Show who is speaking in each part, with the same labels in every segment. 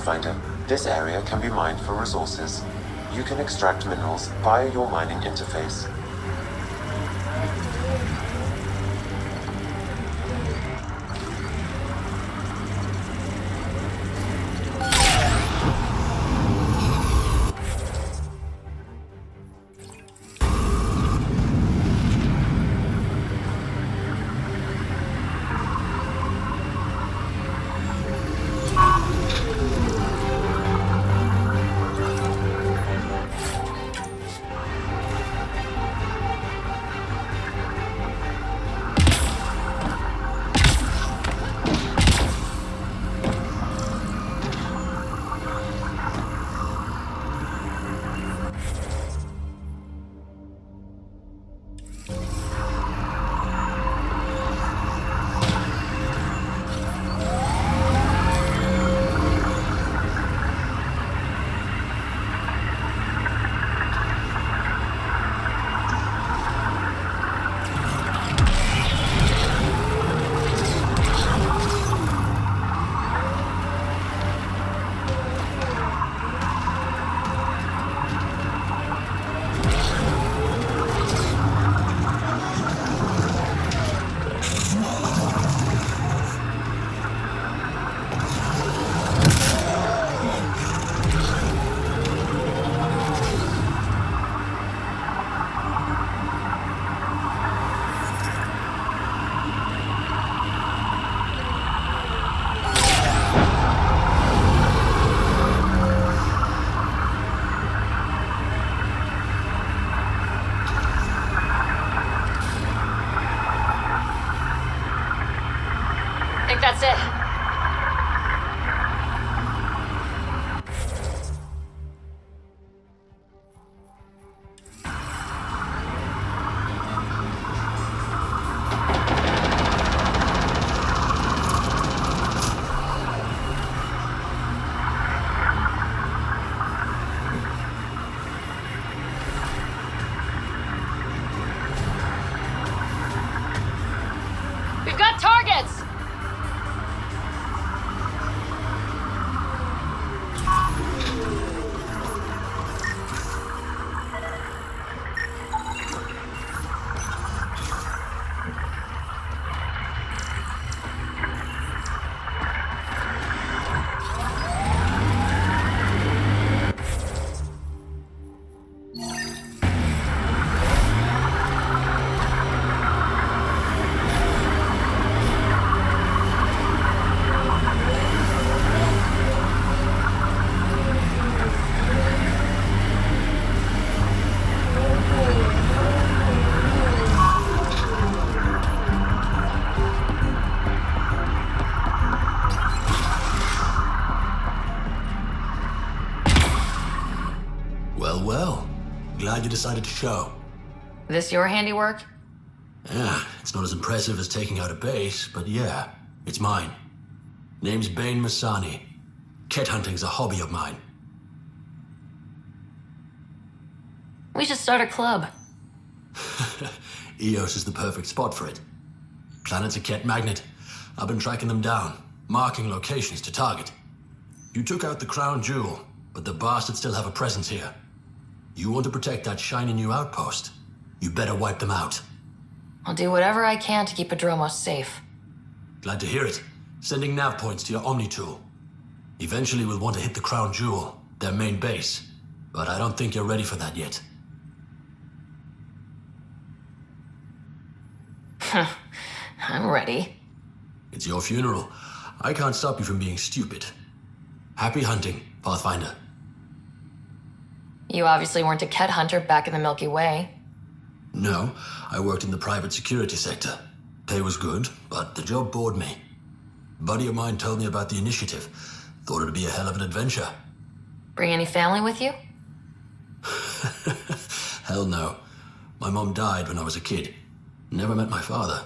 Speaker 1: Pathfinder, this area can be mined for resources. You can extract minerals via your mining interface.
Speaker 2: That's it. We've got targets!
Speaker 3: Well, glad you decided to show.
Speaker 2: This your handiwork?
Speaker 3: Yeah, it's not as impressive as taking out a base, but yeah, it's mine. Name's Bane Masani. Kett hunting's a hobby of mine.
Speaker 2: We should start a club.
Speaker 3: Eos is the perfect spot for it. Planet's a Kett magnet. I've been tracking them down, marking locations to target. You took out the crown jewel, but the bastards still have a presence here. You want to protect that shiny new outpost? You better wipe them out.
Speaker 2: I'll do whatever I can to keep Adromos safe.
Speaker 3: Glad to hear it. Sending nav points to your Omni tool. Eventually we'll want to hit the crown jewel, their main base. But I don't think you're ready for that yet.
Speaker 2: I'm ready.
Speaker 3: It's your funeral. I can't stop you from being stupid. Happy hunting, Pathfinder.
Speaker 2: You obviously weren't a Kett hunter back in the Milky Way.
Speaker 3: No, I worked in the private security sector. Pay was good, but the job bored me. A buddy of mine told me about the initiative. Thought it'd be a hell of an adventure.
Speaker 2: Bring any family with you?
Speaker 3: Hell no. My mom died when I was a kid. Never met my father.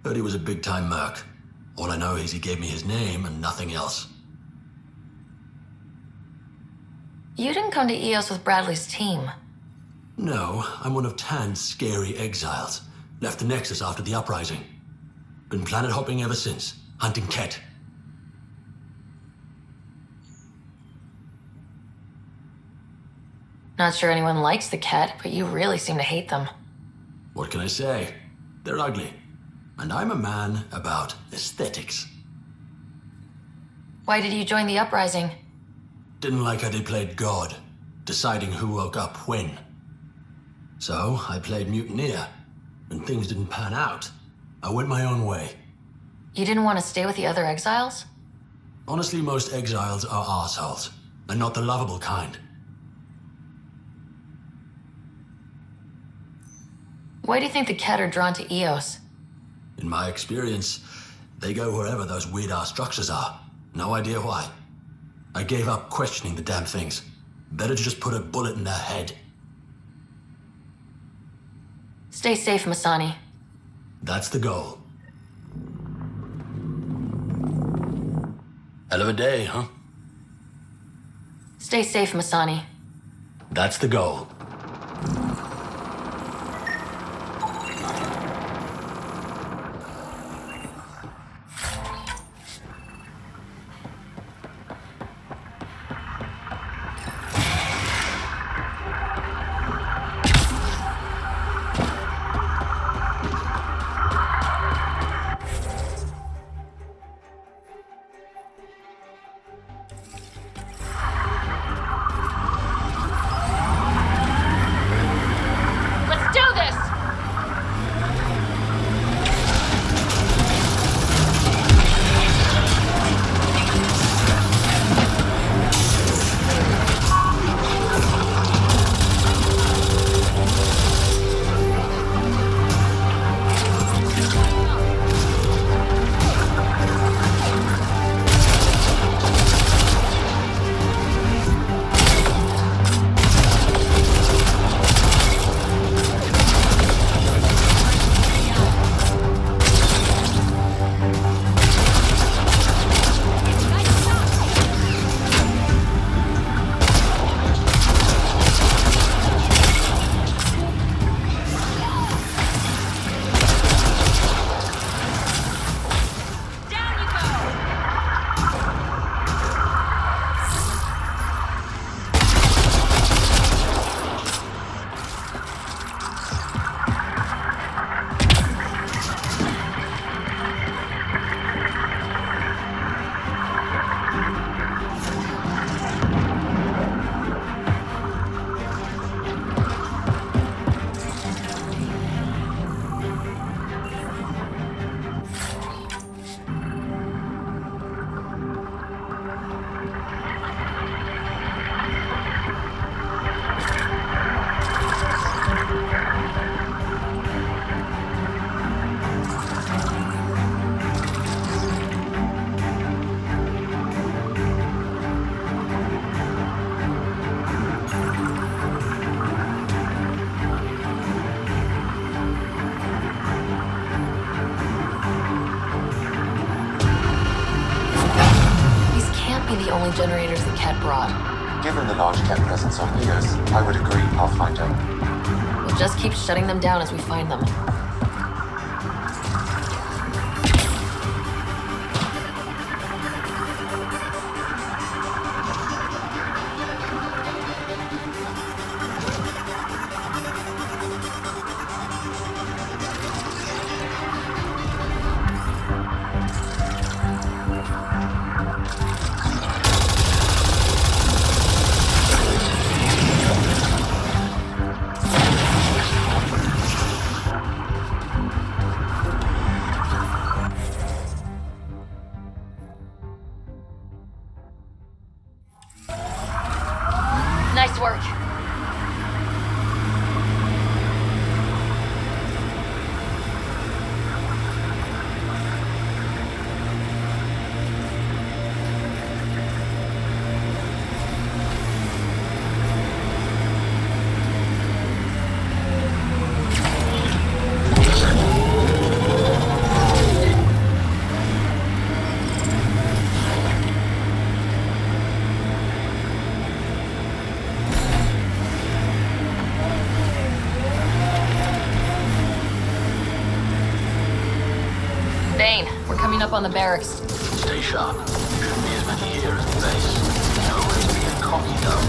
Speaker 3: Heard he was a big-time merc. All I know is he gave me his name and nothing else.
Speaker 2: You didn't come to Eos with Bradley's team.
Speaker 3: No, I'm one of Tan's scary exiles. Left the Nexus after the uprising. Been planet hopping ever since, hunting Kett.
Speaker 2: Not sure anyone likes the Kett, but you really seem to hate them.
Speaker 3: What can I say? They're ugly. And I'm a man about aesthetics.
Speaker 2: Why did you join the Uprising?
Speaker 3: Didn't like how they played God, deciding who woke up when. So I played mutineer. When things didn't pan out, I went my own way.
Speaker 2: You didn't want to stay with the other exiles?
Speaker 3: Honestly, most exiles are arseholes, and not the lovable kind.
Speaker 2: Why do you think the Kett are drawn to Eos?
Speaker 3: In my experience, they go wherever those weird-ass structures are. No idea why. I gave up questioning the damn things. Better to just put a bullet in their head.
Speaker 2: Stay safe, Masani.
Speaker 3: That's the goal. Hell of a day, huh?
Speaker 2: Stay safe, Masani.
Speaker 3: That's the goal.
Speaker 2: Only generators the Kett brought.
Speaker 1: Given the large Kett presence on Eos, I would agree, Pathfinder.
Speaker 2: We'll just keep shutting them down as we find them. Nice work. Bane, we're coming up on the barracks.
Speaker 3: Stay sharp. Shouldn't be as many here as the base. No one's being cocky, though.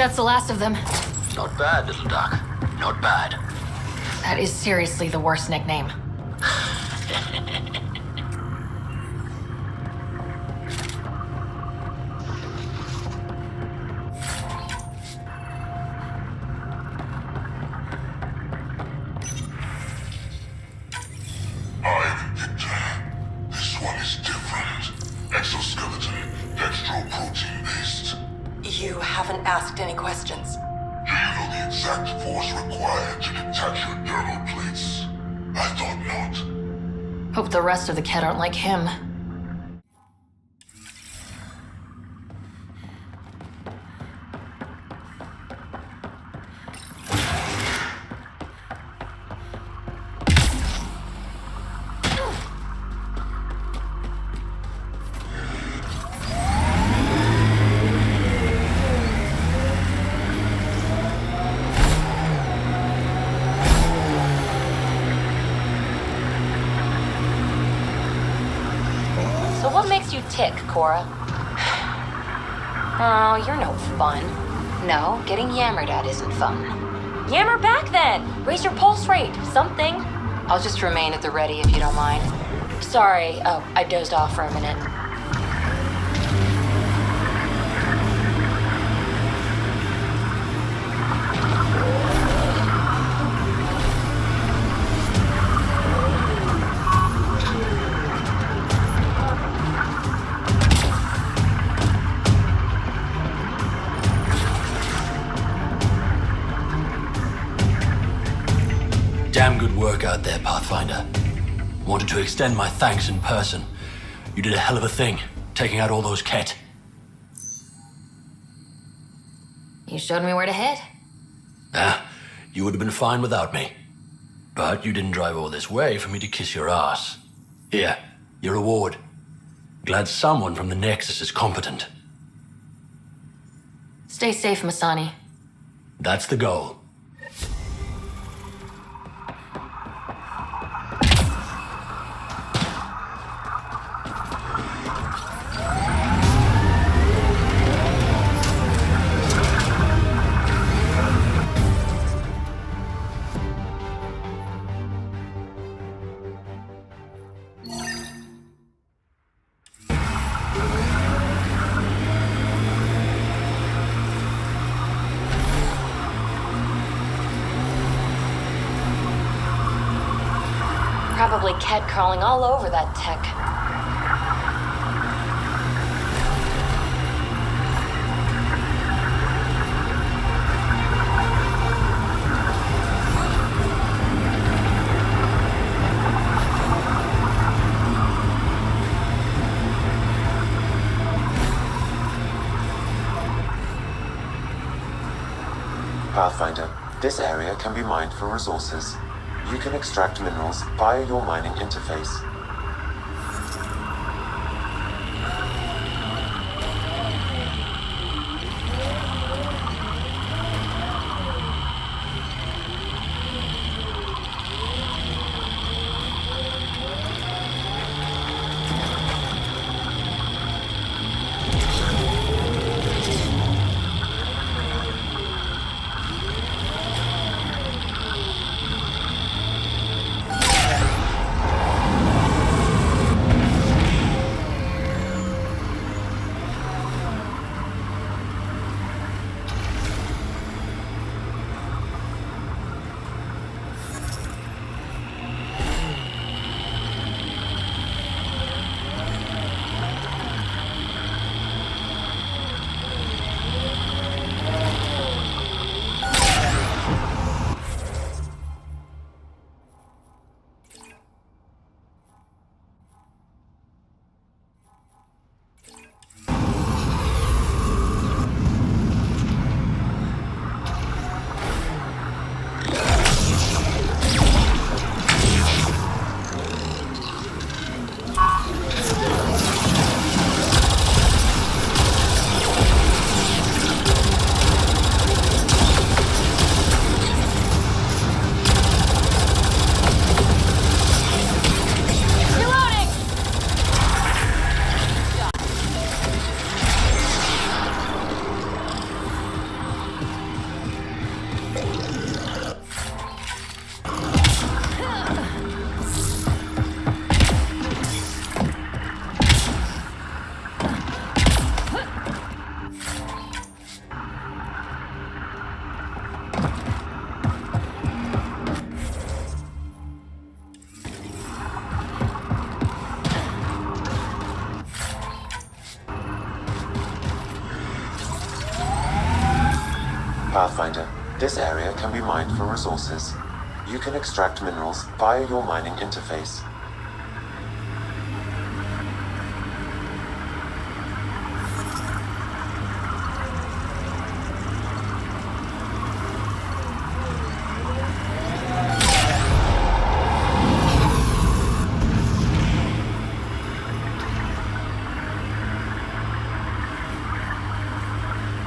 Speaker 2: that's the last of them.
Speaker 3: Not bad, little duck. Not bad.
Speaker 2: That is seriously the worst nickname.
Speaker 4: I'm Victor. This one is different. Exoskeleton, dextroprotein-based.
Speaker 5: You haven't asked any questions.
Speaker 4: Do you know the exact force required to detach your dermal plates? I thought not.
Speaker 2: Hope the rest of the Kett aren't like him.
Speaker 6: What makes you tick, Cora? Oh, you're no fun. No, getting yammered at isn't fun. Yammer back then! Raise your pulse rate, something. I'll just remain at the ready if you don't mind. Sorry, oh, I dozed off for a minute.
Speaker 3: Damn good work out there, Pathfinder. Wanted to extend my thanks in person. You did a hell of a thing, taking out all those Kett.
Speaker 2: You showed me where to head.
Speaker 3: You would have been fine without me. But you didn't drive all this way for me to kiss your ass. Here, your reward. Glad someone from the Nexus is competent.
Speaker 2: Stay safe, Masani.
Speaker 3: That's the goal.
Speaker 6: Probably Kett crawling all over that tech.
Speaker 1: Pathfinder, this area can be mined for resources. You can extract minerals via your mining interface. Pathfinder, this area can be mined for resources. You can extract minerals via your mining interface.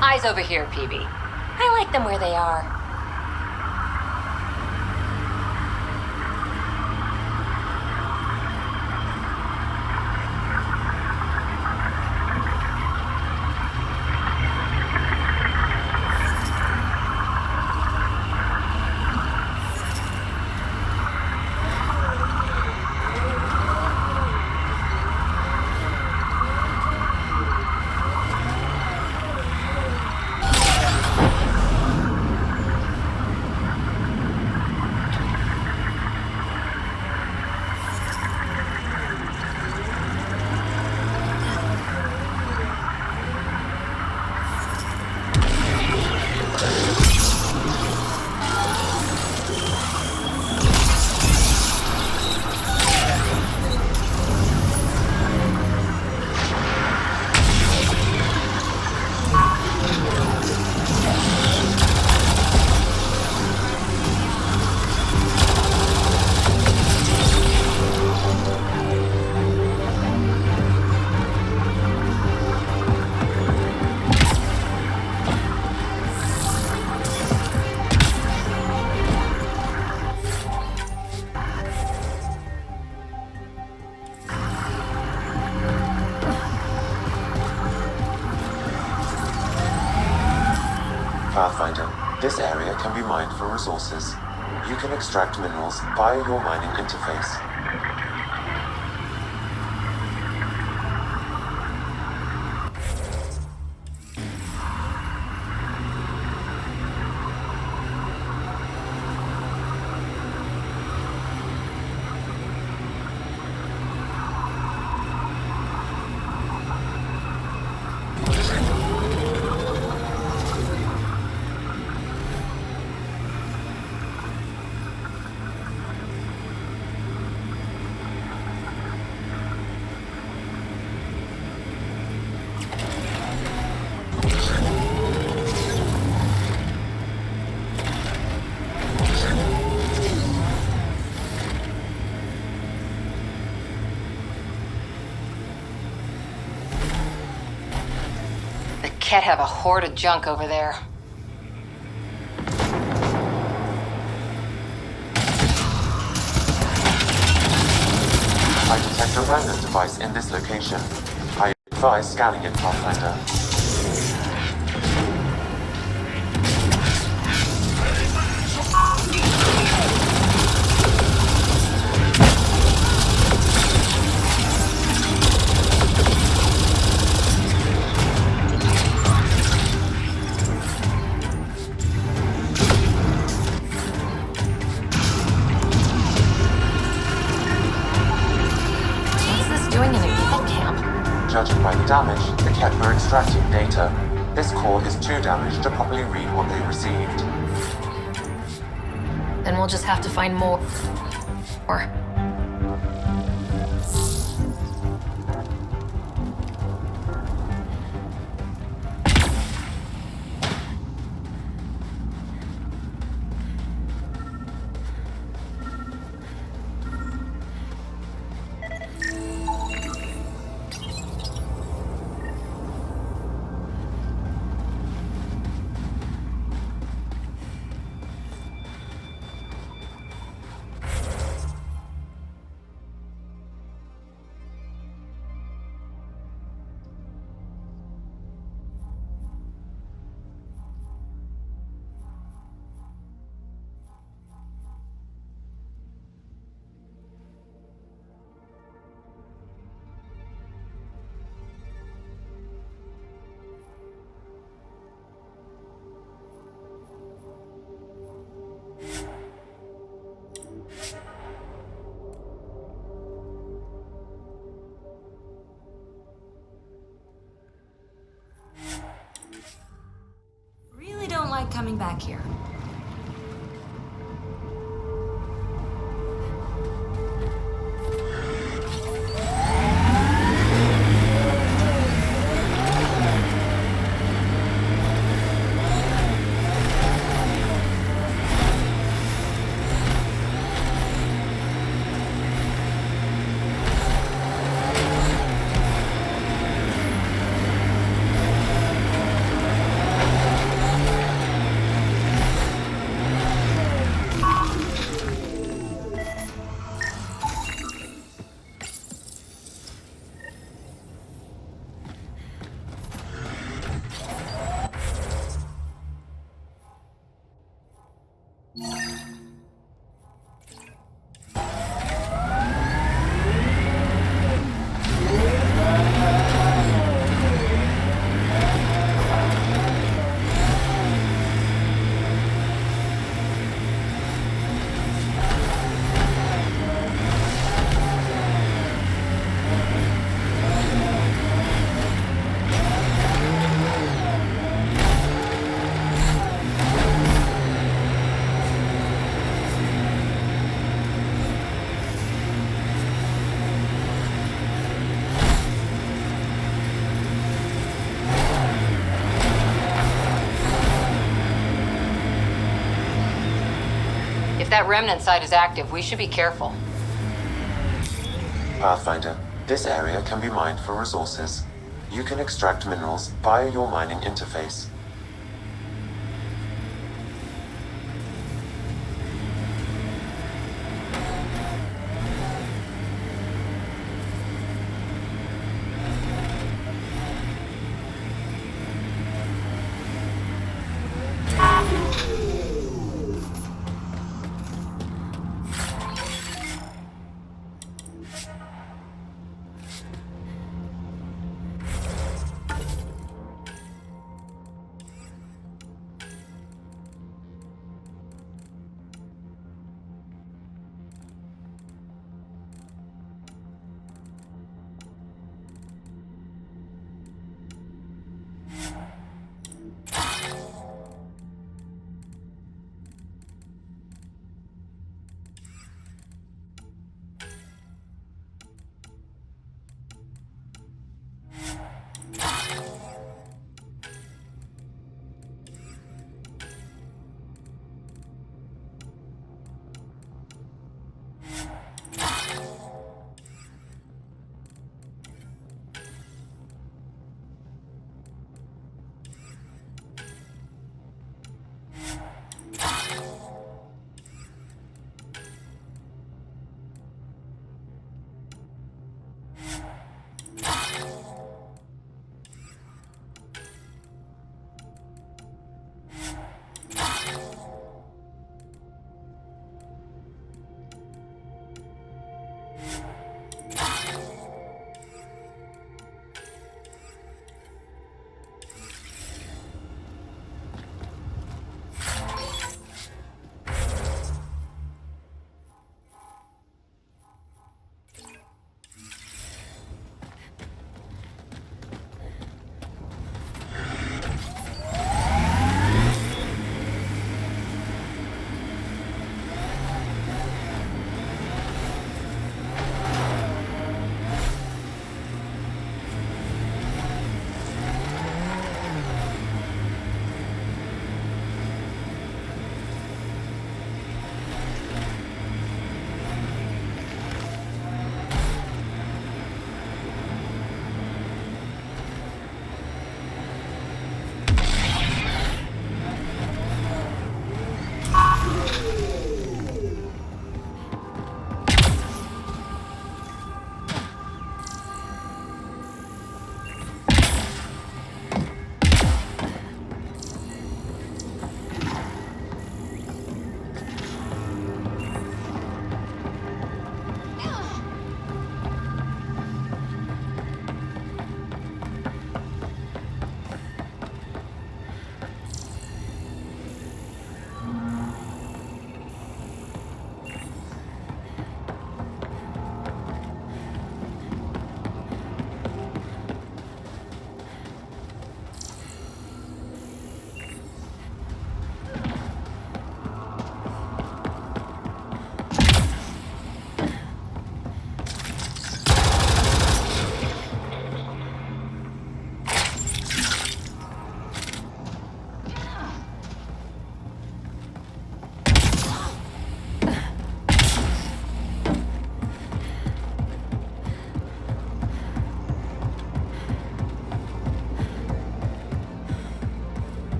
Speaker 6: Eyes over here, PB. I like them where they are.
Speaker 1: Pathfinder, this area can be mined for resources. You can extract minerals via your mining interface.
Speaker 6: Kett have a hoard of junk over there.
Speaker 1: I detect a random device in this location. I advise scanning it, Pathfinder. Judging by the damage, the Kett were extracting data. This core is too damaged to properly read what they received.
Speaker 2: Then we'll just have to find more.
Speaker 7: coming back here.
Speaker 6: If that remnant site is active, we should be careful.
Speaker 1: Pathfinder, this area can be mined for resources. You can extract minerals via your mining interface.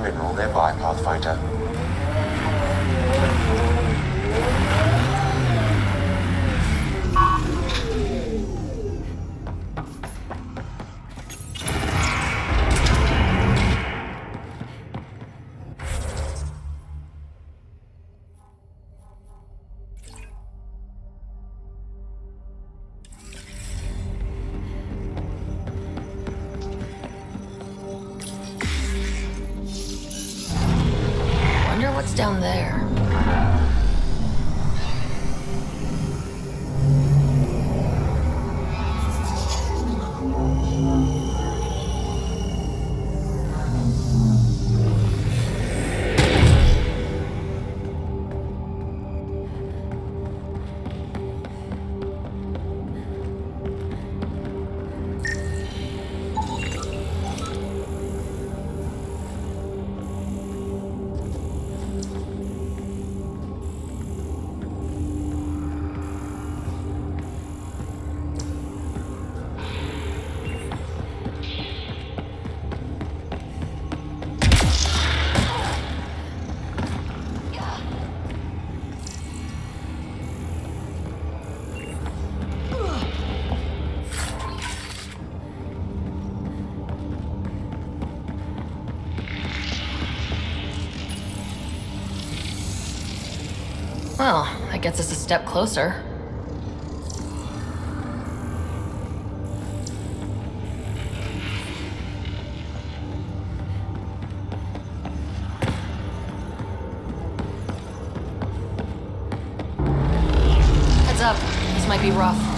Speaker 1: mineral nearby, Pathfinder.
Speaker 2: Wonder what's down there. Well, that gets us a step closer. Heads up, this might be rough.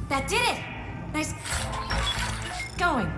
Speaker 7: That did it! Nice going.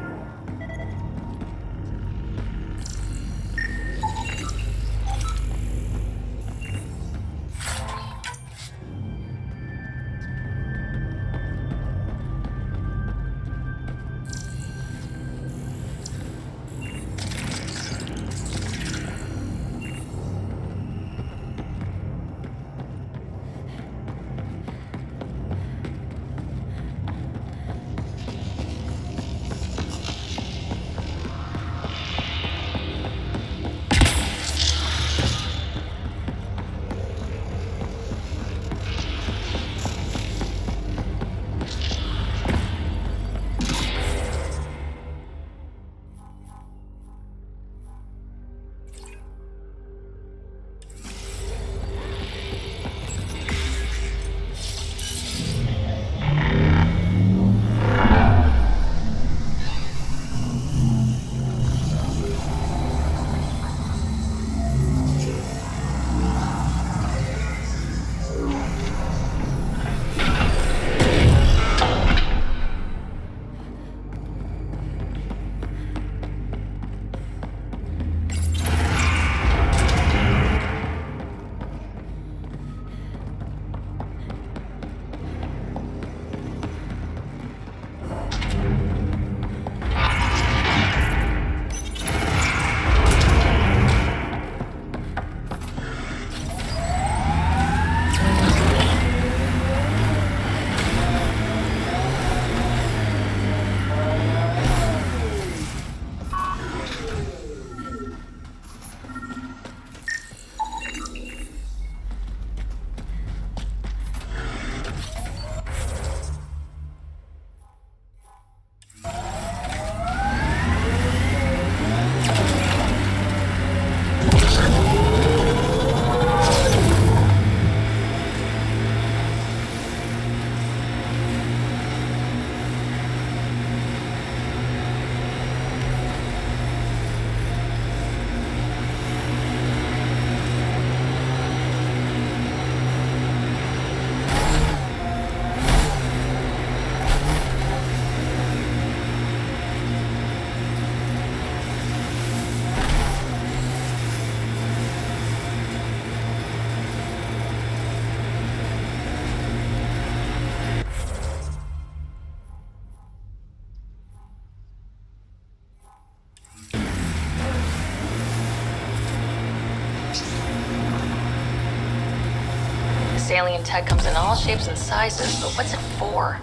Speaker 2: This alien tech comes in all shapes and sizes, but what's it for?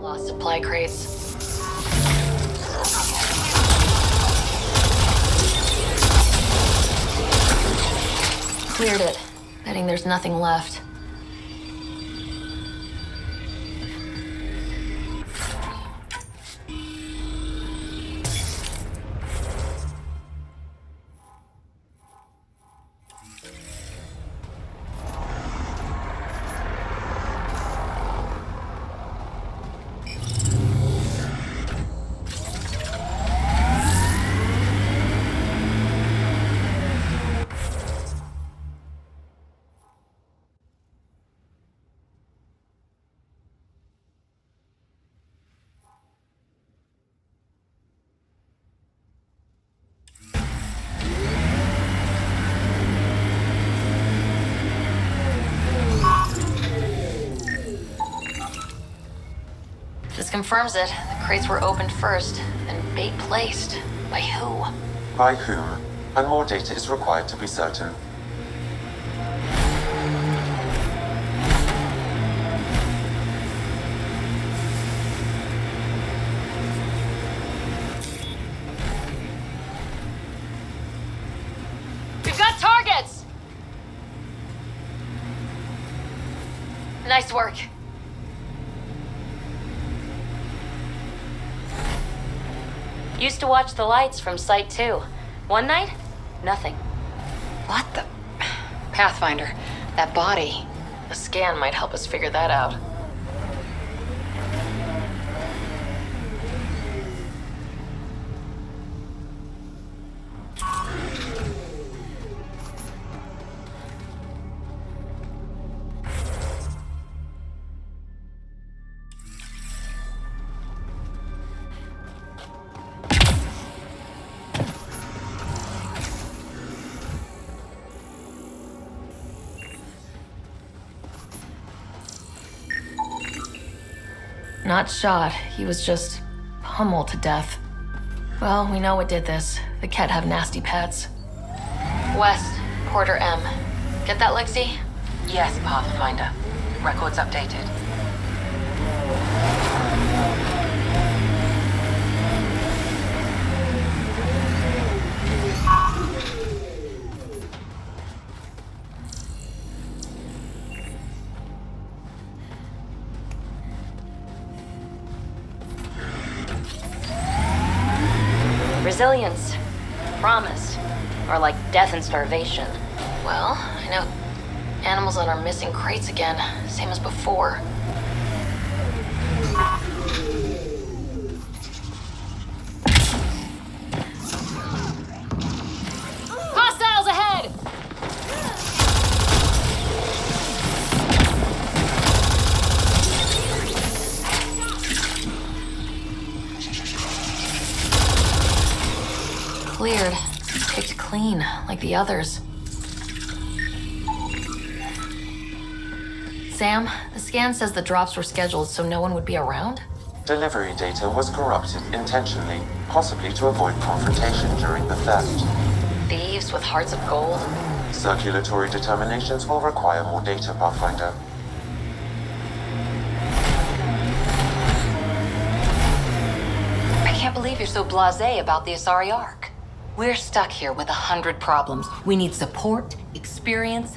Speaker 2: Lost supply crates. Cleared it. Betting there's nothing left. This confirms it. The crates were opened first, then bait placed. By who?
Speaker 1: By whom? And more data is required to be certain.
Speaker 6: We've got targets!
Speaker 2: Nice work.
Speaker 6: Used to watch the lights from Site 2. One night, nothing.
Speaker 2: What the... Pathfinder, that body. A scan might help us figure that out. Not shot, he was just pummeled to death. Well, we know what did this. The Kett have nasty pets. West, Porter M. Get that, Lexi?
Speaker 5: Yes, Pathfinder. Records updated.
Speaker 6: Resilience. Promised. Or like death and starvation.
Speaker 2: Well, I know animals on our missing crates again, same as before.
Speaker 6: Hostiles ahead!
Speaker 2: Cleared. Picked clean, like the others. Sam, the scan says the drops were scheduled so no one would be around?
Speaker 1: Delivery data was corrupted intentionally, possibly to avoid confrontation during the theft.
Speaker 2: Thieves with hearts of gold?
Speaker 1: Circulatory determinations will require more data, Pathfinder.
Speaker 6: I can't believe you're so blasé about the Asari Ark. We're stuck here with 100 problems. We need support, experience.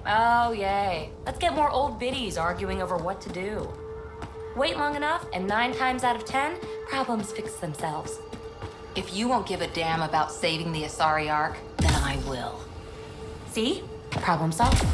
Speaker 6: Oh, yay. Let's get more old biddies arguing over what to do. Wait long enough, and 9 times out of 10, problems fix themselves. If you won't give a damn about saving the Asari Ark, then I will. See? Problem solved.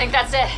Speaker 2: Think that's it.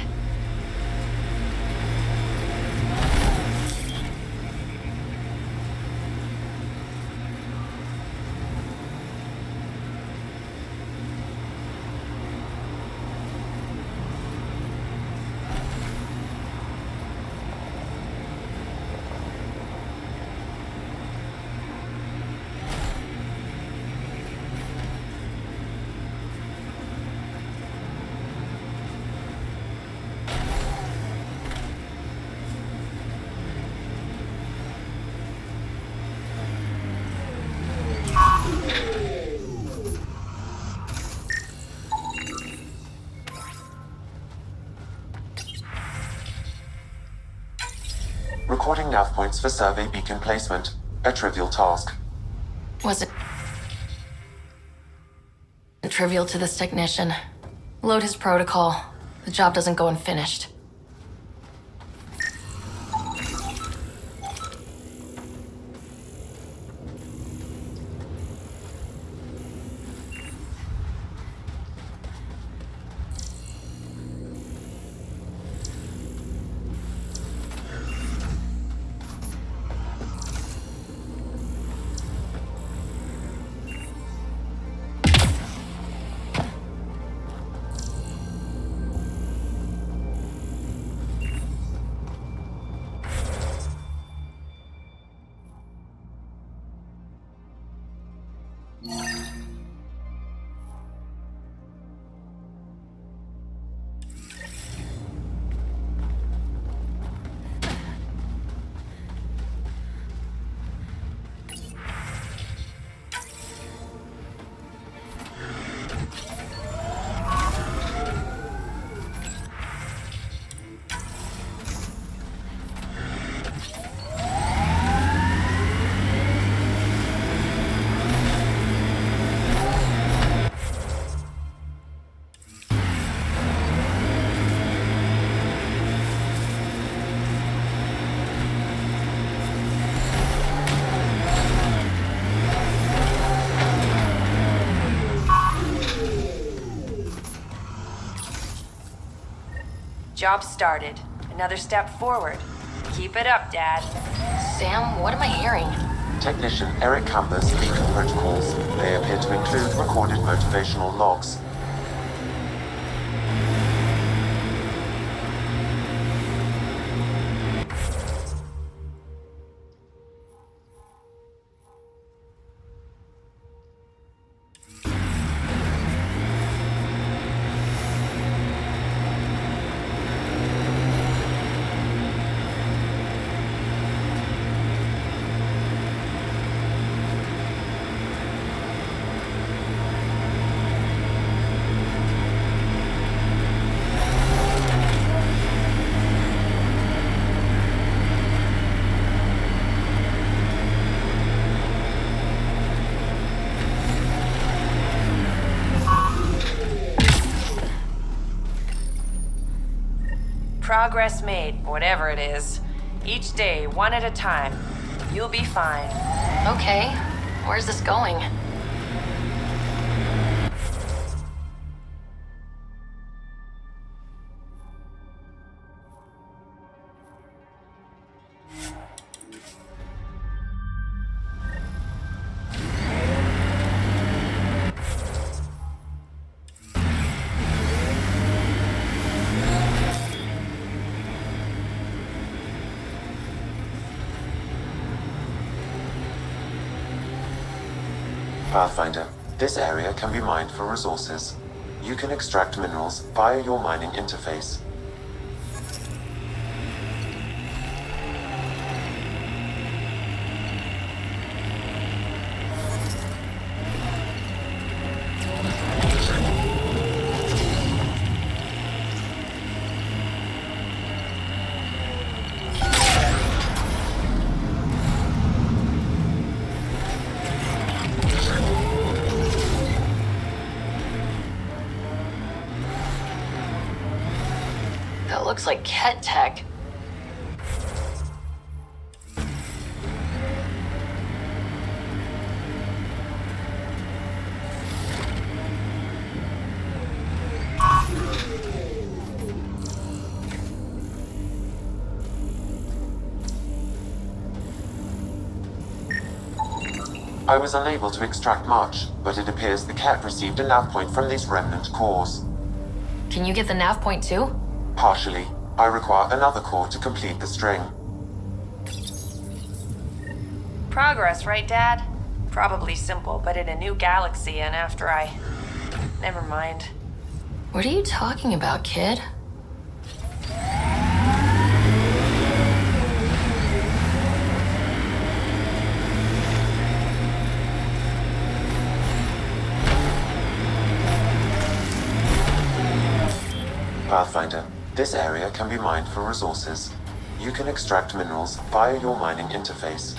Speaker 1: Recording nav points for survey beacon placement. A trivial task.
Speaker 2: Was it trivial to this technician? Load his protocol. The job doesn't go unfinished.
Speaker 5: Job started. Another step forward. Keep it up, Dad.
Speaker 2: Sam, what am I hearing?
Speaker 1: Technician Eric Camber's beacon protocols. They appear to include recorded motivational logs.
Speaker 5: Progress made, whatever it is. Each day, one at a time. You'll be fine.
Speaker 2: Okay, where's this going?
Speaker 1: Pathfinder, this area can be mined for resources. You can extract minerals via your mining interface.
Speaker 2: That looks like Kett tech.
Speaker 1: I was unable to extract much, but it appears the Kett received a nav point from these remnant cores.
Speaker 2: Can you get the nav point too?
Speaker 1: Partially. I require another core to complete the string.
Speaker 5: Progress, right, Dad? Probably simple, but in a new galaxy and after I... Never mind.
Speaker 2: What are you talking about, kid?
Speaker 1: Pathfinder, this area can be mined for resources. You can extract minerals via your mining interface.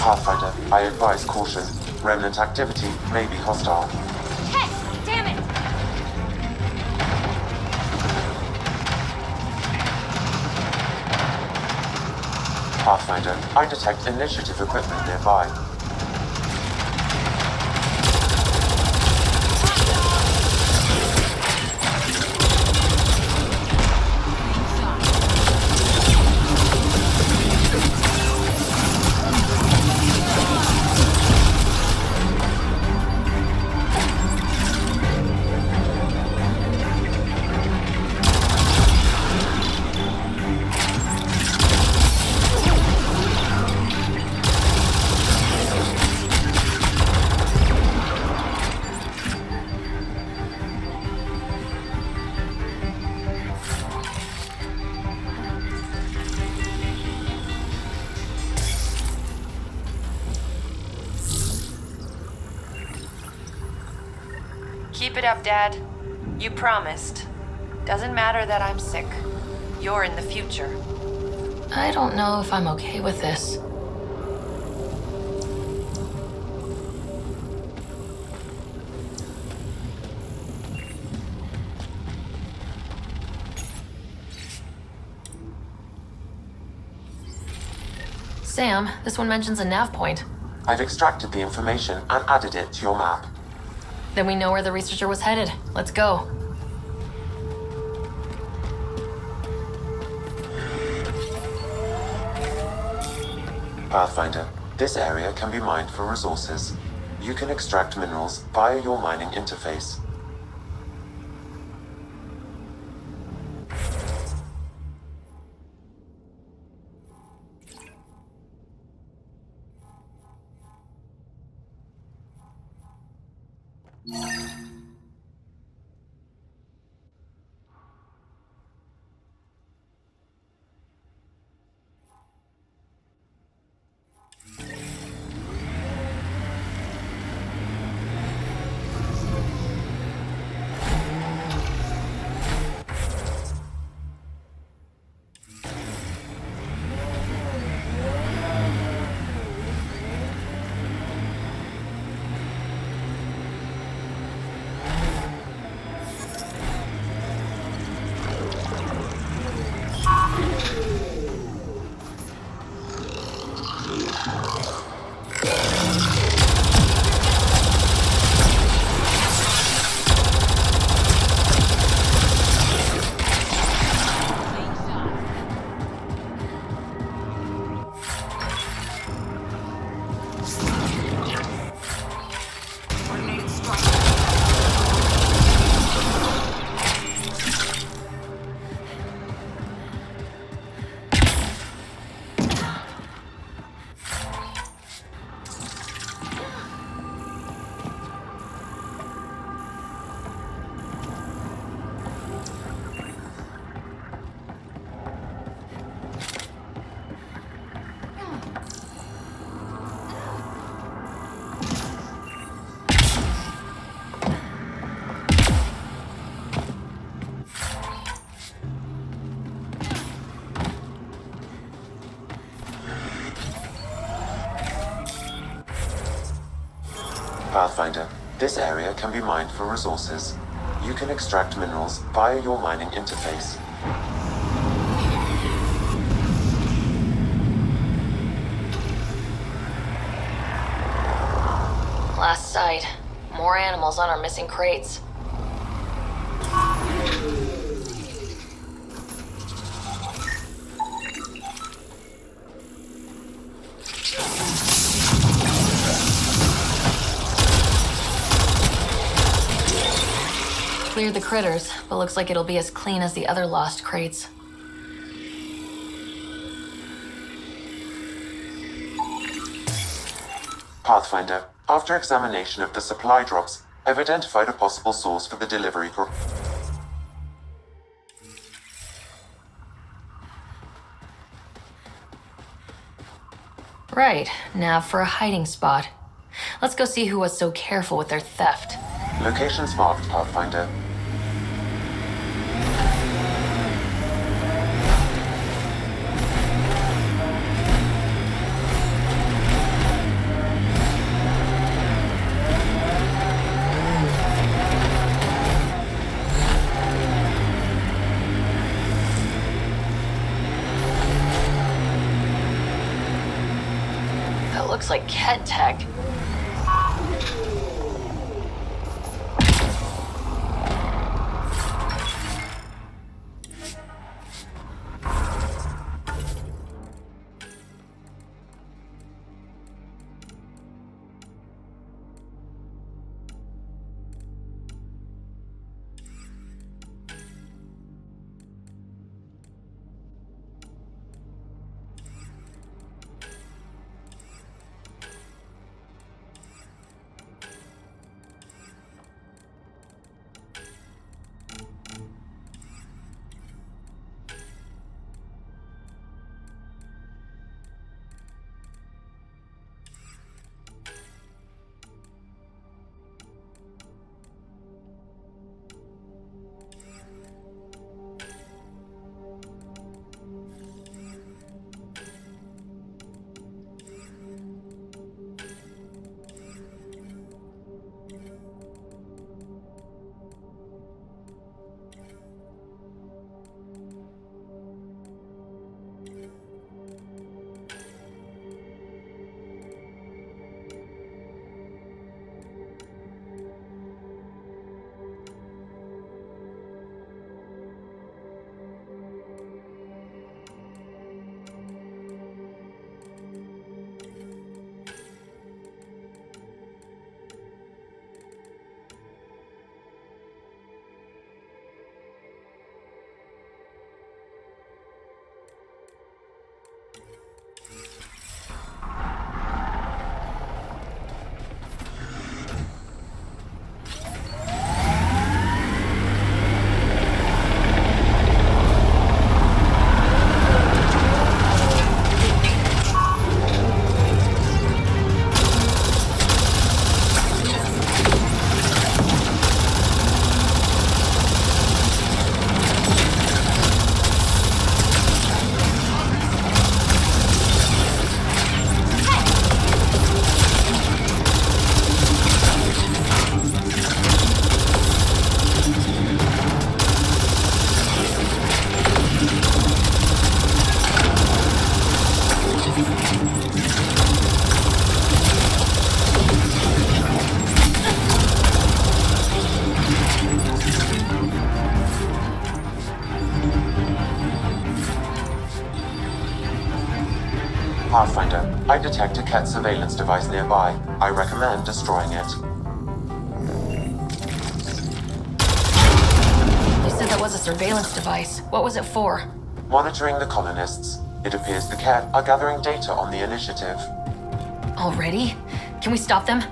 Speaker 1: Pathfinder, I advise caution. Remnant activity may be hostile.
Speaker 6: Heck, damn it!
Speaker 1: Pathfinder, I detect initiative equipment nearby.
Speaker 5: Keep it up, Dad. You promised. Doesn't matter that I'm sick. You're in the future.
Speaker 2: I don't know if I'm okay with this. Sam, this one mentions a nav point.
Speaker 1: I've extracted the information and added it to your map.
Speaker 2: Then we know where the researcher was headed. Let's go.
Speaker 1: Pathfinder, this area can be mined for resources. You can extract minerals via your mining interface. Pathfinder, this area can be mined for resources. You can extract minerals via your mining interface.
Speaker 2: Last sight. More animals on our missing crates. Cleared the critters, but looks like it'll be as clean as the other lost crates.
Speaker 1: Pathfinder, after examination of the supply drops, I've identified a possible source for the delivery.
Speaker 2: Right, nav for a hiding spot. Let's go see who was so careful with their theft.
Speaker 1: Locations marked, Pathfinder.
Speaker 2: It looks like Kett tech.
Speaker 1: Pathfinder, I detect a Kett surveillance device nearby. I recommend destroying it.
Speaker 2: You said that was a surveillance device. What was it for?
Speaker 1: Monitoring the colonists. It appears the Kett are gathering data on the initiative.
Speaker 2: Already? Can we stop them?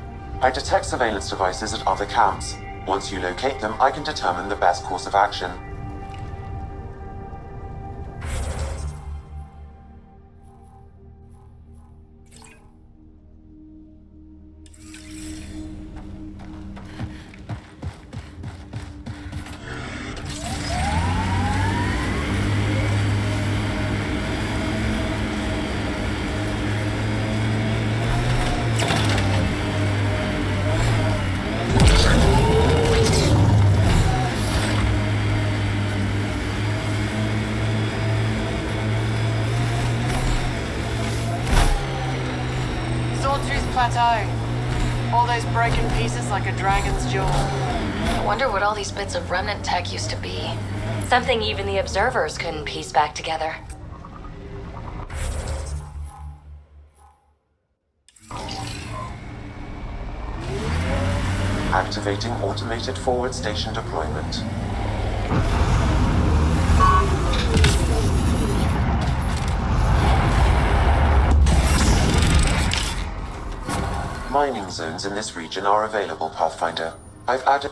Speaker 1: I detect surveillance devices at other camps. Once you locate them, I can determine the best course of action.
Speaker 5: Plateau. All those broken pieces like a dragon's jaw.
Speaker 2: I wonder what all these bits of remnant tech used to be.
Speaker 6: Something even the observers couldn't piece back together.
Speaker 1: Activating automated forward station deployment. Mining zones in this region are available, Pathfinder. I've added...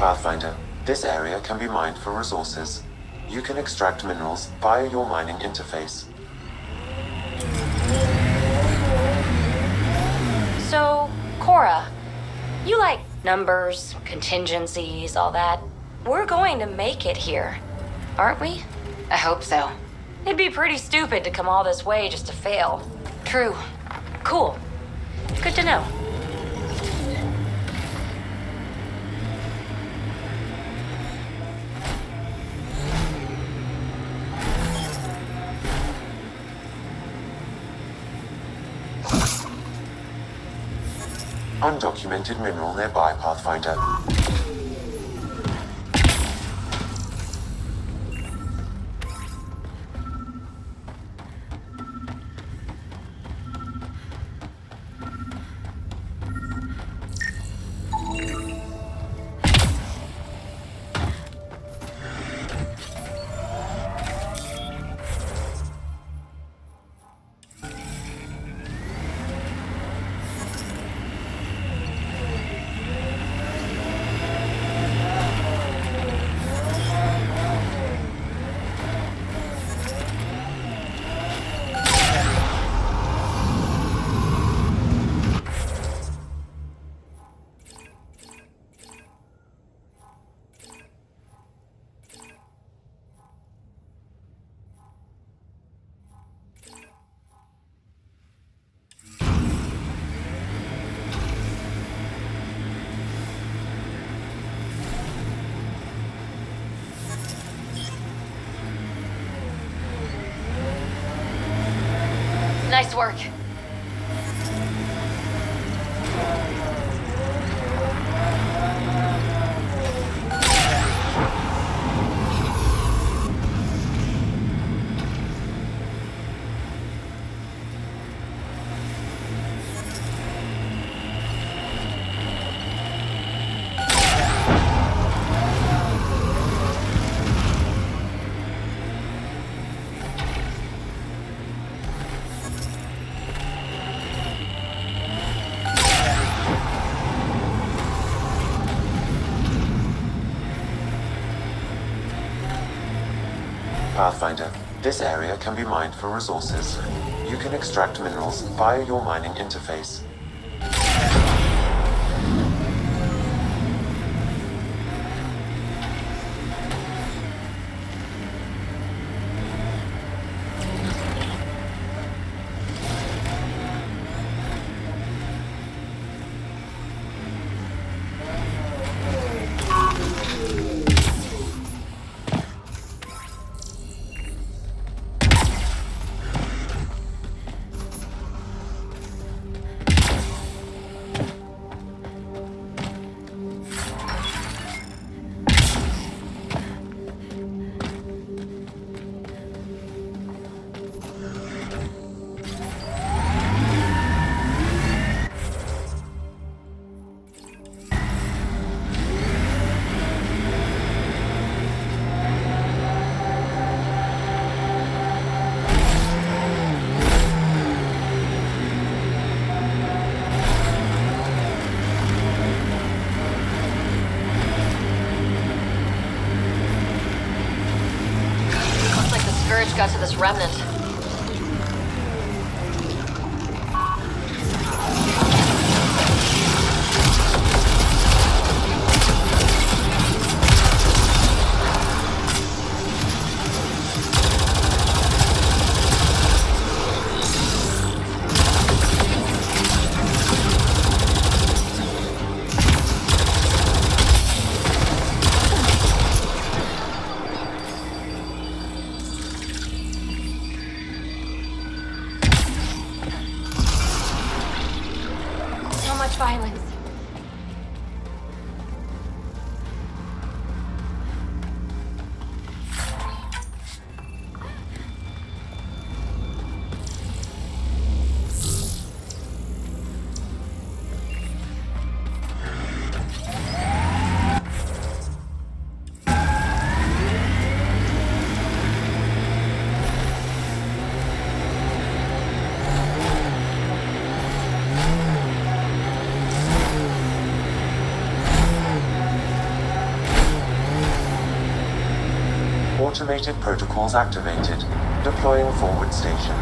Speaker 1: Pathfinder, this area can be mined for resources. You can extract minerals via your mining interface.
Speaker 6: So, Cora, you like numbers, contingencies, all that. We're going to make it here, aren't we? I hope so. It'd be pretty stupid to come all this way just to fail. True. Cool. Good to know.
Speaker 1: Undocumented mineral nearby, Pathfinder.
Speaker 2: Nice work.
Speaker 1: Pathfinder, this area can be mined for resources. You can extract minerals via your mining interface.
Speaker 2: Got to this remnant.
Speaker 6: Violence.
Speaker 1: Automated protocols activated. Deploying forward station.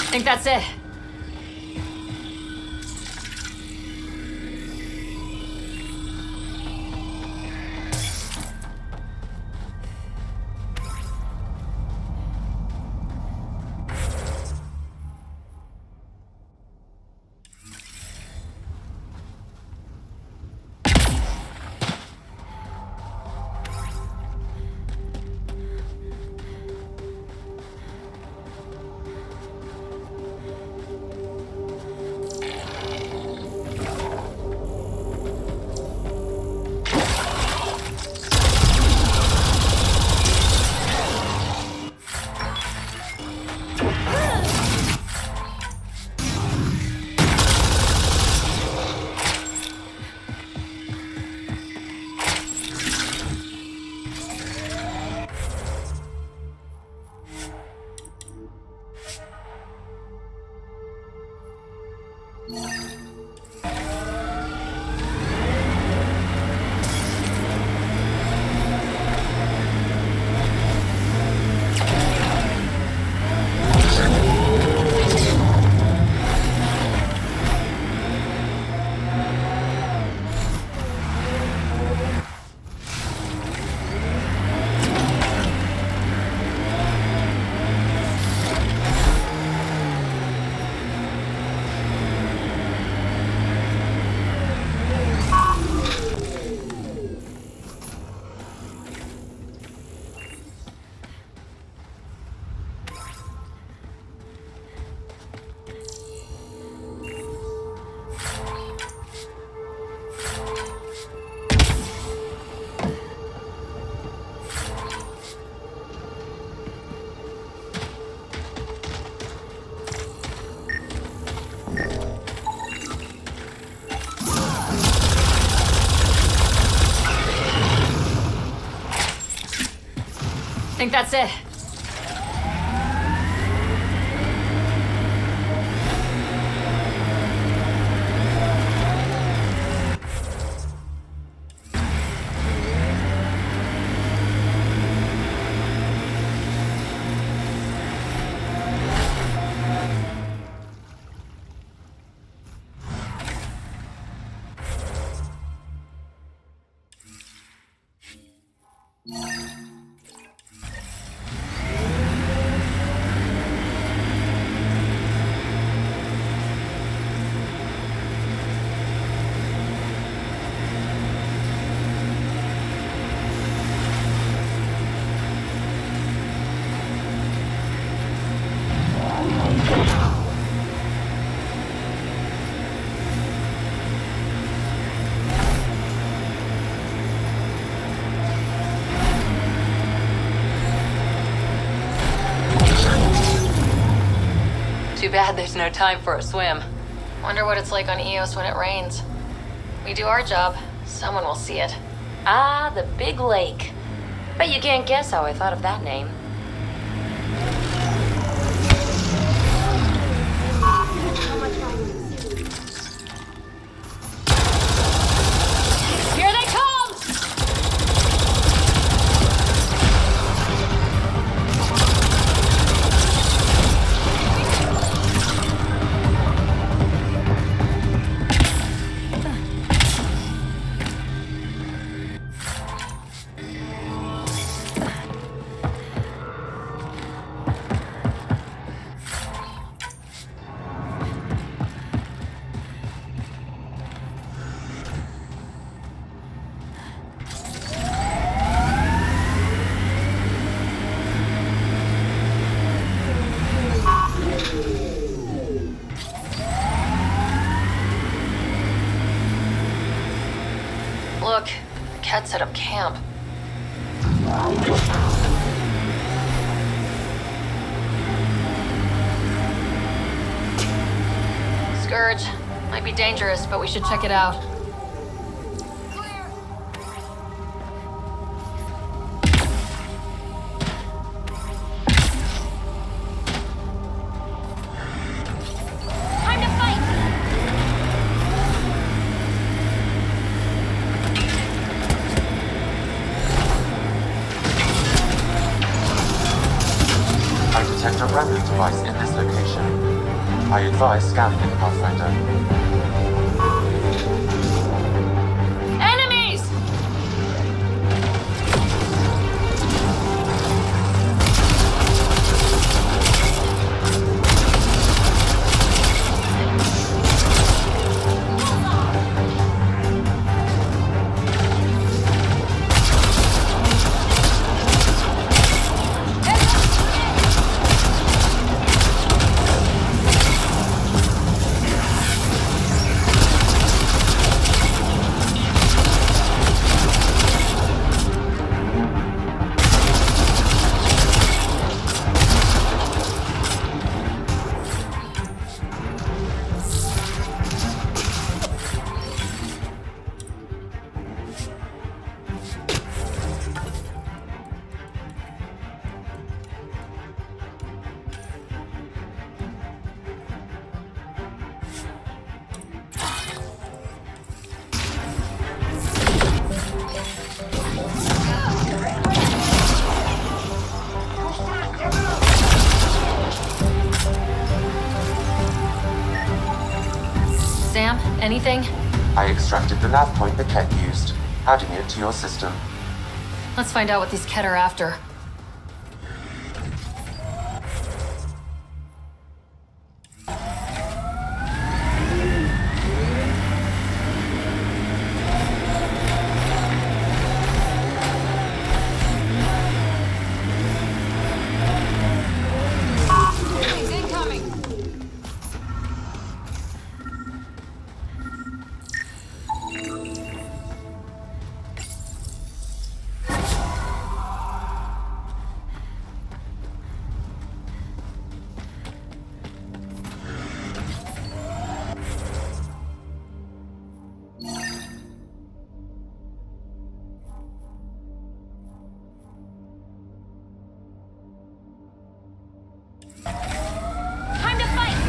Speaker 2: I think that's it. I think that's it.
Speaker 6: Too bad there's no time for a swim.
Speaker 2: Wonder what it's like on Eos when it rains. We do our job. Someone will see it.
Speaker 6: Ah, the big lake. Bet you can't guess how I thought of that name.
Speaker 2: Here they come! Look, Kett set up camp. Scourge. Might be dangerous, but we should check it out.
Speaker 6: Time to fight!
Speaker 1: I detect a random device in this location. I advise scanning it, Pathfinder.
Speaker 2: Enemies! Sam, anything?
Speaker 1: I extracted the nav point the Kett used, adding it to your system.
Speaker 2: Let's find out what these Kett are after.
Speaker 6: Time to fight!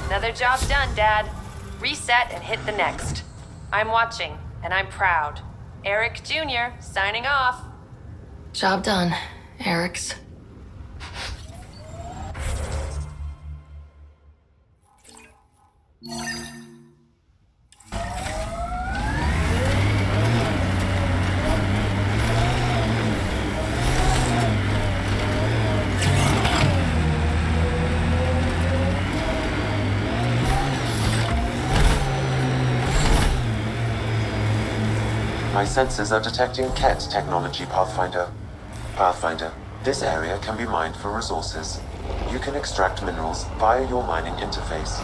Speaker 5: Another job done, Dad. Reset and hit the next. I'm watching, and I'm proud. Eric Jr., signing off.
Speaker 2: Job done, Eric's.
Speaker 1: My sensors are detecting Kett technology, Pathfinder. Pathfinder, this area can be mined for resources. You can extract minerals via your mining interface.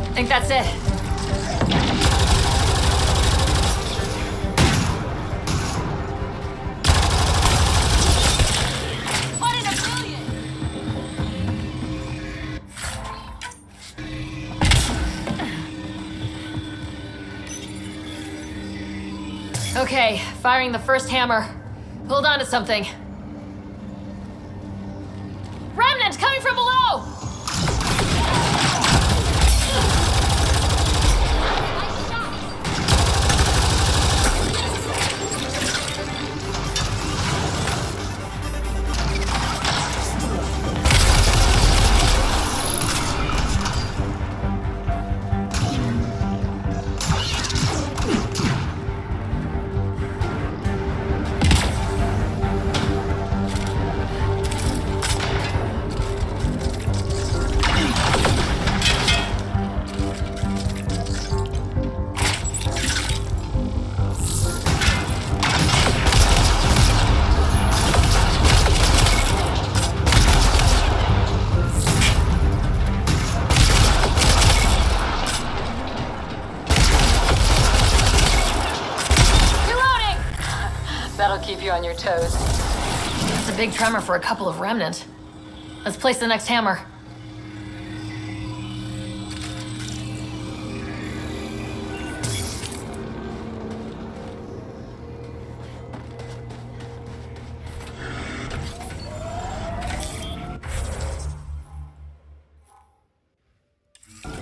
Speaker 2: I think that's it.
Speaker 7: One in a million!
Speaker 2: Okay, firing the first hammer. Hold on to something. Remnant coming from below!
Speaker 6: That'll keep you on your toes.
Speaker 2: That's a big tremor for a couple of remnant. Let's place the next hammer.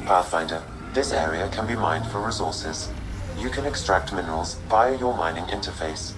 Speaker 1: Pathfinder, this area can be mined for resources. You can extract minerals via your mining interface.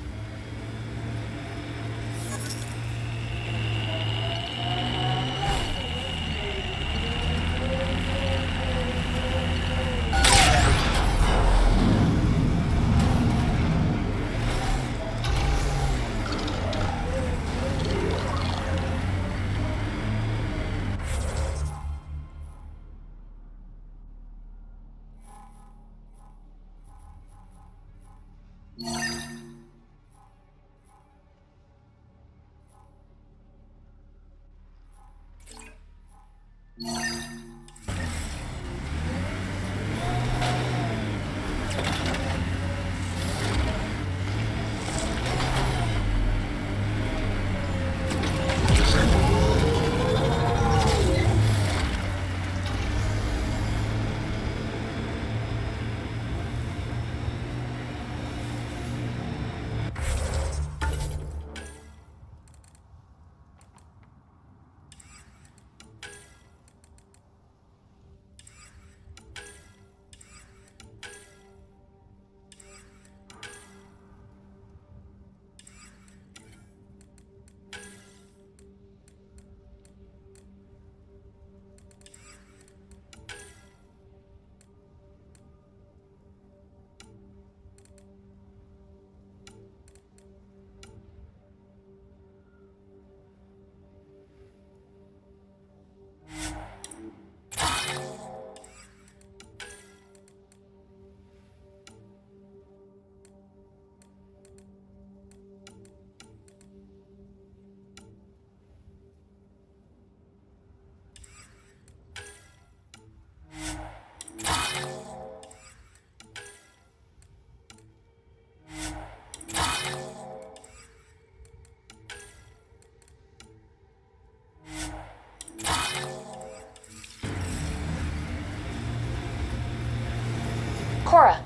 Speaker 6: Cora,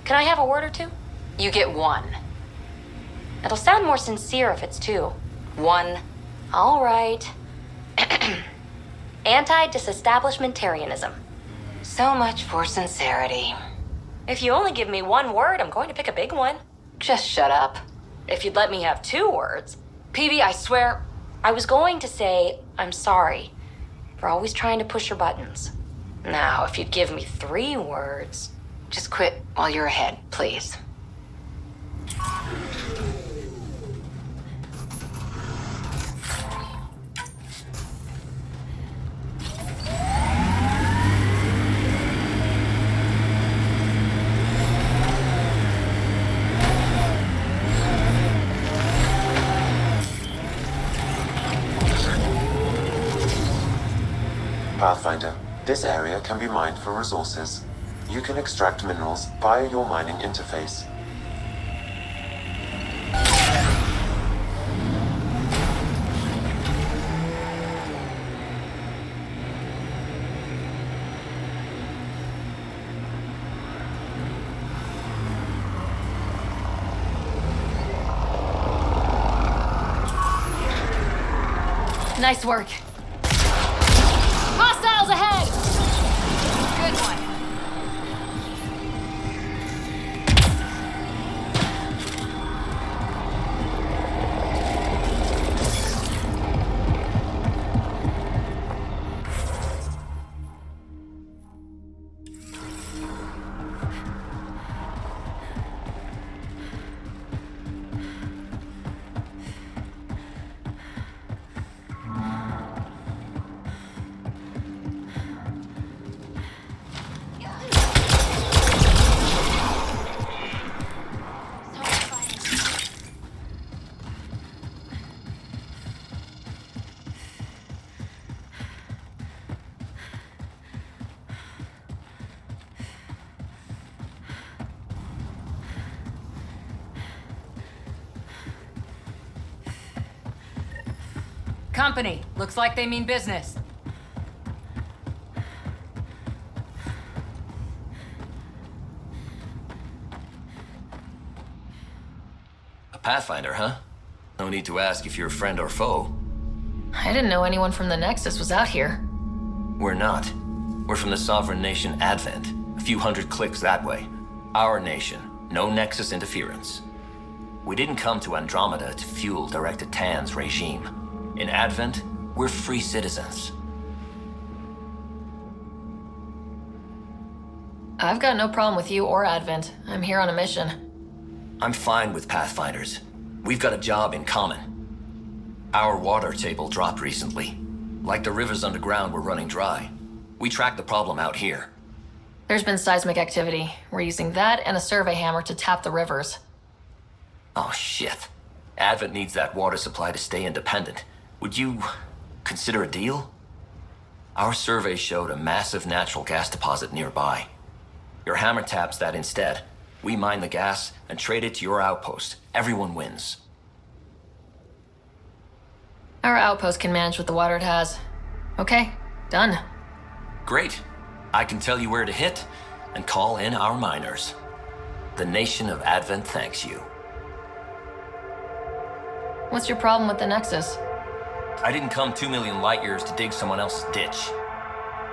Speaker 6: can I have a word or two? You get one. It'll sound more sincere if it's two. One. All right. Anti-disestablishmentarianism. So much for sincerity. If you only give me one word, I'm going to pick a big one. Just shut up. If you'd let me have 2 words. PB, I swear, I was going to say I'm sorry for always trying to push your buttons. Now, if you'd give me 3 words, just quit while you're ahead, please.
Speaker 1: Pathfinder, this area can be mined for resources. You can extract minerals via your mining interface.
Speaker 2: Nice work. Hostiles ahead! Good one.
Speaker 7: Company, looks like they mean business.
Speaker 8: A Pathfinder, huh? No need to ask if you're a friend or foe.
Speaker 2: I didn't know anyone from the Nexus was out here.
Speaker 8: We're not. We're from the sovereign nation Advent, a few hundred clicks that way. Our nation, no Nexus interference. We didn't come to Andromeda to fuel Director Tan's regime. In Advent, we're free citizens.
Speaker 2: I've got no problem with you or Advent. I'm here on a mission.
Speaker 8: I'm fine with Pathfinders. We've got a job in common. Our water table dropped recently. Like the rivers underground were running dry. We tracked the problem out here.
Speaker 2: There's been seismic activity. We're using that and a survey hammer to tap the rivers.
Speaker 8: Oh shit. Advent needs that water supply to stay independent. Would you consider a deal? Our survey showed a massive natural gas deposit nearby. Your hammer taps that instead. We mine the gas and trade it to your outpost. Everyone wins.
Speaker 2: Our outpost can manage with the water it has. Okay, done.
Speaker 8: Great. I can tell you where to hit and call in our miners. The nation of Advent thanks you.
Speaker 2: What's your problem with the Nexus?
Speaker 8: I didn't come 2 million light years to dig someone else's ditch.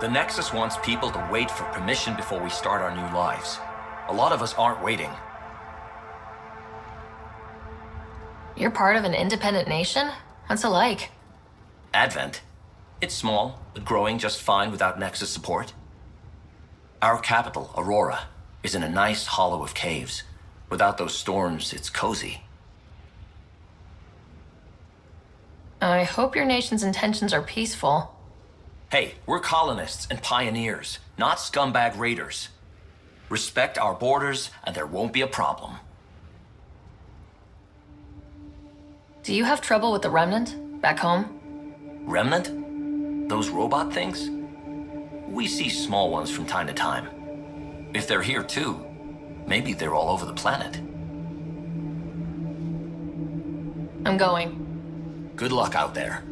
Speaker 8: The Nexus wants people to wait for permission before we start our new lives. A lot of us aren't waiting.
Speaker 2: You're part of an independent nation? What's it like?
Speaker 8: Advent? It's small, but growing just fine without Nexus support. Our capital, Aurora, is in a nice hollow of caves. Without those storms, it's cozy.
Speaker 2: I hope your nation's intentions are peaceful.
Speaker 8: Hey, we're colonists and pioneers, not scumbag raiders. Respect our borders, and there won't be a problem.
Speaker 2: Do you have trouble with the Remnant back home?
Speaker 8: Remnant? Those robot things? We see small ones from time to time. If they're here too, maybe they're all over the planet.
Speaker 2: I'm going.
Speaker 8: Good luck out there.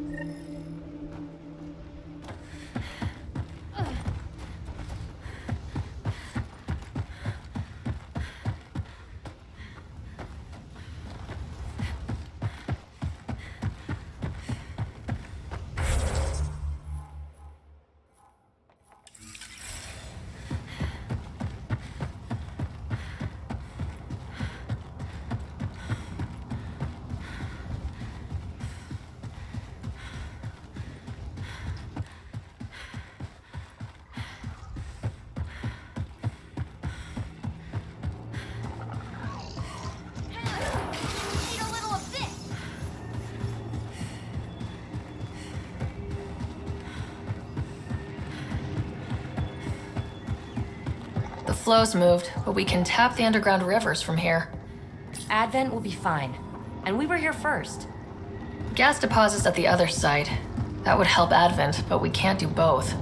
Speaker 2: The flow's moved, but we can tap the underground rivers from here.
Speaker 6: Advent will be fine. And we were here first.
Speaker 2: Gas deposits at the other site. That would help Advent, but we can't do both.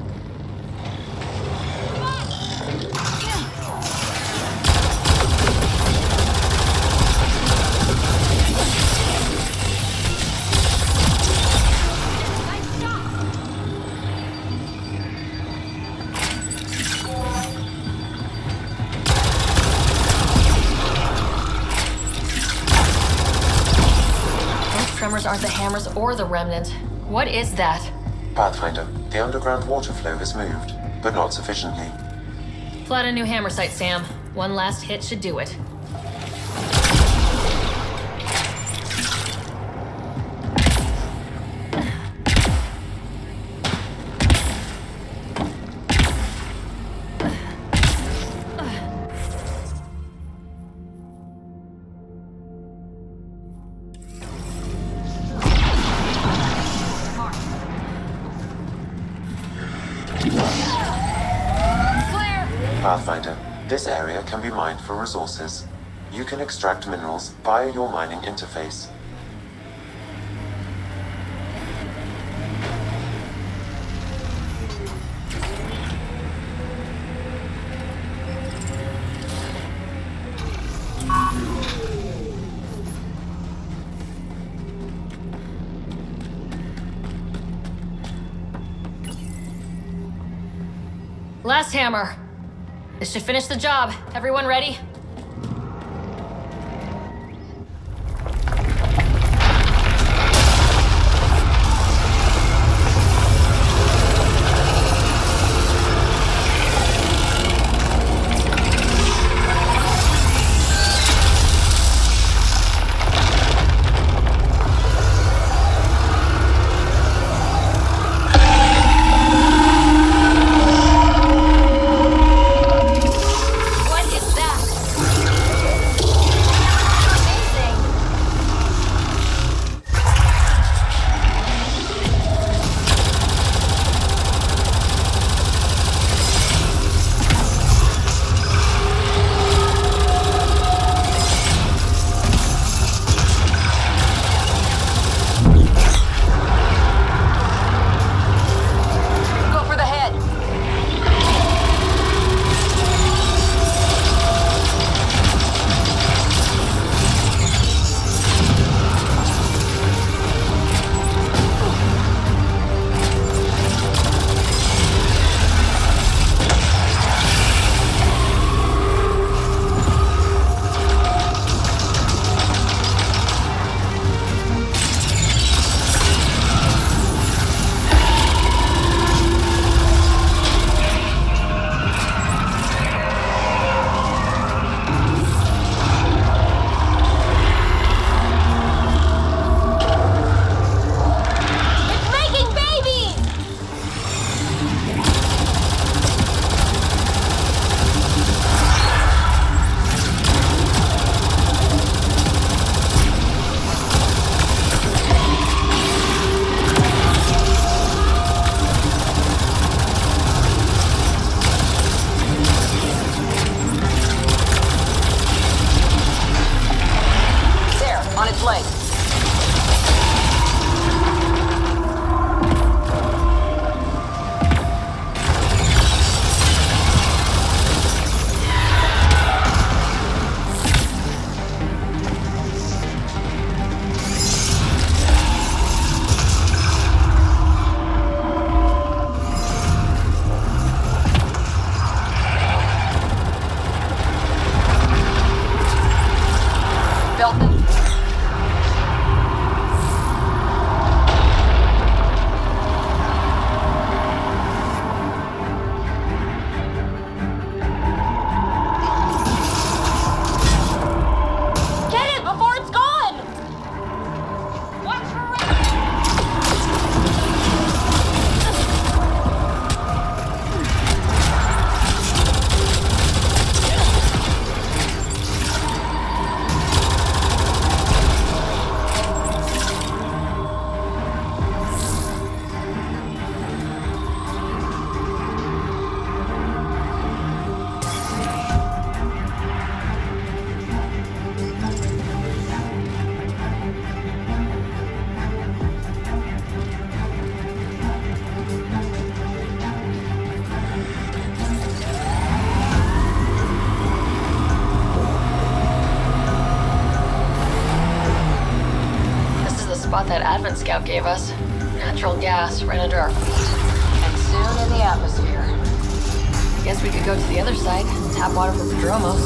Speaker 2: Tremors aren't the hammers or the remnant. What is that?
Speaker 1: Pathfinder, the underground water flow has moved, but not sufficiently.
Speaker 2: Flood a new hammer site, Sam. One last hit should do it.
Speaker 1: Pathfinder, this area can be mined for resources. You can extract minerals via your mining interface.
Speaker 2: Last hammer. This should finish the job. Everyone ready?
Speaker 6: What is that?
Speaker 2: spot that Advent Scout gave us. Natural gas right under our feet.
Speaker 6: And soon in the atmosphere.
Speaker 2: I guess we could go to the other side, tap water for Dromos.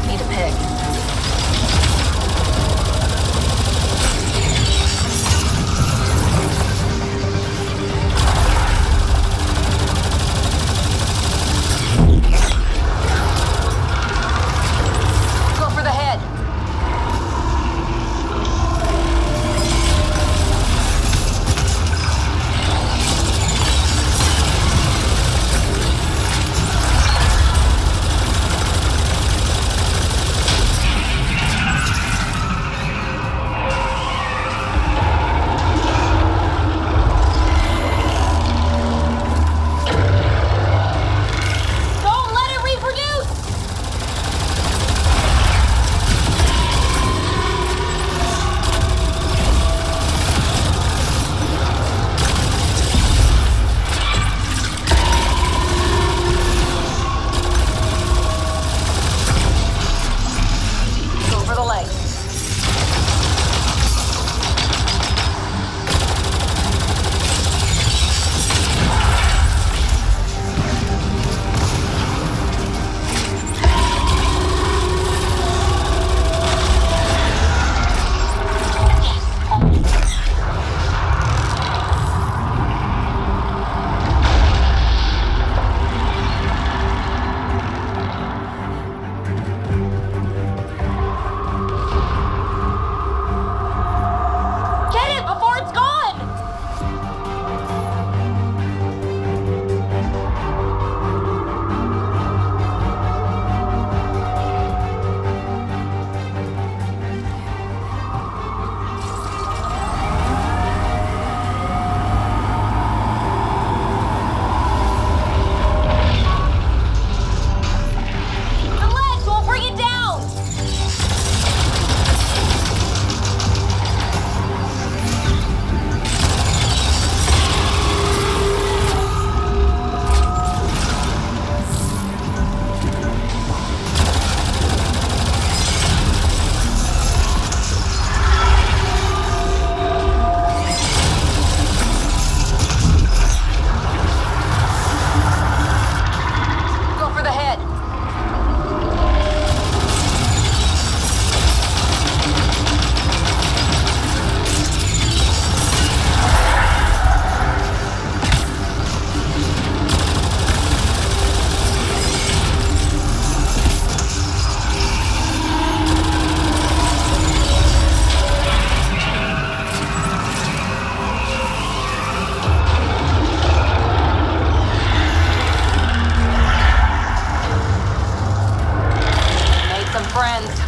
Speaker 2: Need a pig.
Speaker 6: Go for the head. Don't let it reproduce! Go for the leg. Get it before it's gone! The legs won't bring it down! Go for the head. Made some friends.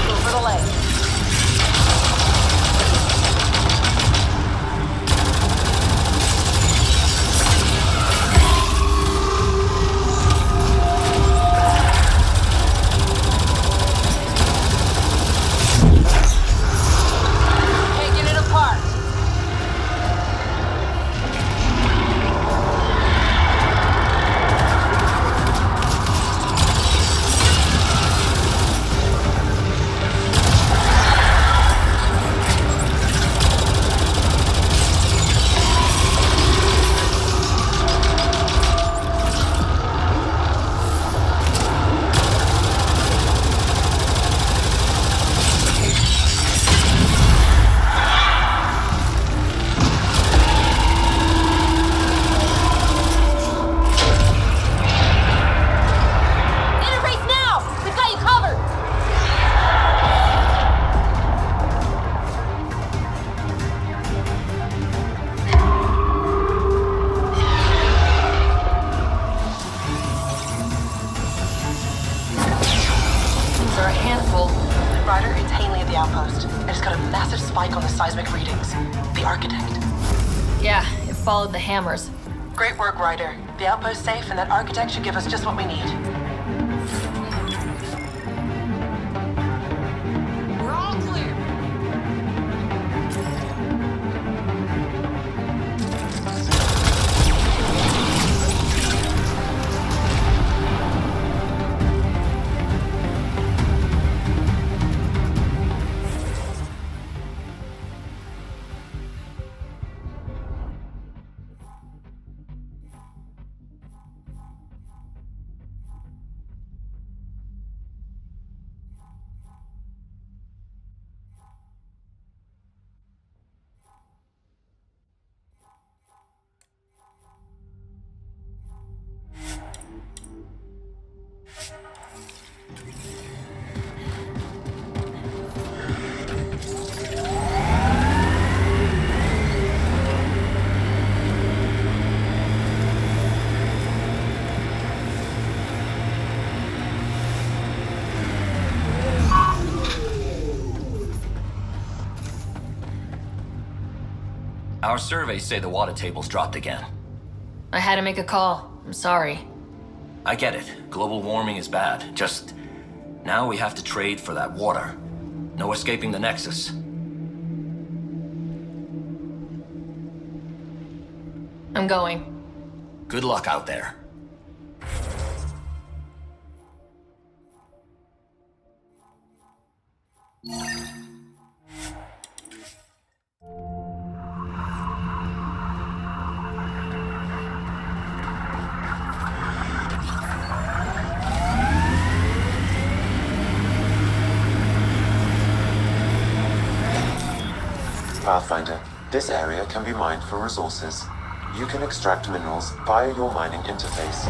Speaker 6: Go for the leg. Taking it apart. Interface now! We've got you covered!
Speaker 2: These are a handful.
Speaker 9: Ryder, it's Haley at the outpost. I just got a massive spike on the seismic readings. The architect.
Speaker 2: Yeah, it followed the hammers.
Speaker 9: Great work, Ryder. The outpost's safe, and that architect should give us just what we need.
Speaker 7: We're all
Speaker 8: Our surveys say the water table's dropped again.
Speaker 2: I had to make a call. I'm sorry.
Speaker 8: I get it. Global warming is bad. Just... now we have to trade for that water. No escaping the Nexus.
Speaker 2: I'm going.
Speaker 8: Good luck out there.
Speaker 1: Pathfinder, this area can be mined for resources. You can extract minerals via your mining interface.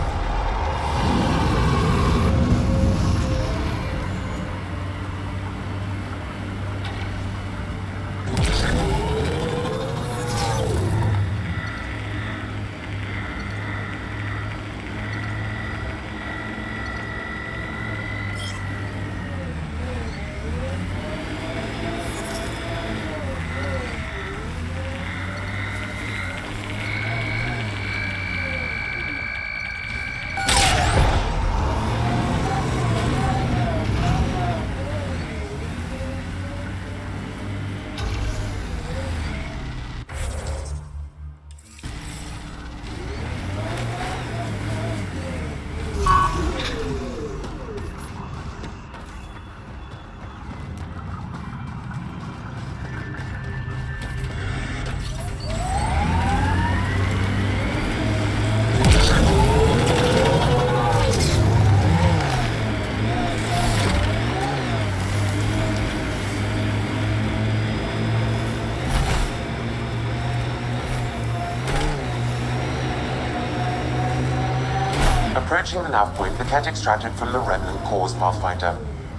Speaker 1: Approaching the nav point, the Kett extracted from the remnant cores, Pathfinder.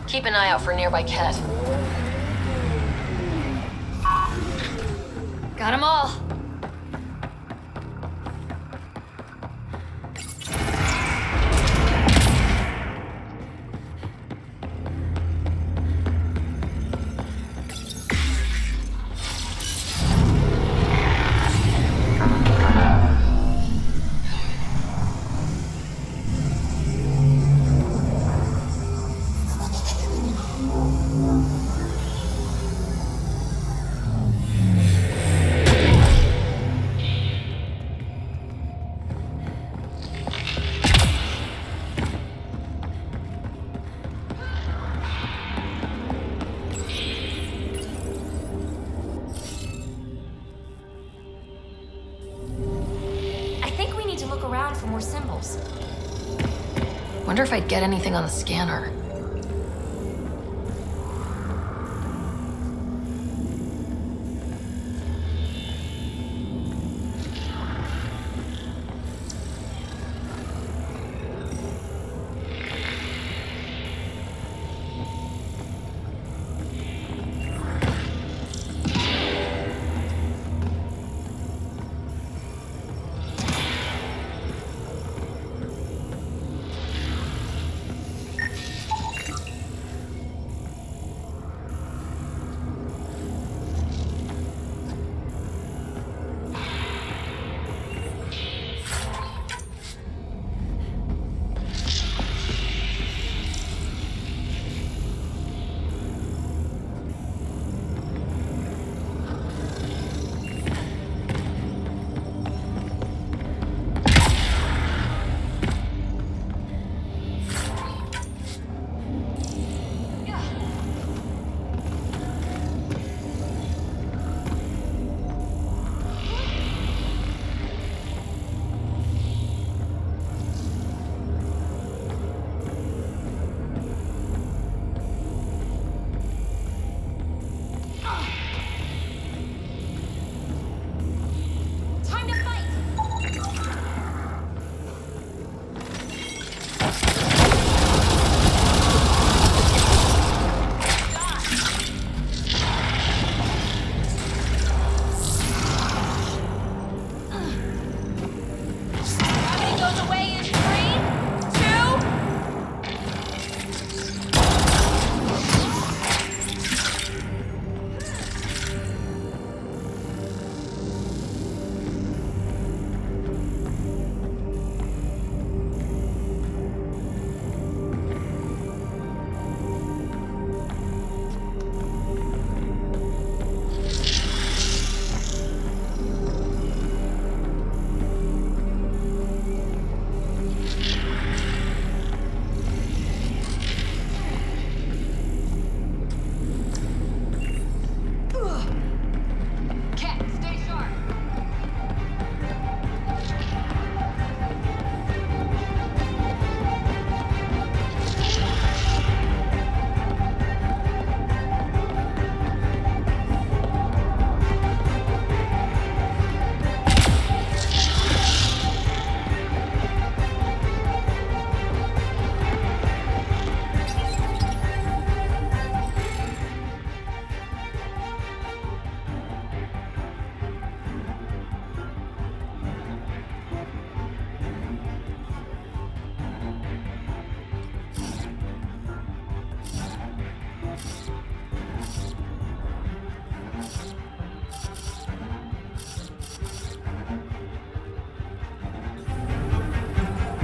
Speaker 2: Keep an eye out for nearby Kett. Got 'em all. For more symbols. Wonder if I'd get anything on the scanner.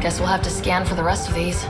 Speaker 2: Guess we'll have to scan for the rest of these.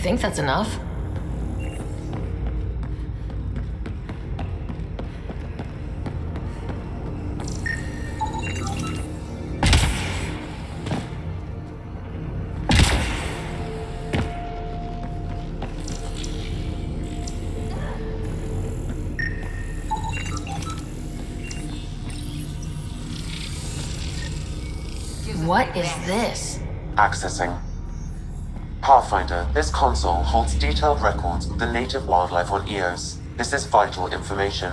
Speaker 2: I think that's enough. What is this?
Speaker 1: Accessing. Pathfinder, this console holds detailed records of the native wildlife on Eos. This is vital information.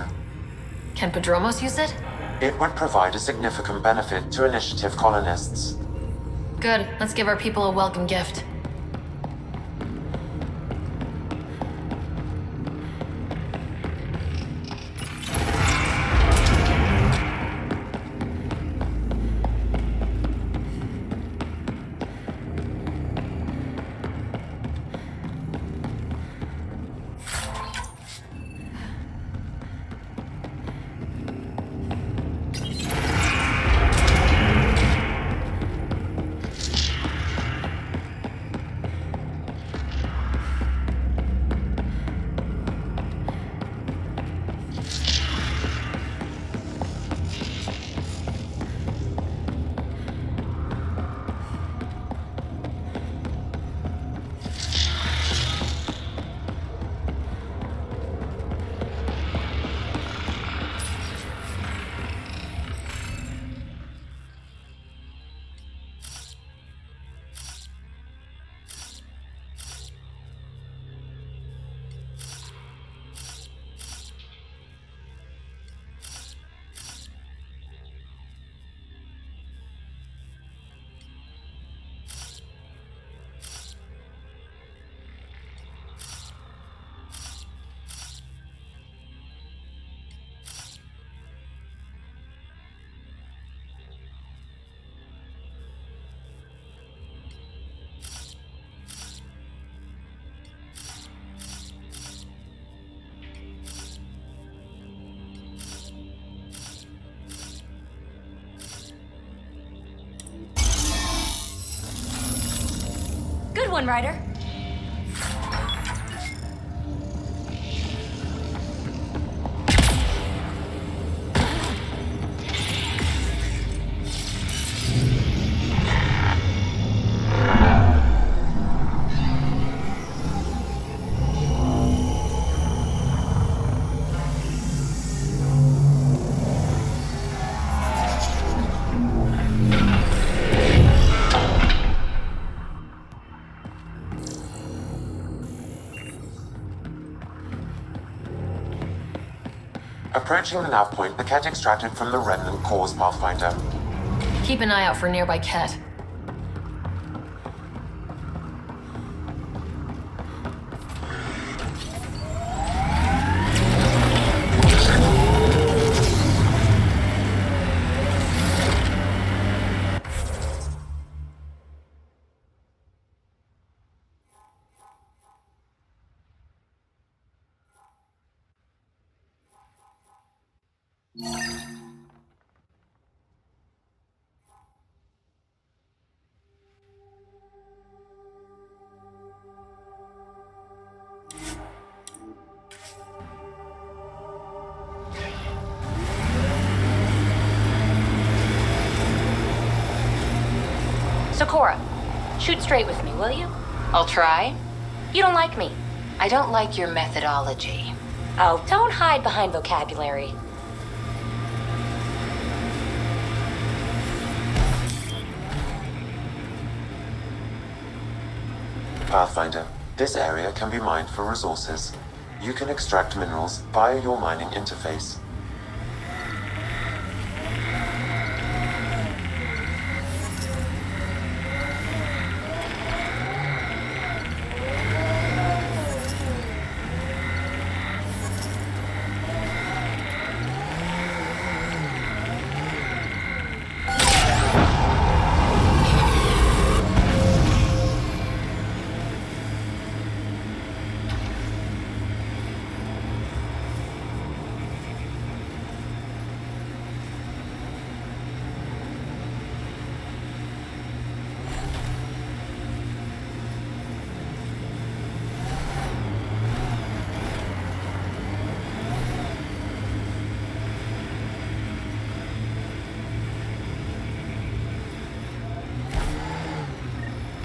Speaker 2: Can Padromos use it?
Speaker 1: It would provide a significant benefit to Initiative colonists.
Speaker 2: Good. Let's give our people a welcome gift.
Speaker 6: Good one, Ryder.
Speaker 1: Approaching the nav point the Kett extracted from the remnant cores, Pathfinder.
Speaker 2: Keep an eye out for nearby Kett.
Speaker 6: So Cora, shoot straight with me, will you? I'll try. You don't like me. I don't like your methodology. Oh, don't hide behind vocabulary.
Speaker 1: Pathfinder, this area can be mined for resources. You can extract minerals via your mining interface.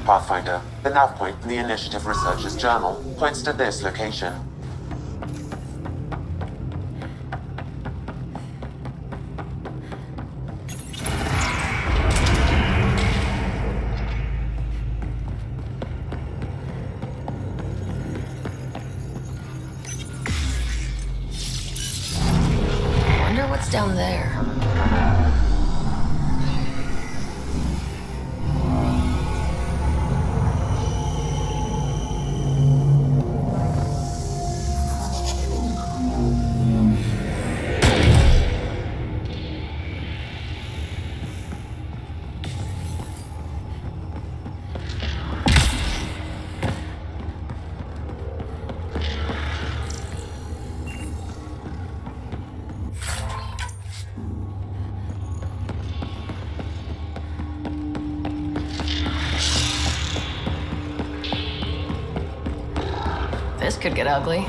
Speaker 1: Pathfinder, the nav point in the Initiative Researcher's Journal points to this location.
Speaker 2: Wonder what's down there. This could get ugly.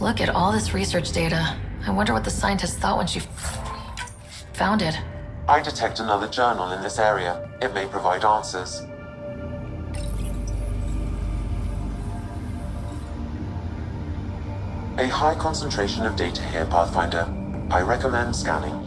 Speaker 2: Look at all this research data. I wonder what the scientist thought when she found it.
Speaker 1: I detect another journal in this area. It may provide answers. A high concentration of data here, Pathfinder. I recommend scanning.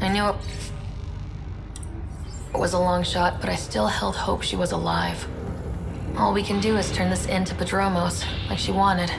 Speaker 2: I knew it was a long shot, but I still held hope she was alive. All we can do is turn this into Padromos, like she wanted.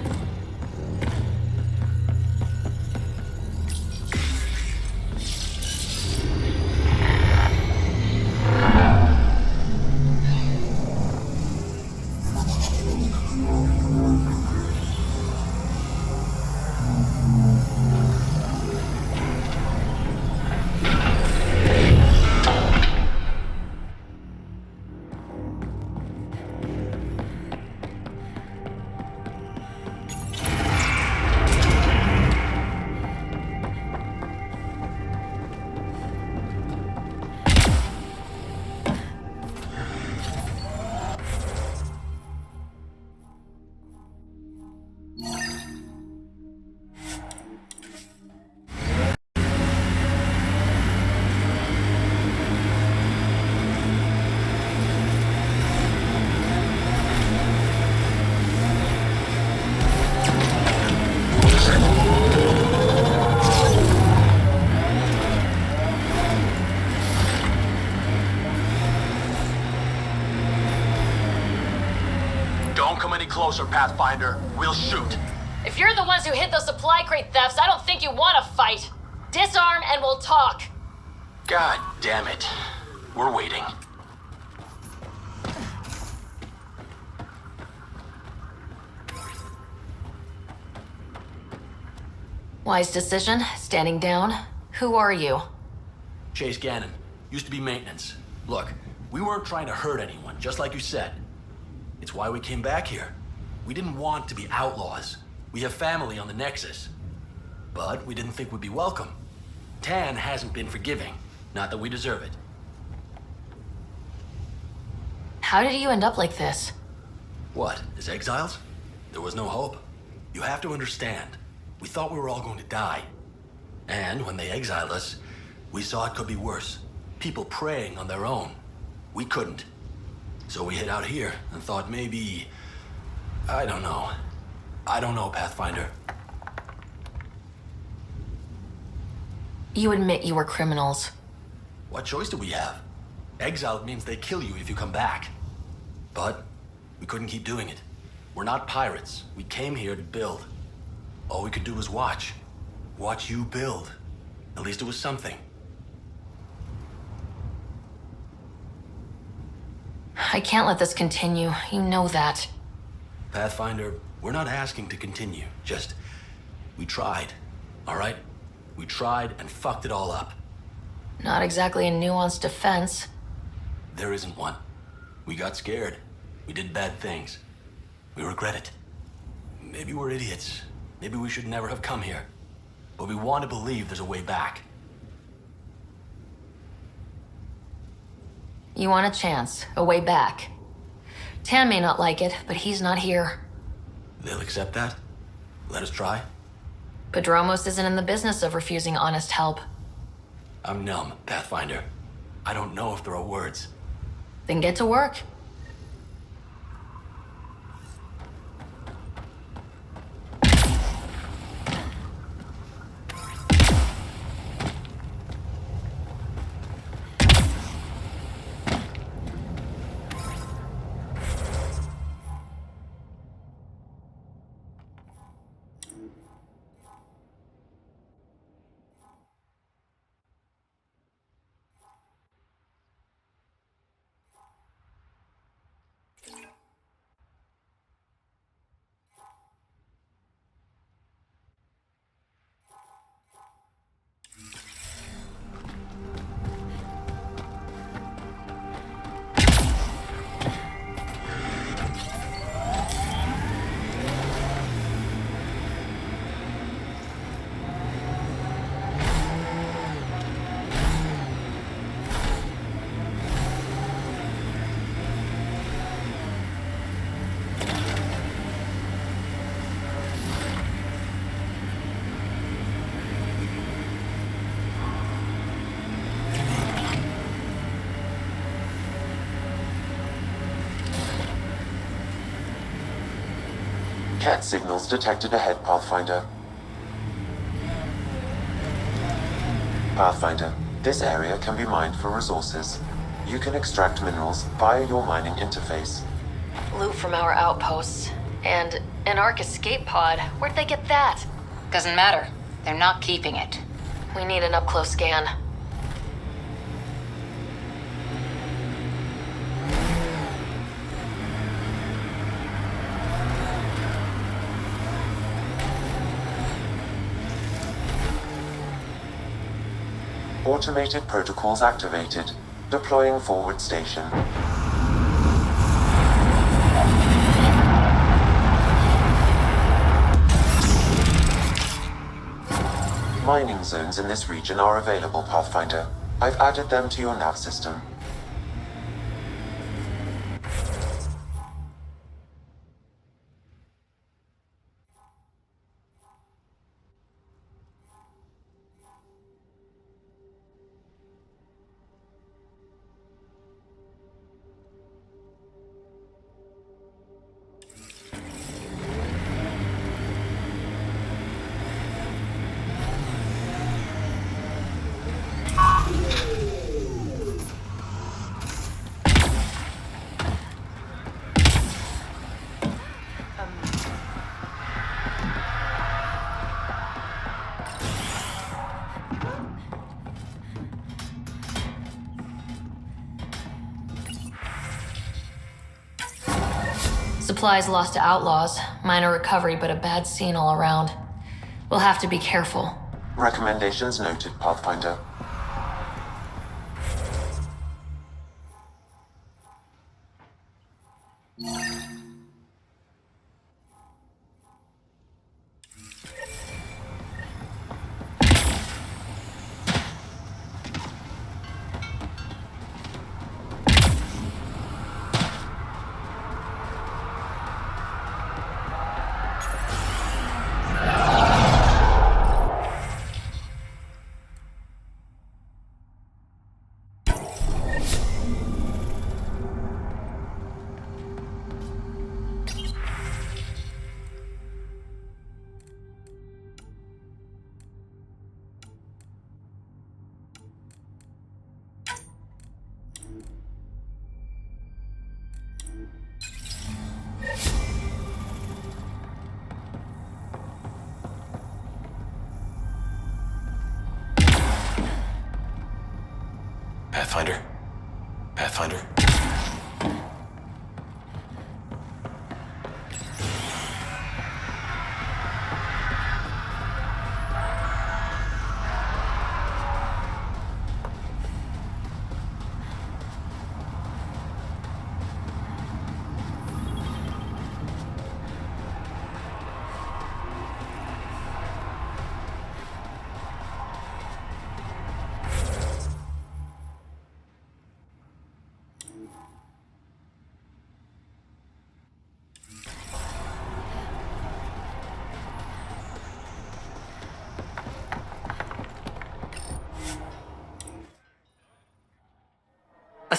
Speaker 3: Closer, Pathfinder. We'll shoot.
Speaker 2: If you're the ones who hid those supply crate thefts, I don't think you want to fight. Disarm and we'll talk.
Speaker 3: God damn it. We're waiting.
Speaker 2: Wise decision. Standing down. Who are you?
Speaker 3: Chase Gannon. Used to be maintenance. Look, we weren't trying to hurt anyone, just like you said. It's why we came back here. We didn't want to be outlaws. We have family on the Nexus. But we didn't think we'd be welcome. Tan hasn't been forgiving. Not that we deserve it.
Speaker 2: How did you end up like this?
Speaker 3: What, as exiles? There was no hope. You have to understand. We thought we were all going to die. And when they exiled us, we saw it could be worse. People preying on their own. We couldn't. So we hid out here and thought maybe... I don't know, Pathfinder.
Speaker 2: You admit you were criminals.
Speaker 3: What choice do we have? Exiled means they kill you if you come back. But we couldn't keep doing it. We're not pirates. We came here to build. All we could do was watch. Watch you build. At least it was something.
Speaker 2: I can't let this continue. You know that.
Speaker 3: Pathfinder, we're not asking to continue. Just, we tried. All right? We tried and fucked it all up.
Speaker 2: Not exactly a nuanced defense.
Speaker 3: There isn't one. We got scared. We did bad things. We regret it. Maybe we're idiots. Maybe we should never have come here. But we want to believe there's a way back.
Speaker 2: You want a chance, a way back. Tan may not like it, but he's not here.
Speaker 3: They'll accept that? Let us try?
Speaker 2: Padromos isn't in the business of refusing honest help.
Speaker 3: I'm numb, Pathfinder. I don't know if there are words.
Speaker 2: Then get to work.
Speaker 1: Kett signals detected ahead, Pathfinder. Pathfinder, this area can be mined for resources. You can extract minerals via your mining interface.
Speaker 2: Loot from our outposts. And an Ark escape pod. Where'd they get that?
Speaker 6: Doesn't matter. They're not keeping it.
Speaker 2: We need an up-close scan.
Speaker 1: Automated protocols activated. Deploying forward station. Mining zones in this region are available, Pathfinder. I've added them to your nav system.
Speaker 2: Supplies lost to outlaws, minor recovery, but a bad scene all around. We'll have to be careful.
Speaker 1: Recommendations noted, Pathfinder.
Speaker 3: Pathfinder? Pathfinder?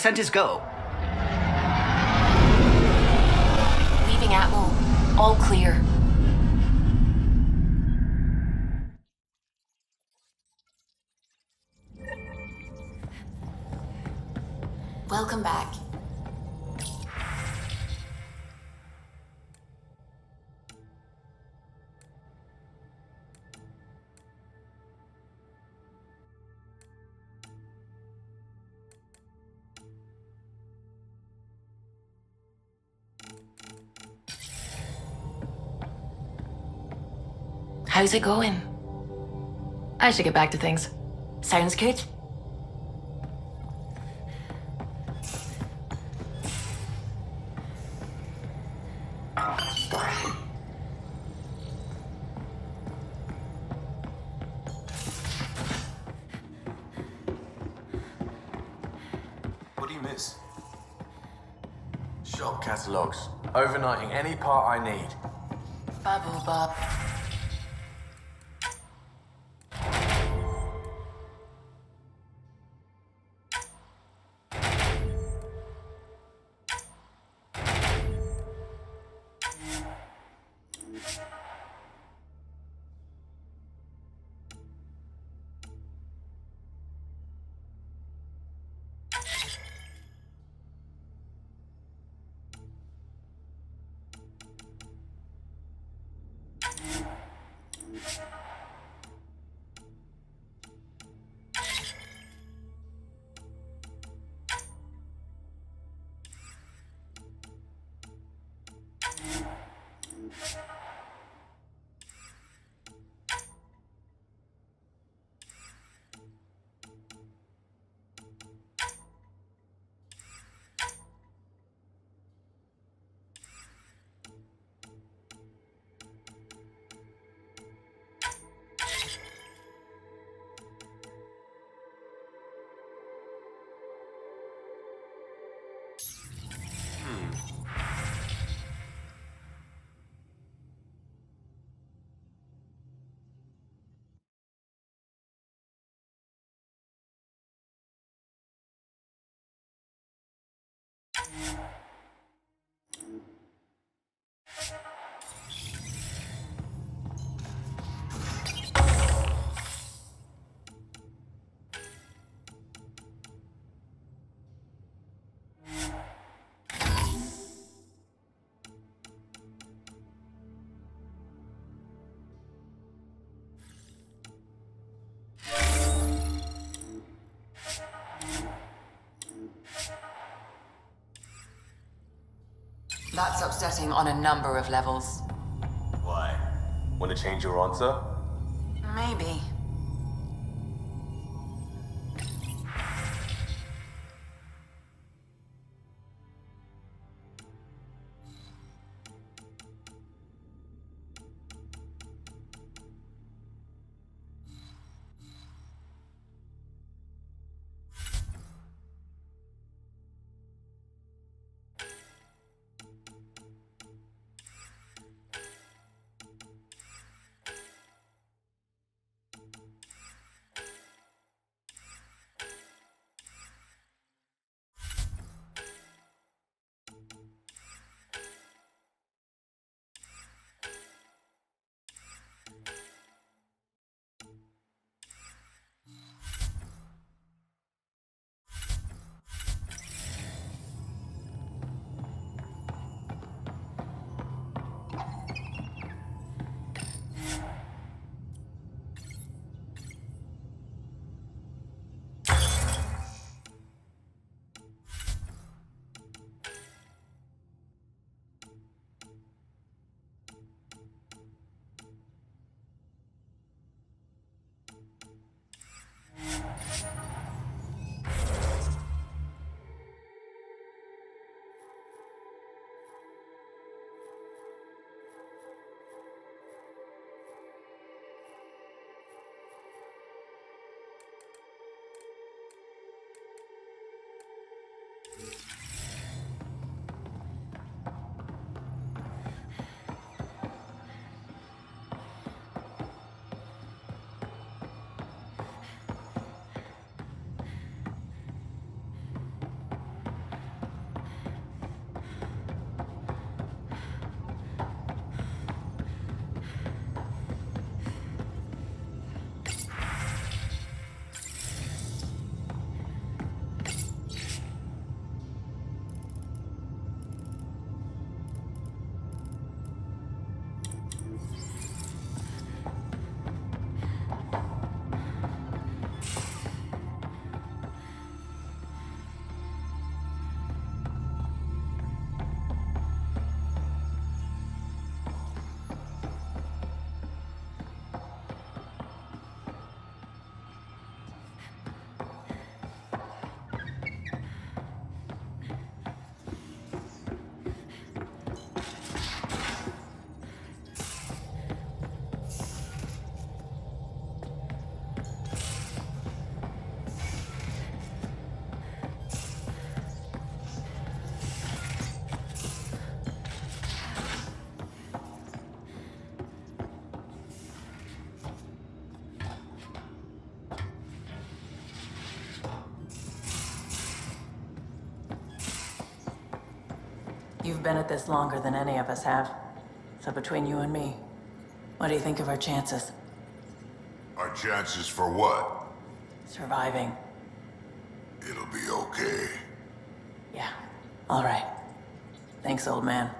Speaker 10: Ascent is go.
Speaker 2: Leaving Atmo. All clear. Welcome back. How's it going? I should get back to things.
Speaker 6: Sounds good.
Speaker 11: What do you miss? Shop catalogs. Overnighting any part I need.
Speaker 2: Babu Bob.
Speaker 9: That's upsetting on a number of levels.
Speaker 11: Why? Want to change your answer?
Speaker 9: Maybe. You've been at this longer than any of us have. So between you and me, what do you think of our chances?
Speaker 4: Our chances for what?
Speaker 9: Surviving.
Speaker 4: It'll be okay.
Speaker 9: Yeah. All right. Thanks, old man.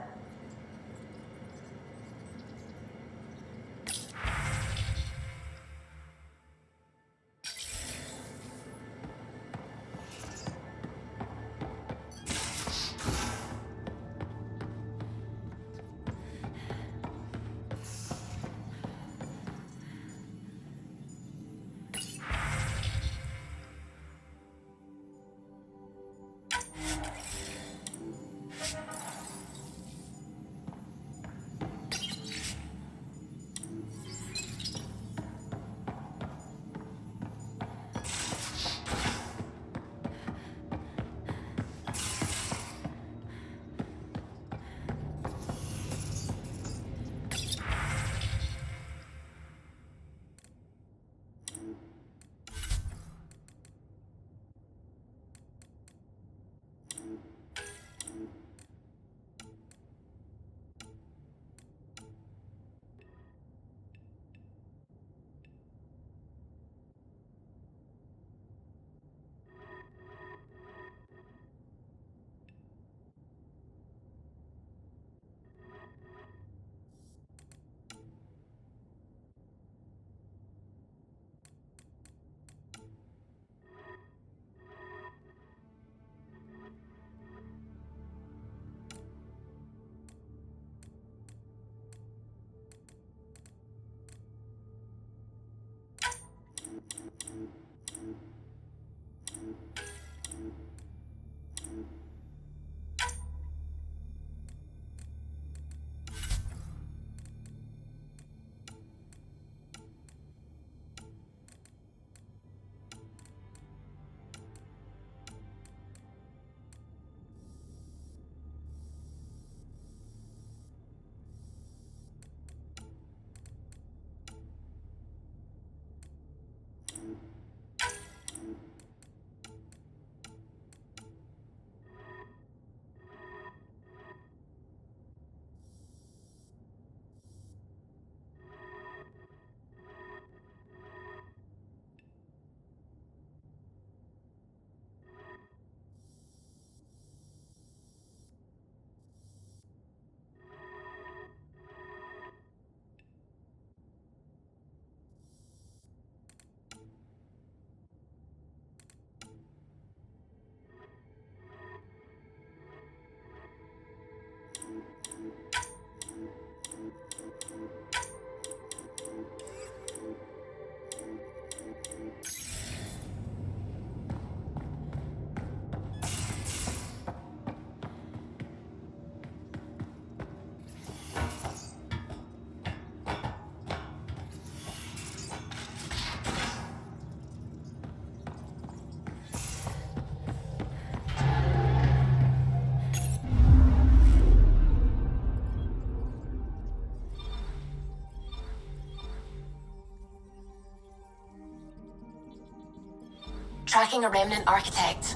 Speaker 2: Tracking a remnant architect.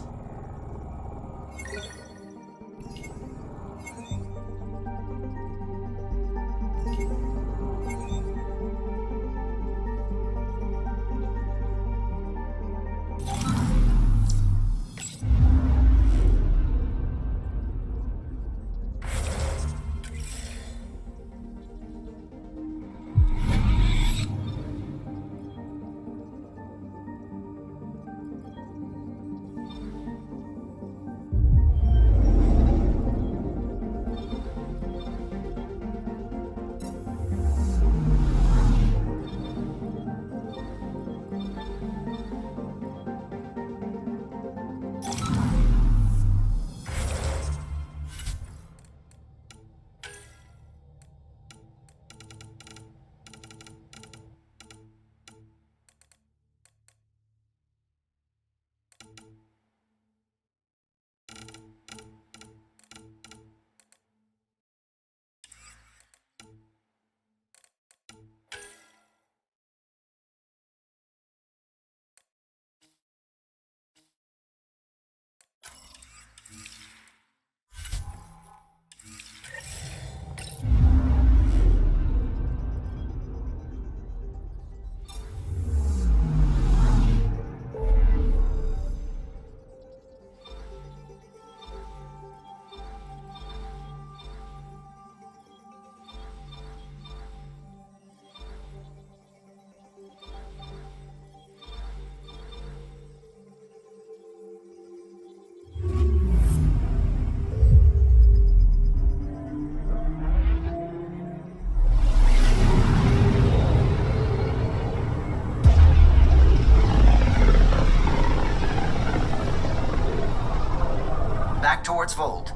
Speaker 10: towards VOELD.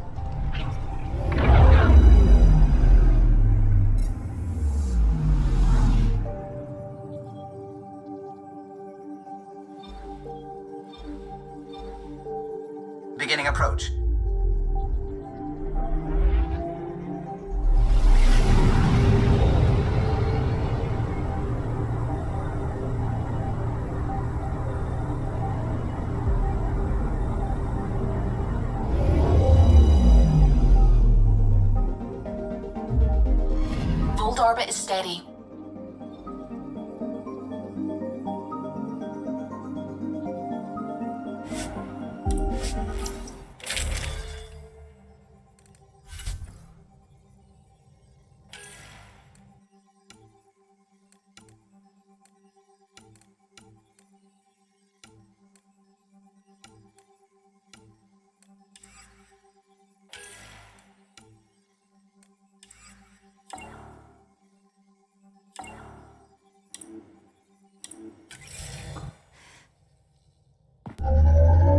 Speaker 10: Beginning approach.
Speaker 2: VOELD orbit is steady.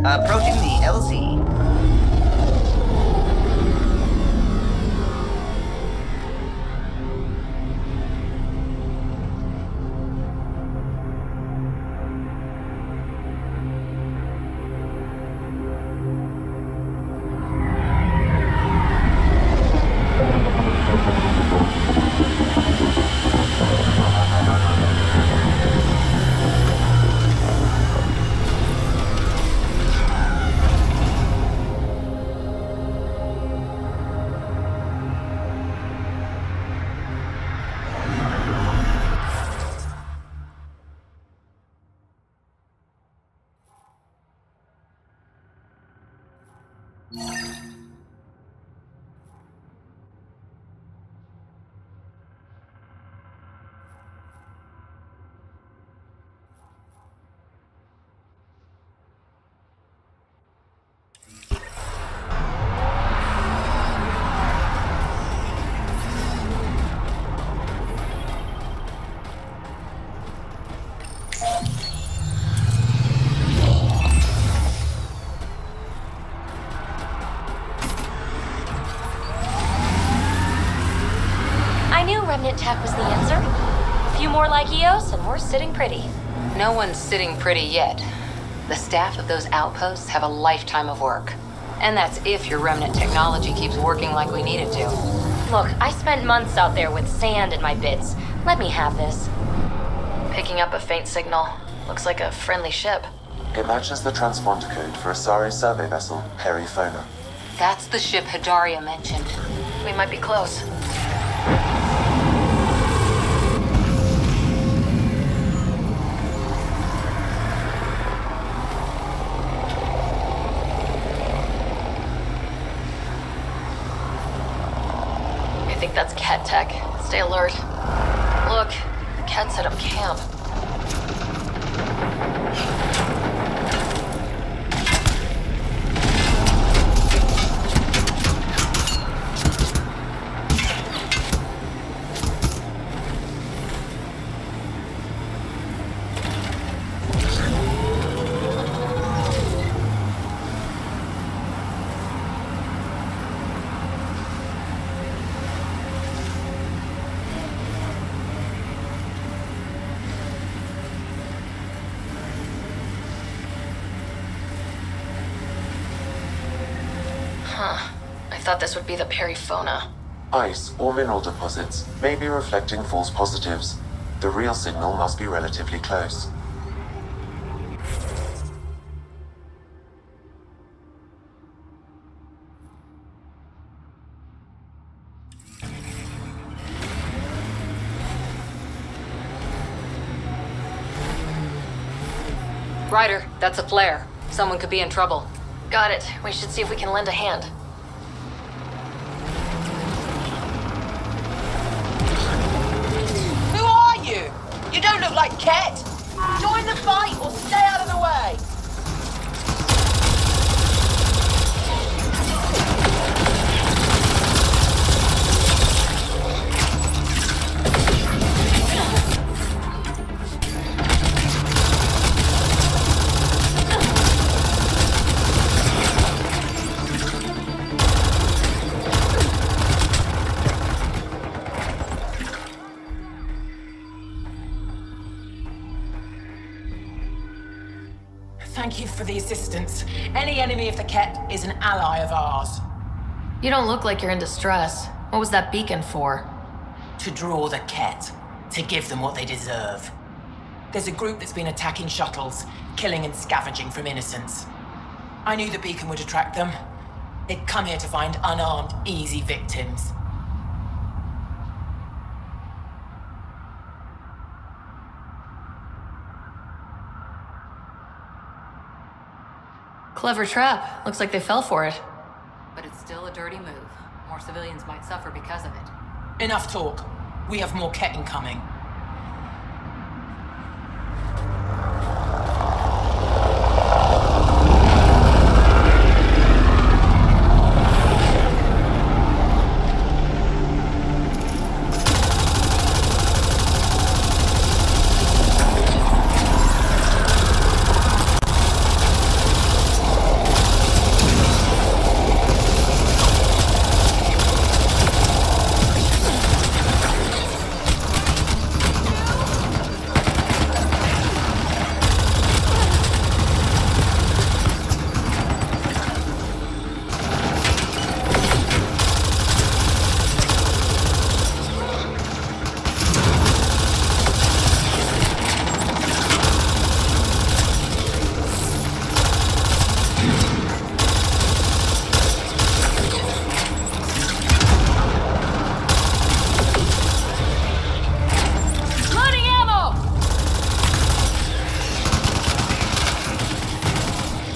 Speaker 10: Approaching the LZ.
Speaker 6: Remnant tech was the answer. A few more like EOS and we're sitting pretty.
Speaker 7: No one's sitting pretty yet. The staff of those outposts have a lifetime of work. And that's if your remnant technology keeps working like we need it to.
Speaker 6: Look, I spent months out there with sand in my bits. Let me have this.
Speaker 2: Picking up a faint signal. Looks like a friendly ship.
Speaker 1: It matches the transponder code for Asari survey vessel, Perifona.
Speaker 7: That's the ship Hidaria mentioned.
Speaker 2: We might be close. I think that's Kett tech. Stay alert. Look, Kett set up camp. I thought this would be the Perifona.
Speaker 1: Ice or mineral deposits may be reflecting false positives. The real signal must be relatively close.
Speaker 7: Ryder, that's a flare. Someone could be in trouble.
Speaker 2: Got it. We should see if we can lend a hand.
Speaker 9: Who are you? You don't look like Kett. Join the fight or stay out of the way. for the assistance. Any enemy of the Kett is an ally of ours.
Speaker 2: You don't look like you're in distress. What was that beacon for?
Speaker 9: To draw the Kett. To give them what they deserve. There's a group that's been attacking shuttles, killing and scavenging from innocents. I knew the beacon would attract them. They'd come here to find unarmed, easy victims.
Speaker 2: Clever trap. Looks like they fell for it.
Speaker 7: But it's still a dirty move. More civilians might suffer because of it.
Speaker 9: Enough talk. We have more Kett incoming.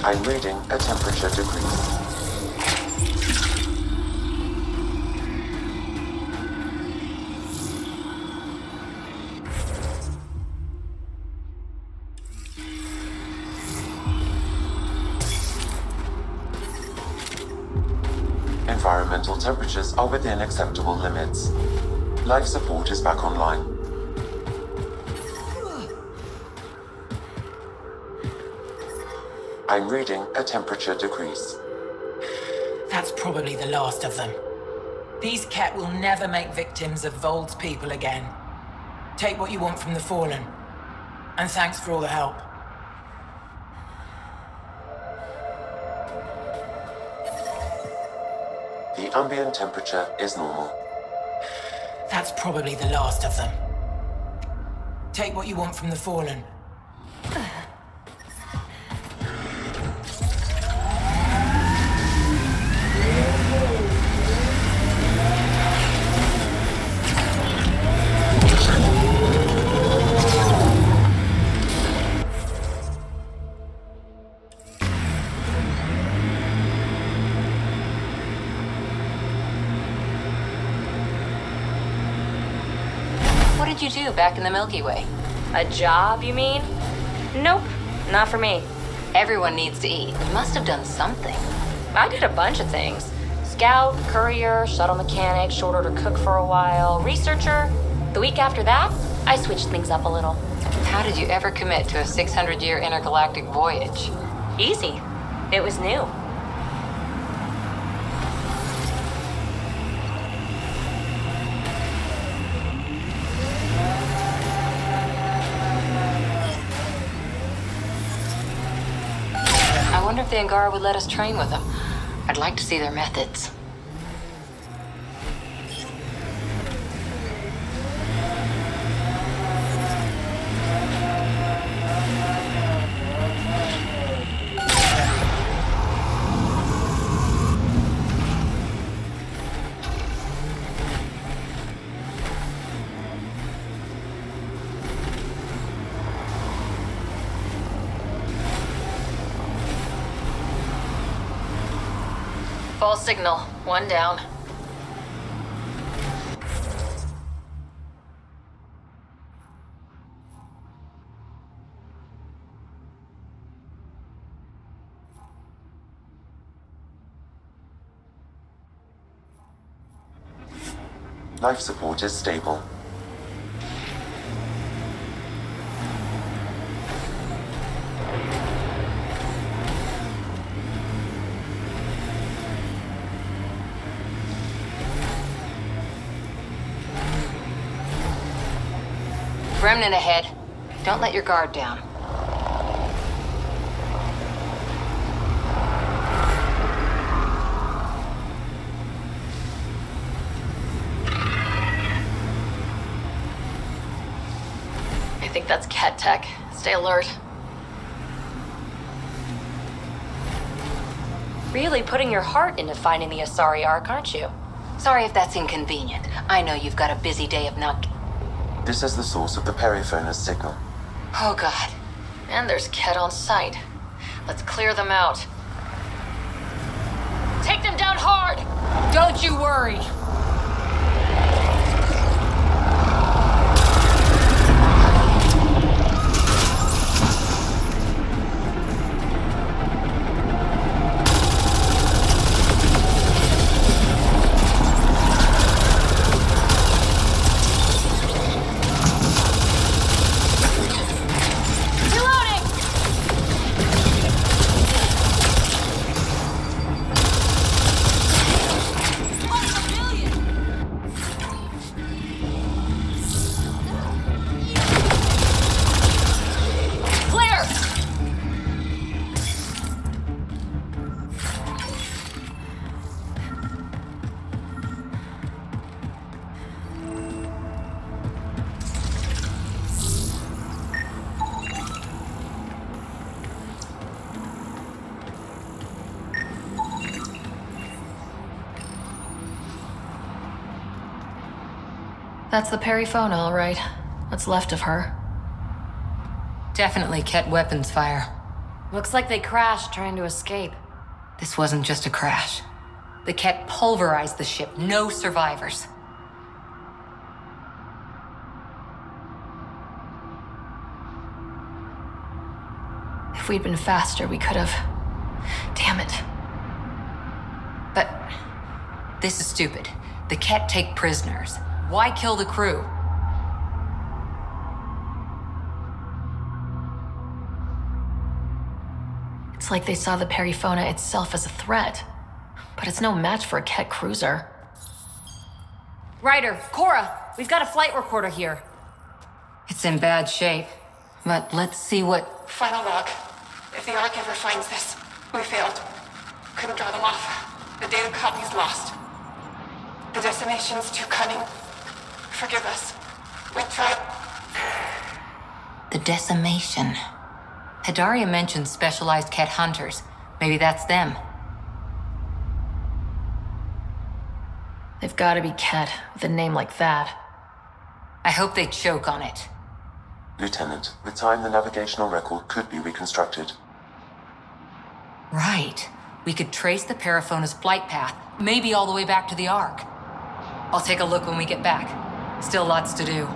Speaker 1: I'm reading a temperature decrease. Environmental temperatures are within acceptable limits. Life support is back online. I'm reading a temperature decrease.
Speaker 9: That's probably the last of them. These Kett will never make victims of VOELD's people again. Take what you want from the Fallen. And thanks for all the help.
Speaker 1: The ambient temperature is normal.
Speaker 9: That's probably the last of them. Take what you want from the Fallen.
Speaker 7: What did you do back in the Milky Way?
Speaker 6: A job, you mean? Nope, not for me.
Speaker 7: Everyone needs to eat. You must have done something.
Speaker 6: I did a bunch of things. Scout, courier, shuttle mechanic, short order cook for a while, researcher. The week after that, I switched things up a little.
Speaker 7: How did you ever commit to a 600-year intergalactic voyage?
Speaker 6: Easy. It was new.
Speaker 7: I wonder if the Angara would let us train with them. I'd like to see their methods.
Speaker 2: False signal. One down.
Speaker 1: Life support is stable.
Speaker 7: Remnant ahead. Don't let your guard down.
Speaker 2: think that's Kett tech. Stay alert.
Speaker 6: Really putting your heart into finding the Asari Ark, aren't you? Sorry if that's inconvenient. I know you've got a busy day of not...
Speaker 1: This is the source of the periphoner's signal.
Speaker 6: Oh, God.
Speaker 2: And there's Kett on site. Let's clear them out. Take them down hard!
Speaker 9: Don't you worry.
Speaker 2: That's the Perifona, all right. What's left of her.
Speaker 7: Definitely Kett weapons fire.
Speaker 2: Looks like they crashed trying to escape.
Speaker 7: This wasn't just a crash. The Kett pulverized the ship. No survivors.
Speaker 2: If we'd been faster, we could have... Damn it.
Speaker 7: But this is stupid. The Kett take prisoners. Why kill the crew?
Speaker 2: It's like they saw the Perifona itself as a threat. But it's no match for a Kett cruiser.
Speaker 6: Ryder, Cora, we've got a flight recorder here.
Speaker 7: It's in bad shape. But let's see what...
Speaker 12: Final log. If the Ark ever finds this, we failed. Couldn't draw them off. The data copy's lost. The decimation's too cunning. Forgive us. We tried.
Speaker 7: The decimation. Hidaria mentioned specialized Kett hunters. Maybe that's them.
Speaker 2: They've gotta be Kett, with a name like that.
Speaker 7: I hope they choke on it.
Speaker 1: Lieutenant, with time the navigational record could be reconstructed.
Speaker 7: Right. We could trace the Perifona's flight path, maybe all the way back to the Ark. I'll take a look when we get back. Still lots to do.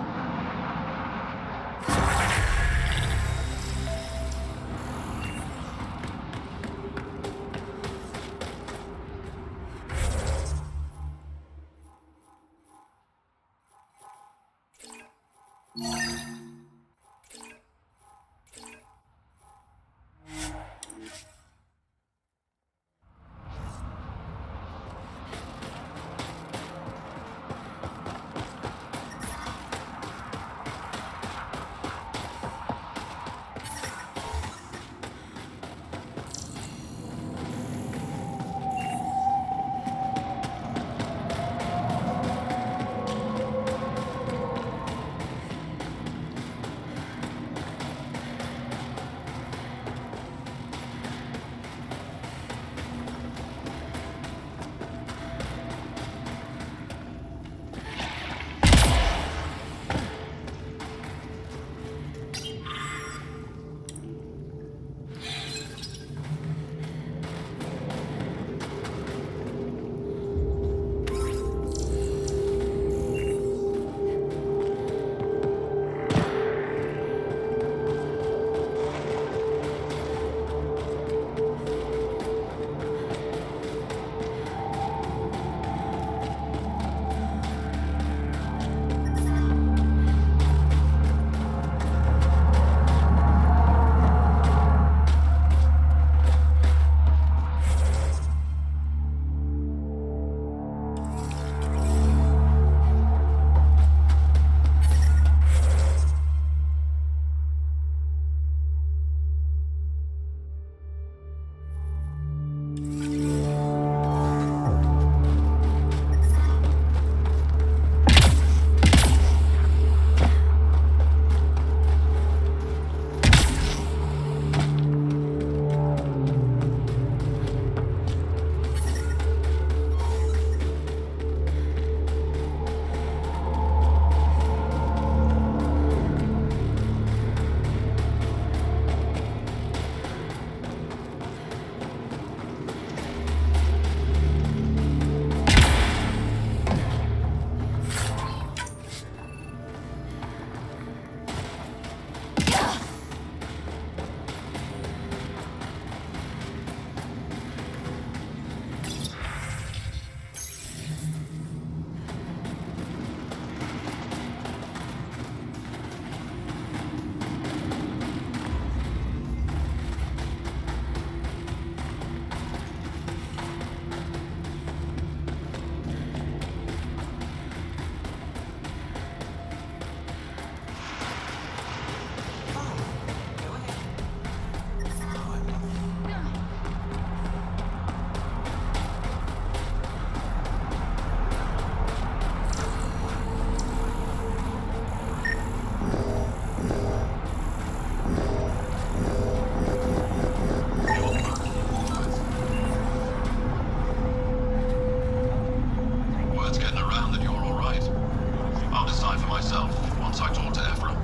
Speaker 3: myself once I talk to Ephraim.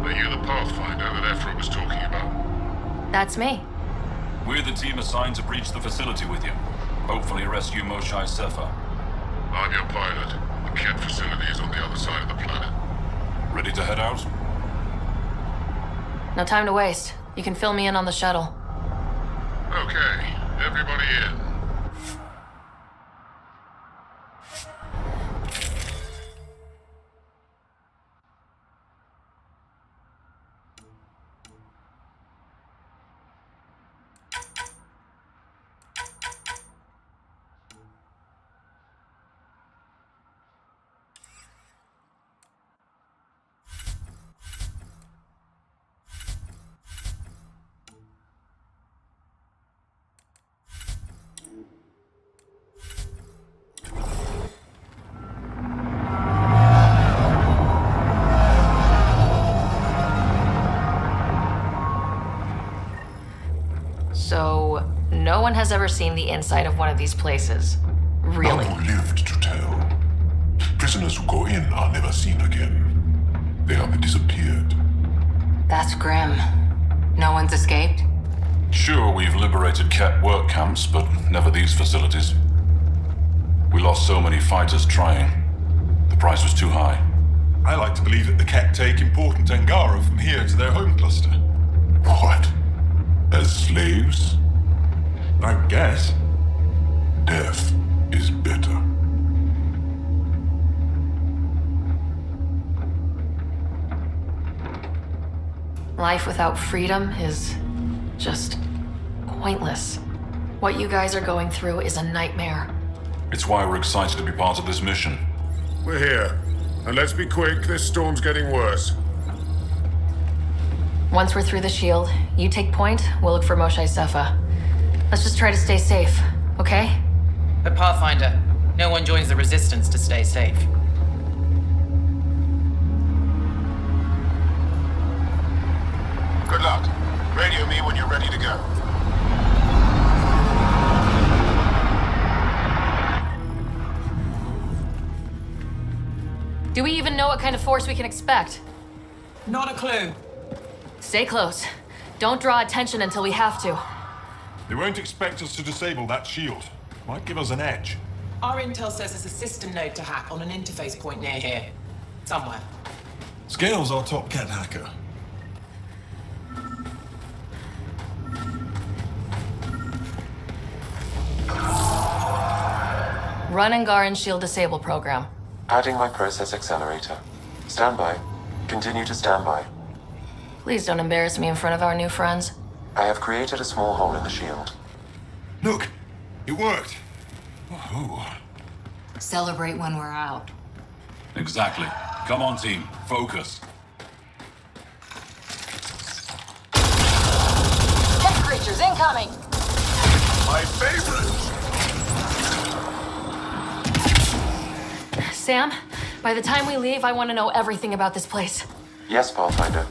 Speaker 4: Are you the Pathfinder that Ephraim was talking about?
Speaker 2: That's me.
Speaker 13: We're the team assigned to breach the facility with you. Hopefully rescue Moshae Sefer.
Speaker 4: I'm your pilot. The Kett facility is on the other side of the planet.
Speaker 13: Ready to head out?
Speaker 2: No time to waste. You can fill me in on the shuttle.
Speaker 4: Okay, everybody in.
Speaker 2: So, no one has ever seen the inside of one of these places. Really?
Speaker 4: None who lived to tell. Prisoners who go in are never seen again. They have disappeared.
Speaker 7: That's grim. No one's escaped?
Speaker 13: Sure, we've liberated Kett work camps, but never these facilities. We lost so many fighters trying. The price was too high.
Speaker 4: I like to believe that the Kett take important Angara from here to their home cluster. What? As slaves? I guess. Death is better.
Speaker 2: Life without freedom is just pointless. What you guys are going through is a nightmare.
Speaker 13: It's why we're excited to be part of this mission.
Speaker 4: We're here. And let's be quick, this storm's getting worse.
Speaker 2: Once we're through the shield, you take point, we'll look for Moshae Sefer. Let's just try to stay safe, okay?
Speaker 9: But Pathfinder, no one joins the Resistance to stay safe.
Speaker 4: Good luck. Radio me when you're ready to go.
Speaker 2: Do we even know what kind of force we can expect?
Speaker 9: Not a clue.
Speaker 2: Stay close. Don't draw attention until we have to.
Speaker 4: They won't expect us to disable that shield. Might give us an edge.
Speaker 9: Our intel says there's a system node to hack on an interface point near here. Somewhere.
Speaker 4: Scale's our top Kett hacker.
Speaker 2: Run Angaran shield disable program.
Speaker 1: Adding my process accelerator. Stand by. Continue to stand by.
Speaker 2: Please don't embarrass me in front of our new friends.
Speaker 1: I have created a small hole in the shield.
Speaker 4: Look! It worked! Woohoo!
Speaker 7: Celebrate when we're out.
Speaker 13: Exactly. Come on, team. Focus.
Speaker 7: Tech creatures incoming!
Speaker 4: My favorite!
Speaker 2: Sam, by the time we leave, I want to know everything about this place.
Speaker 1: Yes, Pathfinder.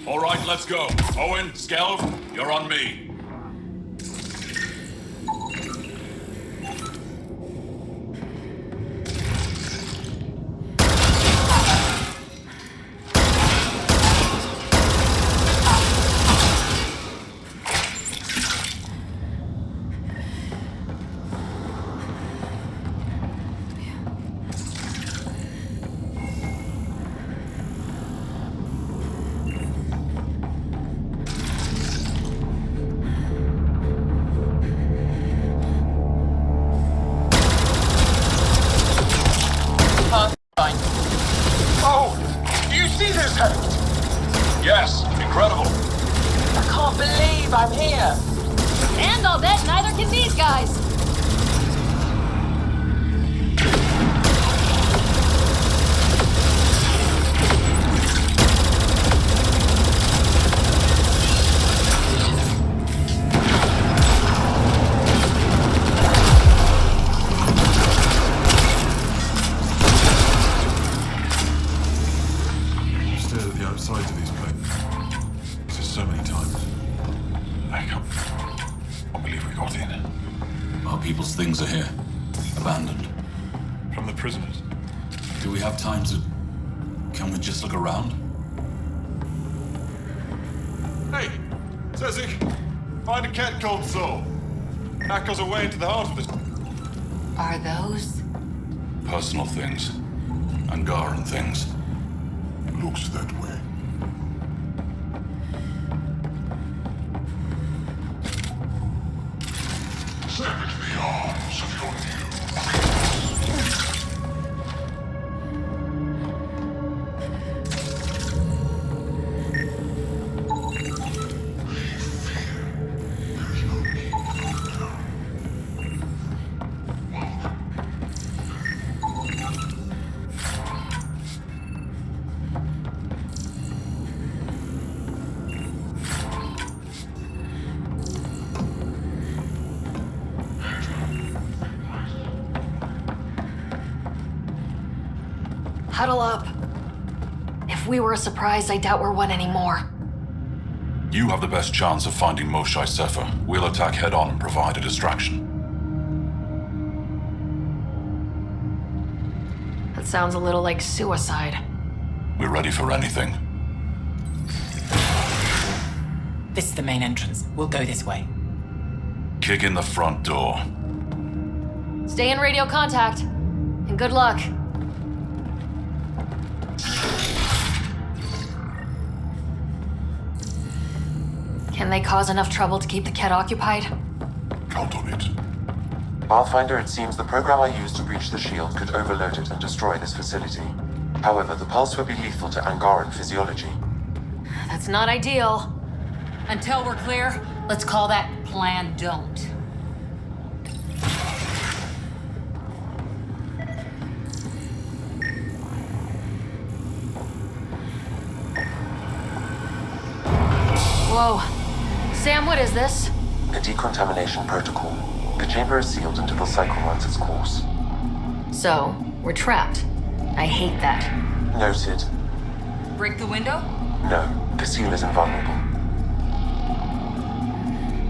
Speaker 13: All right, let's go. Owen, Skelv, you're on me. Yes, incredible.
Speaker 9: I can't believe I'm here.
Speaker 2: And I'll bet neither can these guys.
Speaker 4: Stared at the outsides of these planes. This is so many times. I can't believe we got in.
Speaker 13: people's things are here. Abandoned.
Speaker 4: From the prisoners?
Speaker 13: Do we have time to... Can we just look around?
Speaker 4: Hey! Tezzy! Find a Kett console! Hack us away into the heart of this...
Speaker 7: Are those?
Speaker 13: Personal things. Angaran things.
Speaker 4: Looks that way. Savage the arms of your
Speaker 2: Huddle up. If we were a surprise, I doubt we're one anymore.
Speaker 13: You have the best chance of finding Moshae Sefer. We'll attack head-on and provide a distraction.
Speaker 2: That sounds a little like suicide.
Speaker 13: We're ready for anything.
Speaker 9: This is the main entrance. We'll go this way.
Speaker 13: Kick in the front door.
Speaker 2: Stay in radio contact. And good luck. Can they cause enough trouble to keep the Kett occupied?
Speaker 4: Count on it.
Speaker 1: Pathfinder, it seems the program I used to breach the shield could overload it and destroy this facility. However, the pulse would be lethal to Angaran physiology.
Speaker 2: That's not ideal.
Speaker 7: Until we're clear, let's call that Plan Don't.
Speaker 2: Whoa. Sam, what is this?
Speaker 1: A decontamination protocol. The chamber is sealed until the cycle runs its course.
Speaker 2: So, we're trapped. I hate that.
Speaker 1: Noted.
Speaker 7: Break the window?
Speaker 1: No, the seal is invulnerable.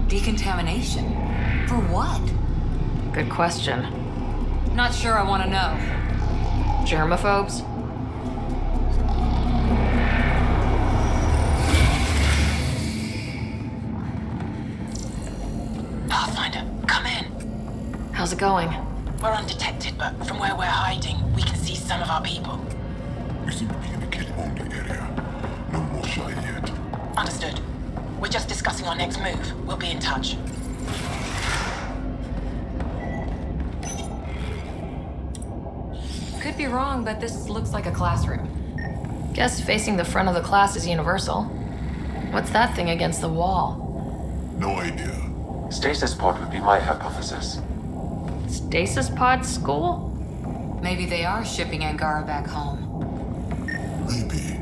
Speaker 7: Decontamination? For what?
Speaker 2: Good question.
Speaker 7: Not sure I want to know.
Speaker 2: Germaphobes?
Speaker 9: Pathfinder, come in.
Speaker 2: How's it going?
Speaker 9: We're undetected, but from where we're hiding, we can see some of our people.
Speaker 4: We seem to be in a Kett-only area. No more shy yet.
Speaker 9: Understood. We're just discussing our next move. We'll be in touch.
Speaker 7: Could be wrong, but this looks like a classroom.
Speaker 2: Guess facing the front of the class is universal. What's that thing against the wall?
Speaker 4: No idea.
Speaker 1: Stasis pod would be my hypothesis.
Speaker 2: Stasis pod school?
Speaker 7: Maybe they are shipping Angara back home.
Speaker 4: Maybe.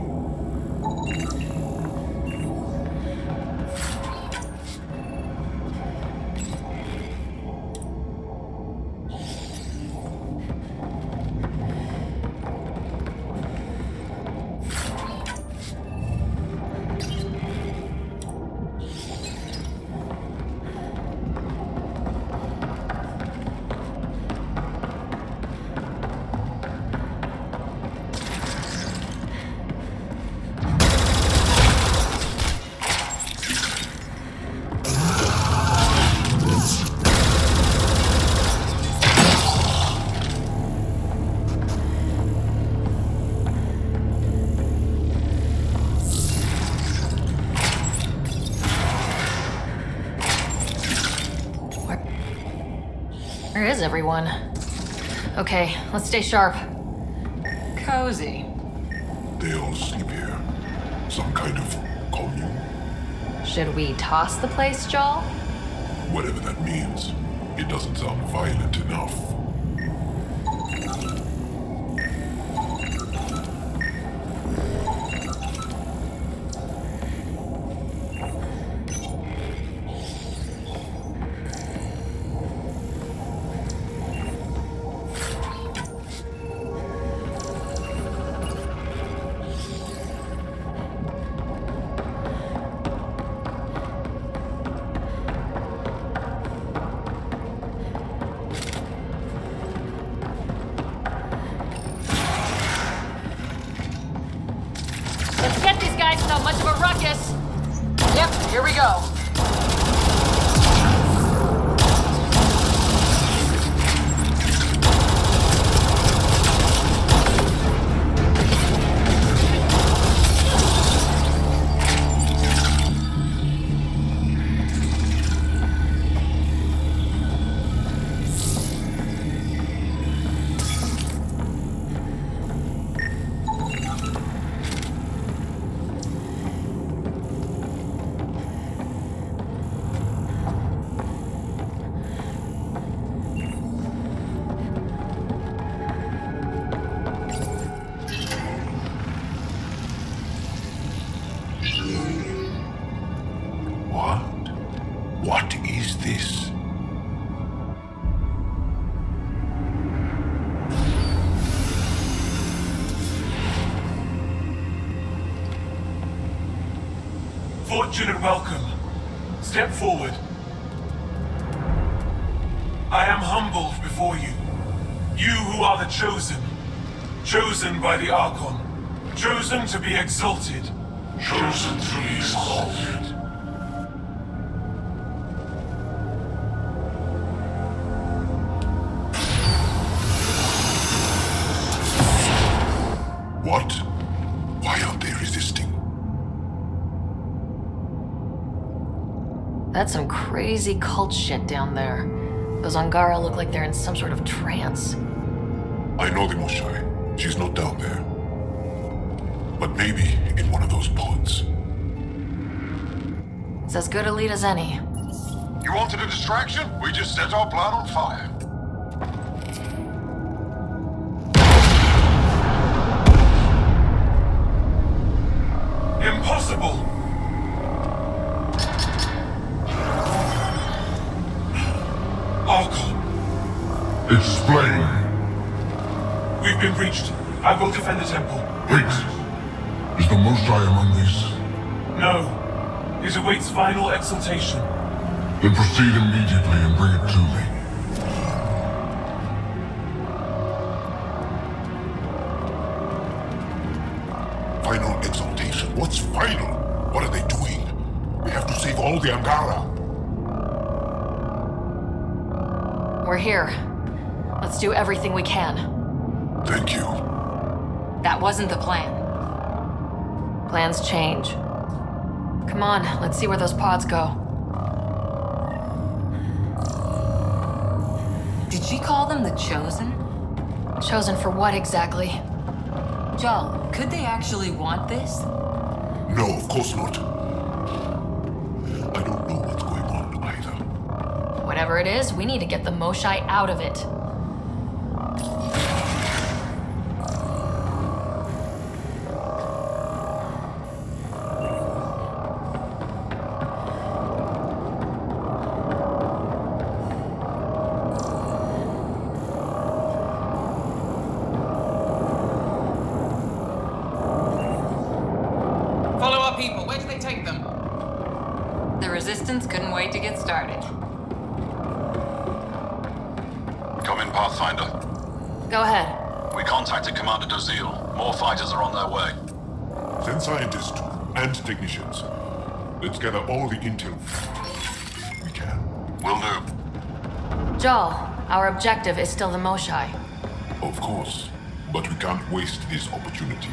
Speaker 2: Where is everyone? Okay, let's stay sharp.
Speaker 7: Cozy.
Speaker 4: They all sleep here. Some kind of commune?
Speaker 2: Should we toss the place, Jal?
Speaker 4: Whatever that means. It doesn't sound violent enough.
Speaker 9: Yep, here we go.
Speaker 4: What is this?
Speaker 14: Fortune and welcome. Step forward. I am humbled before you. You who are the chosen. Chosen by the Archon. Chosen to be exalted.
Speaker 4: Chosen to be exalted. What? Why aren't they resisting?
Speaker 2: That's some crazy cult shit down there. Those Angara look like they're in some sort of trance.
Speaker 4: I know the Moshai. She's not down there. But maybe in one of those pods.
Speaker 2: It's as good a lead as any.
Speaker 4: You wanted a distraction? We just set our plan on fire.
Speaker 14: Impossible! Archon.
Speaker 4: Explain.
Speaker 14: We've been breached. I will defend the temple.
Speaker 4: Wait. Is the Moshai among these?
Speaker 14: No. It awaits final exaltation.
Speaker 4: Then proceed immediately and bring it to me. Final exaltation? What's final? What are they doing? We have to save all the Angara.
Speaker 2: We're here. Let's do everything we can.
Speaker 4: Thank you.
Speaker 7: That wasn't the plan.
Speaker 2: Plans change. Come on, let's see where those pods go.
Speaker 7: Did she call them the Chosen?
Speaker 2: Chosen for what exactly?
Speaker 7: Joel, could they actually want this?
Speaker 4: No, of course not. I don't know what's going on either.
Speaker 2: Whatever it is, we need to get the Moshai out of it.
Speaker 9: People, where did they take them?
Speaker 7: The Resistance couldn't wait to get started.
Speaker 13: Come in, Pathfinder.
Speaker 2: Go ahead.
Speaker 13: We contacted Commander Dozil. More fighters are on their way.
Speaker 4: Send scientists too, and technicians. Let's gather all the intel we can.
Speaker 13: Will do.
Speaker 2: Joel, our objective is still the Moshai.
Speaker 4: Of course, but we can't waste this opportunity.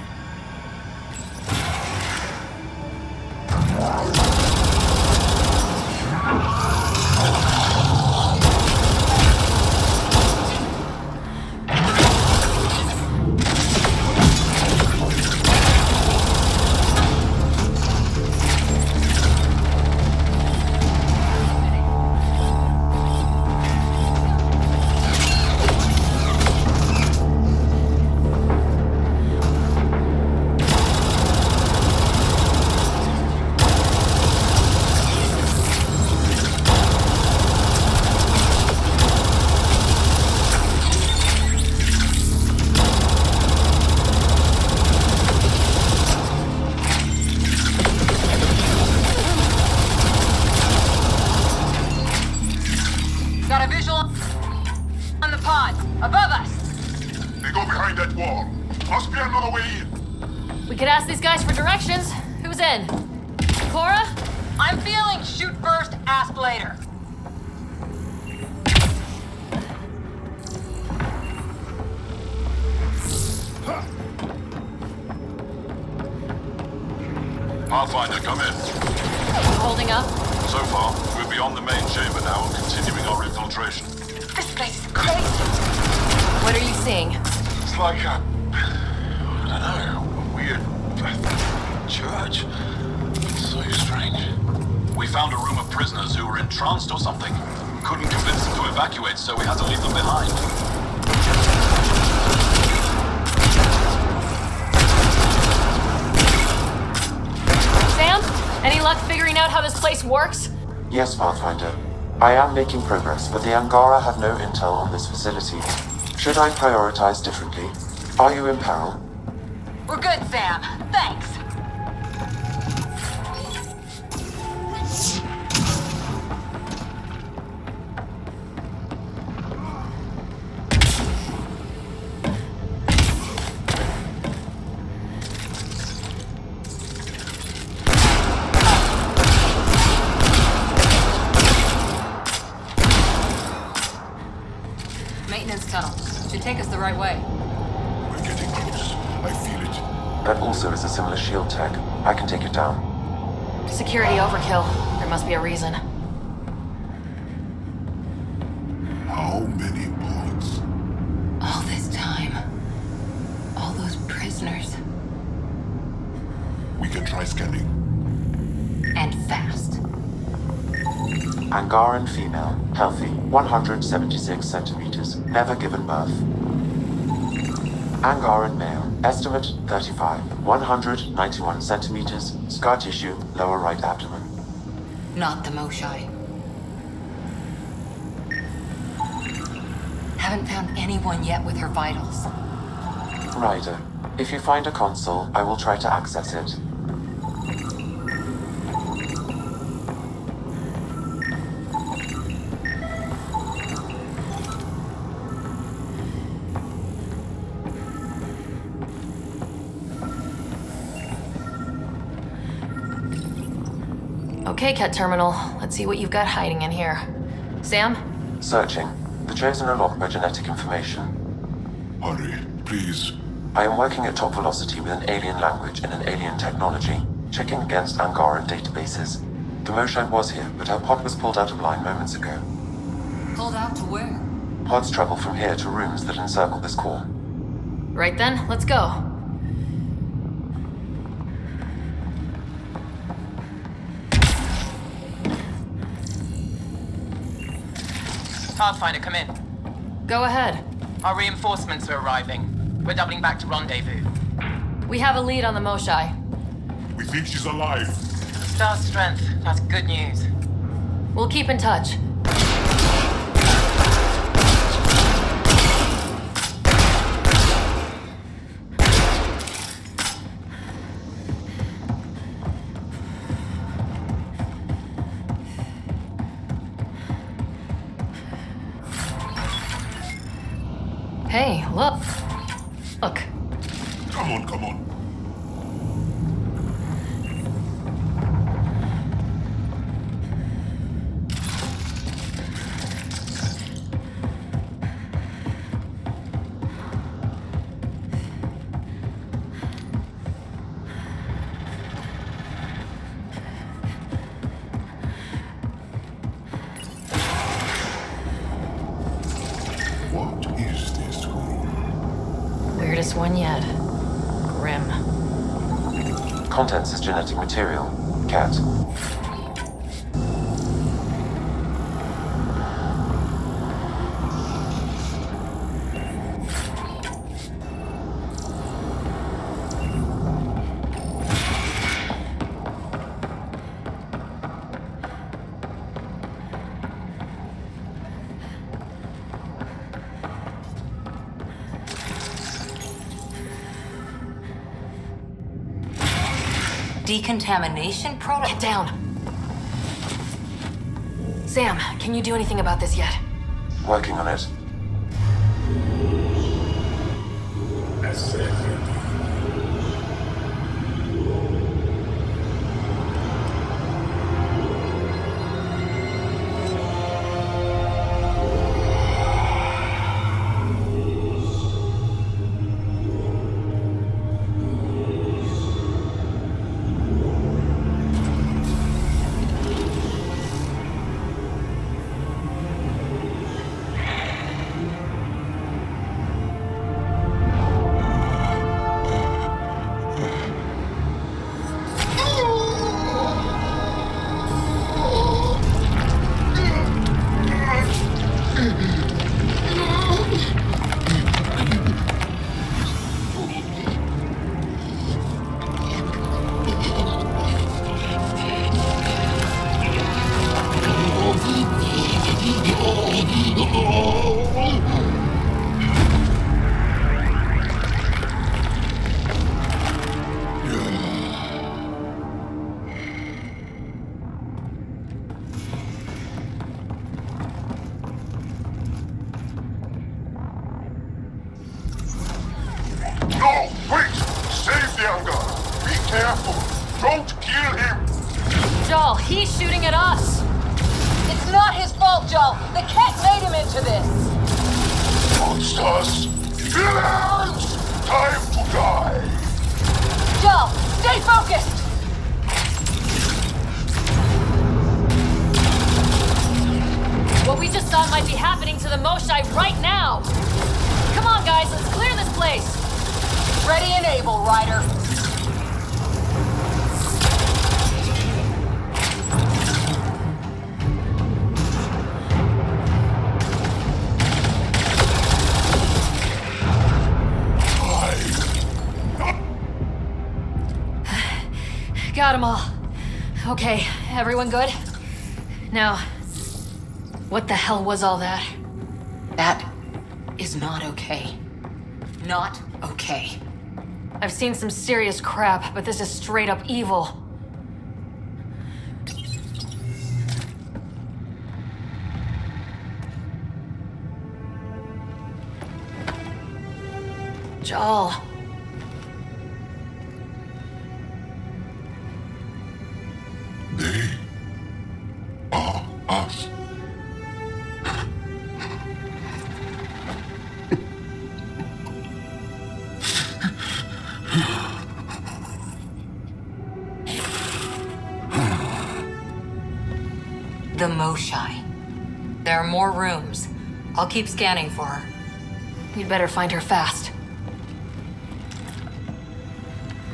Speaker 7: Got a visual on the pods, above us.
Speaker 4: They go behind that wall. Must be another way in.
Speaker 2: We could ask these guys for directions. Who's in? Cora?
Speaker 5: later.
Speaker 13: Pathfinder, come in.
Speaker 2: Holding up?
Speaker 13: So far, we're beyond the main chamber now and continuing our infiltration.
Speaker 12: This place is crazy.
Speaker 2: What are you seeing?
Speaker 13: It's like a weird church. So strange. We found a room of prisoners who were entranced or something. Couldn't convince them to evacuate, so we had to leave them behind.
Speaker 2: Sam? Any luck figuring out how this place works?
Speaker 1: Yes, Pathfinder. I am making progress, but the Angara have no intel on this facility. Should I prioritize differently? Are you in peril?
Speaker 6: We're good, Sam. Thanks. Maintenance tunnel. Should take us the right way.
Speaker 4: We're getting close. I feel it.
Speaker 1: That also is a similar shield tech. I can take it down.
Speaker 2: Security overkill. There must be a reason.
Speaker 4: How many bullets?
Speaker 6: All this time. All those prisoners.
Speaker 4: We can try scanning.
Speaker 6: And fast.
Speaker 1: Angaran female, healthy, 176 centimeters, never given birth. Angaran male, estimate 35, 191 centimeters, scar tissue, lower right abdomen.
Speaker 6: Not the Moshai. Haven't found anyone yet with her vitals.
Speaker 1: Ryder, if you find a console, I will try to access it.
Speaker 2: Okay, Kett Terminal. Let's see what you've got hiding in here. Sam?
Speaker 1: Searching. The Chosen are locked by genetic information.
Speaker 4: Hurry, please.
Speaker 1: I am working at top velocity with an alien language and an alien technology, checking against Angaran databases. The Moshai was here, but her pod was pulled out of line moments ago.
Speaker 6: Pulled out to where?
Speaker 1: Pods travel from here to rooms that encircle this core.
Speaker 2: Right then, let's go.
Speaker 9: Pathfinder, come in.
Speaker 2: Go ahead.
Speaker 9: Our reinforcements are arriving. We're doubling back to rendezvous.
Speaker 2: We have a lead on the Moshai.
Speaker 4: We think she's alive.
Speaker 9: Star strength. That's good news.
Speaker 2: We'll keep in touch. Hey, look. Look.
Speaker 4: Come on, come on. What is this room?
Speaker 2: Weirdest one yet. Grim.
Speaker 1: Contents is genetic material. Cat.
Speaker 6: Decontamination product?
Speaker 2: Get down. Sam, can you do anything about this yet?
Speaker 1: Working on it.
Speaker 13: Don't kill him!
Speaker 2: Joel, he's shooting at us!
Speaker 6: It's not his fault, Joel. The Kett made him into this.
Speaker 13: Monsters! Villains! Time to die!
Speaker 6: Joel, stay focused!
Speaker 2: What we just saw might be happening to the Moshai right now! Come on, guys, let's clear this place!
Speaker 6: Ready and able, Ryder.
Speaker 2: Got them all. Okay, everyone good? Now, what the hell was all that?
Speaker 9: That is not okay. Not okay.
Speaker 2: I've seen some serious crap, but this is straight up evil. Joel.
Speaker 13: They are us.
Speaker 6: The Moshai. There are more rooms. I'll keep scanning for her.
Speaker 2: You'd better find her fast.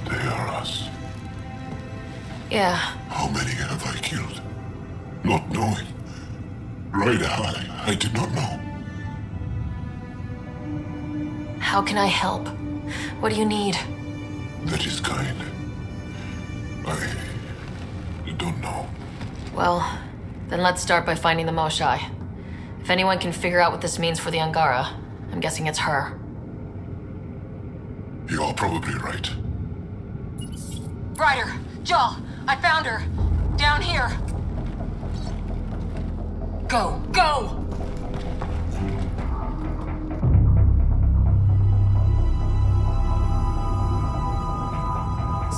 Speaker 13: They are us.
Speaker 2: Yeah.
Speaker 13: How many have I killed? Not knowing. Ryder, I did not know.
Speaker 2: How can I help? What do you need?
Speaker 13: That is kind. I don't know.
Speaker 2: Well, then let's start by finding the Moshai. If anyone can figure out what this means for the Angara, I'm guessing it's her.
Speaker 13: You're probably right.
Speaker 6: Ryder, Joel, I found her. Down here. Go, go!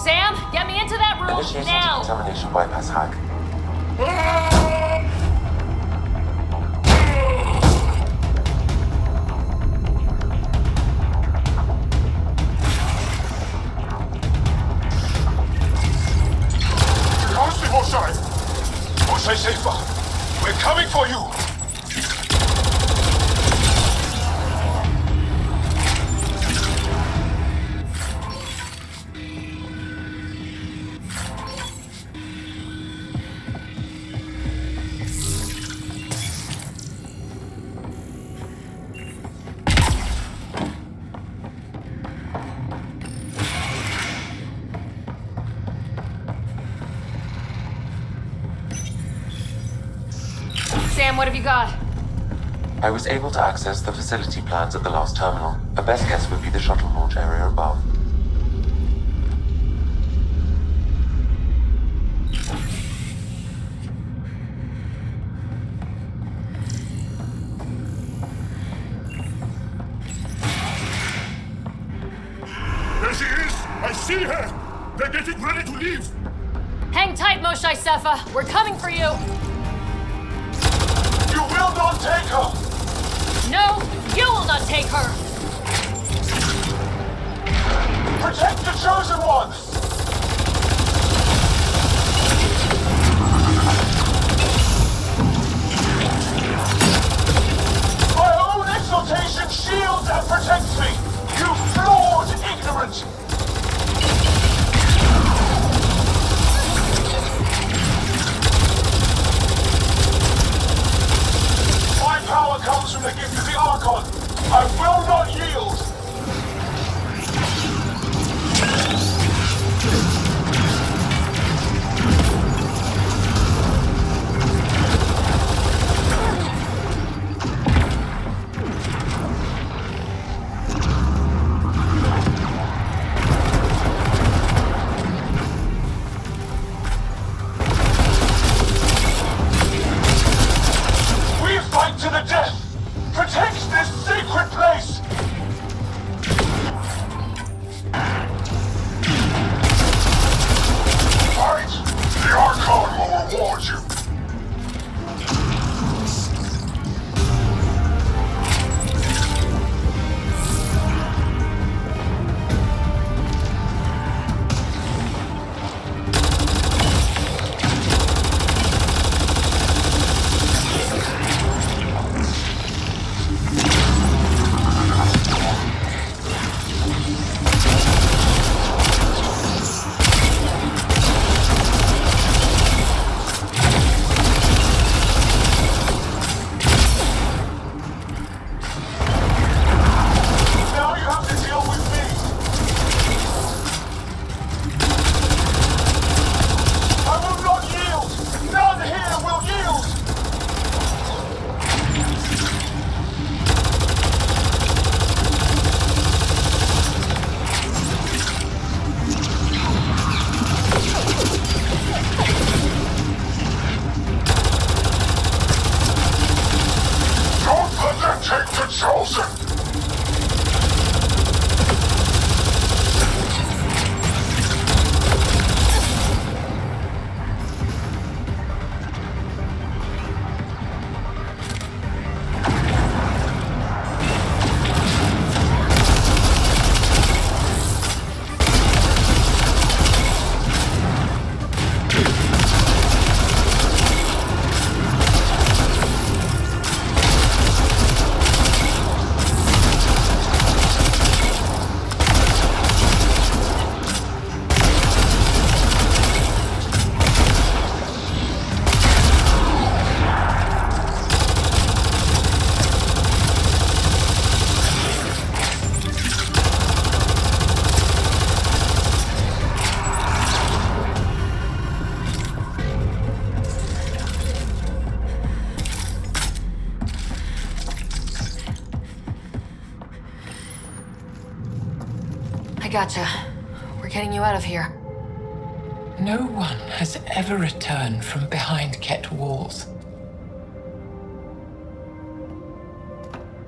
Speaker 2: Sam, get me into that room
Speaker 1: Initiating
Speaker 2: now!
Speaker 1: decontamination bypass hack.
Speaker 13: Moshai safer. We're coming for you.
Speaker 2: Sam, what have you got?
Speaker 1: I was able to access the facility plans at the last terminal. A best guess would be the shuttle launch area above.
Speaker 13: There she is! I see her! They're getting ready to leave!
Speaker 2: Hang tight, Moshai Sefa. We're coming for you.
Speaker 13: You will not take her!
Speaker 2: No, you will not take her.
Speaker 13: Protect the chosen ones! My own exaltation shields and protects me! You flawed ignorant! My power comes from the gift of the Archon! I will not yield!
Speaker 4: Chosen!
Speaker 2: Gotcha. We're getting you out of here.
Speaker 9: No one has ever returned from behind Kett walls.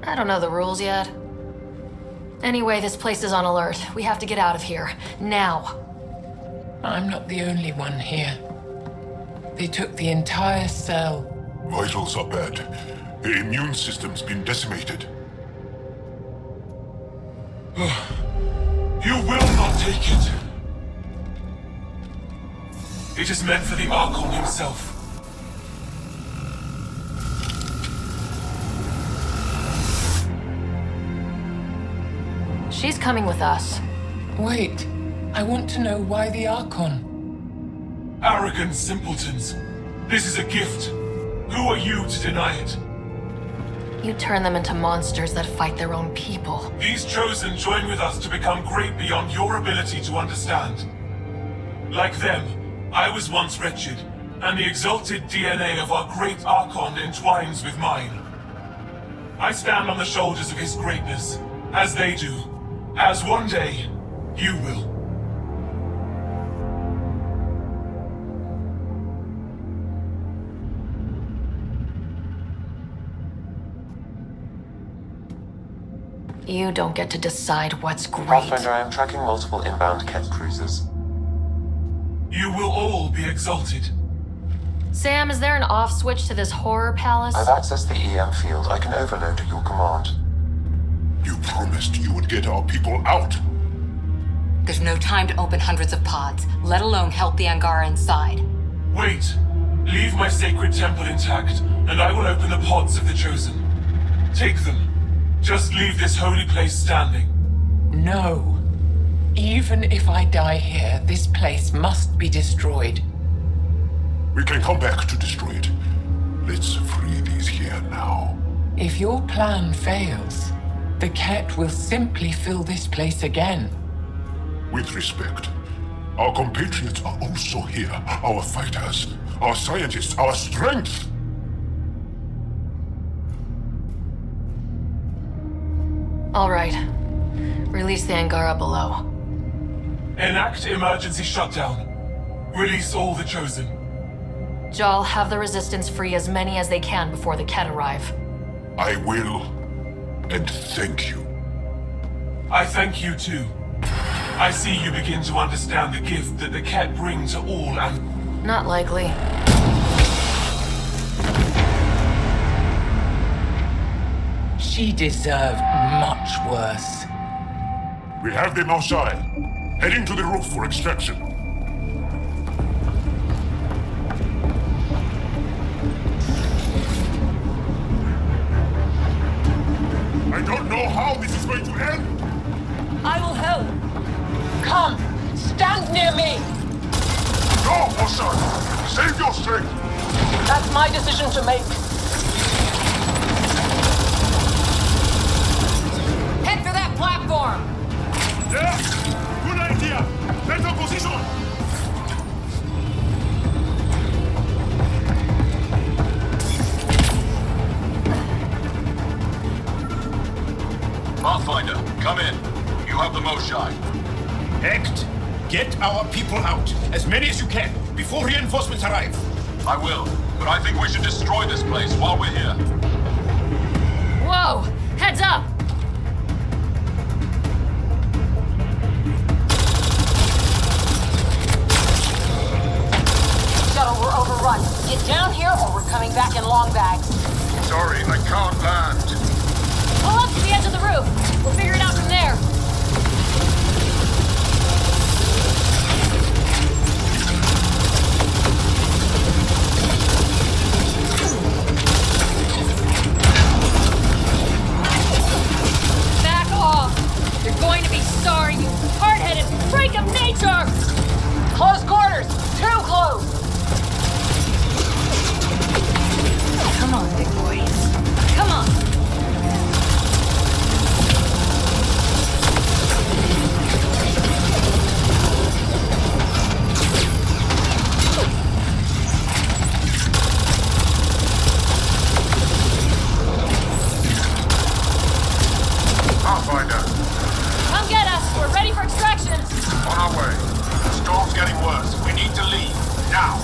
Speaker 2: I don't know the rules yet. Anyway, this place is on alert. We have to get out of here. Now.
Speaker 9: I'm not the only one here. They took the entire cell.
Speaker 4: Vitals are bad. The immune system's been decimated.
Speaker 14: You will not take it. It is meant for the Archon himself.
Speaker 2: She's coming with us.
Speaker 9: Wait, I want to know why the Archon.
Speaker 14: Arrogant simpletons. This is a gift. Who are you to deny it?
Speaker 2: You turn them into monsters that fight their own people.
Speaker 14: These Chosen join with us to become great beyond your ability to understand. Like them, I was once wretched, and the exalted DNA of our great Archon entwines with mine. I stand on the shoulders of his greatness, as they do, as one day, you will.
Speaker 2: You don't get to decide what's great.
Speaker 1: Pathfinder, I am tracking multiple inbound Kett cruisers.
Speaker 14: You will all be exalted.
Speaker 2: Sam, is there an off switch to this horror palace?
Speaker 1: I've accessed the EM field. I can overload at your command.
Speaker 4: You promised you would get our people out.
Speaker 6: There's no time to open hundreds of pods, let alone help the Angara inside.
Speaker 14: Wait. Leave my sacred temple intact, and I will open the pods of the Chosen. Take them. Just leave this holy place standing.
Speaker 9: No. Even if I die here, this place must be destroyed.
Speaker 4: We can come back to destroy it. Let's free these here now.
Speaker 9: If your plan fails, the Kett will simply fill this place again.
Speaker 4: With respect, our compatriots are also here. Our fighters, our scientists, our strength.
Speaker 2: All right. Release the Angara below.
Speaker 14: Enact emergency shutdown. Release all the Chosen.
Speaker 2: Jal, have the Resistance free as many as they can before the Kett arrive.
Speaker 4: I will. And thank you.
Speaker 14: I thank you too. I see you begin to understand the gift that the Kett bring to all and...
Speaker 2: Not likely.
Speaker 9: She deserved much worse.
Speaker 4: We have them outside. Heading to the roof for extraction. I don't know how this is going to end.
Speaker 9: I will help. Come, stand near me.
Speaker 4: No, Asari. Save your strength.
Speaker 9: That's my decision to make.
Speaker 6: Head for that platform!
Speaker 4: Yeah, good idea. Better position.
Speaker 13: Pathfinder, come in. You have the most shine.
Speaker 15: Act. Get our people out. As many as you can, before reinforcements arrive.
Speaker 13: I will, but I think we should destroy this place while we're here.
Speaker 2: Whoa! Heads up!
Speaker 9: Shuttle, we're overrun. Get down here or we're coming back in long bags.
Speaker 13: Sorry, I can't land.
Speaker 2: Pull up to the edge of the roof. We'll figure it out from there. Back off! You're going to be sorry, you hard-headed freak of nature!
Speaker 9: Close quarters! Too close!
Speaker 2: Come on, big boys. Come on!
Speaker 13: Pathfinder,
Speaker 2: Come get us! We're ready for extraction!
Speaker 13: on our way. The storm's getting worse. We need to leave. Now.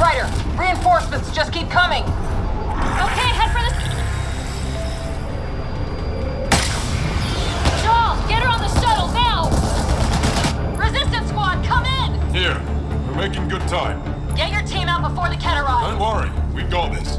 Speaker 9: Ryder, reinforcements just keep coming.
Speaker 2: Okay, head for the... Joel, get her on the shuttle, now! Resistance squad, come in!
Speaker 4: Here. We're making good time.
Speaker 9: Get your team out before the Kett arrive.
Speaker 4: Don't worry. We got this.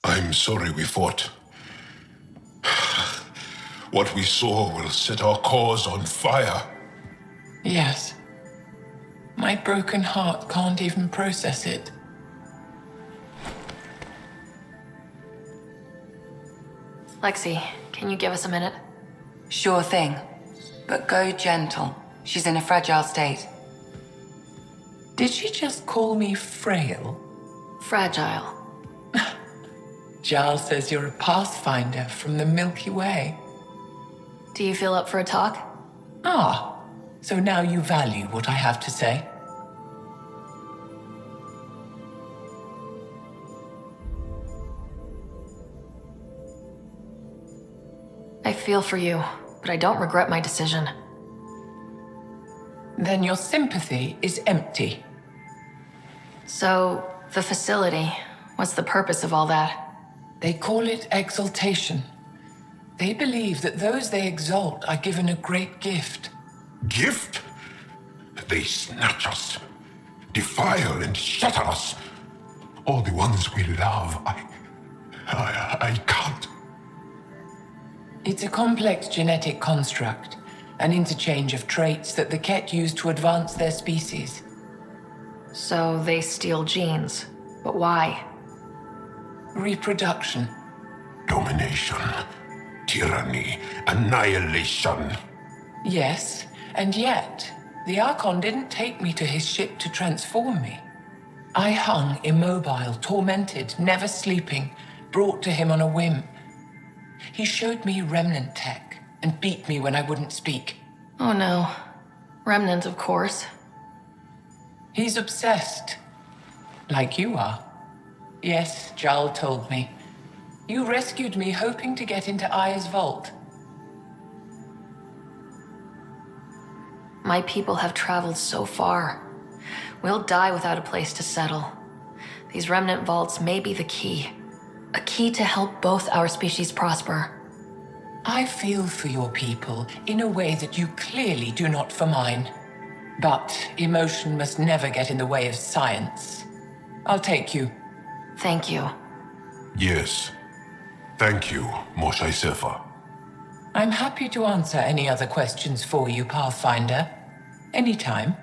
Speaker 15: I'm sorry we fought. What we saw will set our cause on fire.
Speaker 9: Yes. My broken heart can't even process it.
Speaker 2: Lexi, can you give us a minute?
Speaker 7: Sure thing. But go gentle. She's in a fragile state.
Speaker 9: Did she just call me frail?
Speaker 2: Fragile.
Speaker 9: Giles says you're a pathfinder from the Milky Way.
Speaker 2: Do you feel up for a talk?
Speaker 9: Ah, so now you value what I have to say?
Speaker 2: I feel for you, but I don't regret my decision.
Speaker 9: Then your sympathy is empty.
Speaker 2: So, the facility, what's the purpose of all that?
Speaker 9: They call it exaltation. They believe that those they exalt are given a great gift.
Speaker 15: Gift? They snatch us, defile and shatter us. All the ones we love. I can't.
Speaker 9: It's a complex genetic construct, an interchange of traits that the Kett use to advance their species.
Speaker 2: So they steal genes, but why?
Speaker 9: Reproduction.
Speaker 15: Domination, tyranny, annihilation.
Speaker 9: Yes, and yet, the Archon didn't take me to his ship to transform me. I hung immobile, tormented, never sleeping, brought to him on a whim. He showed me remnant tech and beat me when I wouldn't speak.
Speaker 2: Oh no. Remnant, of course.
Speaker 9: He's obsessed. Like you are. Yes, Jarl told me. You rescued me hoping to get into Aya's vault.
Speaker 2: My people have traveled so far. We'll die without a place to settle. These remnant vaults may be the key. A key to help both our species prosper.
Speaker 9: I feel for your people in a way that you clearly do not for mine. But emotion must never get in the way of science. I'll take you.
Speaker 2: Thank you.
Speaker 15: Yes. Thank you, Moshe Sefer.
Speaker 9: I'm happy to answer any other questions for you, Pathfinder. Anytime.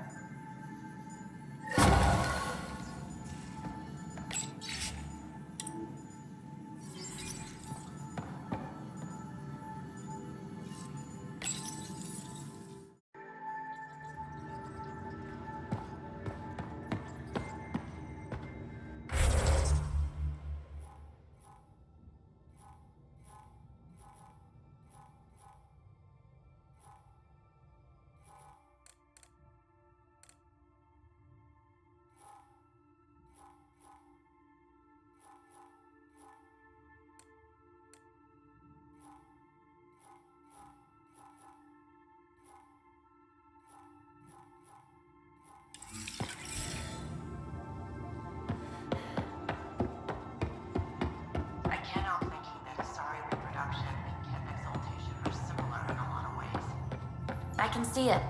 Speaker 6: can see it.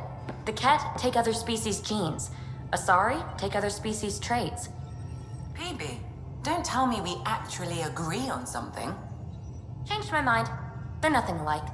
Speaker 6: The Kett take other species' genes. Asari take other species' traits.
Speaker 9: PB, don't tell me we actually agree on something.
Speaker 6: Changed my mind. They're nothing alike.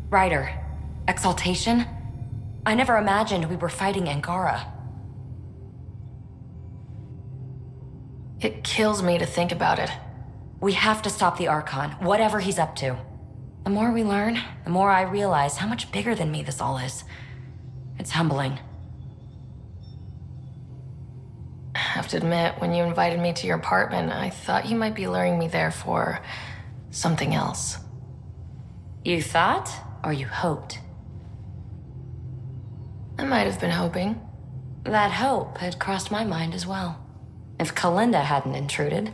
Speaker 6: Ryder, exaltation? I never imagined we were fighting Angara. It kills me to think about it. We have to stop the Archon, whatever he's up to. The more we learn, the more I realize how much bigger than me this all is. It's humbling. I have to admit, when you invited me to your apartment, I thought you might be luring me there for something else. You thought? Or you hoped? I might have been hoping. That hope had crossed my mind as well. If Kalinda hadn't intruded,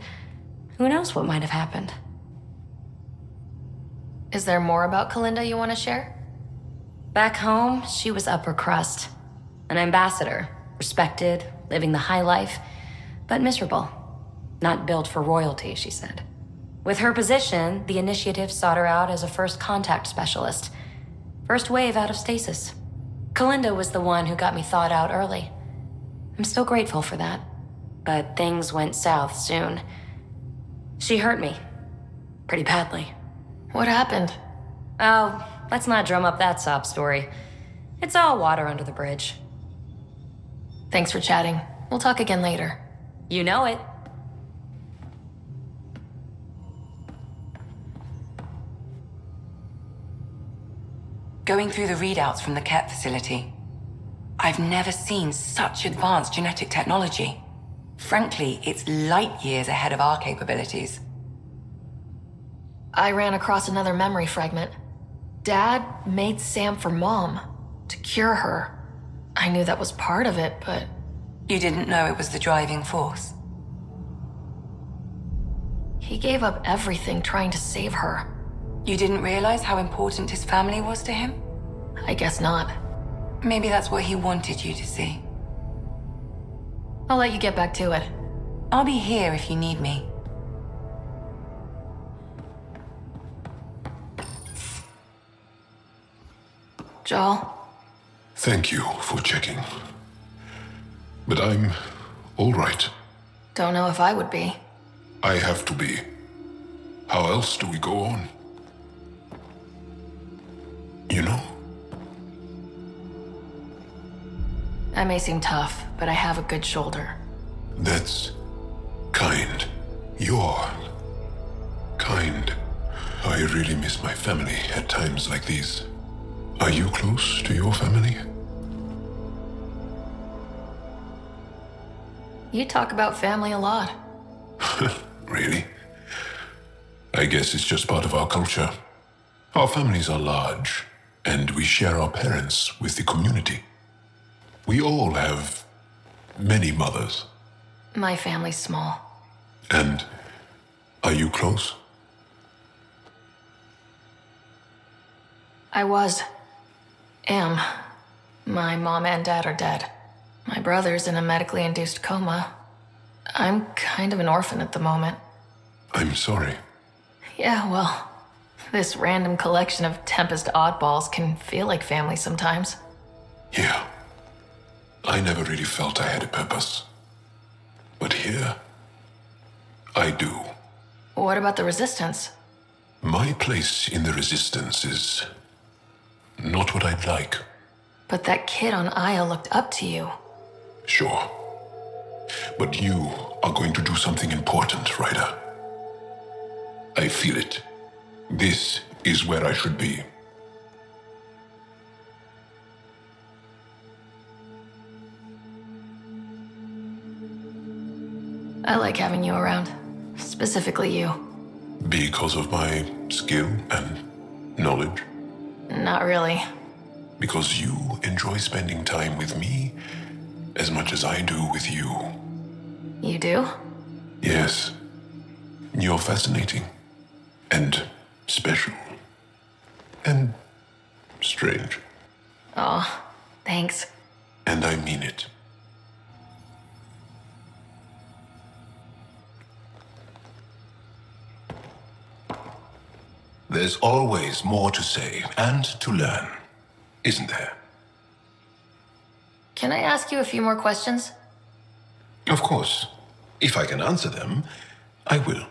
Speaker 6: who knows what might have happened. Is there more about Kalinda you want to share? Back home, she was upper crust. An ambassador, respected, living the high life, but miserable. Not built for royalty, she said. With her position, the initiative sought her out as a first contact specialist. First wave out of stasis. Kalinda was the one who got me thawed out early. I'm still grateful for that. But things went south soon. She hurt me. Pretty badly. What happened? Oh, let's not drum up that sob story. It's all water under the bridge. Thanks for chatting. We'll talk again later. You know it.
Speaker 9: Going through the readouts from the Kett facility, I've never seen such advanced genetic technology. Frankly, it's light years ahead of our capabilities.
Speaker 2: I ran across another memory fragment. Dad made Sam for Mom, to cure her. I knew that was part of it, but...
Speaker 9: You didn't know it was the driving force?
Speaker 2: He gave up everything trying to save her.
Speaker 9: You didn't realize how important his family was to him?
Speaker 2: I guess not.
Speaker 9: Maybe that's what he wanted you to see.
Speaker 2: I'll let you get back to it.
Speaker 9: I'll be here if you need me.
Speaker 2: Joel?
Speaker 4: Thank you for checking. But I'm all right.
Speaker 2: Don't know if I would be.
Speaker 4: I have to be. How else do we go on? You know?
Speaker 2: I may seem tough, but I have a good shoulder.
Speaker 4: That's kind. You're kind. I really miss my family at times like these. Are you close to your family?
Speaker 2: You talk about family a lot.
Speaker 4: Really? I guess it's just part of our culture. Our families are large, and we share our parents with the community. We all have many mothers.
Speaker 2: My family's small.
Speaker 4: And are you close?
Speaker 2: I am. My mom and dad are dead. My brother's in a medically induced coma. I'm kind of an orphan at the moment.
Speaker 4: I'm sorry.
Speaker 2: Yeah, well, this random collection of Tempest oddballs can feel like family sometimes.
Speaker 4: Yeah. I never really felt I had a purpose. But here, I do.
Speaker 2: What about the Resistance?
Speaker 4: My place in the Resistance is not what I'd like.
Speaker 2: But that kid on Aya looked up to you.
Speaker 4: Sure. But you are going to do something important, Ryder. I feel it. This is where I should be.
Speaker 2: I like having you around. Specifically you.
Speaker 4: Because of my skill and knowledge?
Speaker 2: Not really.
Speaker 4: Because you enjoy spending time with me as much as I do with you.
Speaker 2: You do?
Speaker 4: Yes. You're fascinating. And special. And strange.
Speaker 2: Oh, thanks.
Speaker 4: And I mean it. There's always more to say and to learn, isn't there?
Speaker 2: Can I ask you a few more questions?
Speaker 4: Of course. If I can answer them, I will.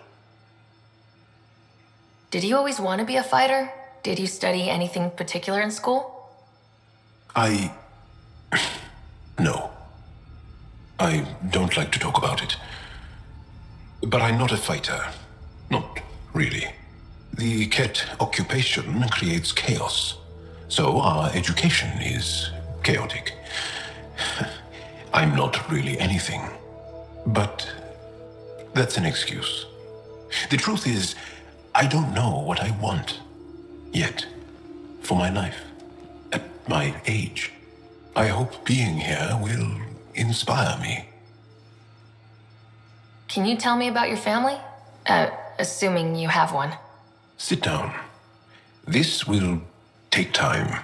Speaker 2: Did you always want to be a fighter? Did you study anything particular in school?
Speaker 4: No. I don't like to talk about it. But I'm not a fighter. Not really. The Kett occupation creates chaos. So our education is chaotic. I'm not really anything. But that's an excuse. The truth is, I don't know what I want yet for my life. At my age, I hope being here will inspire me.
Speaker 2: Can you tell me about your family? Assuming you have one.
Speaker 4: Sit down. This will take time.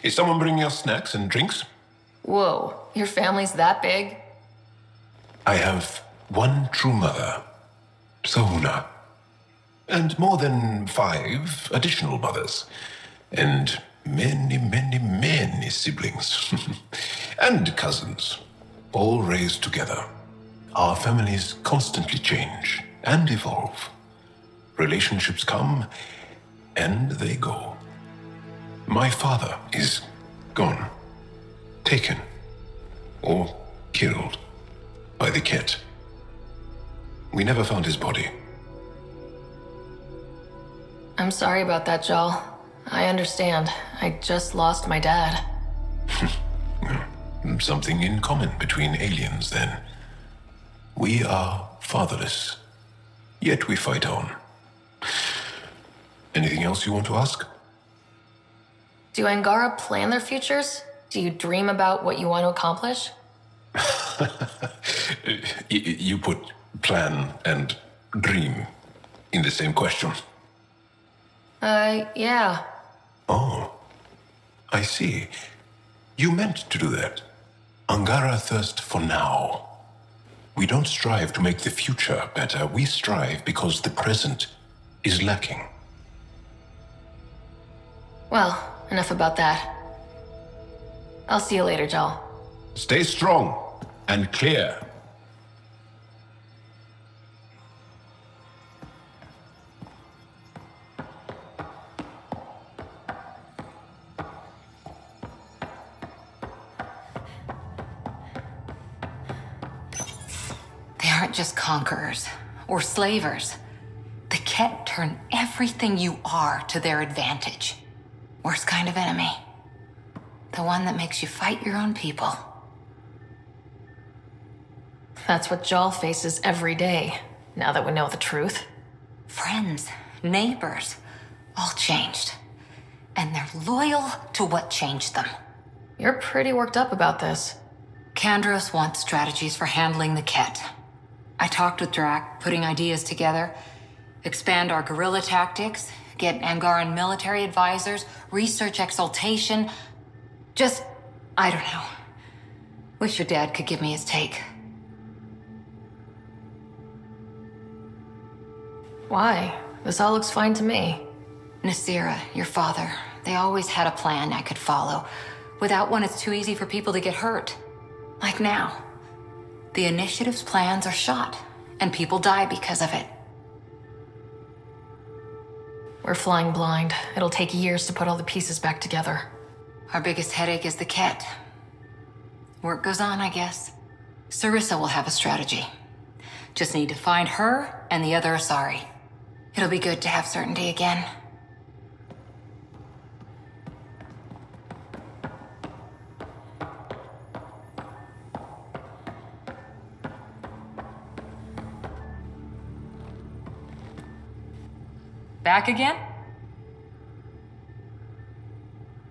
Speaker 4: Is someone bringing us snacks and drinks?
Speaker 2: Whoa, your family's that big?
Speaker 4: I have one true mother, Sahuna, and more than 5 additional mothers, and many, many, many siblings, and cousins, all raised together. Our families constantly change and evolve. Relationships come and they go. My father is gone, taken, or killed by the Kett. We never found his body.
Speaker 2: I'm sorry about that, Jal. I understand. I just lost my dad.
Speaker 4: Something in common between aliens, then. We are fatherless, yet we fight on. Anything else you want to ask?
Speaker 2: Do Angara plan their futures? Do you dream about what you want to accomplish?
Speaker 4: You put plan and dream in the same question.
Speaker 2: Yeah.
Speaker 4: Oh, I see. You meant to do that. Angara thirst for now. We don't strive to make the future better. We strive because the present is lacking.
Speaker 2: Well, enough about that. I'll see you later, Jal.
Speaker 4: Stay strong and clear.
Speaker 7: They aren't just conquerors or slavers. The Kett turn everything you are to their advantage. Worst kind of enemy. The one that makes you fight your own people.
Speaker 2: That's what Jal faces every day, now that we know the truth.
Speaker 7: Friends, neighbors, all changed. And they're loyal to what changed them.
Speaker 2: You're pretty worked up about this.
Speaker 7: Kandros wants strategies for handling the Kett. I talked with Drack, putting ideas together. Expand our guerrilla tactics, get Angaran military advisors, research exaltation. Just, I don't know. Wish your dad could give me his take.
Speaker 2: Why? This all looks fine to me.
Speaker 7: Nasira, your father, they always had a plan I could follow. Without one, it's too easy for people to get hurt. Like now. The Initiative's plans are shot, and people die because of it.
Speaker 2: We're flying blind. It'll take years to put all the pieces back together.
Speaker 7: Our biggest headache is the Kett. Work goes on, I guess. Sarissa will have a strategy. Just need to find her and the other Asari. It'll be good to have certainty again.
Speaker 2: Back again?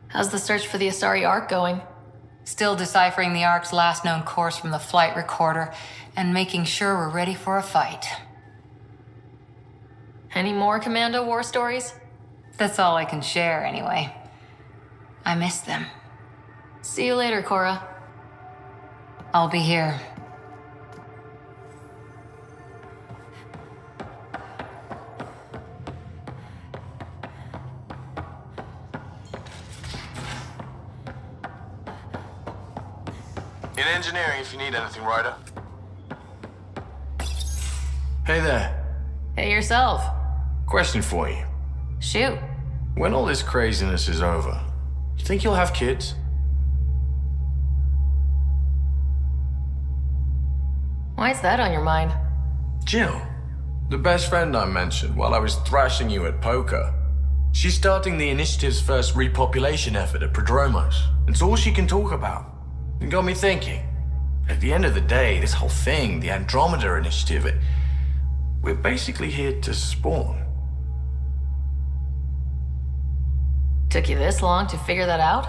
Speaker 2: How's the search for the Asari Ark going?
Speaker 7: Still deciphering the Ark's last known course from the flight recorder and making sure we're ready for a fight.
Speaker 2: Any more Commando war stories?
Speaker 7: That's all I can share, anyway. I miss them.
Speaker 2: See you later, Cora.
Speaker 7: I'll be here.
Speaker 11: In engineering if you need anything, Ryder.
Speaker 16: Hey there.
Speaker 2: Hey yourself.
Speaker 16: Question for you.
Speaker 2: Shoot.
Speaker 16: When all this craziness is over, you think you'll have kids?
Speaker 2: Why is that on your mind?
Speaker 16: Jill, the best friend I mentioned while I was thrashing you at poker. She's starting the Initiative's first repopulation effort at Prodromos. It's all she can talk about. It got me thinking. At the end of the day, this whole thing, the Andromeda Initiative, we're basically here to spawn.
Speaker 2: Took you this long to figure that out?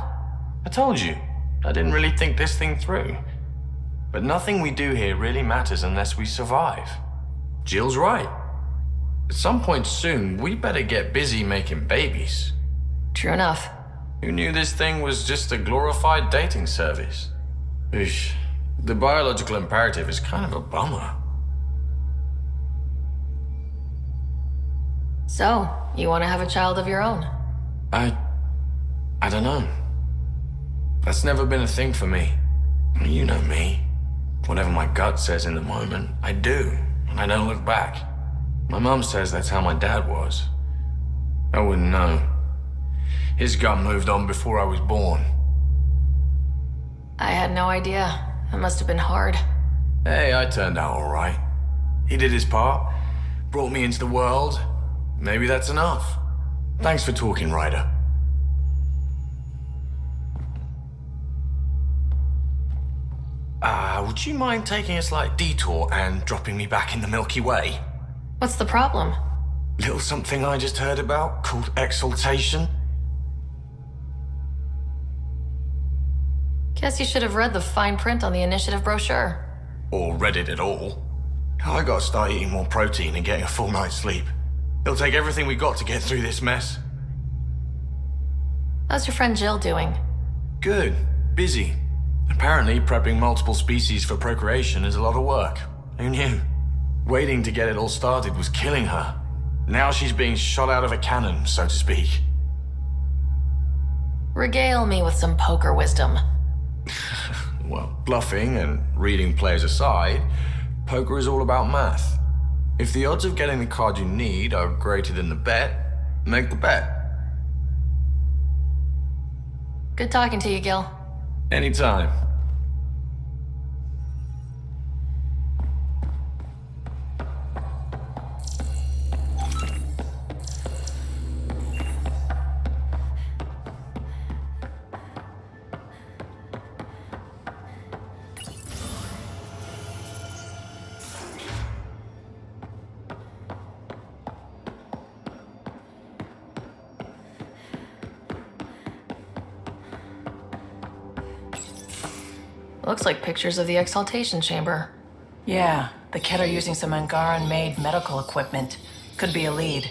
Speaker 16: I told you, I didn't really think this thing through. But nothing we do here really matters unless we survive. Jill's right. At some point soon, we better get busy making babies.
Speaker 2: True enough.
Speaker 16: Who knew this thing was just a glorified dating service? Oosh, the biological imperative is kind of a bummer.
Speaker 2: So, you want to have a child of your own?
Speaker 16: I don't know. That's never been a thing for me. You know me. Whatever my gut says in the moment, I do, and I don't look back. My mom says that's how my dad was. I wouldn't know. His gut moved on before I was born.
Speaker 2: I had no idea. It must have been hard.
Speaker 16: Hey, I turned out all right. He did his part, brought me into the world. Maybe that's enough. Thanks for talking, Ryder. Would you mind taking a slight detour and dropping me back in the Milky Way?
Speaker 2: What's the problem?
Speaker 16: Little something I just heard about called exaltation.
Speaker 2: Guess you should have read the fine print on the Initiative brochure.
Speaker 16: Or read it at all. I gotta start eating more protein and getting a full night's sleep. It'll take everything we got to get through this mess.
Speaker 2: How's your friend Jill doing?
Speaker 16: Good. Busy. Apparently, prepping multiple species for procreation is a lot of work. Who knew? Waiting to get it all started was killing her. Now she's being shot out of a cannon, so to speak.
Speaker 2: Regale me with some poker wisdom.
Speaker 16: Well, bluffing and reading players aside, poker is all about math. If the odds of getting the card you need are greater than the bet, make the bet.
Speaker 2: Good talking to you, Gil.
Speaker 16: Anytime.
Speaker 2: Looks like pictures of the exaltation chamber.
Speaker 9: Yeah, the Kett are using some Angaran-made medical equipment. Could be a lead.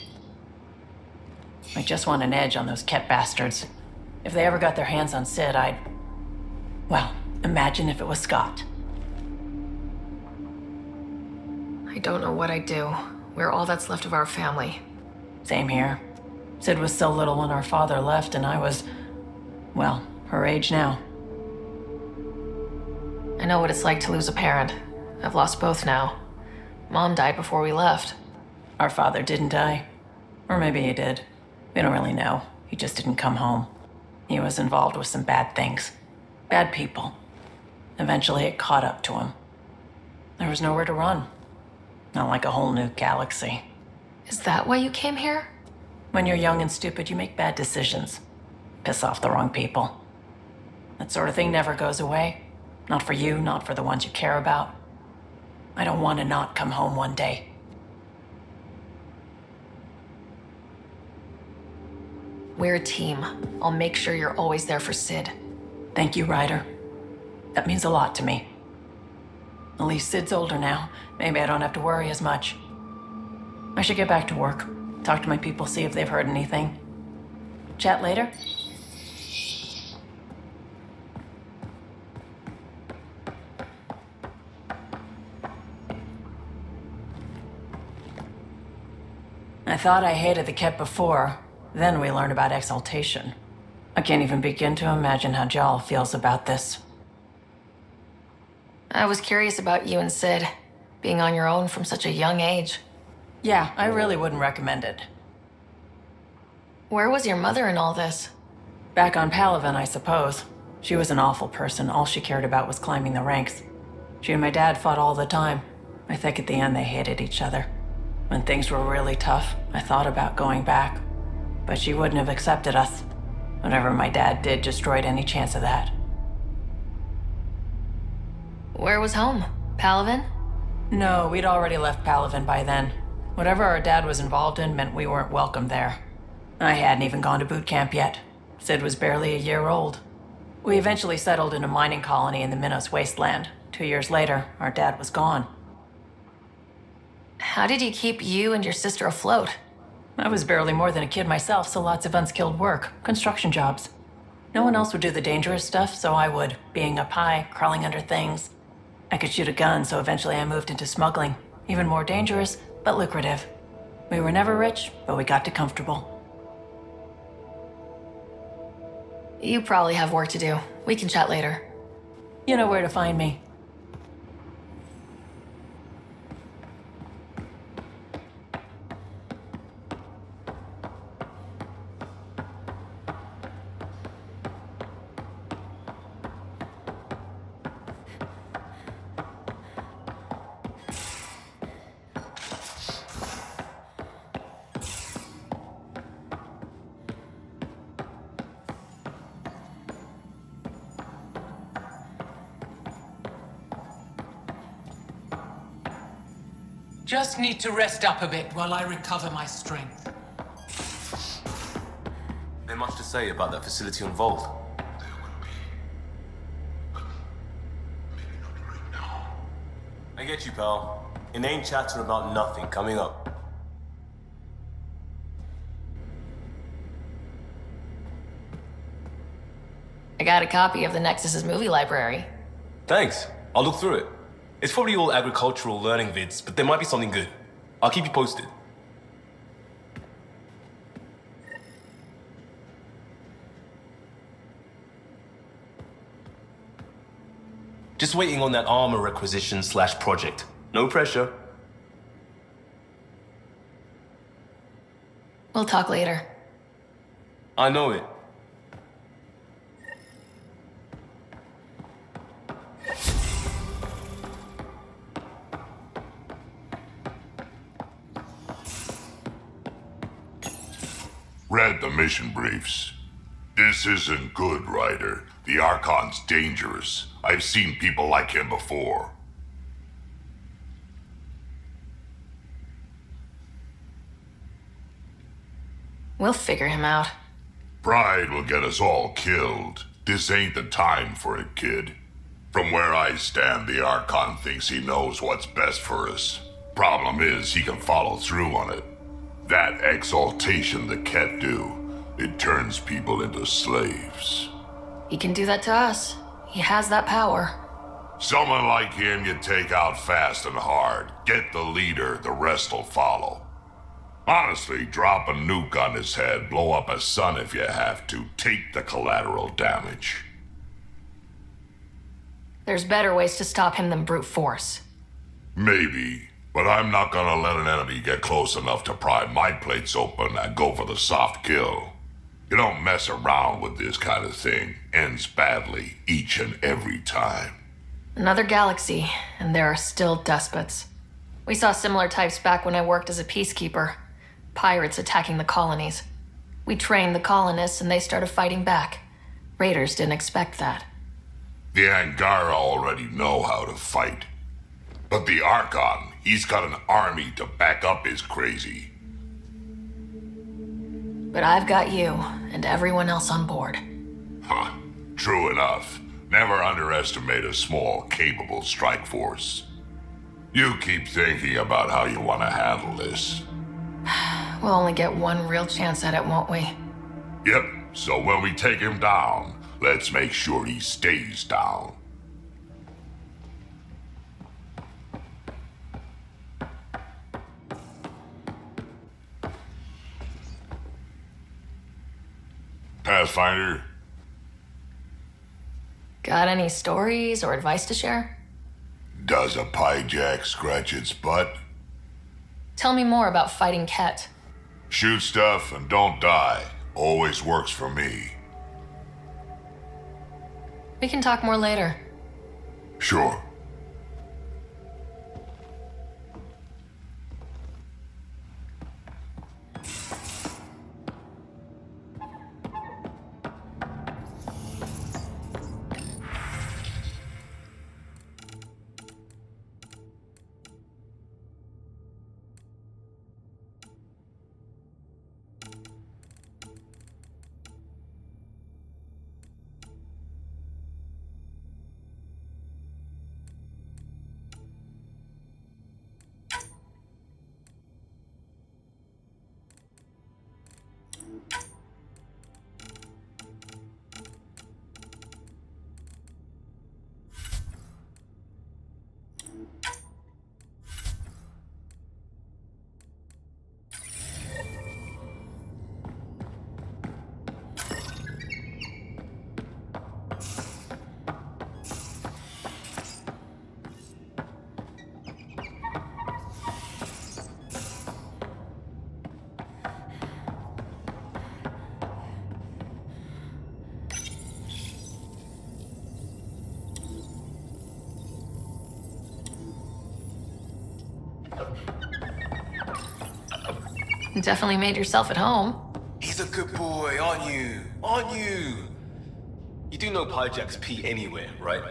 Speaker 9: I just want an edge on those Kett bastards. If they ever got their hands on Sid, well, imagine if it was Scott.
Speaker 2: I don't know what I'd do. We're all that's left of our family.
Speaker 9: Same here. Sid was so little when our father left, and I was, well, her age now.
Speaker 2: I know what it's like to lose a parent. I've lost both now. Mom died before we left.
Speaker 9: Our father didn't die. Or maybe he did. We don't really know. He just didn't come home. He was involved with some bad things. Bad people. Eventually it caught up to him. There was nowhere to run. Not like a whole new galaxy.
Speaker 2: Is that why you came here?
Speaker 9: When you're young and stupid, you make bad decisions. Piss off the wrong people. That sort of thing never goes away. Not for you, not for the ones you care about. I don't want to not come home one day.
Speaker 2: We're a team. I'll make sure you're always there for Sid.
Speaker 9: Thank you, Ryder. That means a lot to me. At least Sid's older now. Maybe I don't have to worry as much. I should get back to work. Talk to my people, see if they've heard anything. Chat later? I thought I hated the Kett before. Then we learned about exaltation. I can't even begin to imagine how Jal feels about this.
Speaker 2: I was curious about you and Sid, being on your own from such a young age.
Speaker 9: Yeah, I really wouldn't recommend it.
Speaker 2: Where was your mother in all this?
Speaker 9: Back on Palaven, I suppose. She was an awful person. All she cared about was climbing the ranks. She and my dad fought all the time. I think at the end they hated each other. When things were really tough, I thought about going back. But she wouldn't have accepted us. Whatever my dad did destroyed any chance of that.
Speaker 2: Where was home? Palaven?
Speaker 9: No, we'd already left Palaven by then. Whatever our dad was involved in meant we weren't welcome there. I hadn't even gone to boot camp yet. Sid was barely a year old. We eventually settled in a mining colony in the Minos wasteland. 2 years later, our dad was gone.
Speaker 2: How did he keep you and your sister afloat?
Speaker 9: I was barely more than a kid myself, so lots of unskilled work, construction jobs. No one else would do the dangerous stuff, so I would, being up high, crawling under things. I could shoot a gun, so eventually I moved into smuggling. Even more dangerous, but lucrative. We were never rich, but we got to comfortable.
Speaker 2: You probably have work to do. We can chat later.
Speaker 9: You know where to find me. Just need to rest up a bit while I recover my strength.
Speaker 11: There much to say about that facility on VOELD? I get you, pal. Inane chatter about nothing coming up.
Speaker 2: I got a copy of the Nexus's movie library.
Speaker 11: Thanks. I'll look through it. It's probably all agricultural learning vids, but there might be something good. I'll keep you posted. Just waiting on that armor requisition / project. No pressure.
Speaker 2: We'll talk later.
Speaker 11: I know it.
Speaker 17: Read the mission briefs. This isn't good, Ryder. The Archon's dangerous. I've seen people like him before.
Speaker 2: We'll figure him out.
Speaker 17: Pride will get us all killed. This ain't the time for it, kid. From where I stand, the Archon thinks he knows what's best for us. Problem is, he can follow through on it. That exaltation the Kett do, it turns people into slaves.
Speaker 2: He can do that to us. He has that power.
Speaker 17: Someone like him you take out fast and hard. Get the leader, the rest will follow. Honestly, drop a nuke on his head, blow up a sun if you have to. Take the collateral damage.
Speaker 2: There's better ways to stop him than brute force.
Speaker 17: Maybe, but I'm not gonna let an enemy get close enough to pry my plates open and go for the soft kill. You don't mess around with this kind of thing. Ends badly, each and every time.
Speaker 2: Another galaxy, and there are still despots. We saw similar types back when I worked as a peacekeeper. Pirates attacking the colonies. We trained the colonists and they started fighting back. Raiders didn't expect that.
Speaker 17: The Angara already know how to fight. But the Archon, he's got an army to back up his crazy.
Speaker 2: But I've got you, and everyone else on board.
Speaker 17: Huh. True enough. Never underestimate a small, capable strike force. You keep thinking about how you want to handle this.
Speaker 2: We'll only get one real chance at it, won't we?
Speaker 17: Yep, so when we take him down, let's make sure he stays down. Pathfinder?
Speaker 2: Got any stories or advice to share?
Speaker 17: Does a piejack scratch its butt?
Speaker 2: Tell me more about fighting Kett.
Speaker 17: Shoot stuff and don't die. Always works for me.
Speaker 2: We can talk more later.
Speaker 17: Sure.
Speaker 2: You definitely made yourself at home.
Speaker 11: He's a good boy, aren't you? Aren't you? You do know Pijacks pee anywhere, right?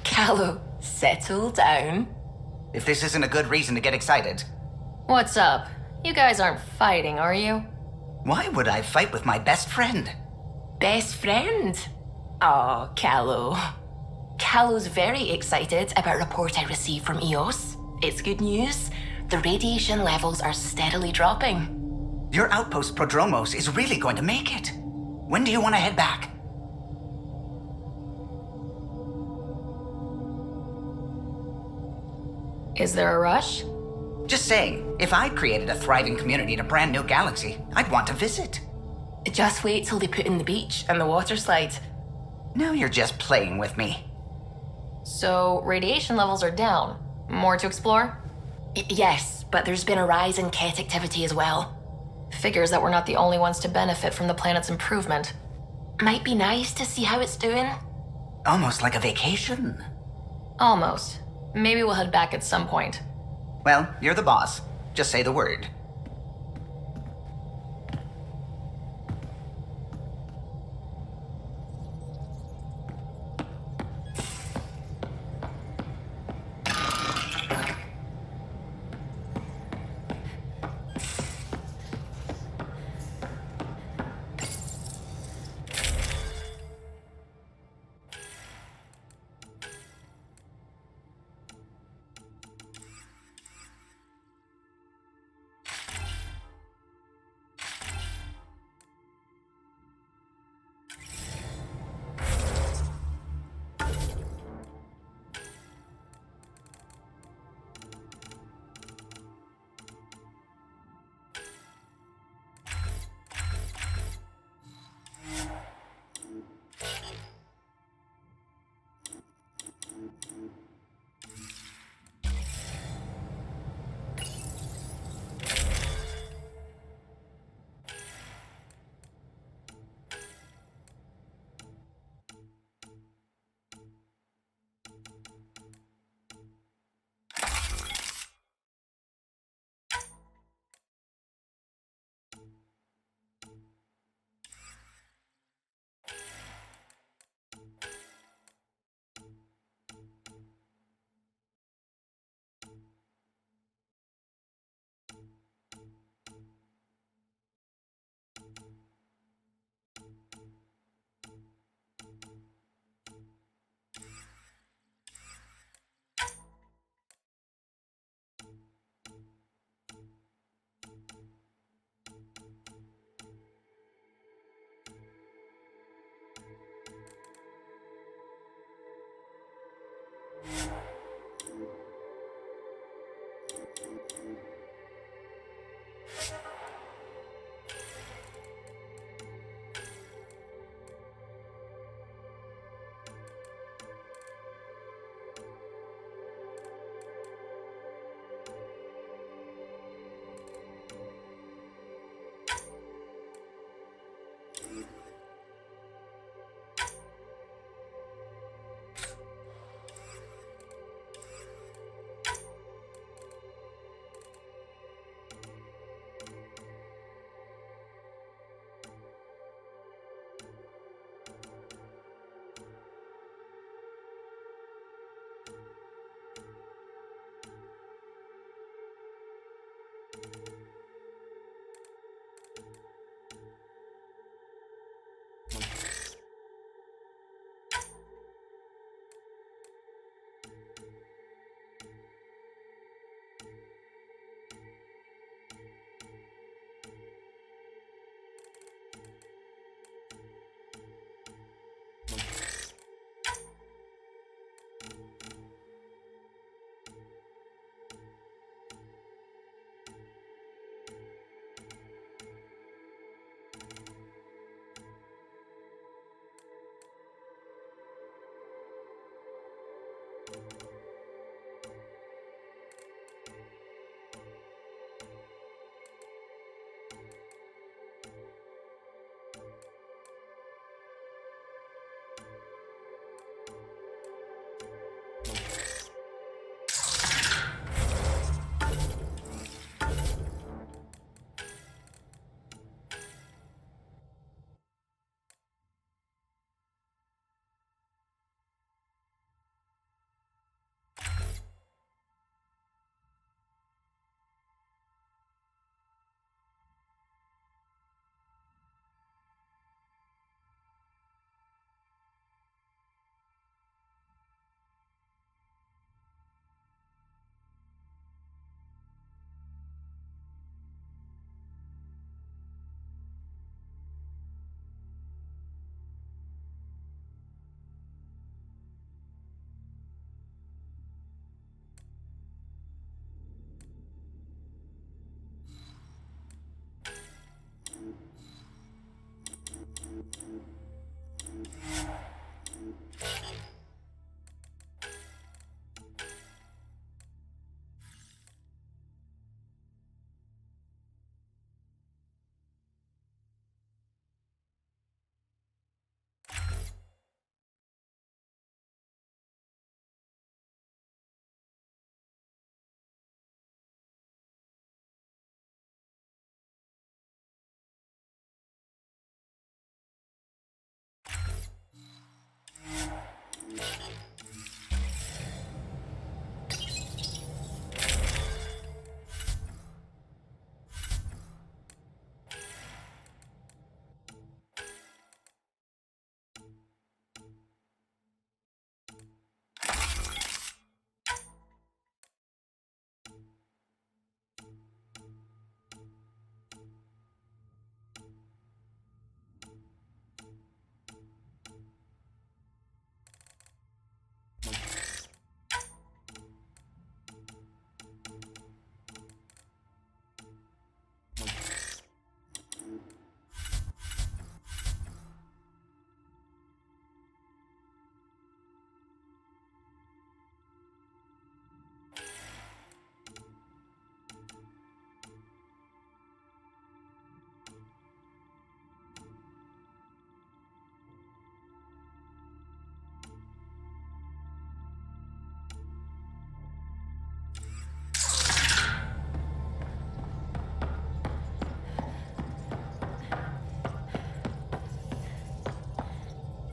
Speaker 9: Callow, settle down.
Speaker 10: If this isn't a good reason to get excited.
Speaker 2: What's up? You guys aren't fighting, are you?
Speaker 10: Why would I fight with my best friend?
Speaker 9: Best friend? Oh, Callow. Callow's very excited about a report I received from EOS. It's good news. The radiation levels are steadily dropping.
Speaker 10: Your outpost Prodromos is really going to make it. When do you want to head back?
Speaker 2: Is there a rush?
Speaker 10: Just saying, if I created a thriving community in a brand new galaxy, I'd want to visit.
Speaker 9: Just wait till they put in the beach and the water slide.
Speaker 10: Now you're just playing with me.
Speaker 2: So, radiation levels are down. More to explore?
Speaker 9: Yes, but there's been a rise in Kett activity as well.
Speaker 2: Figures that we're not the only ones to benefit from the planet's improvement.
Speaker 9: Might be nice to see how it's doing.
Speaker 10: Almost like a vacation.
Speaker 2: Almost. Maybe we'll head back at some point.
Speaker 10: Well, you're the boss. Just say the word.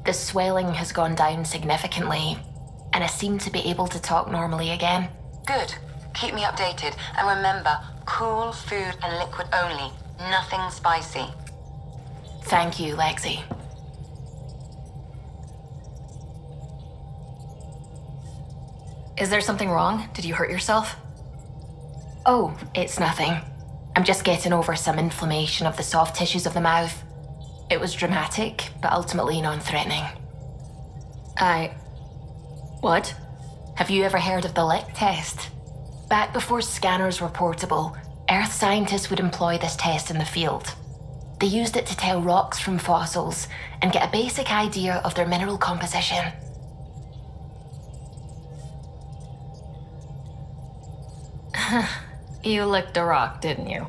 Speaker 2: The swelling has gone down significantly, and I seem to be able to talk normally again.
Speaker 7: Good. Keep me updated. And remember, cool food and liquid only. Nothing spicy.
Speaker 2: Thank you, Lexi. Is there something wrong? Did you hurt yourself? Oh, it's nothing. I'm just getting over some inflammation of the soft tissues of the mouth. It was dramatic, but ultimately non-threatening. What? Have you ever heard of the lick test? Back before scanners were portable, Earth scientists would employ this test in the field. They used it to tell rocks from fossils and get a basic idea of their mineral composition. You licked a rock, didn't you?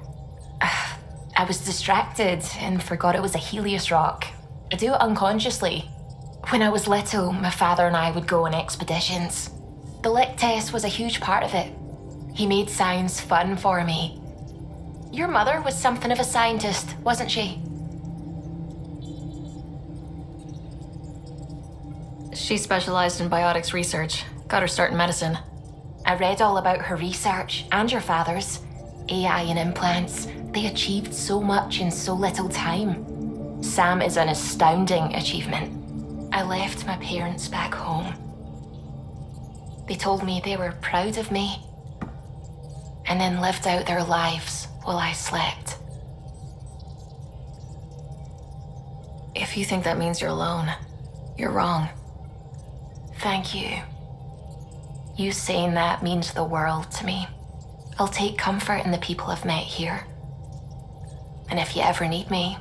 Speaker 2: I was distracted and forgot it was a Helios rock. I do it unconsciously. When I was little, my father and I would go on expeditions. The lick test was a huge part of it. He made science fun for me. Your mother was something of a scientist, wasn't she? She specialized in biotics research. Got her start in medicine. I read all about her research and your father's.
Speaker 6: AI and implants. They achieved so much in so little time. Sam is an astounding achievement. I left my parents back home. They told me they were proud of me, and then lived out their lives while I slept.
Speaker 2: If you think that means you're alone, you're wrong.
Speaker 6: Thank you. You saying that means the world to me. I'll take comfort in the people I've met here. And if you ever need me,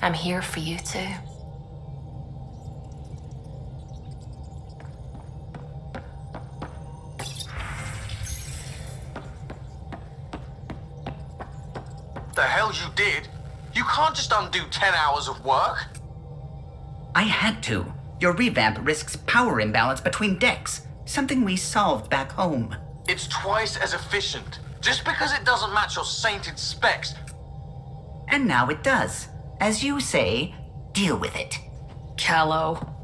Speaker 6: I'm here for you too.
Speaker 18: The hell you did? You can't just undo 10 hours of work.
Speaker 10: I had to. Your revamp risks power imbalance between decks, something we solved back home.
Speaker 18: It's twice as efficient. Just because it doesn't match your sainted specs.
Speaker 10: And now it does. As you say, deal with it.
Speaker 2: Callow.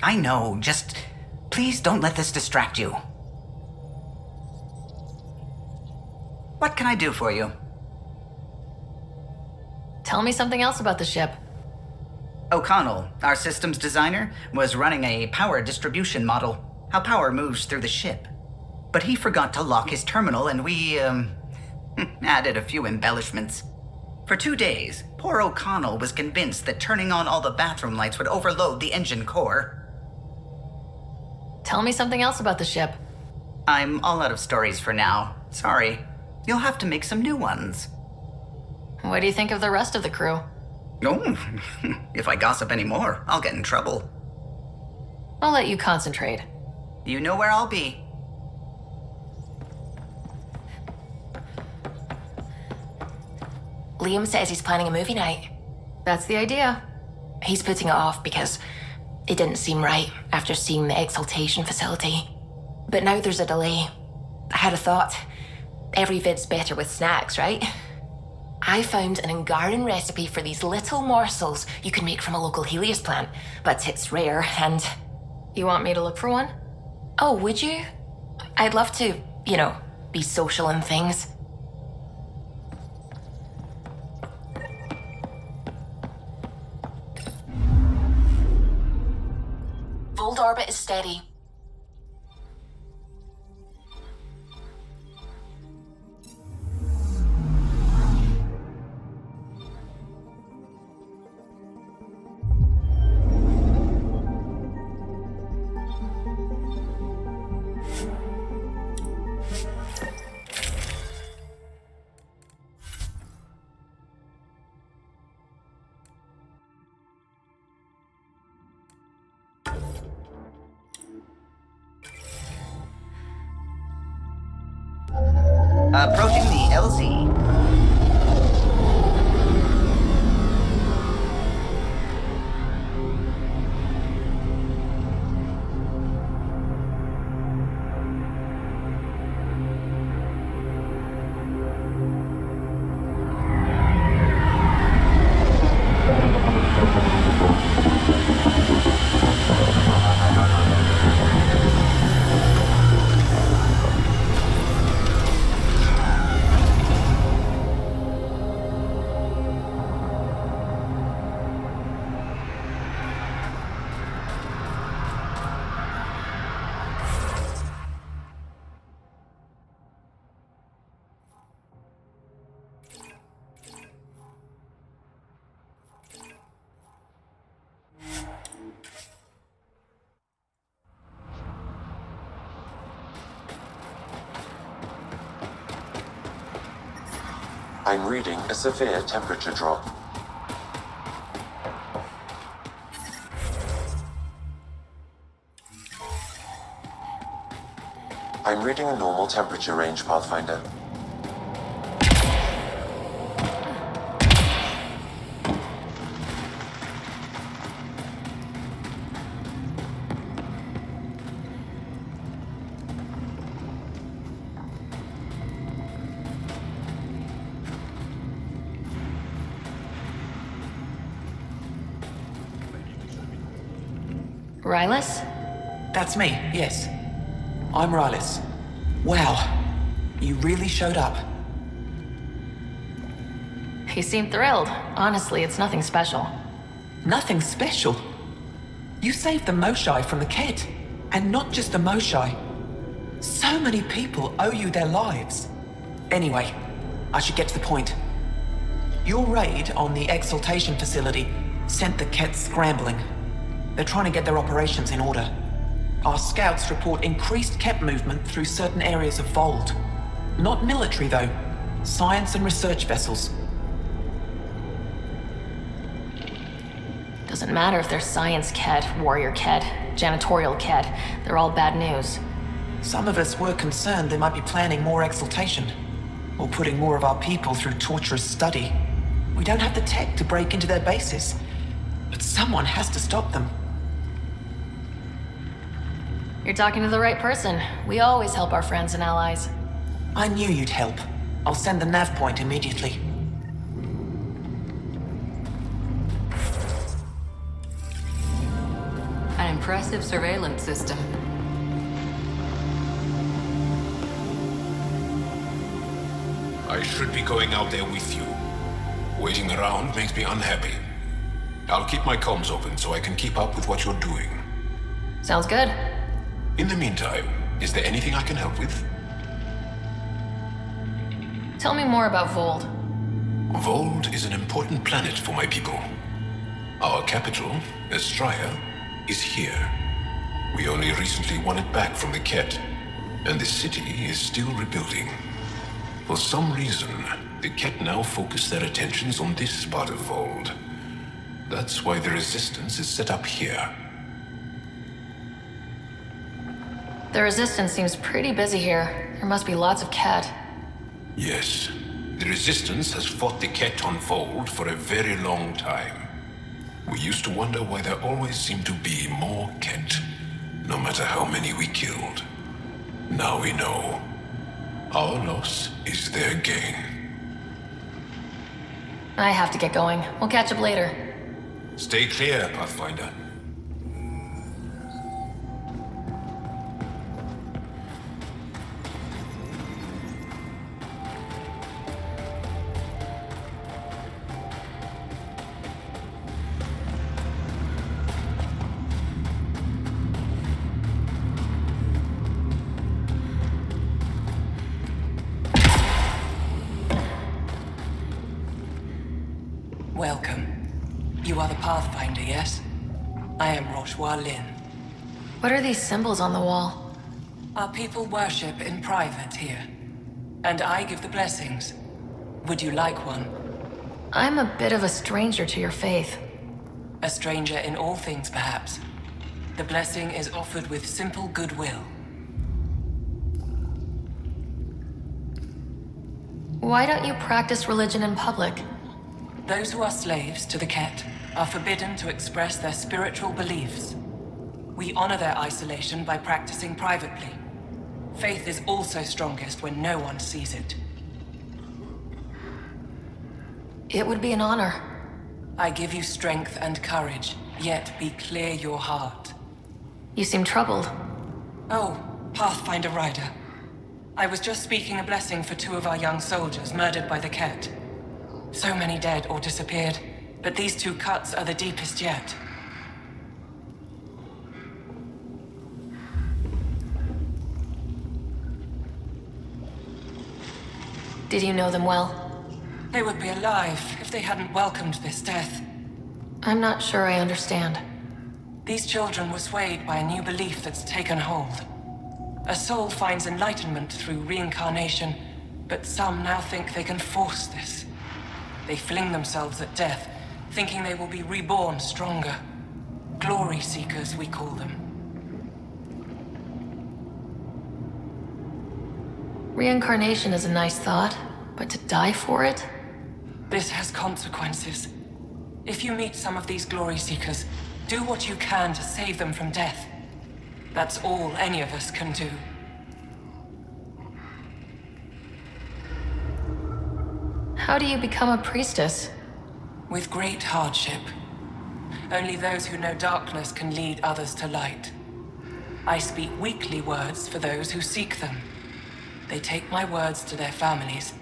Speaker 10: I know, just please don't let this distract you. What can I do for you?
Speaker 2: Tell me something else about the ship.
Speaker 10: O'Connell, our systems designer, was running a power distribution model, how power moves through the ship. But he forgot to lock his terminal and we, added a few embellishments. For 2 days, poor O'Connell was convinced that turning on all the bathroom lights would overload the engine core.
Speaker 2: Tell me something else about the ship.
Speaker 10: I'm all out of stories for now. Sorry. You'll have to make some new ones.
Speaker 2: What do you think of the rest of the crew?
Speaker 10: Oh, if I gossip anymore, I'll get in trouble.
Speaker 2: I'll let you concentrate.
Speaker 10: You know where I'll be.
Speaker 6: Liam says he's planning a movie night.
Speaker 2: That's the idea.
Speaker 6: He's putting it off because it didn't seem right after seeing the exaltation facility. But now there's a delay. I had a thought. Every vid's better with snacks, right? I found an Angaran recipe for these little morsels you can make from a local Helios plant, but it's rare and...
Speaker 2: You want me to look for one?
Speaker 6: Oh, would you? I'd love to, be social and things. VOELD orbit is steady.
Speaker 10: Approaching the LZ.
Speaker 1: I'm reading a severe temperature drop. I'm reading a normal temperature range, Pathfinder.
Speaker 2: Rylas?
Speaker 9: That's me, yes. I'm Rylas. Wow, you really showed up.
Speaker 2: You seem thrilled. Honestly, it's nothing special.
Speaker 9: Nothing special? You saved the Moshai from the Kett. And not just the Moshai. So many people owe you their lives. Anyway, I should get to the point. Your raid on the Exaltation facility sent the Kett scrambling. They're trying to get their operations in order. Our scouts report increased Kett movement through certain areas of VOELD. Not military, though. Science and research vessels.
Speaker 2: Doesn't matter if they're science Kett, warrior Kett, janitorial Kett. They're all bad news.
Speaker 9: Some of us were concerned they might be planning more exaltation, or putting more of our people through torturous study. We don't have the tech to break into their bases, but someone has to stop them.
Speaker 2: You're talking to the right person. We always help our friends and allies.
Speaker 9: I knew you'd help. I'll send the nav point immediately.
Speaker 7: An impressive surveillance system.
Speaker 19: I should be going out there with you. Waiting around makes me unhappy. I'll keep my comms open so I can keep up with what you're doing.
Speaker 2: Sounds good.
Speaker 19: In the meantime, is there anything I can help with?
Speaker 2: Tell me more about VOELD.
Speaker 19: VOELD is an important planet for my people. Our capital, Estraya, is here. We only recently won it back from the Kett, and the city is still rebuilding. For some reason, the Kett now focus their attentions on this part of VOELD. That's why the Resistance is set up here.
Speaker 2: The Resistance seems pretty busy here. There must be lots of Kett.
Speaker 19: Yes. The Resistance has fought the Kett on VOELD for a very long time. We used to wonder why there always seemed to be more Kett, no matter how many we killed. Now we know. Our loss is their gain.
Speaker 2: I have to get going. We'll catch up later.
Speaker 19: Stay clear, Pathfinder.
Speaker 9: Welcome. You are the Pathfinder, yes? I am Roshua Lin.
Speaker 2: What are these symbols on the wall?
Speaker 9: Our people worship in private here. And I give the blessings. Would you like one?
Speaker 2: I'm a bit of a stranger to your faith.
Speaker 9: A stranger in all things, perhaps. The blessing is offered with simple goodwill.
Speaker 2: Why don't you practice religion in public?
Speaker 9: Those who are slaves to the Kett are forbidden to express their spiritual beliefs. We honor their isolation by practicing privately. Faith is also strongest when no one sees it.
Speaker 2: It would be an honor.
Speaker 9: I give you strength and courage, yet be clear your heart.
Speaker 2: You seem troubled.
Speaker 9: Oh, Pathfinder Rider. I was just speaking a blessing for 2 of our young soldiers murdered by the Kett. So many dead or disappeared, but these 2 cuts are the deepest yet.
Speaker 2: Did you know them well?
Speaker 9: They would be alive if they hadn't welcomed this death.
Speaker 2: I'm not sure I understand.
Speaker 9: These children were swayed by a new belief that's taken hold. A soul finds enlightenment through reincarnation, but some now think they can force this. They fling themselves at death, thinking they will be reborn stronger. Glory seekers, we call them.
Speaker 2: Reincarnation is a nice thought, but to die for it?
Speaker 9: This has consequences. If you meet some of these glory seekers, do what you can to save them from death. That's all any of us can do.
Speaker 2: How do you become a priestess?
Speaker 9: With great hardship. Only those who know darkness can lead others to light. I speak weekly words for those who seek them. They take my words to their families.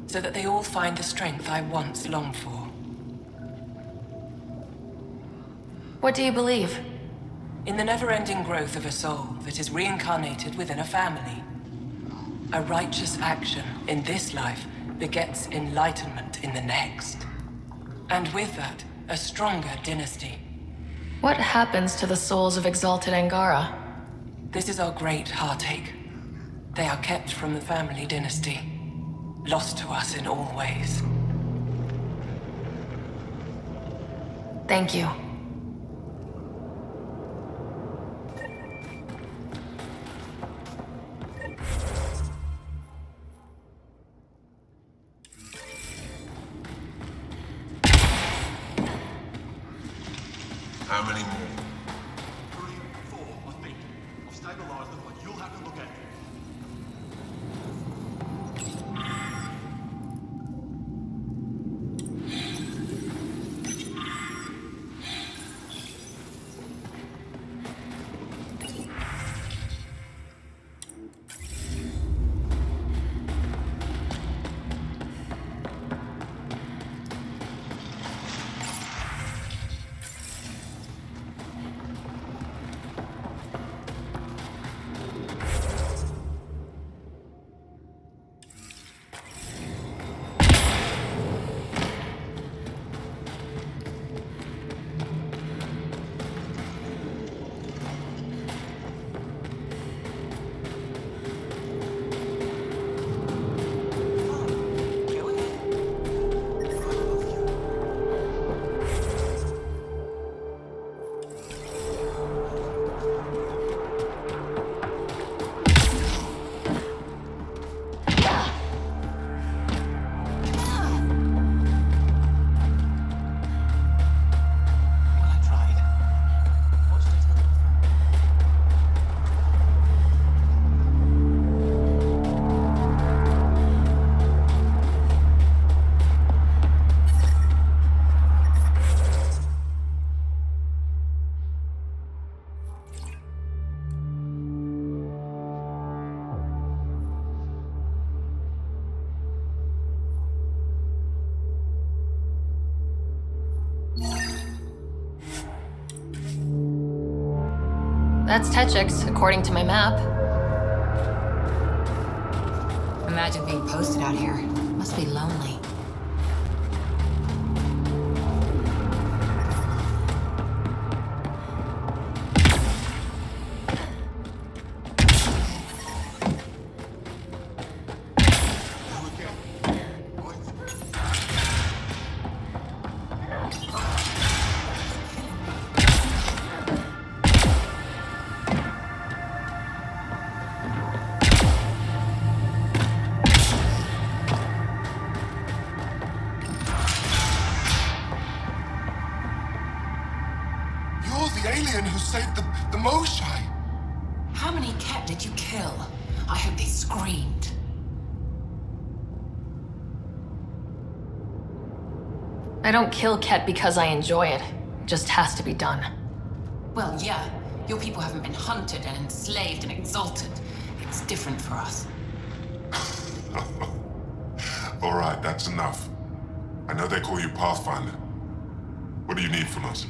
Speaker 9: so that they all find the strength I once longed for.
Speaker 2: What do you believe?
Speaker 9: In the never-ending growth of a soul that is reincarnated within a family. A righteous action in this life begets enlightenment in the next. And with that, a stronger dynasty.
Speaker 2: What happens to the souls of exalted Angara?
Speaker 9: This is our great heartache. They are kept from the family dynasty, lost to us in all ways.
Speaker 2: Thank you.
Speaker 19: How many more?
Speaker 3: 3, 4, I think. I've stabilized them, but you'll have to look at them.
Speaker 2: That's Techix, according to my map.
Speaker 7: Imagine being posted out here. Must be lonely. How many Kett did you kill? I hope they screamed.
Speaker 2: I don't kill Kett because I enjoy it. It just has to be done.
Speaker 7: Well, yeah. Your people haven't been hunted and enslaved and exalted. It's different for us.
Speaker 4: All right, that's enough. I know they call you Pathfinder. What do you need from us?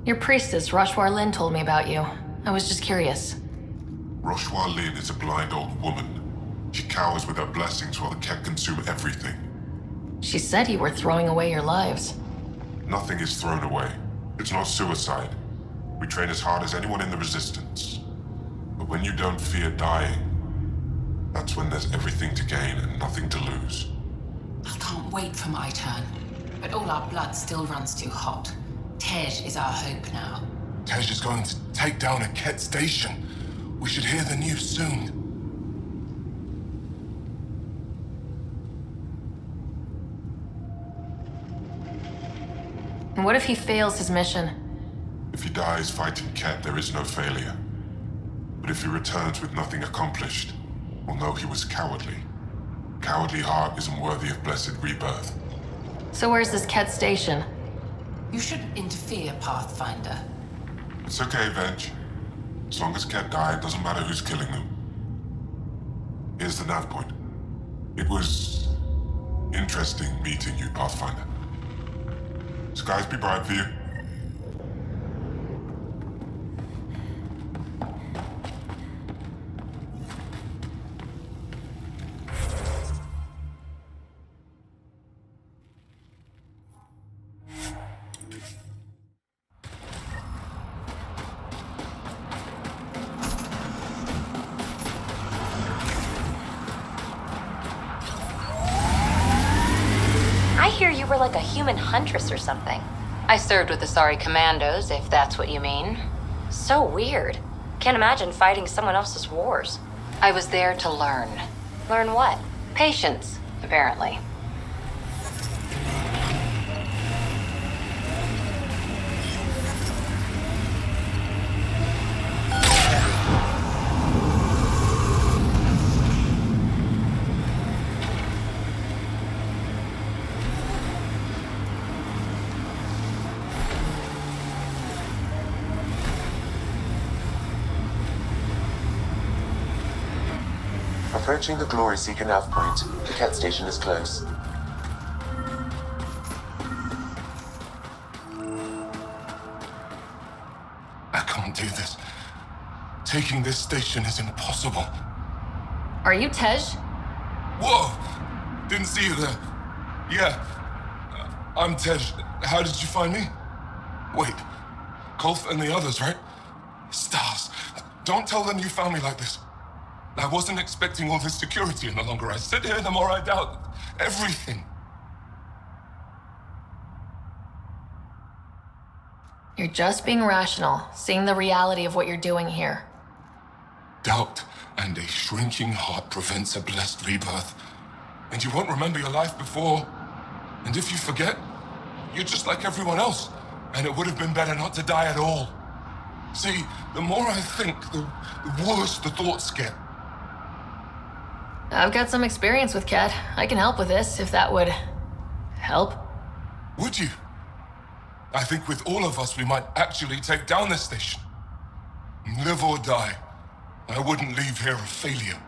Speaker 2: Your priestess, Roshwar Lin, told me about you. I was just curious.
Speaker 4: Roshwar Lin is a blind old woman. She cowers with her blessings while the Kett consume everything.
Speaker 2: She said you were throwing away your lives.
Speaker 4: Nothing is thrown away. It's not suicide. We train as hard as anyone in the Resistance. But when you don't fear dying, that's when there's everything to gain and nothing to lose.
Speaker 7: I can't wait for my turn. But all our blood still runs too hot. Tej is our hope now.
Speaker 4: Tej is going to take down a Kett station. We should hear the news soon.
Speaker 2: And what if he fails his mission?
Speaker 4: If he dies fighting Kett, there is no failure. But if he returns with nothing accomplished, we'll know he was cowardly. Cowardly heart isn't worthy of blessed rebirth.
Speaker 2: So where's this Kett station?
Speaker 7: You shouldn't interfere, Pathfinder.
Speaker 4: It's okay, Venge.
Speaker 14: As long as Kett died, doesn't matter who's killing them. Here's the nav point. It was interesting meeting you, Pathfinder. Skies be bright for you.
Speaker 6: I hear you were like a human huntress or something. I served with Asari commandos, if that's what you mean. So weird. Can't imagine fighting someone else's wars. I was there to learn. Learn what? Patience, apparently.
Speaker 1: Approaching the Glory Seeker nav point. The Kett station is close.
Speaker 14: I can't do this. Taking this station is impossible.
Speaker 2: Are you Tej?
Speaker 14: Whoa! Didn't see you there. Yeah. I'm Tej. How did you find me? Wait. Kolf and the others, right? Stars. Don't tell them you found me like this. I wasn't expecting all this security, and the longer I sit here, the more I doubt everything.
Speaker 2: You're just being rational, seeing the reality of what you're doing here.
Speaker 14: Doubt and a shrinking heart prevents a blessed rebirth. And you won't remember your life before. And if you forget, you're just like everyone else. And it would have been better not to die at all. See, the more I think, the worse the thoughts get.
Speaker 2: I've got some experience with Kett. I can help with this, if that would help.
Speaker 14: Would you? I think with all of us, we might actually take down this station. Live or die. I wouldn't leave here a failure.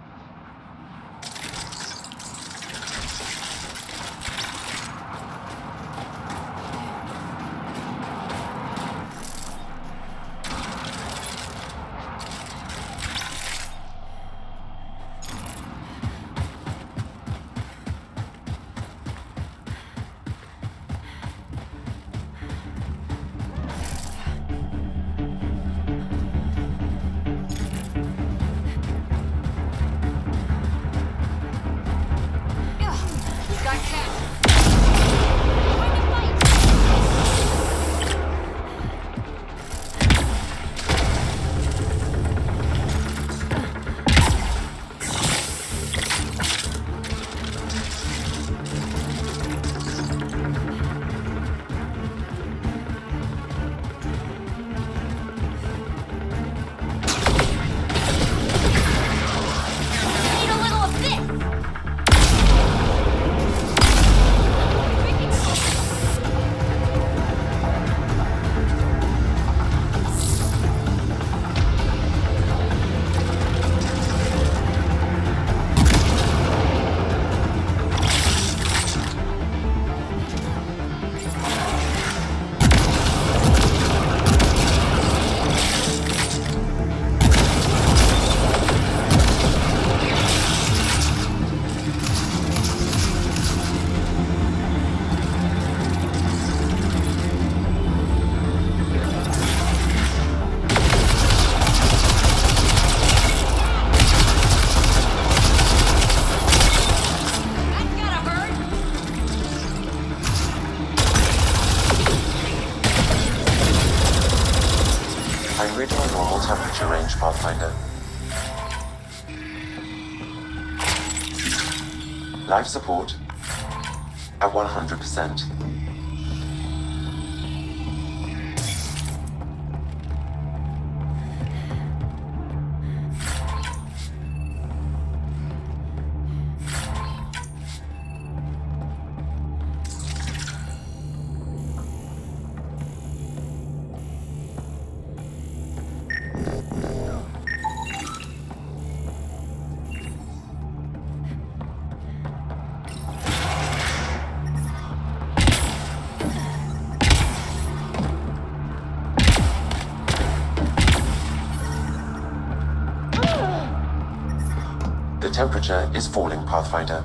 Speaker 1: Pathfinder. Life support at 100%. The temperature is falling, Pathfinder.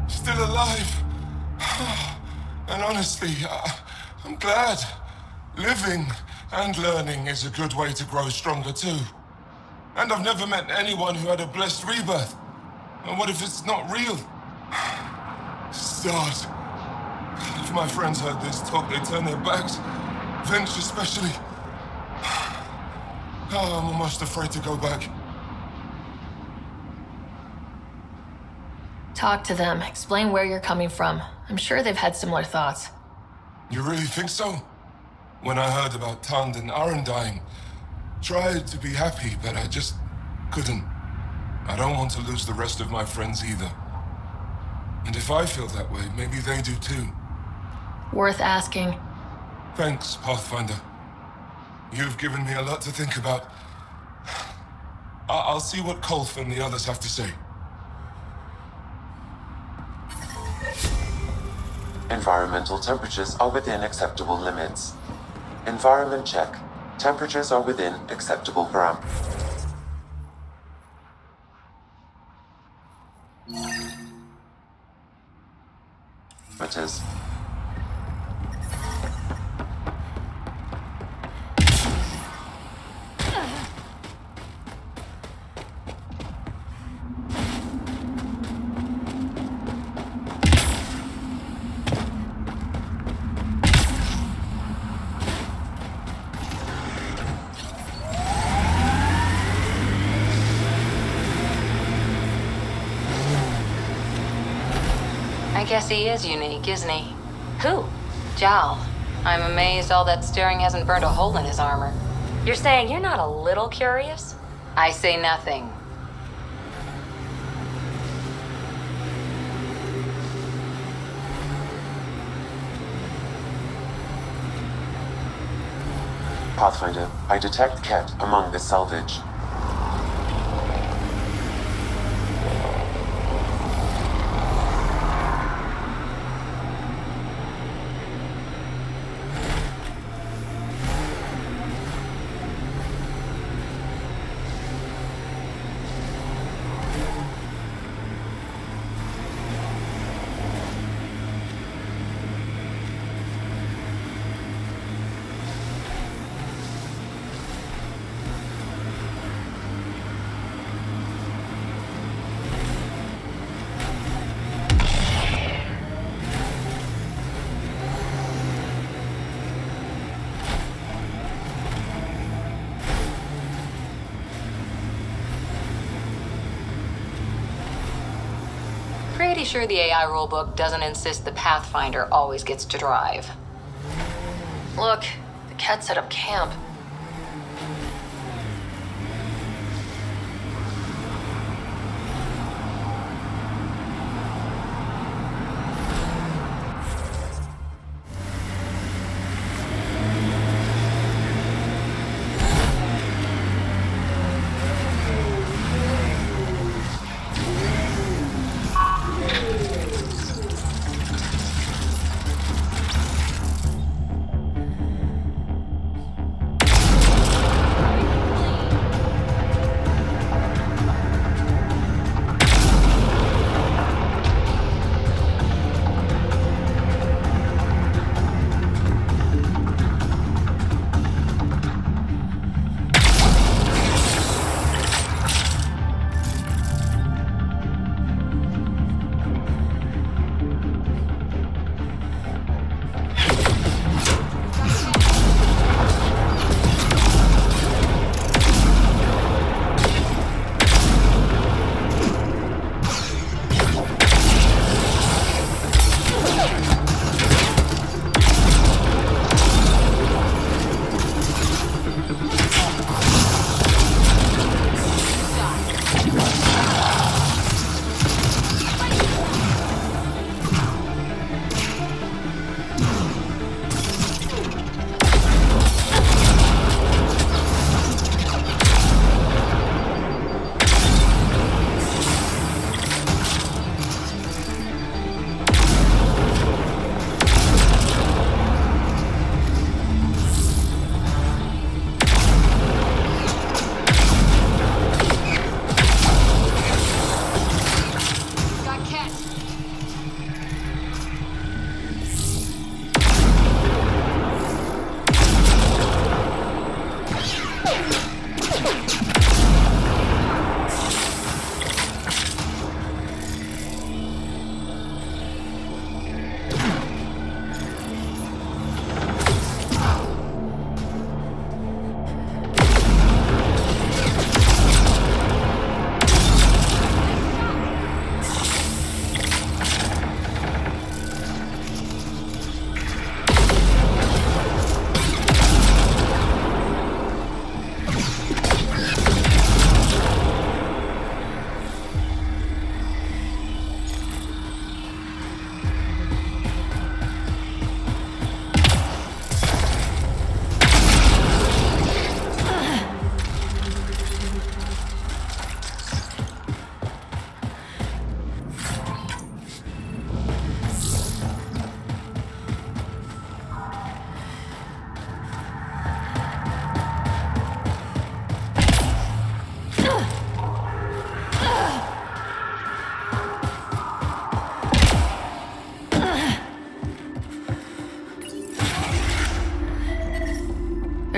Speaker 14: Still alive. And honestly, I'm glad. Living and learning is a good way to grow stronger too. And I've never met anyone who had a blessed rebirth. And what if it's not real? Stars. If my friends heard this talk, they'd turn their backs. Vince especially. Oh, I'm almost afraid to go back.
Speaker 2: Talk to them. Explain where you're coming from. I'm sure they've had similar thoughts.
Speaker 14: You really think so? When I heard about Tand and Aaron dying, tried to be happy, but I just couldn't. I don't want to lose the rest of my friends either. And if I feel that way, maybe they do too.
Speaker 2: Worth asking.
Speaker 14: Thanks, Pathfinder. You've given me a lot to think about. I'll see what Kolf and the others have to say.
Speaker 1: Environmental temperatures are within acceptable limits. Environment check. Temperatures are within acceptable parameters.
Speaker 7: I guess he is unique, isn't he? Who? Jal. I'm amazed all that staring hasn't burned a hole in his armor.
Speaker 6: You're saying you're not a little curious?
Speaker 7: I say nothing.
Speaker 1: Pathfinder, I detect Kett among this salvage.
Speaker 7: Pretty sure the AI rulebook doesn't insist the Pathfinder always gets to drive.
Speaker 2: Look, the Kett set up camp.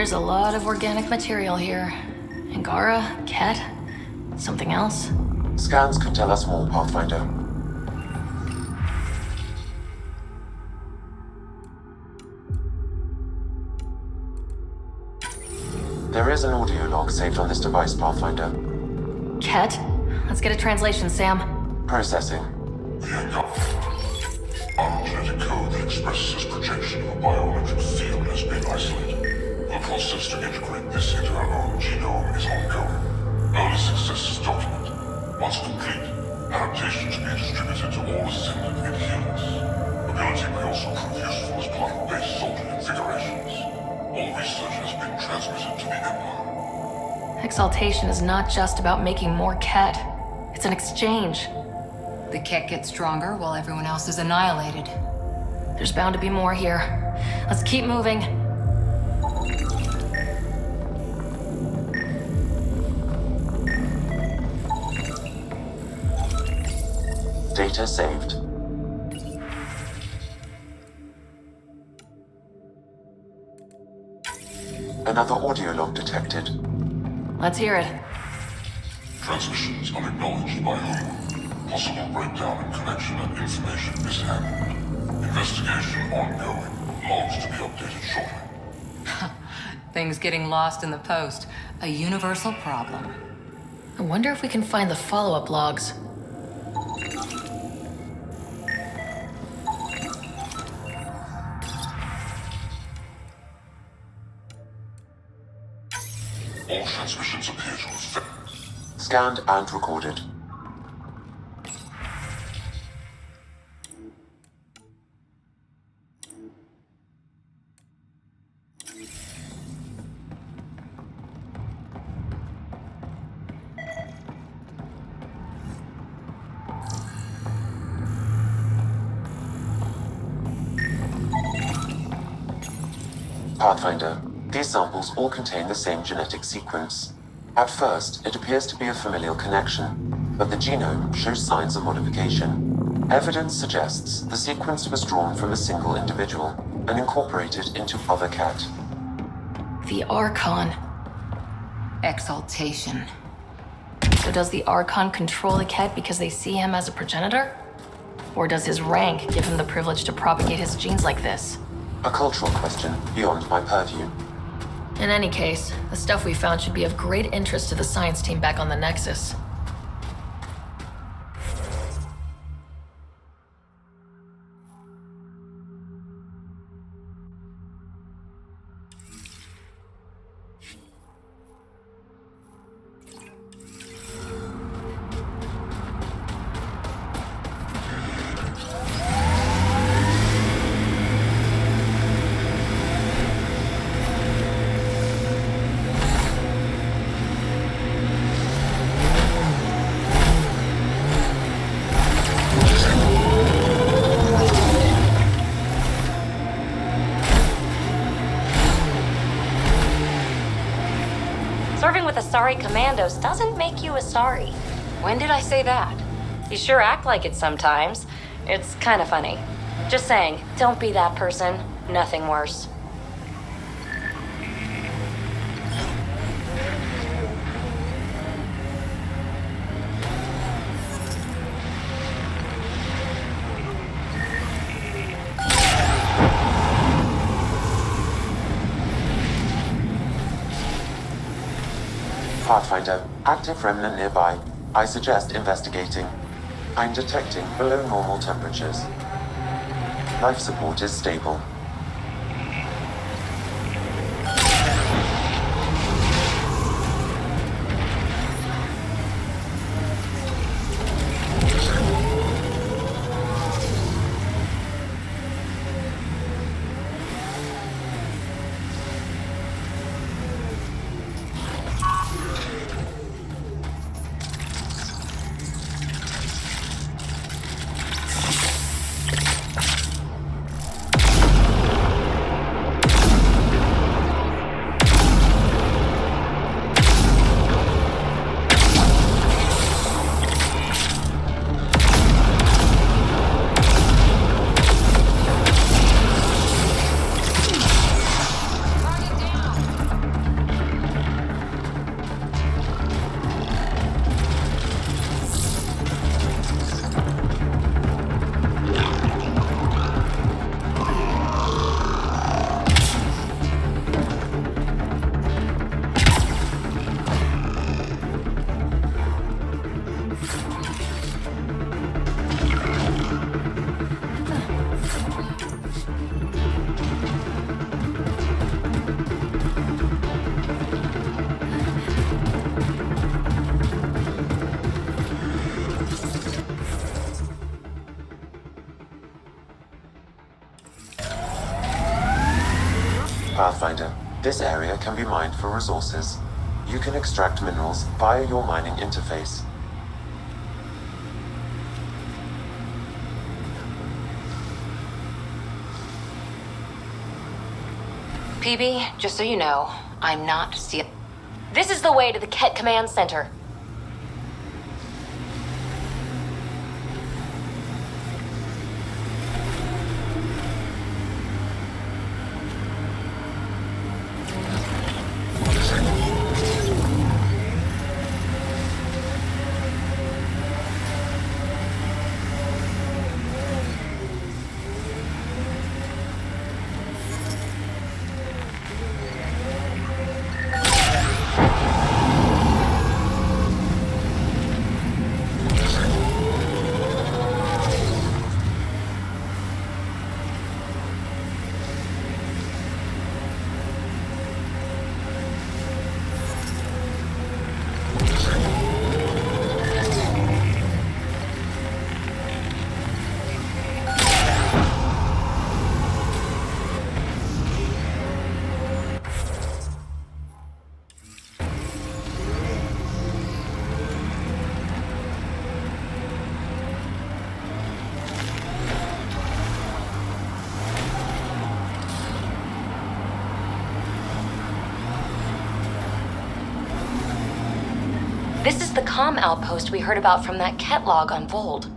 Speaker 2: There's a lot of organic material here. Angara, Kett, something else?
Speaker 1: Scans could tell us more, Pathfinder. There is an audio log saved on this device, Pathfinder.
Speaker 2: Kett? Let's get a translation, Sam.
Speaker 1: Processing.
Speaker 17: Genetic code that expresses this projection of a bioelectric field has been isolated. The process to integrate this into our own genome is ongoing. Early success is documented. Once complete, adaptations may be distributed to all ascendant inhumans. Ability may also prove useful as plant-based soldier configurations. All research has been transmitted to the Empire.
Speaker 2: Exaltation is not just about making more Kett. It's an exchange.
Speaker 7: The Kett gets stronger while everyone else is annihilated.
Speaker 2: There's bound to be more here. Let's keep moving.
Speaker 1: Data saved. Another audio log detected.
Speaker 2: Let's hear it.
Speaker 17: Transmissions unacknowledged by whom? Possible breakdown in connection and information mishandled. Investigation ongoing. Logs to be updated shortly.
Speaker 7: Things getting lost in the post. A universal problem.
Speaker 2: I wonder if we can find the follow-up logs.
Speaker 17: All transmissions appear to have failed.
Speaker 1: Scanned and recorded. Pathfinder, these samples all contain the same genetic sequence. At first, it appears to be a familial connection, but the genome shows signs of modification. Evidence suggests the sequence was drawn from a single individual and incorporated into other Kett.
Speaker 2: The Archon.
Speaker 7: Exaltation.
Speaker 2: So does the Archon control the Kett because they see him as a progenitor? Or does his rank give him the privilege to propagate his genes like this?
Speaker 1: A cultural question beyond my purview.
Speaker 2: In any case, the stuff we found should be of great interest to the science team back on the Nexus.
Speaker 6: Serving with Asari commandos doesn't make you Asari. When did I say that? You sure act like it sometimes. It's kind of funny. Just saying, don't be that person. Nothing worse.
Speaker 1: Pathfinder, active remnant nearby. I suggest investigating. I'm detecting below normal temperatures. Life support is stable. Pathfinder, this area can be mined for resources. You can extract minerals via your mining interface.
Speaker 6: PB, just so you know, I'm not stealing. This is the way to the Kett Command Center. This is the comm outpost we heard about from that Kett log on VOELD.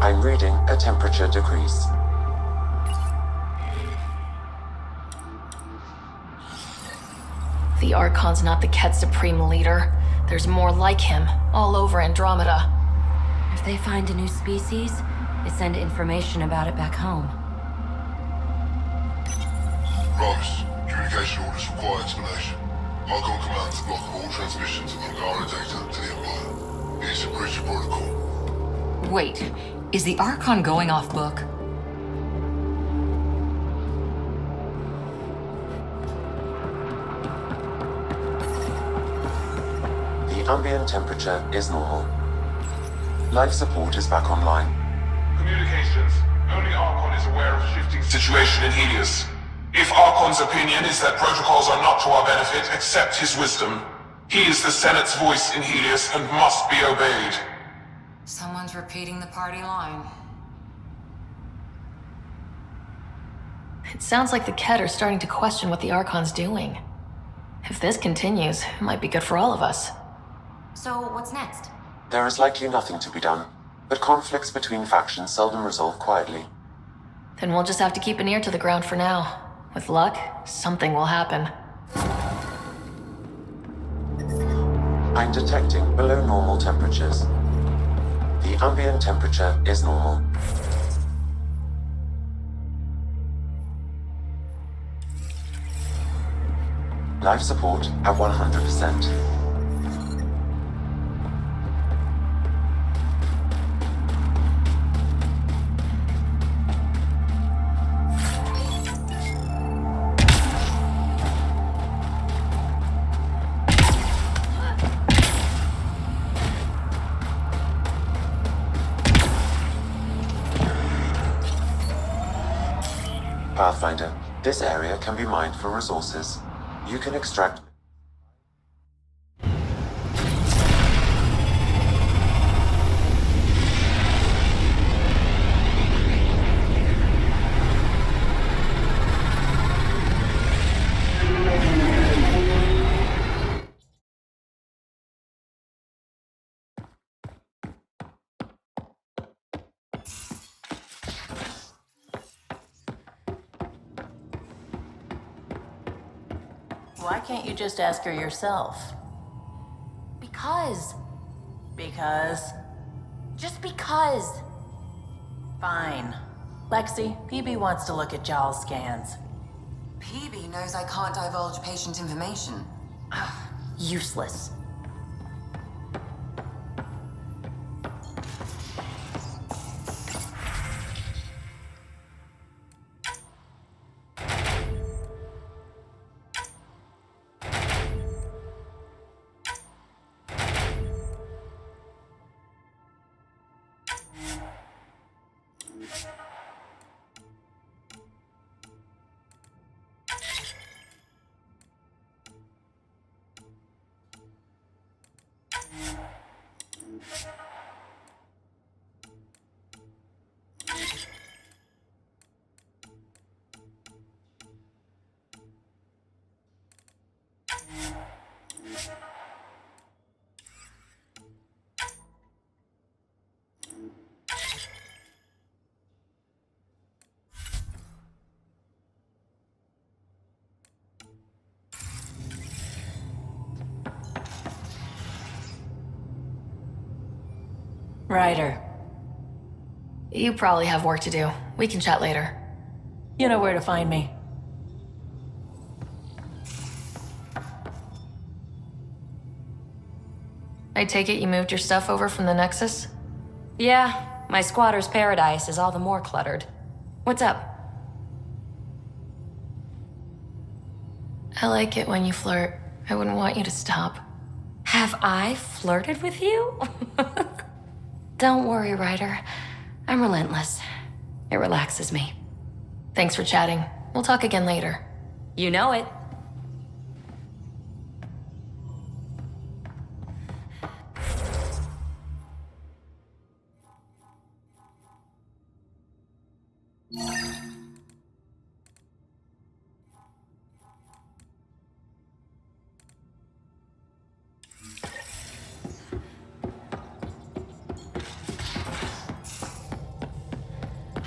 Speaker 1: I'm reading a temperature decrease.
Speaker 2: The Archon's not the Kett Supreme Leader. There's more like him, all over Andromeda.
Speaker 6: If they find a new species, they send information about it back home.
Speaker 20: Rose, communication orders require explanation. Archon command to block all transmissions of Angara data to the Empire. It is a breach of protocol.
Speaker 7: Wait, is the Archon going off book?
Speaker 1: The ambient temperature is normal. Life support is back online.
Speaker 14: Communications. Only Archon is aware of shifting situation in Helios. If Archon's opinion is that protocols are not to our benefit, accept his wisdom. He is the Senate's voice in Helios and must be obeyed.
Speaker 7: Someone's repeating the party line.
Speaker 2: It sounds like the Kett are starting to question what the Archon's doing. If this continues, it might be good for all of us.
Speaker 6: So, what's next?
Speaker 1: There is likely nothing to be done, but conflicts between factions seldom resolve quietly.
Speaker 2: Then we'll just have to keep an ear to the ground for now. With luck, something will happen.
Speaker 1: I'm detecting below normal temperatures. The ambient temperature is normal. Life support at 100%. Pathfinder, this area can be mined for resources. You can extract...
Speaker 5: Why can't you just ask her yourself?
Speaker 6: Because.
Speaker 5: Because?
Speaker 6: Just because.
Speaker 5: Fine. Lexi, PB wants to look at Jaw's scans.
Speaker 7: PB knows I can't divulge patient information.
Speaker 6: Useless.
Speaker 5: Ryder.
Speaker 2: You probably have work to do. We can chat later.
Speaker 5: You know where to find me.
Speaker 2: I take it you moved your stuff over from the Nexus?
Speaker 6: Yeah, my squatter's paradise is all the more cluttered. What's up?
Speaker 2: I like it when you flirt. I wouldn't want you to stop.
Speaker 6: Have I flirted with you? Don't worry, Ryder. I'm relentless. It relaxes me.
Speaker 2: Thanks for chatting. We'll talk again later.
Speaker 6: You know it.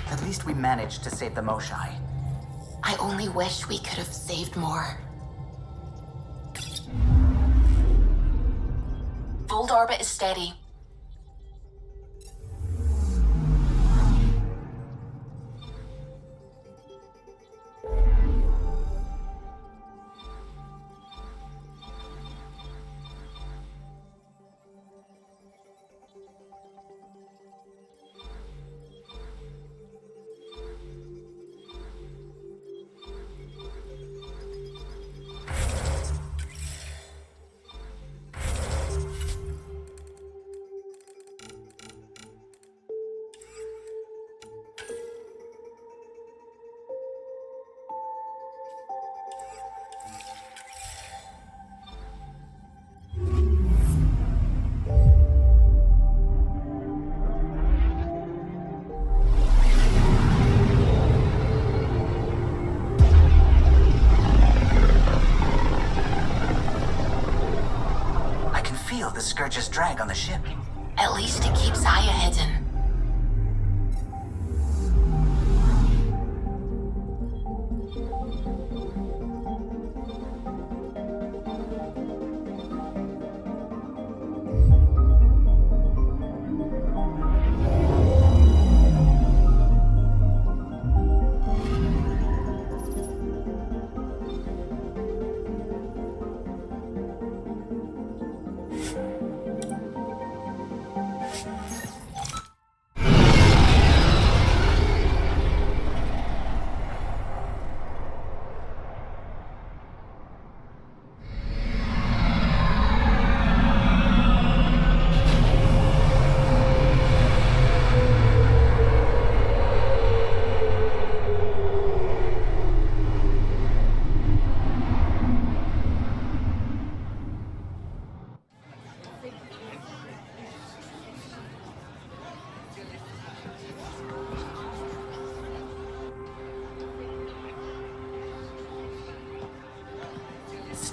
Speaker 10: At least we managed to save the Moshai.
Speaker 6: I only wish we could have saved more. VOELD orbit is steady.
Speaker 10: The Scourge's drag on the ship.
Speaker 7: At least it keeps Aya hidden.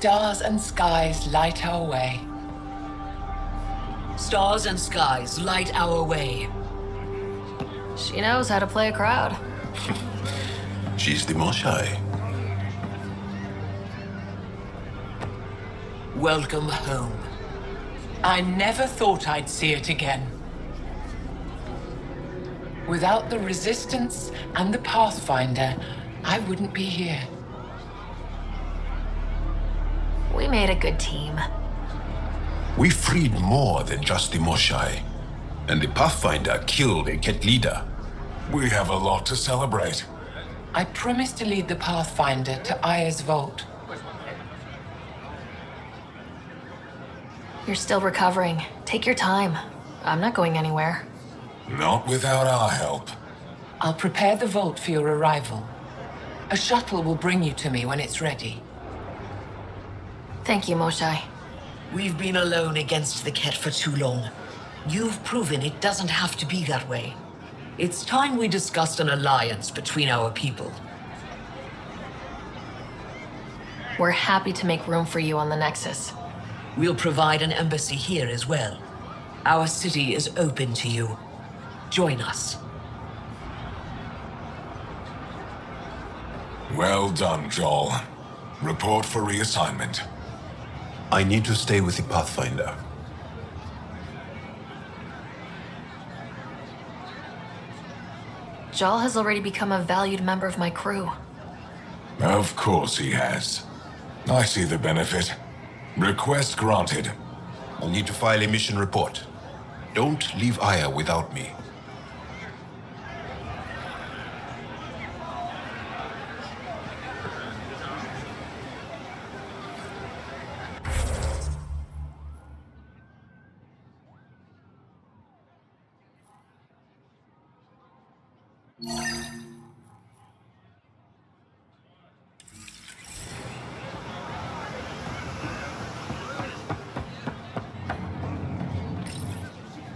Speaker 9: Stars and skies light our way.
Speaker 21: Stars and skies light our way.
Speaker 2: She knows how to play a crowd.
Speaker 19: She's the more shy.
Speaker 9: Welcome home. I never thought I'd see it again. Without the Resistance and the Pathfinder, I wouldn't be here.
Speaker 2: We made a good team.
Speaker 19: We freed more than just the Moshai. And the Pathfinder killed a Kett leader.
Speaker 14: We have a lot to celebrate.
Speaker 9: I promised to lead the Pathfinder to Aya's vault.
Speaker 2: You're still recovering. Take your time. I'm not going anywhere.
Speaker 14: Not without our help.
Speaker 9: I'll prepare the vault for your arrival. A shuttle will bring you to me when it's ready.
Speaker 2: Thank you, Moshai.
Speaker 21: We've been alone against the Kett for too long. You've proven it doesn't have to be that way. It's time we discussed an alliance between our people.
Speaker 2: We're happy to make room for you on the Nexus.
Speaker 21: We'll provide an embassy here as well. Our city is open to you. Join us.
Speaker 14: Well done, Joel. Report for reassignment.
Speaker 19: I need to stay with the Pathfinder.
Speaker 2: Jal has already become a valued member of my crew.
Speaker 14: Of course he has. I see the benefit. Request granted.
Speaker 19: I'll need to file a mission report. Don't leave Aya without me.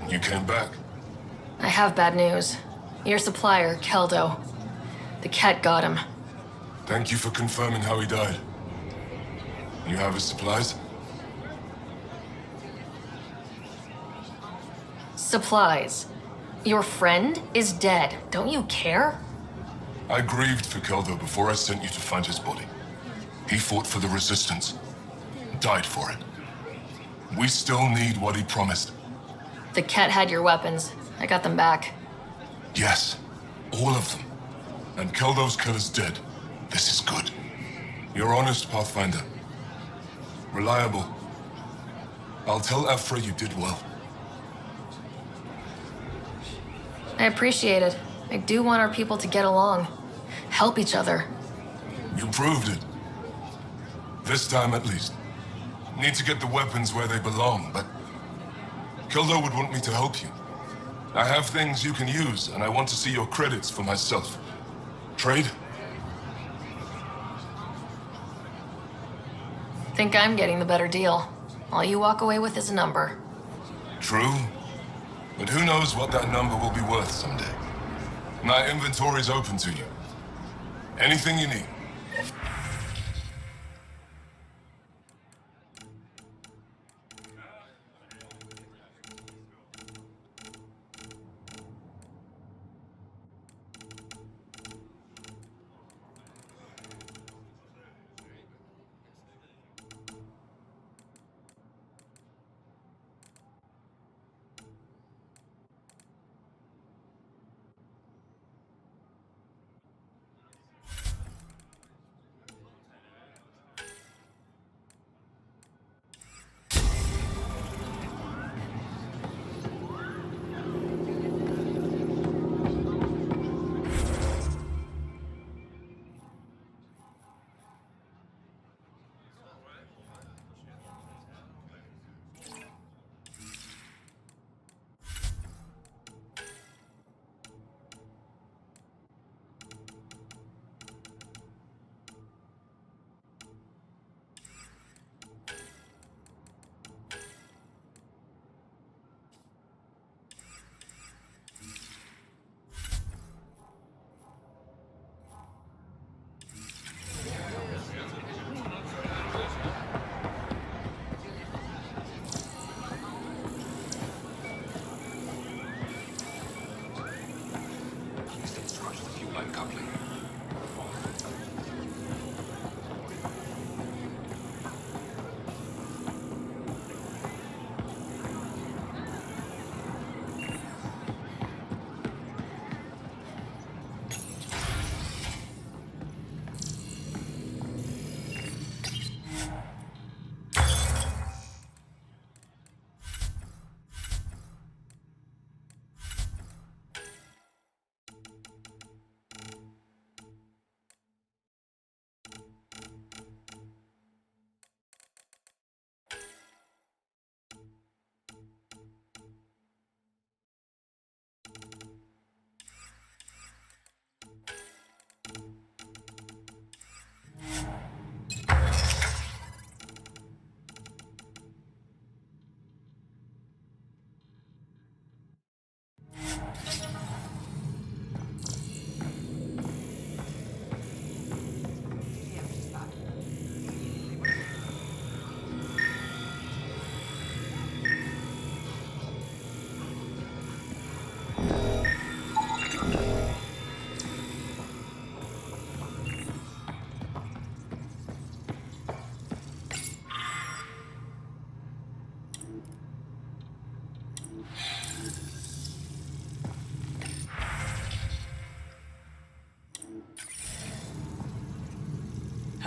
Speaker 14: You came back?
Speaker 2: I have bad news. Your supplier, Keldo. The Kett got him.
Speaker 14: Thank you for confirming how he died. You have his supplies?
Speaker 2: Supplies. Your friend is dead. Don't you care?
Speaker 14: I grieved for Keldo before I sent you to find his body. He fought for the Resistance. Died for it. We still need what he promised.
Speaker 2: The Kett had your weapons. I got them back.
Speaker 14: Yes, all of them. And Keldo's killer's dead. This is good. You're honest, Pathfinder. Reliable. I'll tell Ephra you did well.
Speaker 2: I appreciate it. I do want our people to get along. Help each other.
Speaker 14: You proved it. This time at least. Need to get the weapons where they belong, but Keldo would want me to help you. I have things you can use, and I want to see your credits for myself. Trade?
Speaker 2: Think I'm getting the better deal. All you walk away with is a number.
Speaker 14: True. But who knows what that number will be worth someday. My inventory's open to you. Anything you need.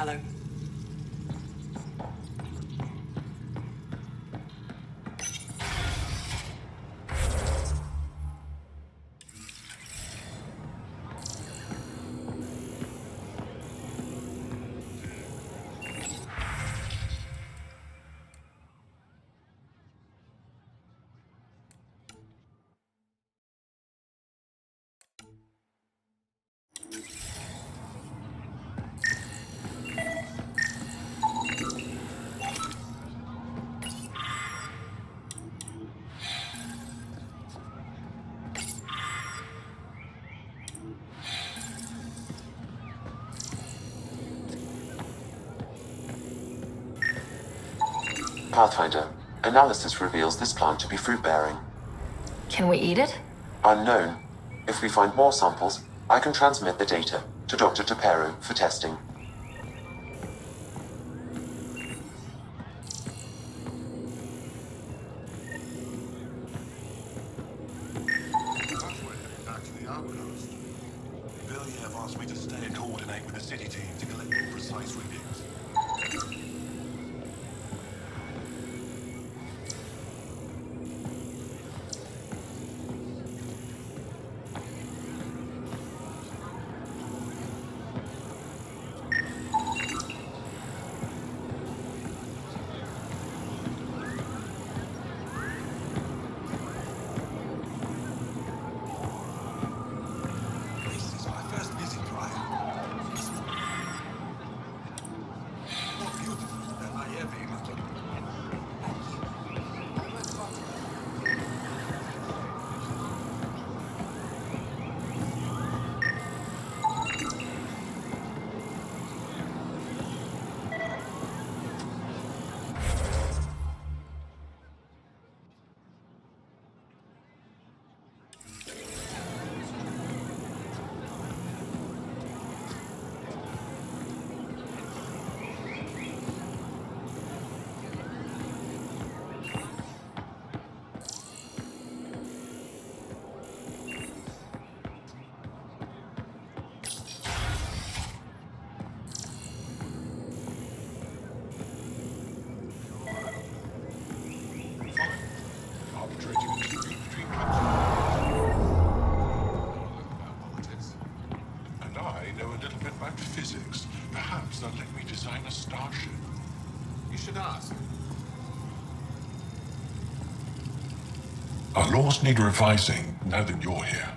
Speaker 9: Hello.
Speaker 1: Pathfinder, analysis reveals this plant to be fruit-bearing.
Speaker 2: Can we eat it?
Speaker 1: Unknown. If we find more samples, I can transmit the data to Dr. Tapero for testing.
Speaker 4: Back to the outpost. Villiers asked me to stay and coordinate with the city team to collect more precise readings. Physics. Perhaps they'll let me design a starship.
Speaker 15: You should ask.
Speaker 4: Our laws need revising now that you're here.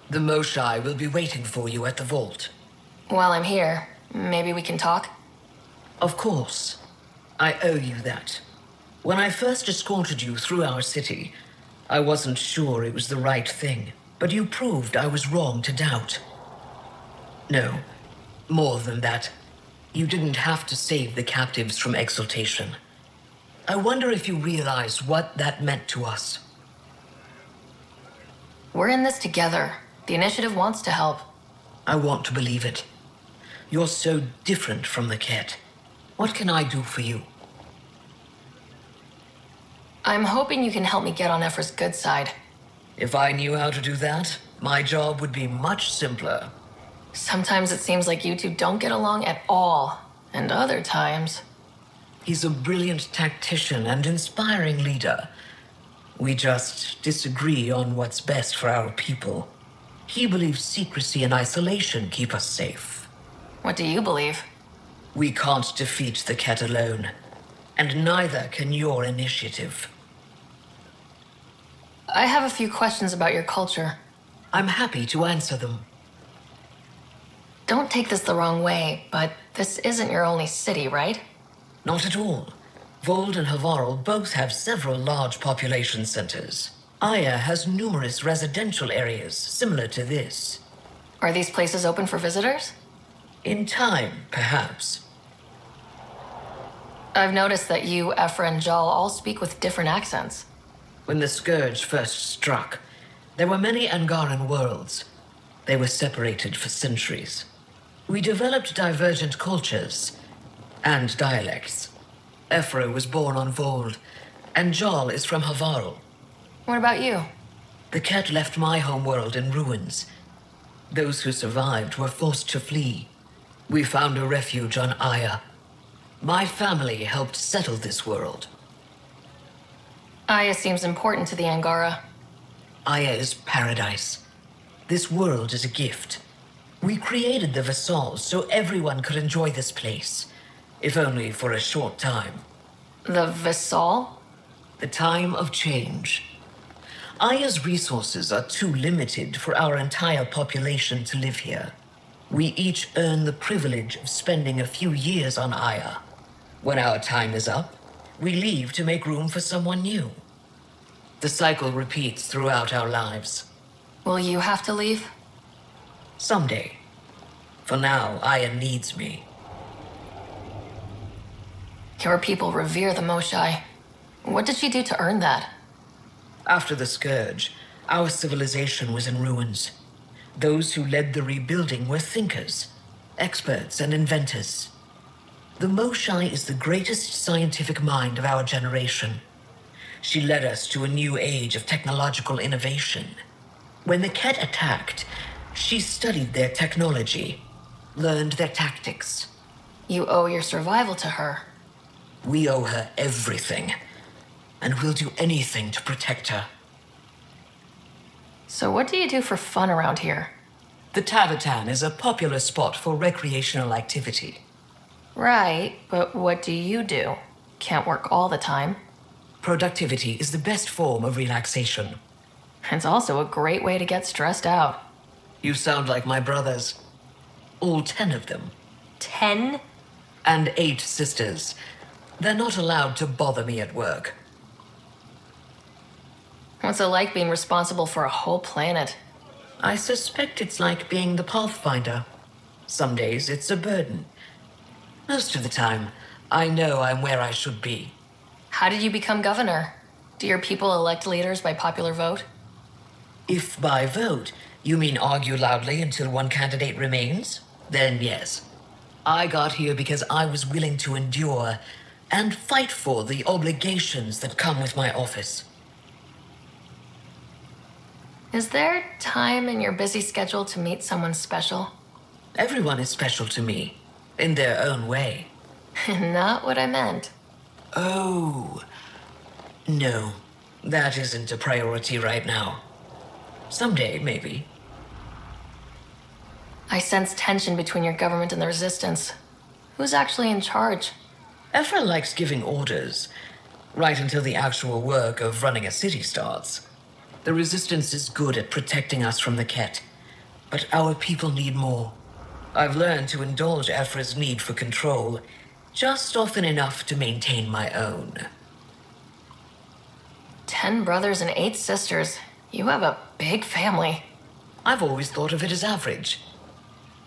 Speaker 21: The Moshai will be waiting for you at the vault.
Speaker 2: While I'm here, maybe we can talk?
Speaker 21: Of course. I owe you that. When I first escorted you through our city, I wasn't sure it was the right thing, but you proved I was wrong to doubt. No, more than that. You didn't have to save the captives from exaltation. I wonder if you realize what that meant to us.
Speaker 2: We're in this together. The initiative wants to help.
Speaker 21: I want to believe it. You're so different from the Kett. What can I do for you?
Speaker 2: I'm hoping you can help me get on Ephra's good side.
Speaker 21: If I knew how to do that, my job would be much simpler.
Speaker 2: Sometimes it seems like you two don't get along at all, and other times...
Speaker 21: He's a brilliant tactician and inspiring leader. We just disagree on what's best for our people. He believes secrecy and isolation keep us safe.
Speaker 2: What do you believe?
Speaker 21: We can't defeat the Kett alone, and neither can your initiative.
Speaker 2: I have a few questions about your culture.
Speaker 21: I'm happy to answer them.
Speaker 2: Don't take this the wrong way, but this isn't your only city, right?
Speaker 21: Not at all. VOELD and Havarl both have several large population centers. Aya has numerous residential areas similar to this.
Speaker 2: Are these places open for visitors?
Speaker 21: In time, perhaps.
Speaker 2: I've noticed that you, Ephra, and Jal all speak with different accents.
Speaker 21: When the Scourge first struck, there were many Angaran worlds. They were separated for centuries. We developed divergent cultures, and dialects. Ephra was born on VOELD, and Jal is from Havarl.
Speaker 2: What about you?
Speaker 21: The Kett left my homeworld in ruins. Those who survived were forced to flee. We found a refuge on Aya. My family helped settle this world.
Speaker 2: Aya seems important to the Angara.
Speaker 21: Aya is paradise. This world is a gift. We created the Vassals so everyone could enjoy this place, if only for a short time.
Speaker 2: The Vassal?
Speaker 21: The time of change. Aya's resources are too limited for our entire population to live here. We each earn the privilege of spending a few years on Aya. When our time is up, we leave to make room for someone new. The cycle repeats throughout our lives.
Speaker 2: Will you have to leave?
Speaker 21: Someday. For now, Aya needs me.
Speaker 2: Your people revere the Moshai. What did she do to earn that?
Speaker 21: After the Scourge, our civilization was in ruins. Those who led the rebuilding were thinkers, experts, and inventors. The Moshai is the greatest scientific mind of our generation. She led us to a new age of technological innovation. When the Kett attacked, she studied their technology, learned their tactics.
Speaker 2: You owe your survival to her.
Speaker 21: We owe her everything, and we'll do anything to protect her.
Speaker 2: So what do you do for fun around here?
Speaker 21: The Tavatan is a popular spot for recreational activity.
Speaker 2: Right, but what do you do? Can't work all the time.
Speaker 21: Productivity is the best form of relaxation.
Speaker 2: It's also a great way to get stressed out.
Speaker 21: You sound like my brothers. All 10 of them.
Speaker 2: 10?
Speaker 21: And 8 sisters. They're not allowed to bother me at work.
Speaker 2: What's it like being responsible for a whole planet?
Speaker 21: I suspect it's like being the Pathfinder. Some days it's a burden. Most of the time, I know I'm where I should be.
Speaker 2: How did you become governor? Do your people elect leaders by popular vote?
Speaker 21: If by vote you mean argue loudly until one candidate remains, then yes. I got here because I was willing to endure and fight for the obligations that come with my office.
Speaker 2: Is there time in your busy schedule to meet someone special?
Speaker 21: Everyone is special to me, in their own way.
Speaker 2: Not what I meant.
Speaker 21: Oh, no, that isn't a priority right now. Someday, maybe.
Speaker 2: I sense tension between your government and the Resistance. Who's actually in charge?
Speaker 21: Ephra likes giving orders, right until the actual work of running a city starts. The Resistance is good at protecting us from the Kett, but our people need more. I've learned to indulge Ephra's need for control, just often enough to maintain my own.
Speaker 2: 10 brothers and 8 sisters. You have a big family.
Speaker 21: I've always thought of it as average.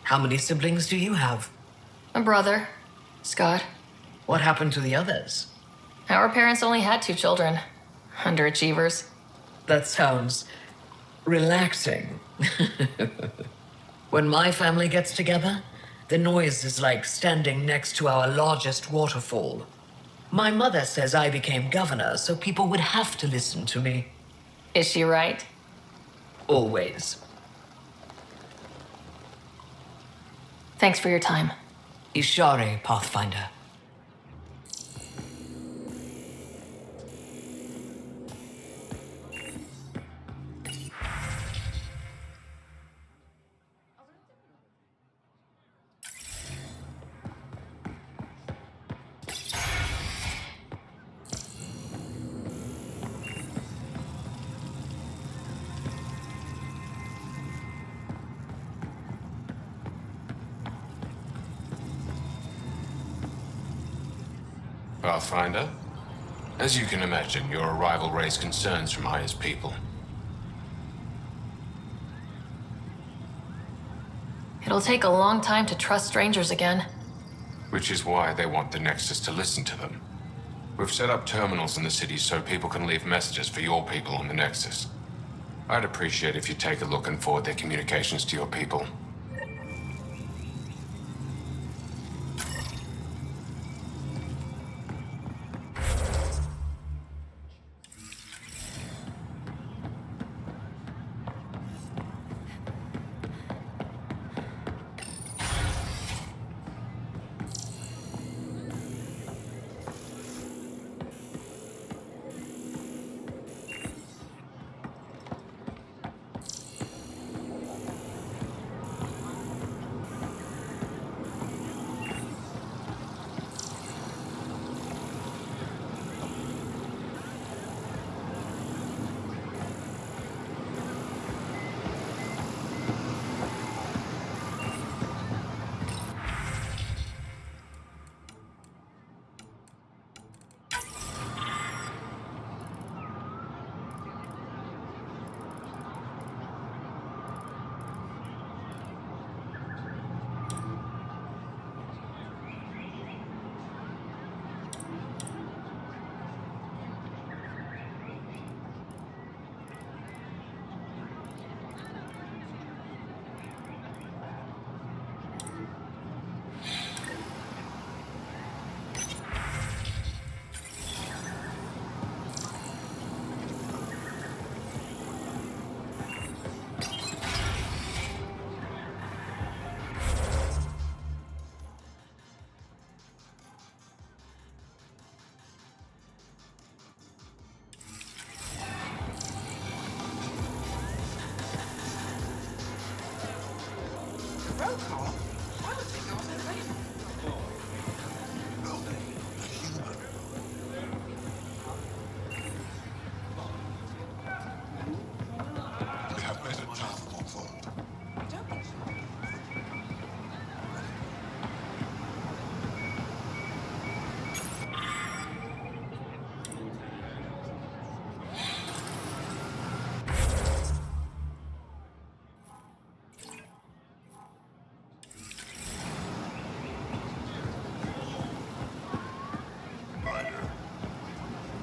Speaker 21: How many siblings do you have?
Speaker 2: A brother, Scott.
Speaker 21: What happened to the others?
Speaker 2: Our parents only had 2 children. Underachievers.
Speaker 21: That sounds relaxing. When my family gets together, the noise is like standing next to our largest waterfall. My mother says I became governor so people would have to listen to me.
Speaker 2: Is she right?
Speaker 21: Always.
Speaker 2: Thanks for your time.
Speaker 21: Ishare, Pathfinder.
Speaker 19: Pathfinder, as you can imagine, your arrival raised concerns from Aya's people.
Speaker 2: It'll take a long time to trust strangers again.
Speaker 19: Which is why they want the Nexus to listen to them. We've set up terminals in the city so people can leave messages for your people on the Nexus. I'd appreciate if you take a look and forward their communications to your people.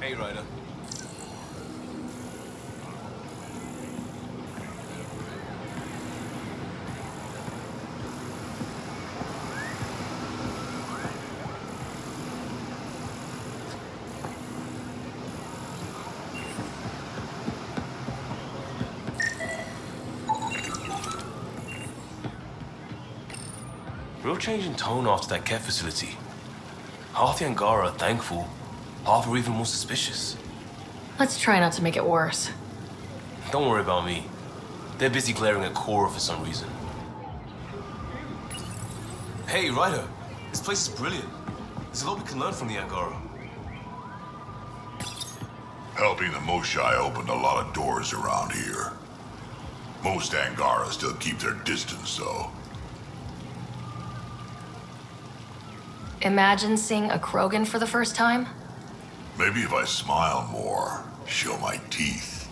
Speaker 11: Hey, Ryder. Real change in tone after that Kett facility. Half the Angara are thankful, half are even more suspicious.
Speaker 2: Let's try not to make it worse.
Speaker 11: Don't worry about me. They're busy glaring at Cora for some reason. Hey, Ryder. This place is brilliant. There's a lot we can learn from the Angara.
Speaker 17: Helping the Moshai opened a lot of doors around here. Most Angara still keep their distance, though.
Speaker 2: Imagine seeing a Krogan for the first time?
Speaker 17: Maybe if I smile more, show my teeth.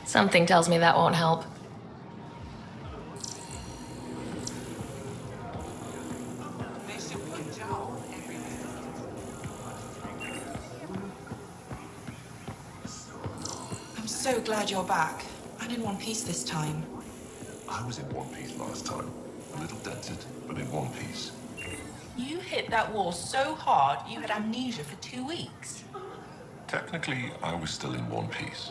Speaker 2: Something tells me that won't help.
Speaker 9: I'm so glad you're back. I'm in one piece this time.
Speaker 19: I was in one piece last time. A little dented, but in one piece.
Speaker 9: You hit that wall so hard you had amnesia for 2 weeks.
Speaker 19: Technically, I was still in one piece.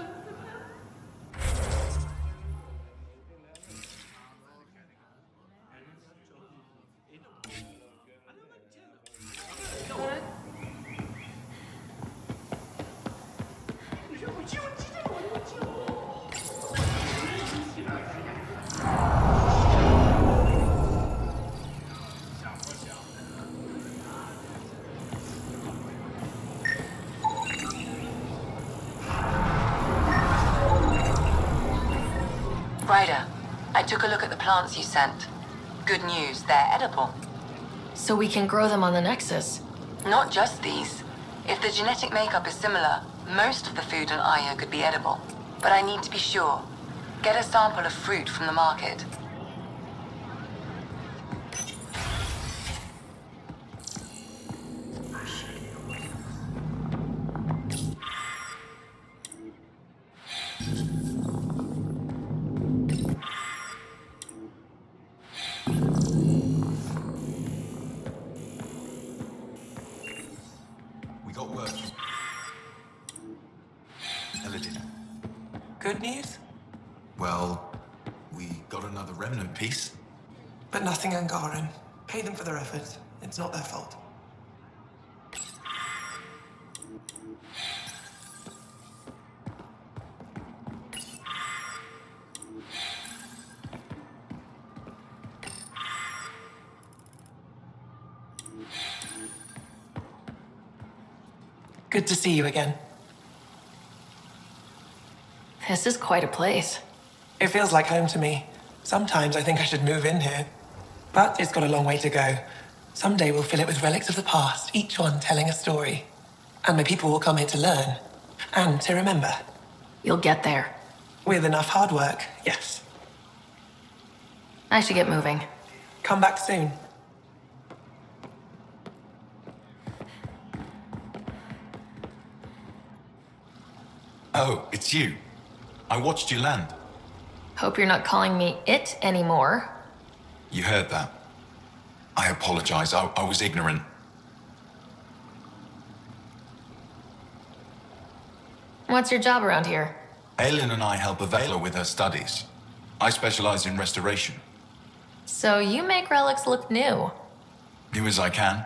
Speaker 6: Ryder, I took a look at the plants you sent. Good news, they're edible.
Speaker 2: So we can grow them on the Nexus.
Speaker 6: Not just these. If the genetic makeup is similar, most of the food on Aya could be edible. But I need to be sure. Get a sample of fruit from the market.
Speaker 9: Good news?
Speaker 19: Well, we got another remnant piece.
Speaker 9: But nothing Angaran. Pay them for their effort. It's not their fault. Good to see you again.
Speaker 2: This is quite a place.
Speaker 9: It feels like home to me. Sometimes I think I should move in here. But it's got a long way to go. Someday we'll fill it with relics of the past, each one telling a story. And my people will come here to learn. And to remember.
Speaker 2: You'll get there.
Speaker 9: With enough hard work, yes.
Speaker 2: I should get moving.
Speaker 9: Come back soon.
Speaker 8: Oh, it's you. I watched you land.
Speaker 2: Hope you're not calling me it anymore.
Speaker 8: You heard that. I apologize. I was ignorant.
Speaker 2: What's your job around here?
Speaker 8: Alien and I help Avela with her studies. I specialize in restoration.
Speaker 2: So you make relics look new.
Speaker 8: New as I can.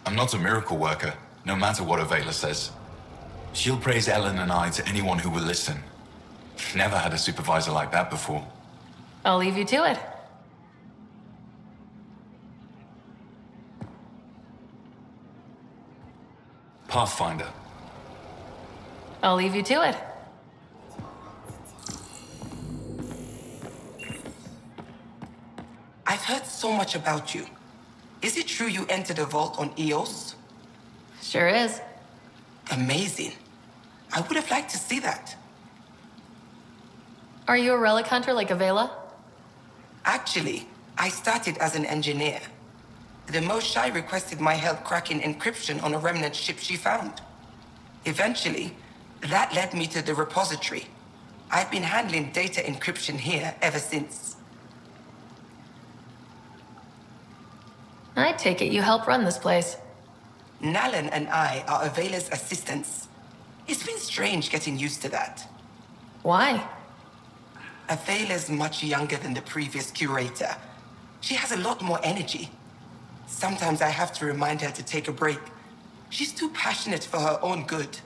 Speaker 8: I'm not a miracle worker, no matter what Avela says. She'll praise Ellen and I to anyone who will listen. Never had a supervisor like that before.
Speaker 2: I'll leave you to it.
Speaker 8: Pathfinder.
Speaker 2: I'll leave you to it.
Speaker 9: I've heard so much about you. Is it true you entered a vault on Eos?
Speaker 2: Sure is.
Speaker 9: Amazing. I would have liked to see that.
Speaker 2: Are you a relic hunter like Avela?
Speaker 9: Actually, I started as an engineer. The Moshai requested my help cracking encryption on a remnant ship she found.
Speaker 12: Eventually, that led me to the repository. I've been handling data encryption here ever since.
Speaker 2: I take it you help run this place.
Speaker 12: Nalan and I are Avela's assistants. It's been strange getting used to that.
Speaker 2: Why?
Speaker 12: Avela's much younger than the previous curator. She has a lot more energy. Sometimes I have to remind her to take a break. She's too passionate for her own good.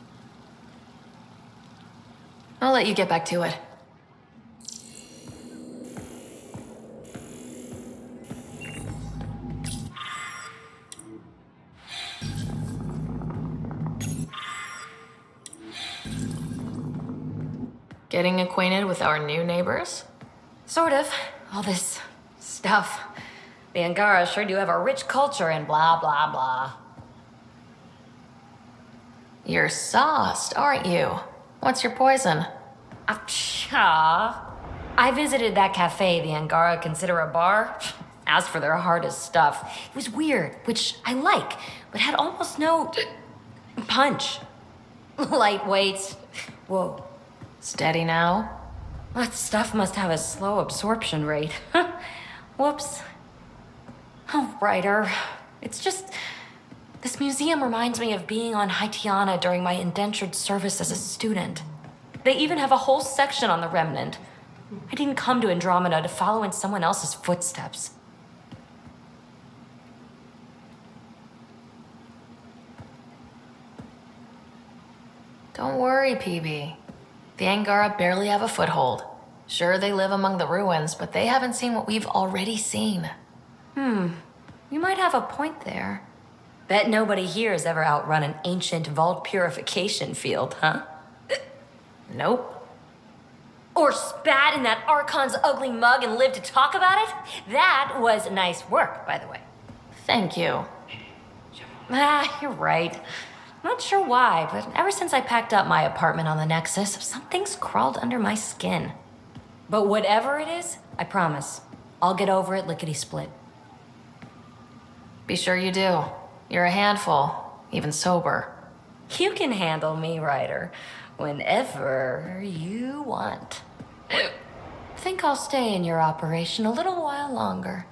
Speaker 2: I'll let you get back to it. Getting acquainted with our new neighbors?
Speaker 6: Sort of. All this stuff. The Angara sure do have a rich culture and blah, blah, blah.
Speaker 2: You're sauced, aren't you? What's your poison?
Speaker 6: I visited that cafe the Angara consider a bar. Asked for their hardest stuff. It was weird, which I like, but had almost no punch. Lightweight. Whoa.
Speaker 2: Steady now?
Speaker 6: That stuff must have a slow absorption rate. Whoops. Oh, Ryder. It's just... This museum reminds me of being on Haitiana during my indentured service as a student. They even have a whole section on the Remnant. I didn't come to Andromeda to follow in someone else's footsteps.
Speaker 2: Don't worry, PB. The Angara barely have a foothold. Sure, they live among the ruins, but they haven't seen what we've already seen.
Speaker 6: You might have a point there. Bet nobody here has ever outrun an ancient vault purification field, huh?
Speaker 2: Nope.
Speaker 6: Or spat in that Archon's ugly mug and lived to talk about it? That was nice work, by the way.
Speaker 2: Thank you.
Speaker 6: You're right. Not sure why, but ever since I packed up my apartment on the Nexus, something's crawled under my skin. But whatever it is, I promise, I'll get over it lickety-split.
Speaker 2: Be sure you do. You're a handful, even sober.
Speaker 6: You can handle me, Ryder, whenever you want. Think I'll stay in your operation a little while longer.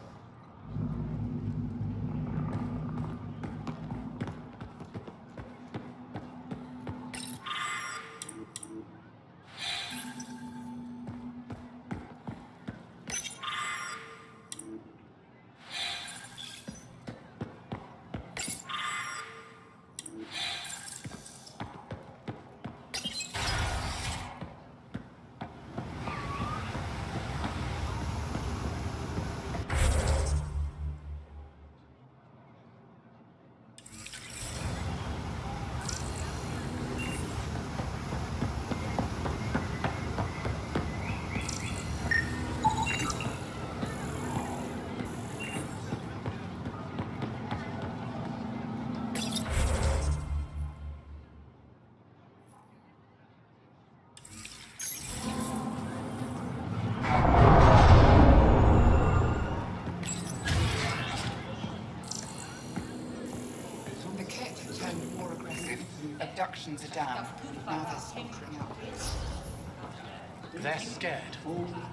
Speaker 12: Abductions are down. Now they're sauntering out.
Speaker 3: They're scared,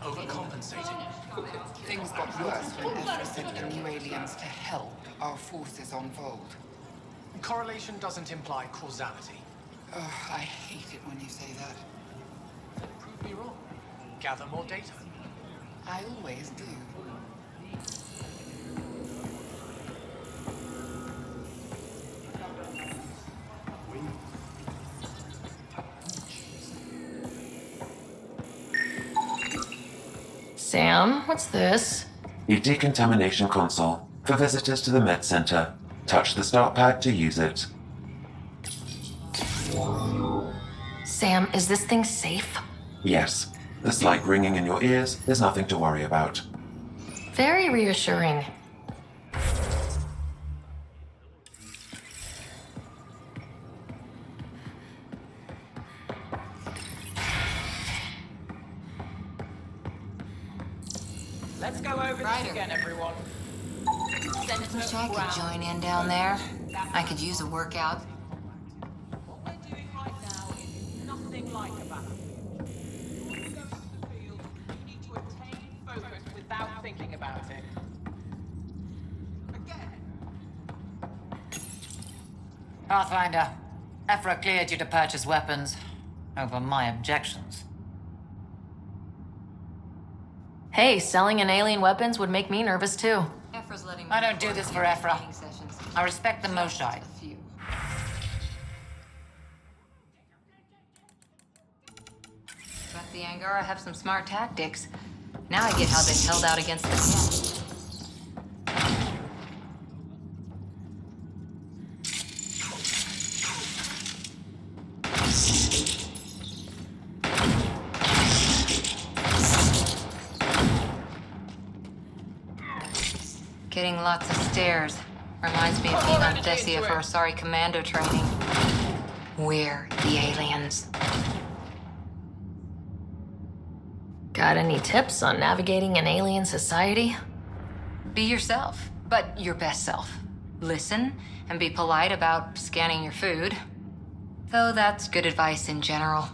Speaker 3: overcompensating.
Speaker 12: Things got worse when Ezra sent the new aliens to help our forces on VOELD.
Speaker 3: Correlation doesn't imply causality.
Speaker 12: Oh, I hate it when you say that.
Speaker 3: Prove me wrong. Gather more data.
Speaker 12: I always do.
Speaker 2: Sam, what's this?
Speaker 1: A decontamination console for visitors to the med center. Touch the start pad to use it.
Speaker 2: Sam, is this thing safe?
Speaker 1: Yes. The slight ringing in your ears is nothing to worry about.
Speaker 2: Very reassuring.
Speaker 9: Let's go over this again, everyone.
Speaker 7: Wish I could join in down there. I could use a workout.
Speaker 9: like about it. When you go into the field, you need to attain focus without thinking about it.
Speaker 7: Pathfinder, Ephra cleared you to purchase weapons over my objections.
Speaker 2: Hey, selling an alien weapons would make me nervous too.
Speaker 7: I don't do this for Ephra. I respect the Moshai. But the Angara have some smart tactics. Now I get how they held out against the Kett. Getting lots of stares. Reminds me of being on Thessia for Asari commando training. We're the aliens.
Speaker 2: Got any tips on navigating an alien society?
Speaker 7: Be yourself, but your best self. Listen and be polite about scanning your food. Though that's good advice in general.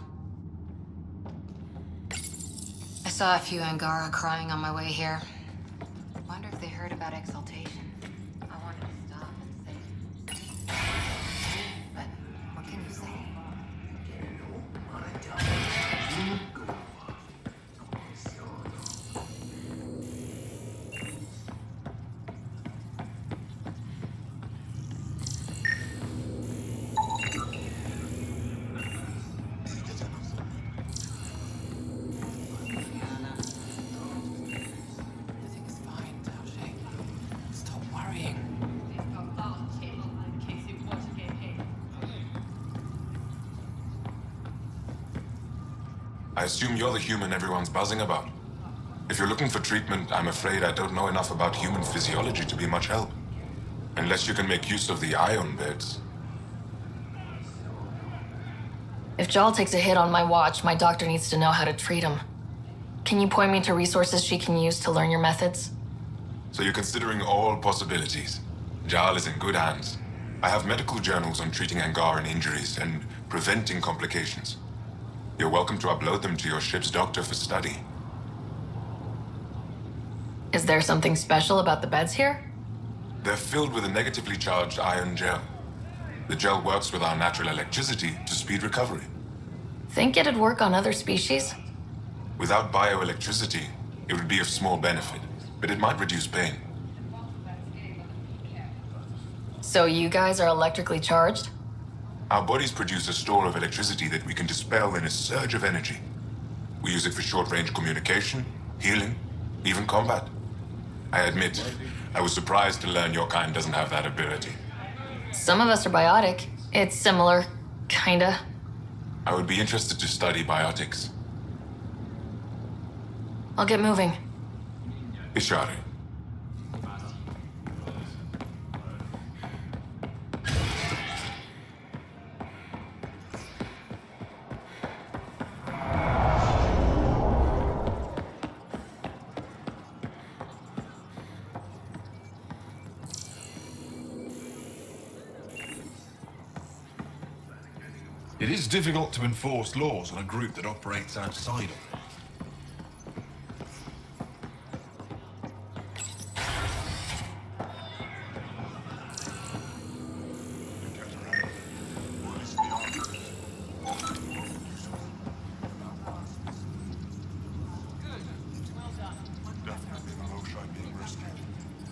Speaker 7: I saw a few Angara crying on my way here. Wonder if they heard about exaltation. I wanted to stop and say, but what can you say?
Speaker 8: I assume you're the human everyone's buzzing about. If you're looking for treatment, I'm afraid I don't know enough about human physiology to be much help. Unless you can make use of the ion beds.
Speaker 2: If Jal takes a hit on my watch, my doctor needs to know how to treat him. Can you point me to resources she can use to learn your methods?
Speaker 8: So you're considering all possibilities. Jal is in good hands. I have medical journals on treating Angaran injuries and preventing complications. You're welcome to upload them to your ship's doctor for study.
Speaker 2: Is there something special about the beds here?
Speaker 8: They're filled with a negatively charged ion gel. The gel works with our natural electricity to speed recovery.
Speaker 2: Think it'd work on other species?
Speaker 8: Without bioelectricity, it would be of small benefit, but it might reduce pain.
Speaker 2: So you guys are electrically charged?
Speaker 8: Our bodies produce a store of electricity that we can dispel in a surge of energy. We use it for short-range communication, healing, even combat. I admit, I was surprised to learn your kind doesn't have that ability.
Speaker 2: Some of us are biotic. It's similar, kinda.
Speaker 8: I would be interested to study biotics.
Speaker 2: I'll get moving.
Speaker 8: Ishari.
Speaker 4: It is difficult to enforce laws on a group that operates outside of it.
Speaker 20: Definitely the Moshai being rescued.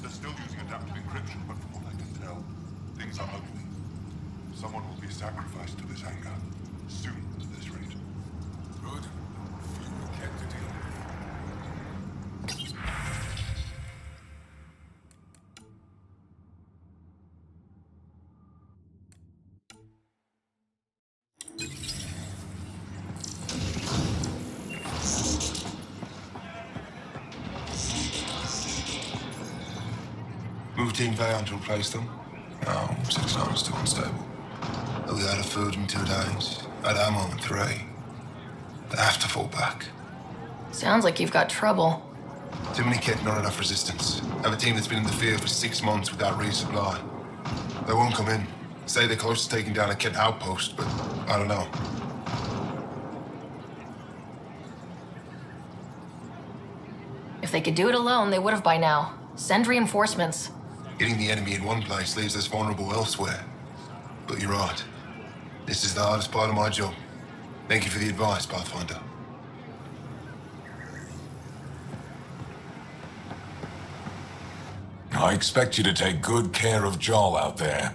Speaker 20: They're still using adaptive encryption, but from what I can tell, things are ugly. Someone will be sacrificed to this anger. Soon, at this rate.
Speaker 17: Good. Fewer Kett to deal with.
Speaker 13: Routine variant to replace them? No, 6 hours too unstable. They'll be out of food in 2 days, out of ammo in 3. They have to fall back.
Speaker 2: Sounds like you've got trouble.
Speaker 13: Too many Kett, not enough resistance. I have a team that's been in the field for 6 months without resupply. They won't come in. Say they're close to taking down a Kett outpost, but I don't know.
Speaker 2: they could do it alone, they would have by now. Send reinforcements.
Speaker 13: Hitting the enemy in one place leaves us vulnerable elsewhere. But you're right. This is the hardest part of my job. Thank you for the advice, Pathfinder.
Speaker 16: I expect you to take good care of Joel out there.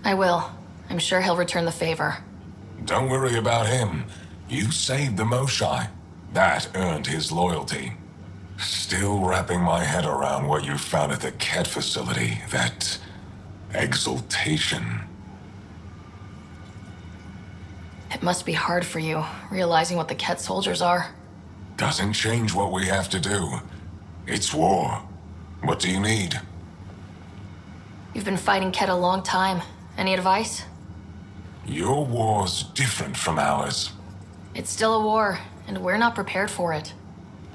Speaker 2: I will. I'm sure he'll return the favor.
Speaker 16: Don't worry about him. You saved the Moshai. That earned his loyalty. Still wrapping my head around what you found at the Kett facility. That exaltation.
Speaker 2: It must be hard for you, realizing what the Kett soldiers are.
Speaker 16: Doesn't change what we have to do. It's war. What do you need?
Speaker 2: You've been fighting Kett a long time. Any advice?
Speaker 16: Your war's different from ours.
Speaker 2: It's still a war, and we're not prepared for it.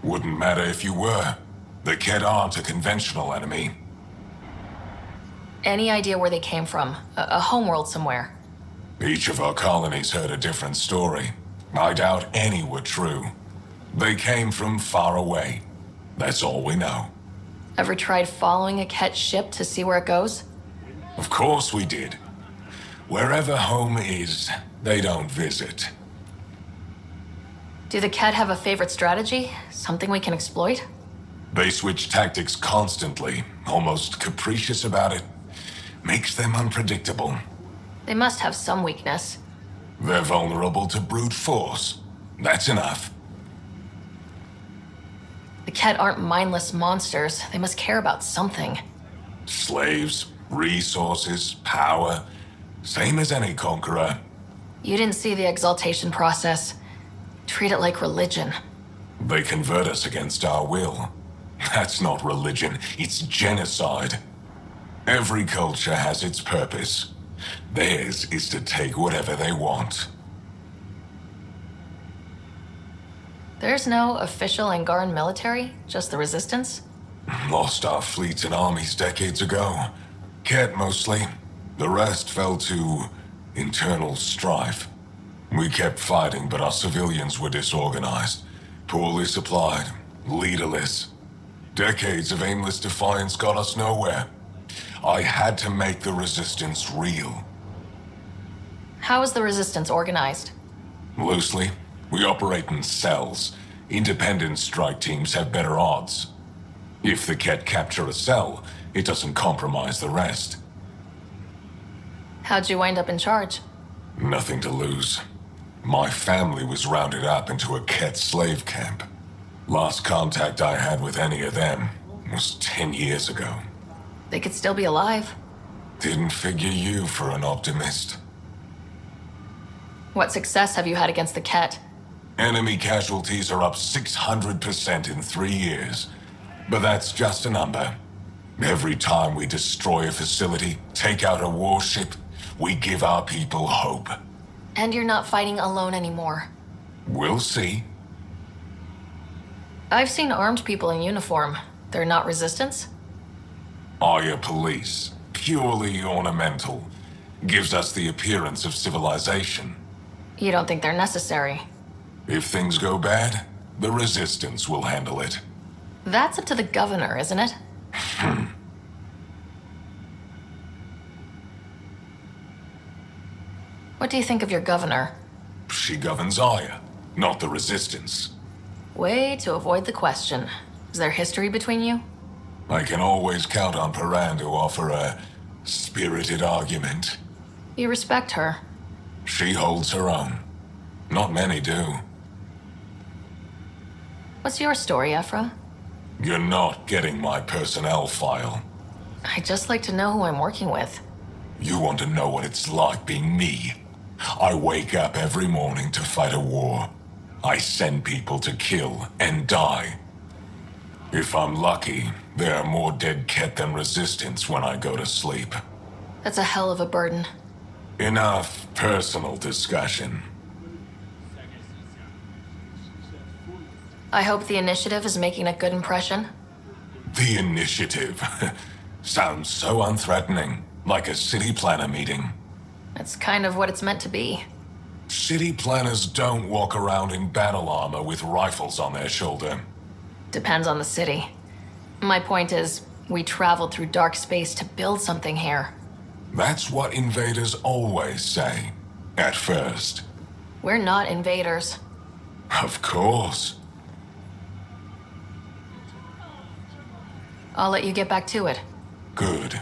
Speaker 16: Wouldn't matter if you were. The Kett aren't a conventional enemy.
Speaker 2: Any idea where they came from? A homeworld somewhere?
Speaker 16: Each of our colonies heard a different story. I doubt any were true. They came from far away. That's all we know.
Speaker 2: Ever tried following a Kett ship to see where it goes?
Speaker 16: Of course we did. Wherever home is, they don't visit.
Speaker 2: Do the Kett have a favorite strategy? Something we can exploit?
Speaker 16: They switch tactics constantly, almost capricious about it. Makes them unpredictable.
Speaker 2: They must have some weakness.
Speaker 16: They're vulnerable to brute force. That's enough.
Speaker 2: The Kett aren't mindless monsters. They must care about something.
Speaker 16: Slaves, resources, power. Same as any conqueror.
Speaker 2: You didn't see the exaltation process. Treat it like religion.
Speaker 16: They convert us against our will. That's not religion, it's genocide. Every culture has its purpose. Theirs is to take whatever they want.
Speaker 2: There's no official Angaran military, just the Resistance?
Speaker 16: Lost our fleets and armies decades ago. Kett mostly. The rest fell to internal strife. We kept fighting, but our civilians were disorganized, poorly supplied, leaderless. Decades of aimless defiance got us nowhere. I had to make the Resistance real.
Speaker 2: How is the Resistance organized?
Speaker 16: Loosely, we operate in cells. Independent strike teams have better odds. If the Kett capture a cell, it doesn't compromise the rest.
Speaker 2: How'd you wind up in charge?
Speaker 16: Nothing to lose. My family was rounded up into a Kett slave camp. Last contact I had with any of them was 10 years ago.
Speaker 2: They could still be alive.
Speaker 16: Didn't figure you for an optimist.
Speaker 2: What success have you had against the Kett?
Speaker 16: Enemy casualties are up 600% in 3 years. But that's just a number. Every time we destroy a facility, take out a warship, we give our people hope.
Speaker 2: And you're not fighting alone anymore.
Speaker 16: We'll see.
Speaker 2: I've seen armed people in uniform. They're not Resistance?
Speaker 16: Aya police. Purely ornamental. Gives us the appearance of civilization.
Speaker 2: You don't think they're necessary?
Speaker 16: If things go bad, the Resistance will handle it.
Speaker 2: That's up to the governor, isn't it? What do you think of your governor?
Speaker 16: She governs Aya, not the Resistance.
Speaker 2: Way to avoid the question. Is there history between you?
Speaker 16: I can always count on Paran to offer a spirited argument.
Speaker 2: You respect her.
Speaker 16: She holds her own. Not many do.
Speaker 2: What's your story, Ephra?
Speaker 16: You're not getting my personnel file.
Speaker 2: I'd just like to know who I'm working with.
Speaker 16: You want to know what it's like being me? I wake up every morning to fight a war. I send people to kill and die. If I'm lucky, there are more dead Kett than Resistance when I go to sleep.
Speaker 2: That's a hell of a burden.
Speaker 16: Enough personal discussion.
Speaker 2: I hope the initiative is making a good impression.
Speaker 16: The initiative. Sounds so unthreatening, like a city planner meeting.
Speaker 2: That's kind of what it's meant to be.
Speaker 16: City planners don't walk around in battle armor with rifles on their shoulder.
Speaker 2: Depends on the city. My point is, we traveled through dark space to build something here.
Speaker 16: That's what invaders always say. At first.
Speaker 2: We're not invaders.
Speaker 16: Of course.
Speaker 2: I'll let you get back to it.
Speaker 16: Good.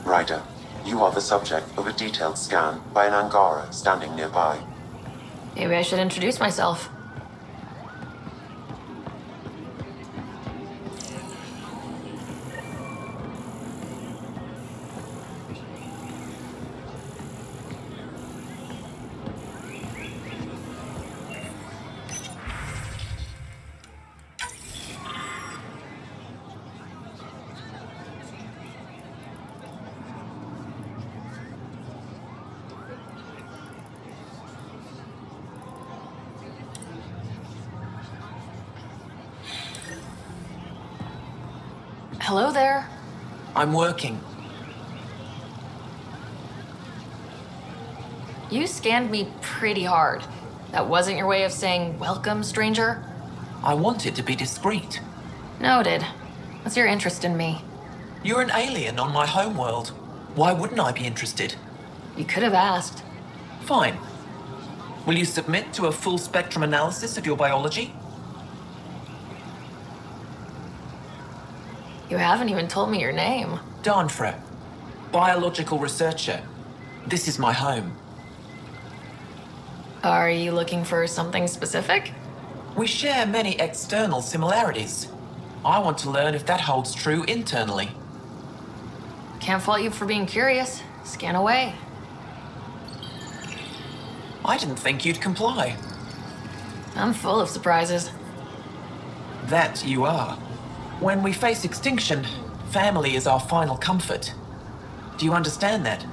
Speaker 1: Ryder, you are the subject of a detailed scan by an Angara standing nearby.
Speaker 2: Maybe I should introduce myself. Hello there.
Speaker 9: I'm working.
Speaker 2: You scanned me pretty hard. That wasn't your way of saying, welcome, stranger?
Speaker 9: I wanted to be discreet.
Speaker 2: Noted. What's your interest in me?
Speaker 9: You're an alien on my homeworld. Why wouldn't I be interested?
Speaker 2: You could have asked.
Speaker 9: Fine. Will you submit to a full spectrum analysis of your biology?
Speaker 2: You haven't even told me your name.
Speaker 9: Darnfra. Biological researcher. This is my home.
Speaker 2: Are you looking for something specific?
Speaker 9: We share many external similarities. I want to learn if that holds true internally.
Speaker 2: Can't fault you for being curious. Scan away.
Speaker 9: I didn't think you'd comply.
Speaker 2: I'm full of surprises.
Speaker 9: That you are. When we face extinction, family is our final comfort. Do you understand that?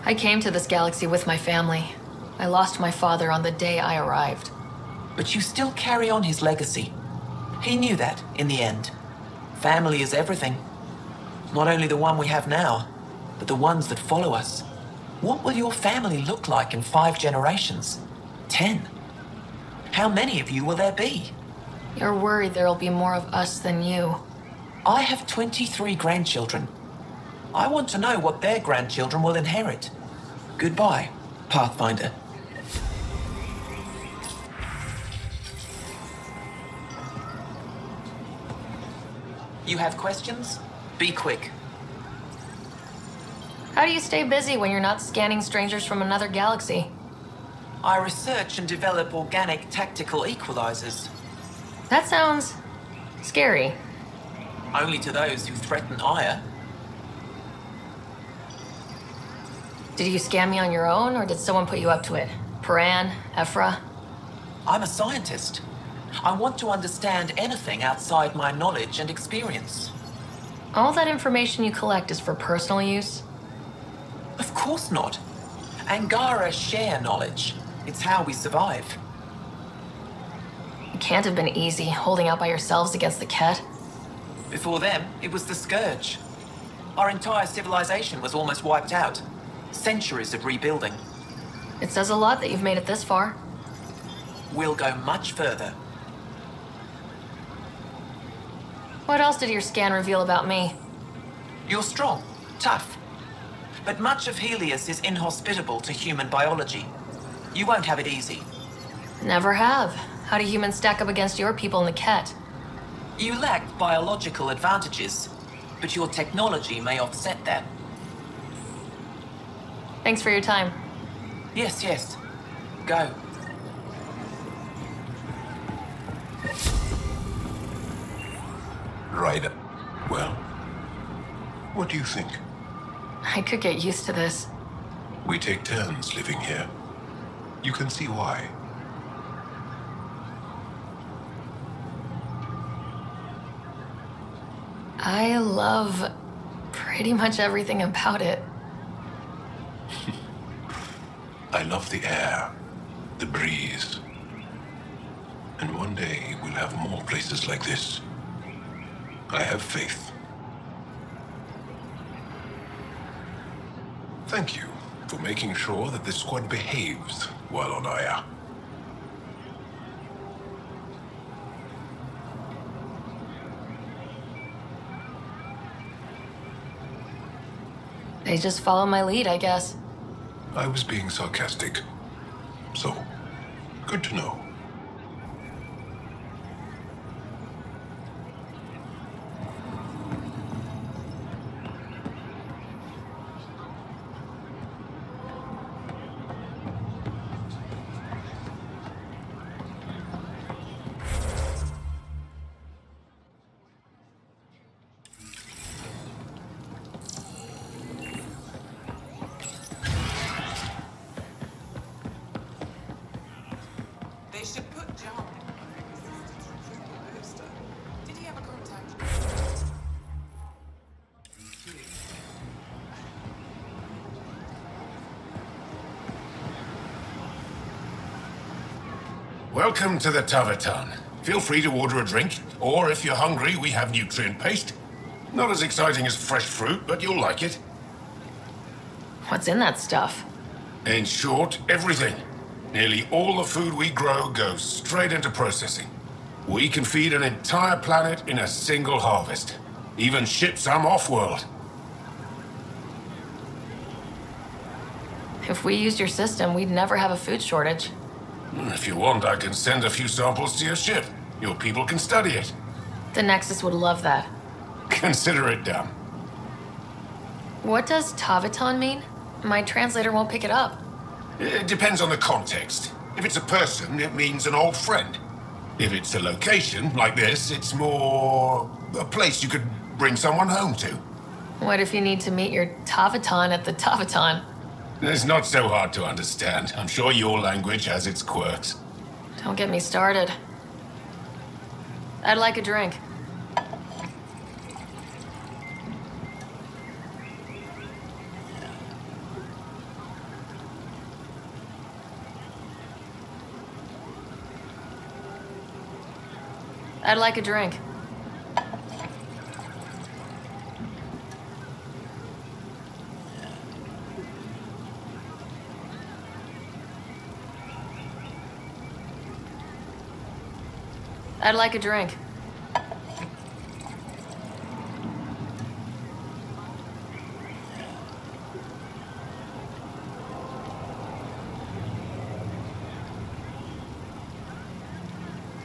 Speaker 2: I came to this galaxy with my family. I lost my father on the day I arrived.
Speaker 9: But you still carry on his legacy. He knew that, in the end. Family is everything. Not only the one we have now, but the ones that follow us. What will your family look like in 5 generations? 10? How many of you will there be?
Speaker 2: You're worried there'll be more of us than you.
Speaker 9: I have 23 grandchildren. I want to know what their grandchildren will inherit. Goodbye, Pathfinder. You have questions? Be quick.
Speaker 2: How do you stay busy when you're not scanning strangers from another galaxy?
Speaker 9: I research and develop organic tactical equalizers.
Speaker 2: That sounds scary.
Speaker 9: Only to those who threaten ire.
Speaker 2: Did you scan me on your own, or did someone put you up to it? Paran? Ephra?
Speaker 9: I'm a scientist. I want to understand anything outside my knowledge and experience.
Speaker 2: All that information you collect is for personal use?
Speaker 9: Of course not. Angara share knowledge. It's how we survive.
Speaker 2: It can't have been easy, holding out by yourselves against the Kett.
Speaker 9: Before them, it was the Scourge. Our entire civilization was almost wiped out. Centuries of rebuilding.
Speaker 2: It says a lot that you've made it this far.
Speaker 9: We'll go much further.
Speaker 2: What else did your scan reveal about me?
Speaker 9: You're strong, tough. But much of Helios is inhospitable to human biology. You won't have it easy.
Speaker 2: Never have. How do humans stack up against your people in the Kett?
Speaker 9: You lack biological advantages, but your technology may offset that.
Speaker 2: Thanks for your time.
Speaker 9: Yes, yes. Go.
Speaker 19: Ryder. Well, what do you think?
Speaker 2: I could get used to this.
Speaker 19: We take turns living here. You can see why.
Speaker 2: I love pretty much everything about it.
Speaker 19: I love the air, the breeze. And one day we'll have more places like this. I have faith. Thank you for making sure that this squad behaves while on Aya.
Speaker 2: They just follow my lead, I guess.
Speaker 19: I was being sarcastic. So, good to know.
Speaker 9: They should put John on the resistance recruitment poster. Did he ever contact
Speaker 15: Welcome to the Taverton. Feel free to order a drink, or if you're hungry, we have nutrient paste. Not as exciting as fresh fruit, but you'll like it.
Speaker 2: What's in that stuff?
Speaker 15: In short, everything. Nearly all the food we grow goes straight into processing. We can feed an entire planet in a single harvest. Even ship some off-world.
Speaker 2: If we used your system, we'd never have a food shortage.
Speaker 15: If you want, I can send a few samples to your ship. Your people can study it.
Speaker 2: The Nexus would love that.
Speaker 15: Consider it done.
Speaker 2: What does Taverton mean? My translator won't pick it up.
Speaker 15: It depends on the context. If it's a person, it means an old friend. If it's a location, like this, it's more a place you could bring someone home to.
Speaker 2: What if you need to meet your Taverton at the Taverton?
Speaker 15: It's not so hard to understand. I'm sure your language has its quirks.
Speaker 2: Don't get me started. I'd like a drink. I'd like a drink. I'd like a drink.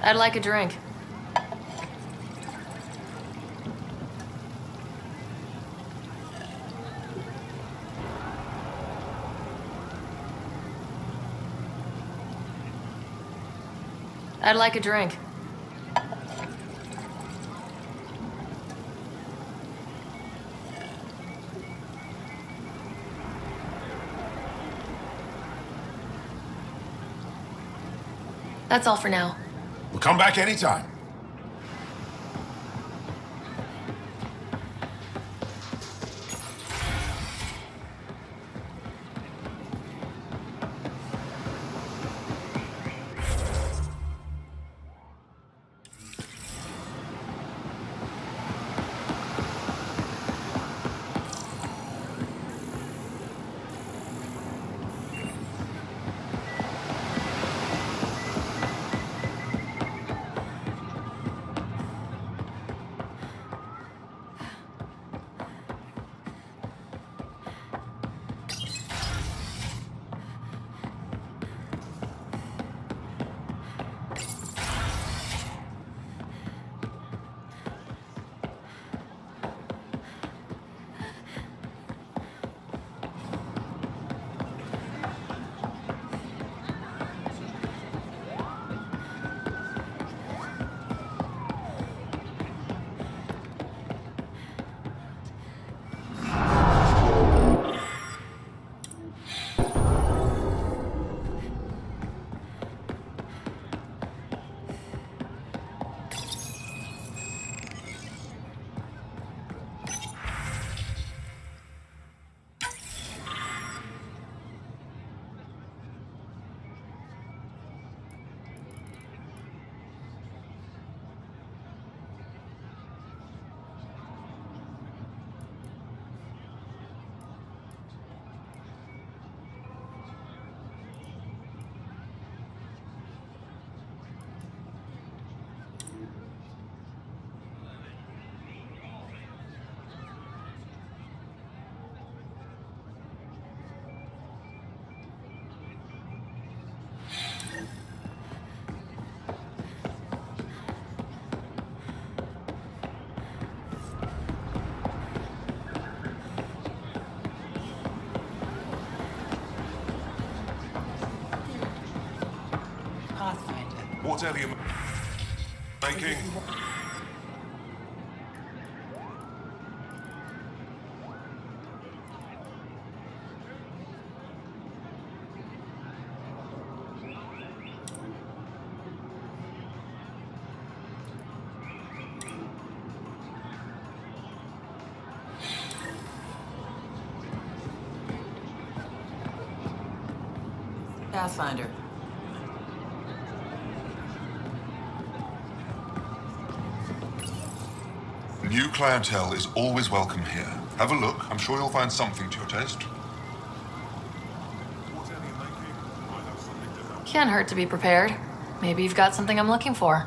Speaker 2: I'd like a drink. I'd like a drink. That's all for now.
Speaker 15: We'll come back anytime.
Speaker 20: What alien making?
Speaker 9: Pathfinder.
Speaker 20: New clientele is always welcome here. Have a look. I'm sure you'll find something to your taste.
Speaker 2: Can't hurt to be prepared. Maybe you've got something I'm looking for.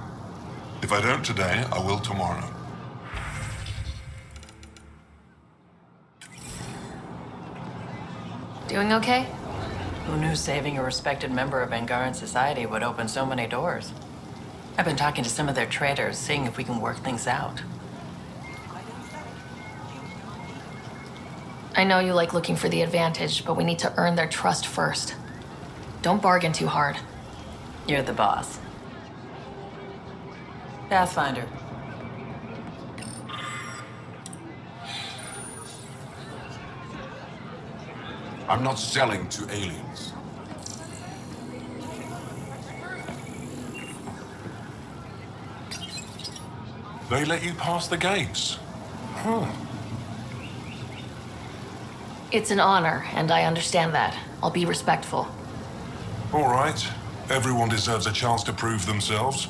Speaker 20: If I don't today, I will tomorrow.
Speaker 2: Doing okay?
Speaker 9: Who knew saving a respected member of Angaran society would open so many doors? I've been talking to some of their traders, seeing if we can work things out.
Speaker 2: I know you like looking for the advantage, but we need to earn their trust first. Don't bargain too hard.
Speaker 9: You're the boss. Pathfinder.
Speaker 18: I'm not selling to aliens.
Speaker 20: They let you pass the gates.
Speaker 2: It's an honor, and I understand that. I'll be respectful.
Speaker 20: All right. Everyone deserves a chance to prove themselves.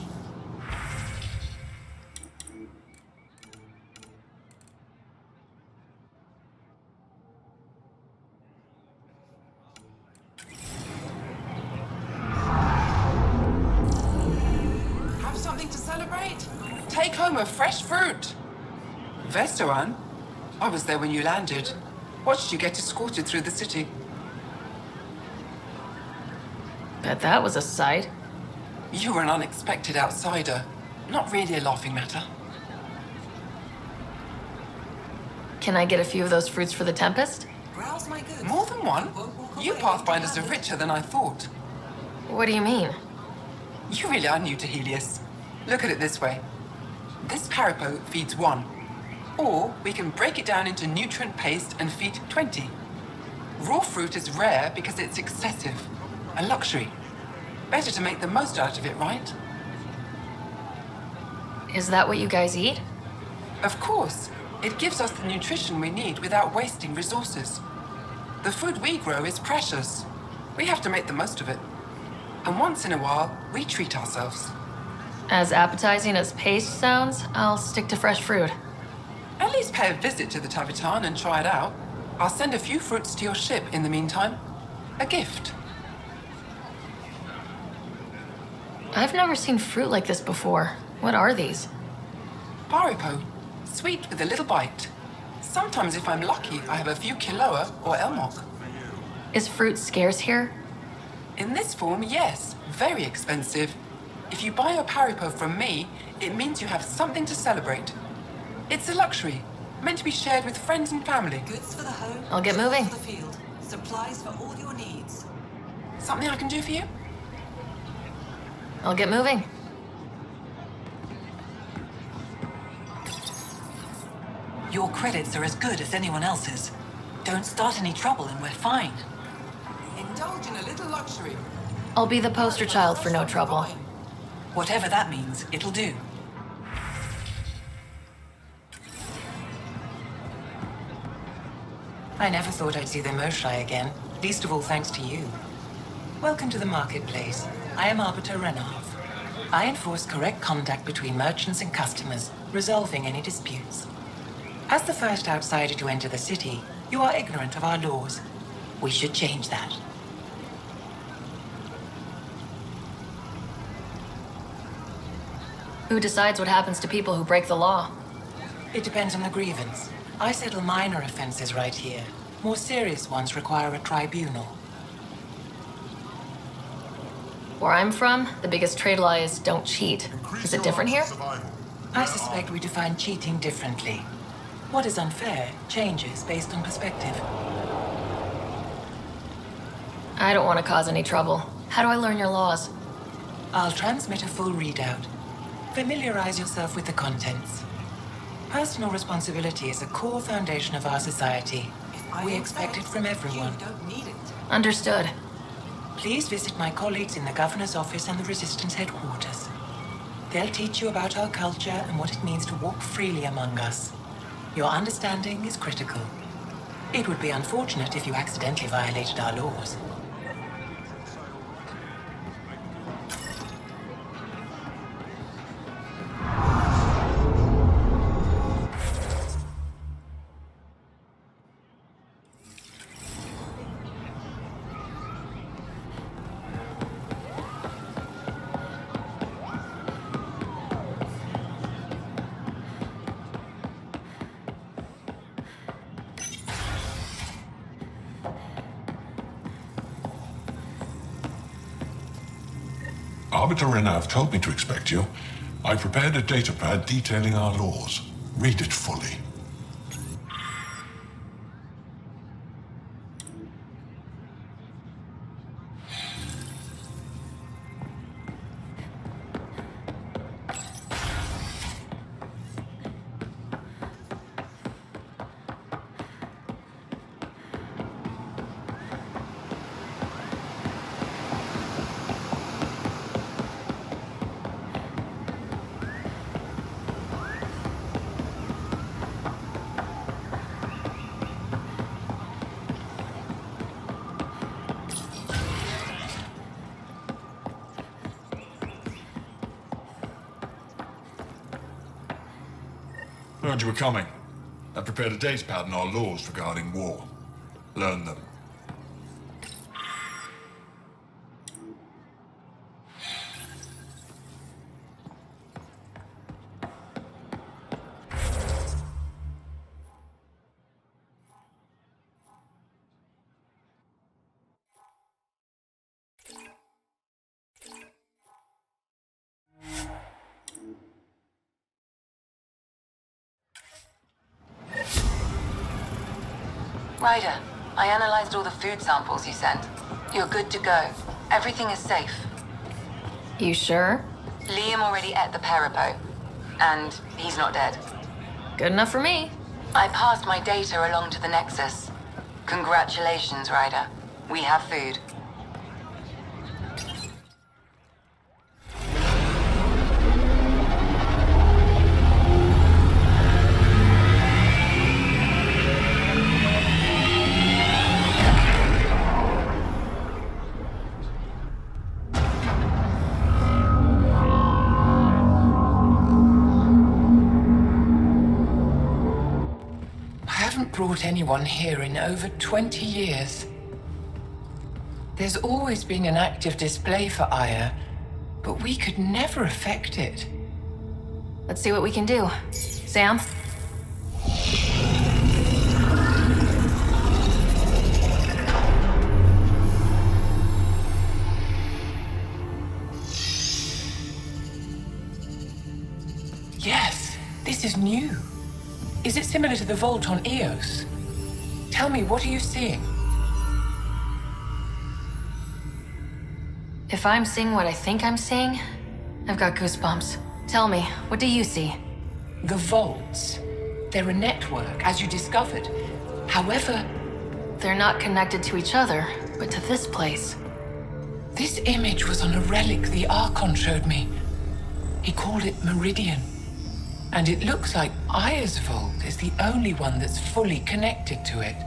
Speaker 12: Have something to celebrate? Take home a fresh fruit. Vestoran? I was there when you landed. Watched you get escorted through the city.
Speaker 2: Bet that was a sight.
Speaker 12: You were an unexpected outsider. Not really a laughing matter.
Speaker 2: Can I get a few of those fruits for the Tempest?
Speaker 12: Browse my goods. More than one? You Pathfinders are richer than I thought.
Speaker 2: What do you mean?
Speaker 12: You really are new to Helios. Look at it this way. This Parapo feeds 1. Or we can break it down into nutrient paste and feed 20. Raw fruit is rare because it's excessive. A luxury. Better to make the most out of it, right?
Speaker 2: Is that what you guys eat?
Speaker 12: Of course. It gives us the nutrition we need without wasting resources. The food we grow is precious. We have to make the most of it. And once in a while, we treat ourselves.
Speaker 2: As appetizing as paste sounds, I'll stick to fresh fruit.
Speaker 12: At least pay a visit to the Tavitan and try it out. I'll send a few fruits to your ship in the meantime. A gift.
Speaker 2: I've never seen fruit like this before. What are these?
Speaker 12: Paripo. Sweet with a little bite. Sometimes if I'm lucky, I have a few Kiloa or Elmok.
Speaker 2: Is fruit scarce here?
Speaker 12: In this form, yes. Very expensive. If you buy a Paripo from me, it means you have something to celebrate. It's a luxury, meant to be shared with friends and family.
Speaker 22: Goods for the home.
Speaker 2: I'll get moving.
Speaker 22: For the field. Supplies for all your needs.
Speaker 12: Something I can do for you?
Speaker 2: I'll get moving.
Speaker 22: Your credits are as good as anyone else's. Don't start any trouble and we're fine.
Speaker 12: Indulge in a little luxury.
Speaker 2: I'll be the poster child for no trouble.
Speaker 22: Whatever that means, it'll do.
Speaker 9: I never thought I'd see the Moshlai again, least of all thanks to you. Welcome to the marketplace. I am Arbiter Renav. I enforce correct contact between merchants and customers, resolving any disputes. As the first outsider to enter the city, you are ignorant of our laws. We should change that.
Speaker 2: Who decides what happens to people who break the law?
Speaker 9: It depends on the grievance. I settle minor offenses right here. More serious ones require a tribunal.
Speaker 2: Where I'm from, the biggest trade law is don't cheat. Is it different here?
Speaker 9: I suspect we define cheating differently. What is unfair changes based on perspective.
Speaker 2: I don't want to cause any trouble. How do I learn your laws?
Speaker 9: I'll transmit a full readout. Familiarize yourself with the contents. Personal responsibility is a core foundation of our society. We expect it from everyone.
Speaker 2: Understood.
Speaker 9: Please visit my colleagues in the Governor's office and the Resistance headquarters. They'll teach you about our culture and what it means to walk freely among us. Your understanding is critical. It would be unfortunate if you accidentally violated our laws.
Speaker 4: Arbiter and have told me to expect you. I prepared a datapad detailing our laws. Read it fully.
Speaker 20: Heard you were coming. I prepared a datapad on our laws regarding war. Learn them.
Speaker 7: Ryder, I analyzed all the food samples you sent. You're good to go. Everything is safe.
Speaker 2: You sure?
Speaker 7: Liam already ate the Parapo, and he's not dead.
Speaker 2: Good enough for me.
Speaker 7: I passed my data along to the Nexus. Congratulations, Ryder. We have food.
Speaker 9: Brought anyone here in over 20 years. There's always been an active display for Aya, but we could never affect it.
Speaker 2: Let's see what we can do. Sam?
Speaker 9: Yes, this is new. Is it similar to the vault on Eos? Tell me, what are you seeing?
Speaker 2: If I'm seeing what I think I'm seeing, I've got goosebumps. Tell me, what do you see?
Speaker 9: The vaults. They're a network, as you discovered. However...
Speaker 2: They're not connected to each other, but to this place.
Speaker 9: This image was on a relic the Archon showed me. He called it Meridian. And it looks like Aya's vault is the only one that's fully connected to it.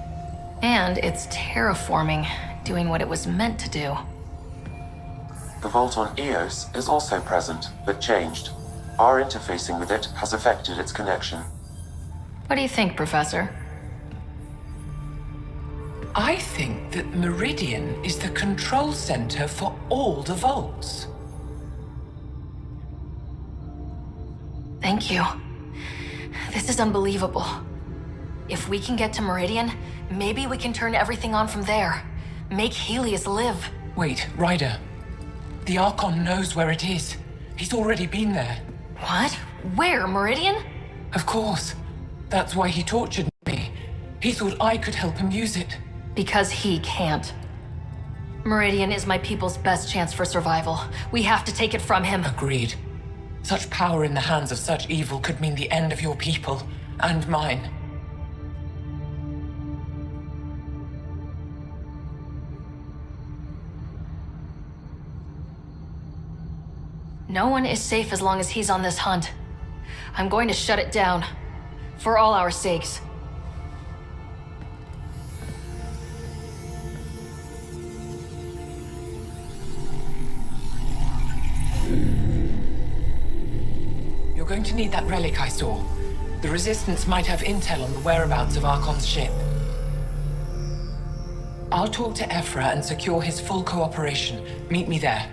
Speaker 2: And it's terraforming, doing what it was meant to do.
Speaker 1: The vault on Eos is also present, but changed. Our interfacing with it has affected its connection.
Speaker 2: What do you think, Professor?
Speaker 9: I think that Meridian is the control center for all the vaults.
Speaker 2: Thank you. This is unbelievable. If we can get to Meridian, maybe we can turn everything on from there. Make Helios live.
Speaker 9: Wait, Ryder. The Archon knows where it is. He's already been there.
Speaker 2: What? Where? Meridian?
Speaker 9: Of course. That's why he tortured me. He thought I could help him use it.
Speaker 2: Because he can't. Meridian is my people's best chance for survival. We have to take it from him.
Speaker 9: Agreed. Such power in the hands of such evil could mean the end of your people, and mine.
Speaker 2: No one is safe as long as he's on this hunt. I'm going to shut it down. For all our sakes.
Speaker 9: You're going to need that relic I saw. The Resistance might have intel on the whereabouts of Archon's ship. I'll talk to Ephra and secure his full cooperation. Meet me there.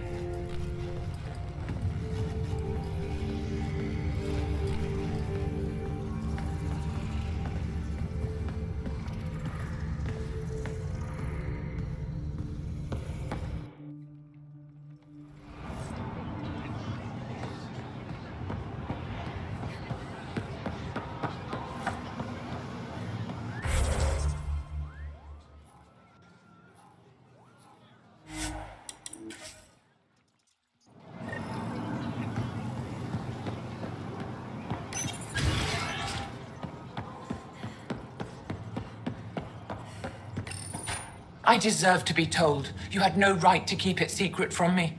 Speaker 9: I deserve to be told. You had no right to keep it secret from me.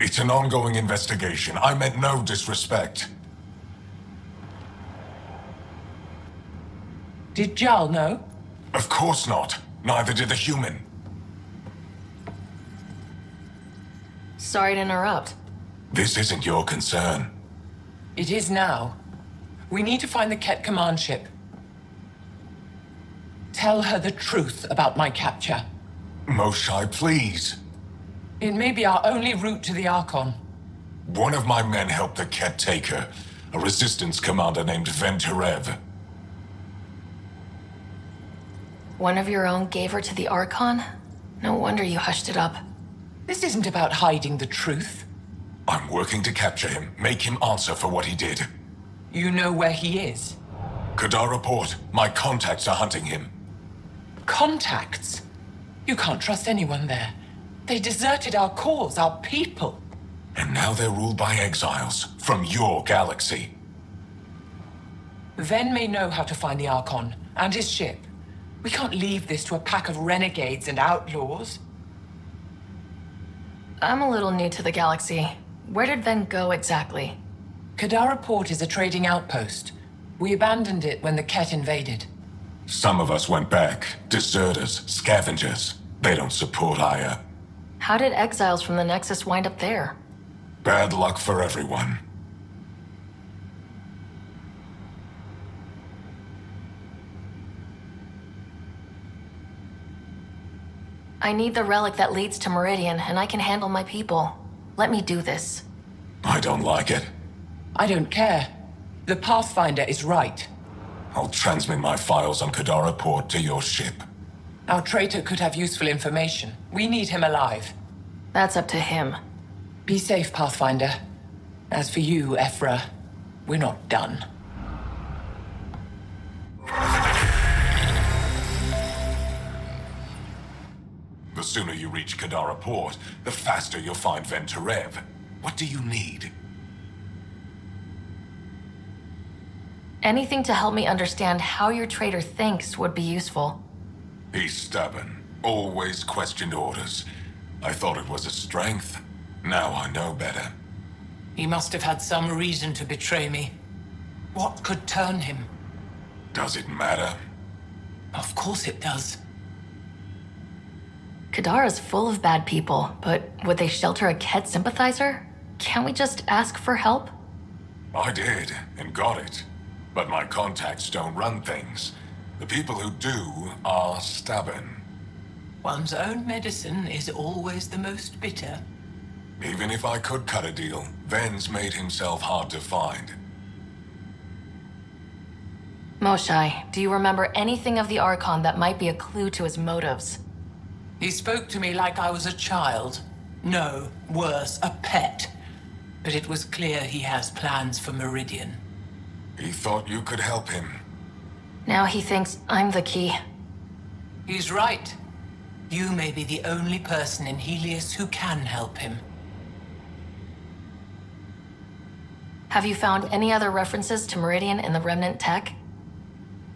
Speaker 16: It's an ongoing investigation. I meant no disrespect.
Speaker 9: Did Jal know?
Speaker 16: Of course not. Neither did the human.
Speaker 2: Sorry to interrupt.
Speaker 16: This isn't your concern.
Speaker 9: It is now. We need to find the Kett command ship. Tell her the truth about my capture.
Speaker 16: Moshai, please.
Speaker 9: It may be our only route to the Archon.
Speaker 16: One of my men helped the Kett take her. A resistance commander named Venterev.
Speaker 2: One of your own gave her to the Archon? No wonder you hushed it up.
Speaker 9: This isn't about hiding the truth.
Speaker 16: I'm working to capture him, make him answer for what he did.
Speaker 9: You know where he is?
Speaker 16: Kadar Port. My contacts are hunting him.
Speaker 9: Contacts? You can't trust anyone there. They deserted our cause, our people.
Speaker 16: And now they're ruled by exiles from your galaxy.
Speaker 9: Ven may know how to find the Archon and his ship. We can't leave this to a pack of renegades and outlaws.
Speaker 2: I'm a little new to the galaxy. Where did Ven go exactly?
Speaker 9: Kadar Port is a trading outpost. We abandoned it when the Kett invaded.
Speaker 16: Some of us went back. Deserters, scavengers. They don't support Aya.
Speaker 2: How did exiles from the Nexus wind up there?
Speaker 16: Bad luck for everyone.
Speaker 2: I need the relic that leads to Meridian, and I can handle my people. Let me do this.
Speaker 16: I don't like it.
Speaker 9: I don't care. The Pathfinder is right.
Speaker 16: I'll transmit my files on Kadar Port to your ship.
Speaker 9: Our traitor could have useful information. We need him alive.
Speaker 2: That's up to him.
Speaker 9: Be safe, Pathfinder. As for you, Ephra, we're not done.
Speaker 16: The sooner you reach Kadar Port, the faster you'll find Venterev. What do you need?
Speaker 2: Anything to help me understand how your traitor thinks would be useful.
Speaker 16: He's stubborn. Always questioned orders. I thought it was a strength. Now I know better.
Speaker 9: He must have had some reason to betray me. What could turn him?
Speaker 16: Does it matter?
Speaker 9: Of course it does.
Speaker 2: Kadar is full of bad people, but would they shelter a Kett sympathizer? Can't we just ask for help?
Speaker 16: I did, and got it. But my contacts don't run things. The people who do are stubborn.
Speaker 9: One's own medicine is always the most bitter.
Speaker 16: Even if I could cut a deal, Ven's made himself hard to find.
Speaker 2: Moshai, do you remember anything of the Archon that might be a clue to his motives?
Speaker 9: He spoke to me like I was a child. No, worse, a pet. But it was clear he has plans for Meridian.
Speaker 16: He thought you could help him.
Speaker 2: Now he thinks I'm the key.
Speaker 9: He's right. You may be the only person in Helios who can help him.
Speaker 2: Have you found any other references to Meridian in the Remnant tech?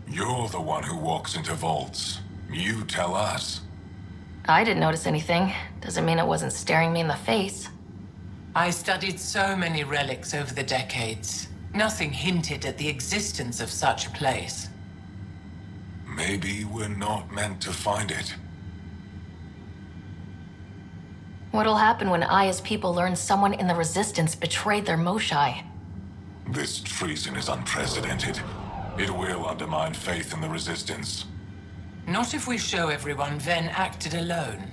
Speaker 16: You're the one who walks into vaults. You tell us.
Speaker 2: I didn't notice anything. Doesn't mean it wasn't staring me in the face.
Speaker 9: I studied so many relics over the decades. Nothing hinted at the existence of such a place.
Speaker 16: Maybe we're not meant to find it.
Speaker 2: What'll happen when Aya's people learn someone in the Resistance betrayed their Moshai?
Speaker 16: This treason is unprecedented. It will undermine faith in the Resistance.
Speaker 9: Not if we show everyone Ven acted alone.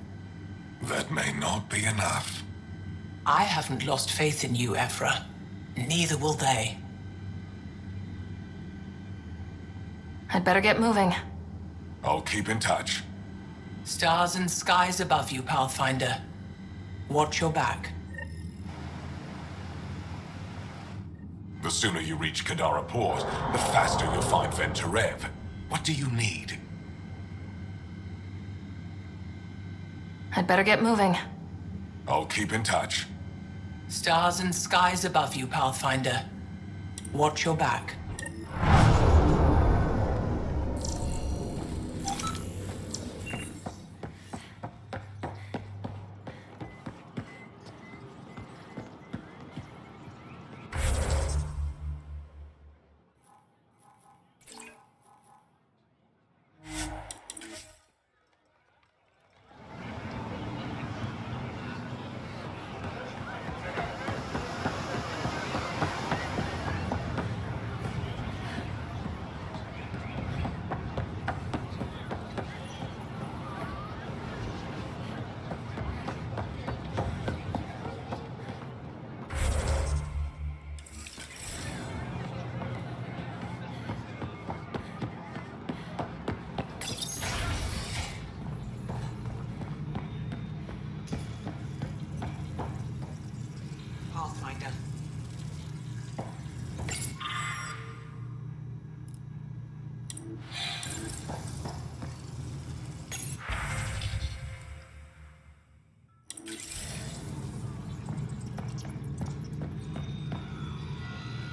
Speaker 16: That may not be enough.
Speaker 9: I haven't lost faith in you, Ephra. Neither will they.
Speaker 2: I'd better get moving.
Speaker 16: I'll keep in touch.
Speaker 9: Stars and skies above you, Pathfinder. Watch your back.
Speaker 16: The sooner you reach Kadara Port, the faster you'll find Venturev. What do you need?
Speaker 2: I'd better get moving.
Speaker 16: I'll keep in touch.
Speaker 9: Stars and skies above you, Pathfinder. Watch your back.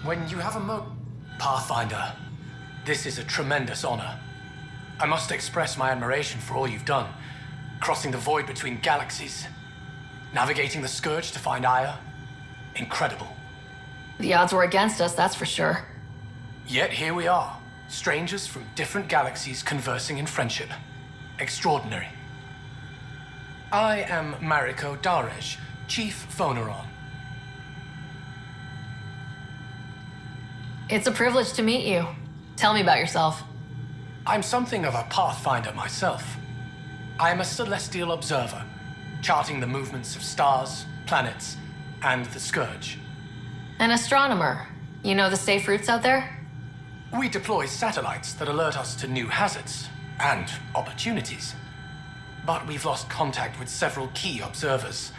Speaker 3: When you have a Pathfinder, this is a tremendous honor. I must express my admiration for all you've done. Crossing the void between galaxies. Navigating the Scourge to find Aya. Incredible.
Speaker 2: The odds were against us, that's for sure.
Speaker 3: Yet here we are. Strangers from different galaxies conversing in friendship. Extraordinary. I am Mariko Darej, Chief Phoneron.
Speaker 2: It's a privilege to meet you. Tell me about yourself.
Speaker 3: I'm something of a pathfinder myself. I am a celestial observer, charting the movements of stars, planets, and the Scourge.
Speaker 2: An astronomer. You know the safe routes out there?
Speaker 3: We deploy satellites that alert us to new hazards and opportunities. But we've lost contact with several key observers.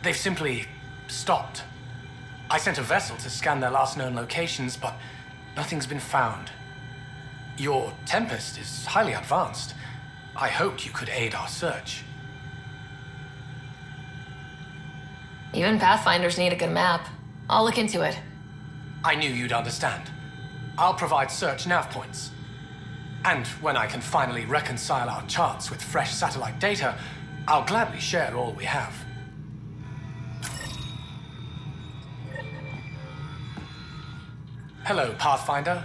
Speaker 3: They've simply stopped. I sent a vessel to scan their last known locations, but nothing's been found. Your Tempest is highly advanced. I hoped you could aid our search.
Speaker 2: Even Pathfinders need a good map. I'll look into it.
Speaker 3: I knew you'd understand. I'll provide search nav points. And when I can finally reconcile our charts with fresh satellite data, I'll gladly share all we have. Hello, Pathfinder.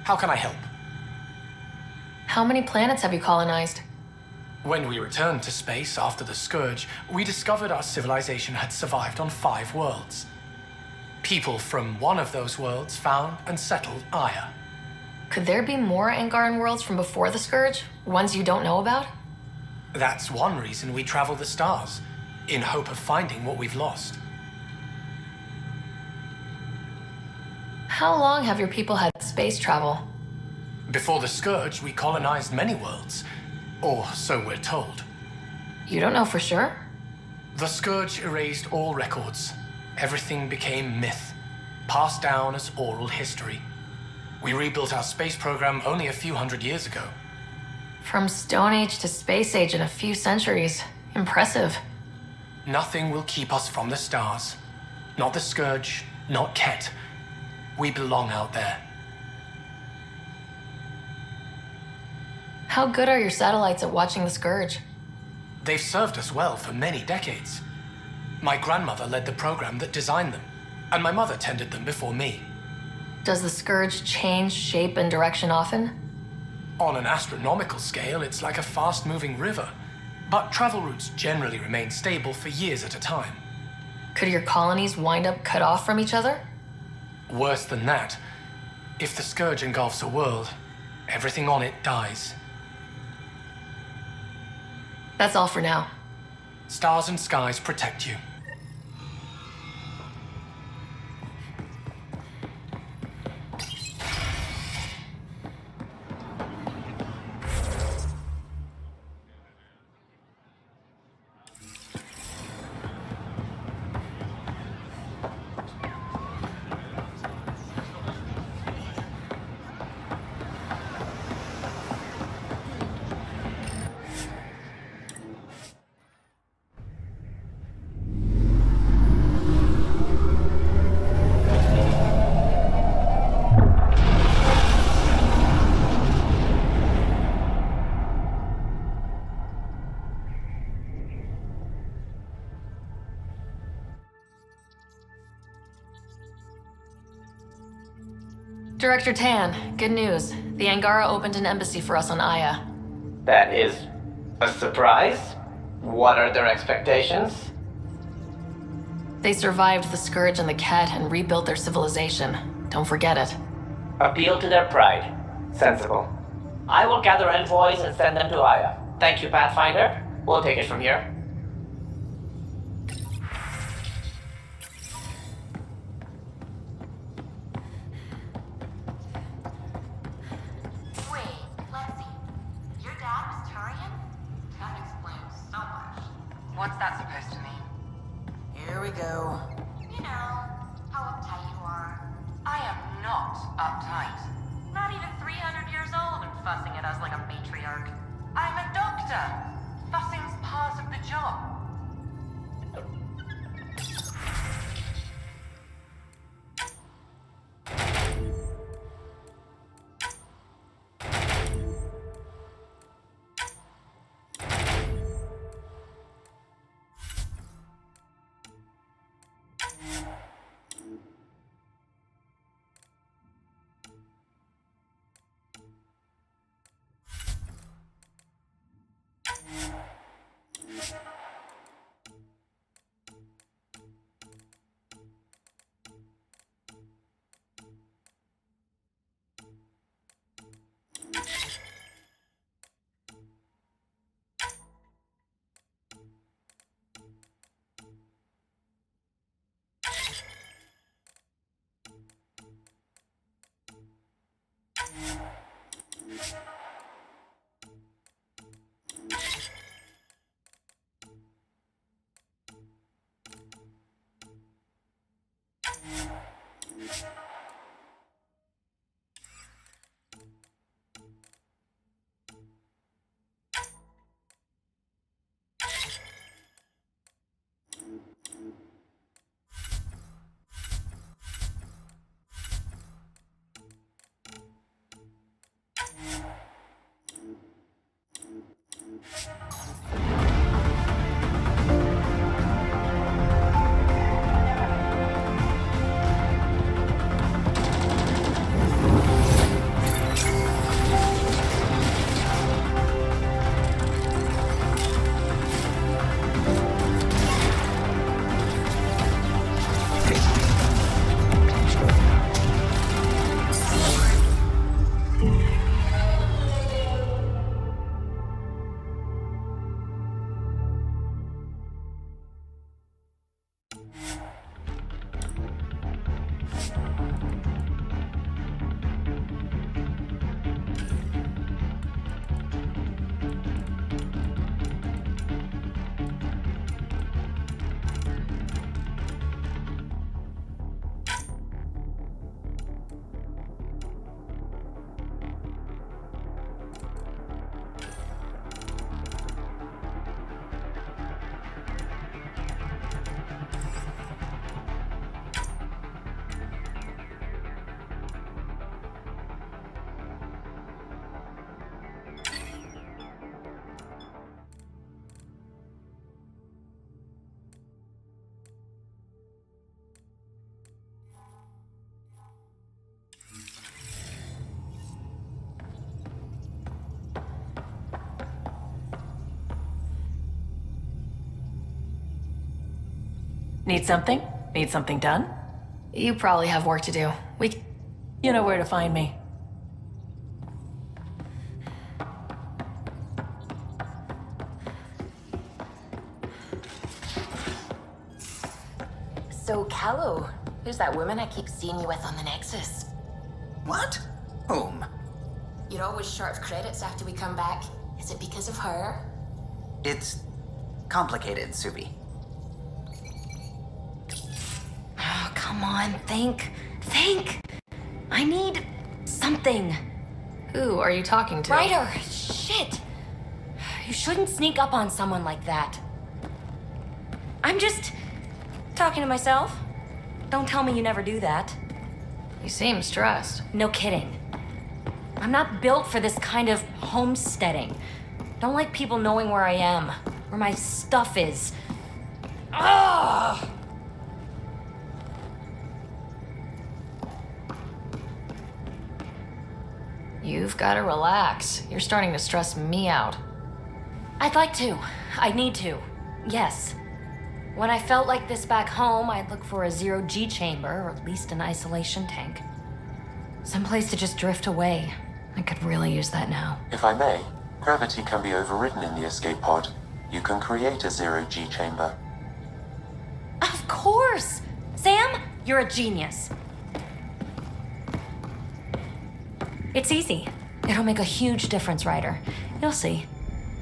Speaker 3: How can I help?
Speaker 2: How many planets have you colonized?
Speaker 3: When we returned to space after the Scourge, we discovered our civilization had survived on 5 worlds. People from one of those worlds found and settled Aya.
Speaker 2: Could there be more Angaran worlds from before the Scourge? Ones you don't know about?
Speaker 3: That's one reason we travel the stars, in hope of finding what we've lost.
Speaker 2: How long have your people had space travel?
Speaker 3: Before the Scourge, we colonized many worlds. Or so we're told.
Speaker 2: You don't know for sure?
Speaker 3: The Scourge erased all records. Everything became myth, passed down as oral history. We rebuilt our space program only a few hundred years ago.
Speaker 2: From Stone Age to Space Age in a few centuries. Impressive.
Speaker 5: Nothing will keep us from the stars. Not the Scourge, not Kett. We belong out there.
Speaker 2: How good are your satellites at watching the Scourge?
Speaker 5: They've served us well for many decades. My grandmother led the program that designed them, and my mother tended them before me.
Speaker 2: Does the Scourge change shape and direction often?
Speaker 5: On an astronomical scale, it's like a fast-moving river, but travel routes generally remain stable for years at a time.
Speaker 2: Could your colonies wind up cut off from each other?
Speaker 5: Worse than that, if the Scourge engulfs a world, everything on it dies.
Speaker 2: That's all for now.
Speaker 5: Stars and skies protect you.
Speaker 2: Director Tan, good news. The Angara opened an embassy for us on Aya.
Speaker 10: That is a surprise? What are their expectations?
Speaker 2: They survived the Scourge and the Kett and rebuilt their civilization. Don't forget it.
Speaker 10: Appeal to their pride. Sensible. I will gather envoys and send them to Aya. Thank you, Pathfinder. We'll take it from here.
Speaker 7: What's that supposed to mean?
Speaker 22: Here we go.
Speaker 7: You know, how uptight you are. I am not uptight. Not even 300 years old and fussing at us like a matriarch. I'm a doctor. Fussing's part of the job.
Speaker 22: Need something? Need something done?
Speaker 2: You probably have work to do.
Speaker 22: You know where to find me.
Speaker 6: So, Callow, who's that woman I keep seeing you with on the Nexus?
Speaker 14: What? Whom?
Speaker 6: You're always short of credits after we come back. Is it because of her?
Speaker 14: It's complicated, Subi.
Speaker 6: Oh, come on, think. Think! I need something.
Speaker 2: Who are you talking to?
Speaker 6: Ryder! Shit! You shouldn't sneak up on someone like that. I'm just talking to myself. Don't tell me you never do that.
Speaker 2: You seem stressed.
Speaker 6: No kidding. I'm not built for this kind of homesteading. Don't like people knowing where I am, where my stuff is. Ugh!
Speaker 2: You've got to relax. You're starting to stress me out.
Speaker 6: I'd like to. I need to. Yes. When I felt like this back home, I'd look for a zero-G chamber, or at least an isolation tank. Someplace to just drift away. I could really use that now.
Speaker 1: If I may, gravity can be overridden in the escape pod. You can create a zero-G chamber.
Speaker 6: Of course! Sam, you're a genius. It's easy. It'll make a huge difference, Ryder. You'll see.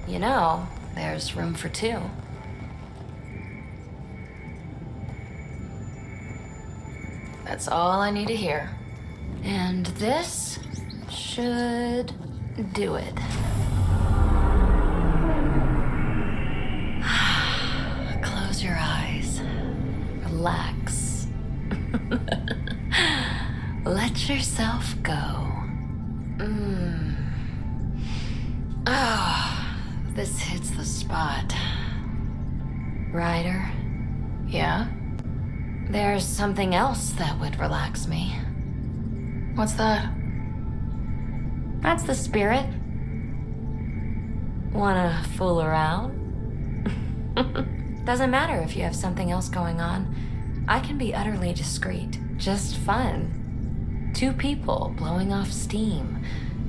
Speaker 6: You know, there's room for two.
Speaker 2: That's all I need to hear.
Speaker 6: And this should do it. Close your eyes. Relax. Let yourself go. Oh, this hits the spot. Ryder?
Speaker 2: Yeah?
Speaker 6: There's something else that would relax me.
Speaker 2: What's that?
Speaker 6: That's the spirit. Wanna fool around? Doesn't matter if you have something else going on. I can be utterly discreet. Just fun. Two people blowing off steam.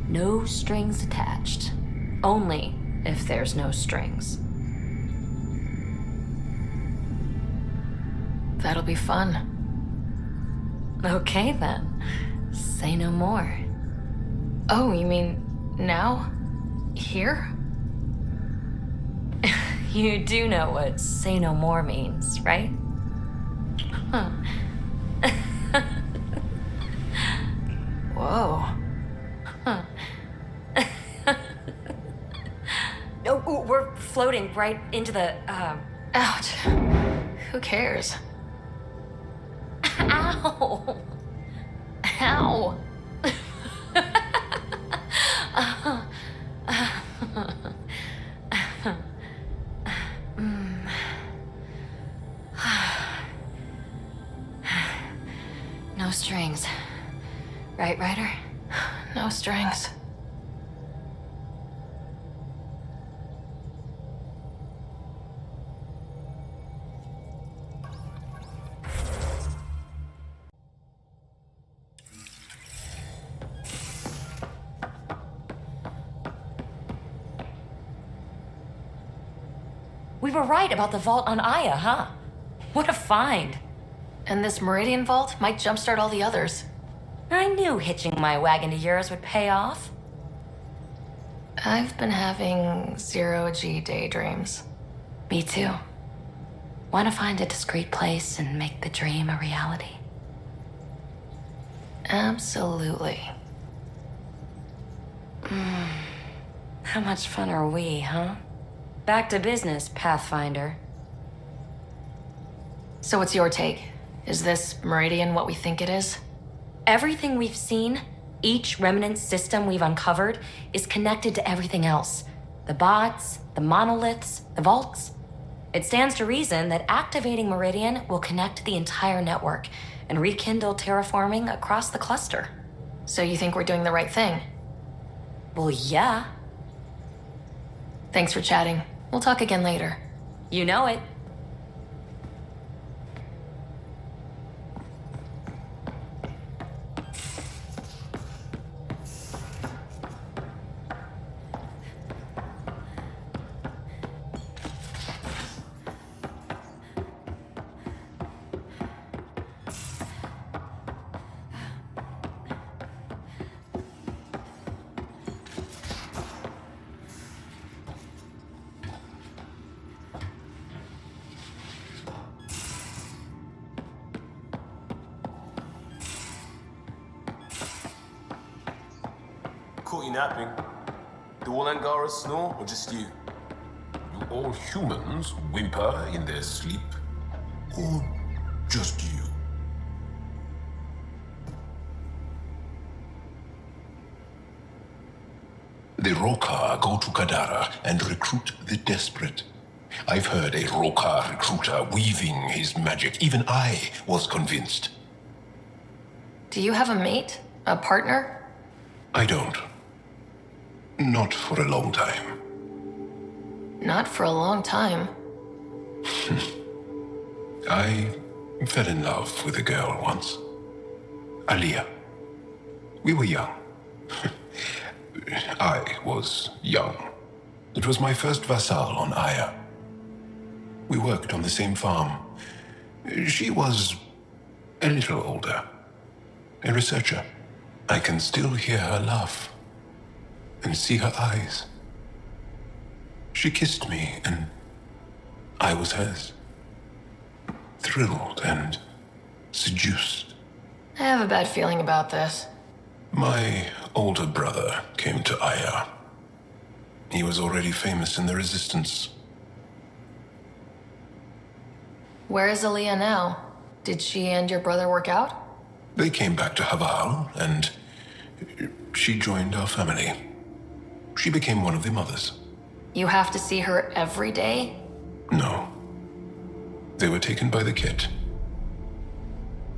Speaker 6: No strings attached. Only if there's no strings.
Speaker 2: That'll be fun.
Speaker 6: Okay then. Say no more.
Speaker 2: Oh, you mean now? Here?
Speaker 6: You do know what say no more means, right? Huh.
Speaker 2: Whoa.
Speaker 6: Huh. Oh, we're floating right into the,
Speaker 2: Ouch. Who cares?
Speaker 6: Ow!
Speaker 2: Ow!
Speaker 6: No strings. Right, Ryder?
Speaker 2: No strings.
Speaker 6: We were right about the vault on Aya, huh? What a find.
Speaker 2: And this Meridian vault might jumpstart all the others.
Speaker 6: I knew hitching my wagon to yours would pay off.
Speaker 2: I've been having zero-G daydreams.
Speaker 6: Me too. Want to find a discreet place and make the dream a reality?
Speaker 2: Absolutely.
Speaker 6: How much fun are we, huh? Back to business, Pathfinder.
Speaker 2: So what's your take? Is this Meridian what we think it is?
Speaker 6: Everything we've seen, each remnant system we've uncovered, is connected to everything else. The bots, the monoliths, the vaults. It stands to reason that activating Meridian will connect the entire network and rekindle terraforming across the cluster.
Speaker 2: So you think we're doing the right thing?
Speaker 6: Well, yeah.
Speaker 2: Thanks for chatting. We'll talk again later.
Speaker 6: You know it.
Speaker 11: caught you napping. Do all Angaras snore, or just you?
Speaker 19: Do all humans whimper in their sleep? Or just you? The Roka go to Kadara and recruit the desperate. I've heard a Roka recruiter weaving his magic. Even I was convinced.
Speaker 2: Do you have a mate? A partner?
Speaker 19: I don't. Not for a long time.
Speaker 2: Not for a long time.
Speaker 19: I fell in love with a girl once. Aliyah. We were young. I was young. It was my first vassal on Aya. We worked on the same farm. She was a little older. A researcher. I can still hear her laugh and see her eyes. She kissed me and I was hers. Thrilled and seduced.
Speaker 2: I have a bad feeling about this.
Speaker 19: My older brother came to Aya. He was already famous in the Resistance.
Speaker 2: Where is Aliyah now? Did she and your brother work out?
Speaker 19: They came back to Haval, and she joined our family. She became one of the mothers.
Speaker 2: You have to see her every day?
Speaker 19: No. They were taken by the Kett.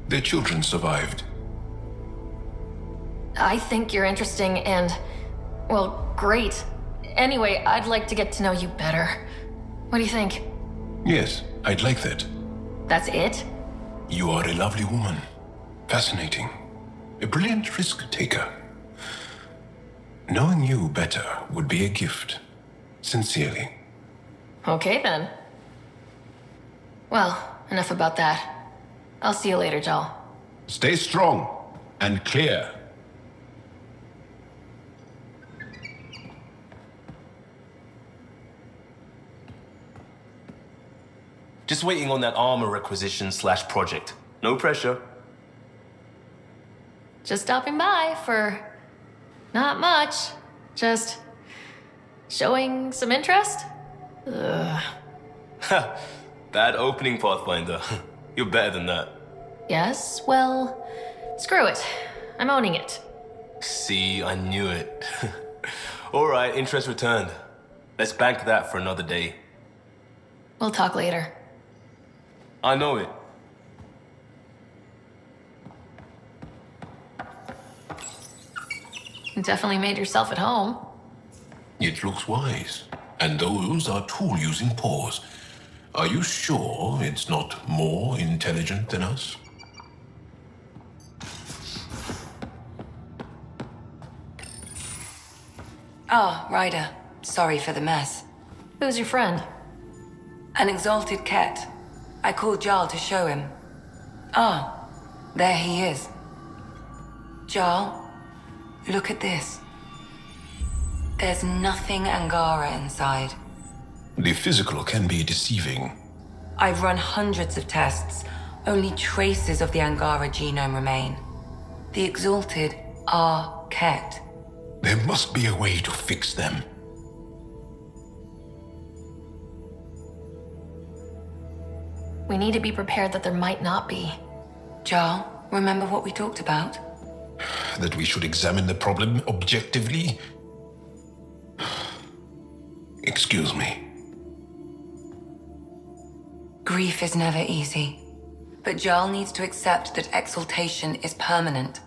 Speaker 19: Their children survived.
Speaker 2: I think you're interesting and, well, great. Anyway, I'd like to get to know you better. What do you think?
Speaker 19: Yes, I'd like that.
Speaker 2: That's it?
Speaker 19: You are a lovely woman. Fascinating. A brilliant risk-taker. Knowing you better would be a gift. Sincerely.
Speaker 2: Okay, then. Well, enough about that. I'll see you later, Jal.
Speaker 19: Stay strong and clear.
Speaker 11: Just waiting on that armor requisition / project. No pressure.
Speaker 2: Just stopping by for not much. Just showing some interest? Ugh.
Speaker 11: Bad opening, Pathfinder. You're better than that.
Speaker 2: Yes, well, screw it. I'm owning it.
Speaker 11: See, I knew it. Alright, interest returned. Let's bank that for another day.
Speaker 2: We'll talk later.
Speaker 11: I know it.
Speaker 2: You definitely made yourself at home.
Speaker 19: It looks wise. And those are tool-using paws. Are you sure it's not more intelligent than us?
Speaker 7: Ah, Ryder. Sorry for the mess.
Speaker 2: Who's your friend?
Speaker 7: An exalted Kett. I called Jarl to show him. Ah, there he is. Jarl, look at this. There's nothing Angara inside.
Speaker 19: The physical can be deceiving.
Speaker 7: I've run hundreds of tests. Only traces of the Angara genome remain. The exalted are Kett.
Speaker 19: There must be a way to fix them.
Speaker 2: We need to be prepared that there might not be.
Speaker 7: Jarl, remember what we talked about?
Speaker 19: That we should examine the problem objectively? Excuse me.
Speaker 7: Grief is never easy. But Jarl needs to accept that exaltation is permanent.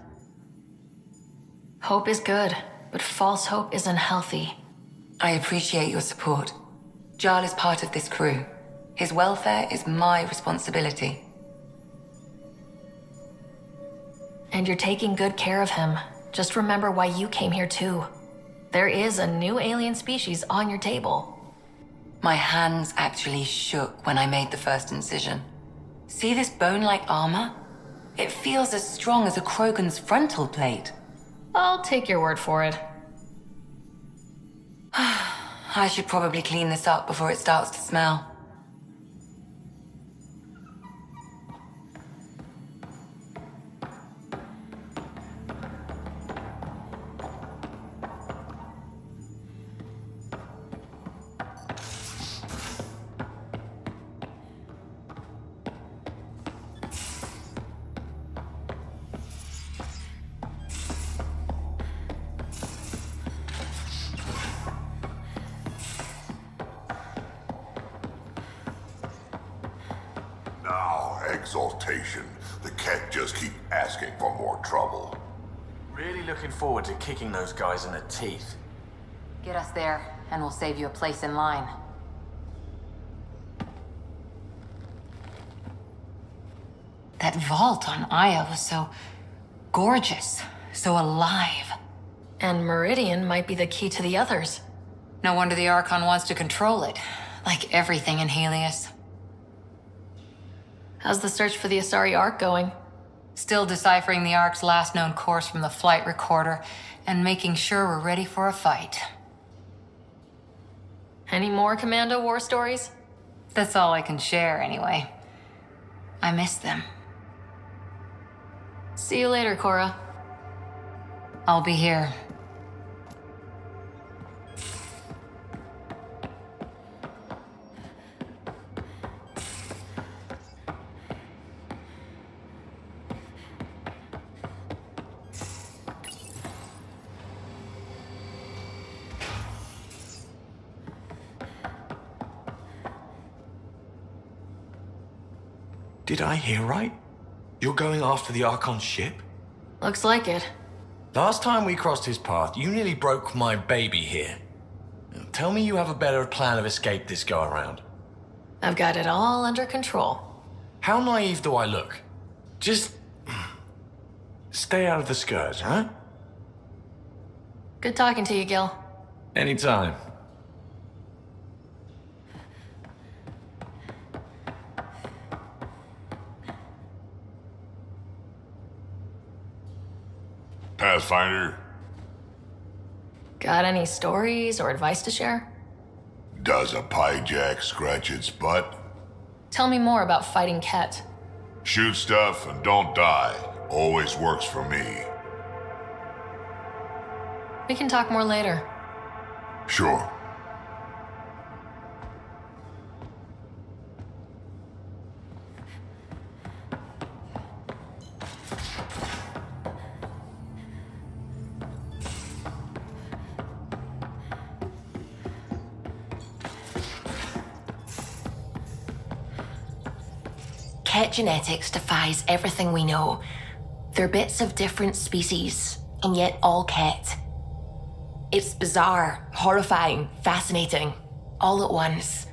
Speaker 2: Hope is good, but false hope is unhealthy.
Speaker 7: I appreciate your support. Jarl is part of this crew. His welfare is my responsibility.
Speaker 2: And you're taking good care of him. Just remember why you came here too. There is a new alien species on your table.
Speaker 7: My hands actually shook when I made the first incision. See this bone-like armor? It feels as strong as a Krogan's frontal plate.
Speaker 2: I'll take your word for it.
Speaker 7: I should probably clean this up before it starts to smell.
Speaker 17: exaltation, the Kett just keep asking for more trouble.
Speaker 11: Really looking forward to kicking those guys in the teeth.
Speaker 7: Get us there, and we'll save you a place in line. That vault on Aya was so gorgeous, so alive.
Speaker 2: And Meridian might be the key to the others.
Speaker 7: No wonder the Archon wants to control it, like everything in Helios.
Speaker 2: How's the search for the Asari Ark going?
Speaker 7: Still deciphering the Ark's last known course from the flight recorder, and making sure we're ready for a fight.
Speaker 2: Any more Commando war stories?
Speaker 7: That's all I can share, anyway. I miss them.
Speaker 2: See you later, Cora.
Speaker 7: I'll be here.
Speaker 8: Did I hear right? You're going after the Archon ship?
Speaker 2: Looks like it.
Speaker 8: Last time we crossed his path, you nearly broke my baby here. Tell me you have a better plan of escape this go around.
Speaker 2: I've got it all under control.
Speaker 8: How naive do I look? Just stay out of the scourge, huh?
Speaker 2: Good talking to you, Gil.
Speaker 8: Anytime.
Speaker 17: Pathfinder,
Speaker 2: Got any stories or advice to share?
Speaker 17: does a piejack scratch its butt?
Speaker 2: Tell me more about fighting Kett.
Speaker 17: Shoot stuff and don't die. Always works for me.
Speaker 2: We can talk more later.
Speaker 17: Sure.
Speaker 21: Kett genetics defies everything we know. They're bits of different species, and yet all Kett. It's bizarre, horrifying, fascinating, all at once.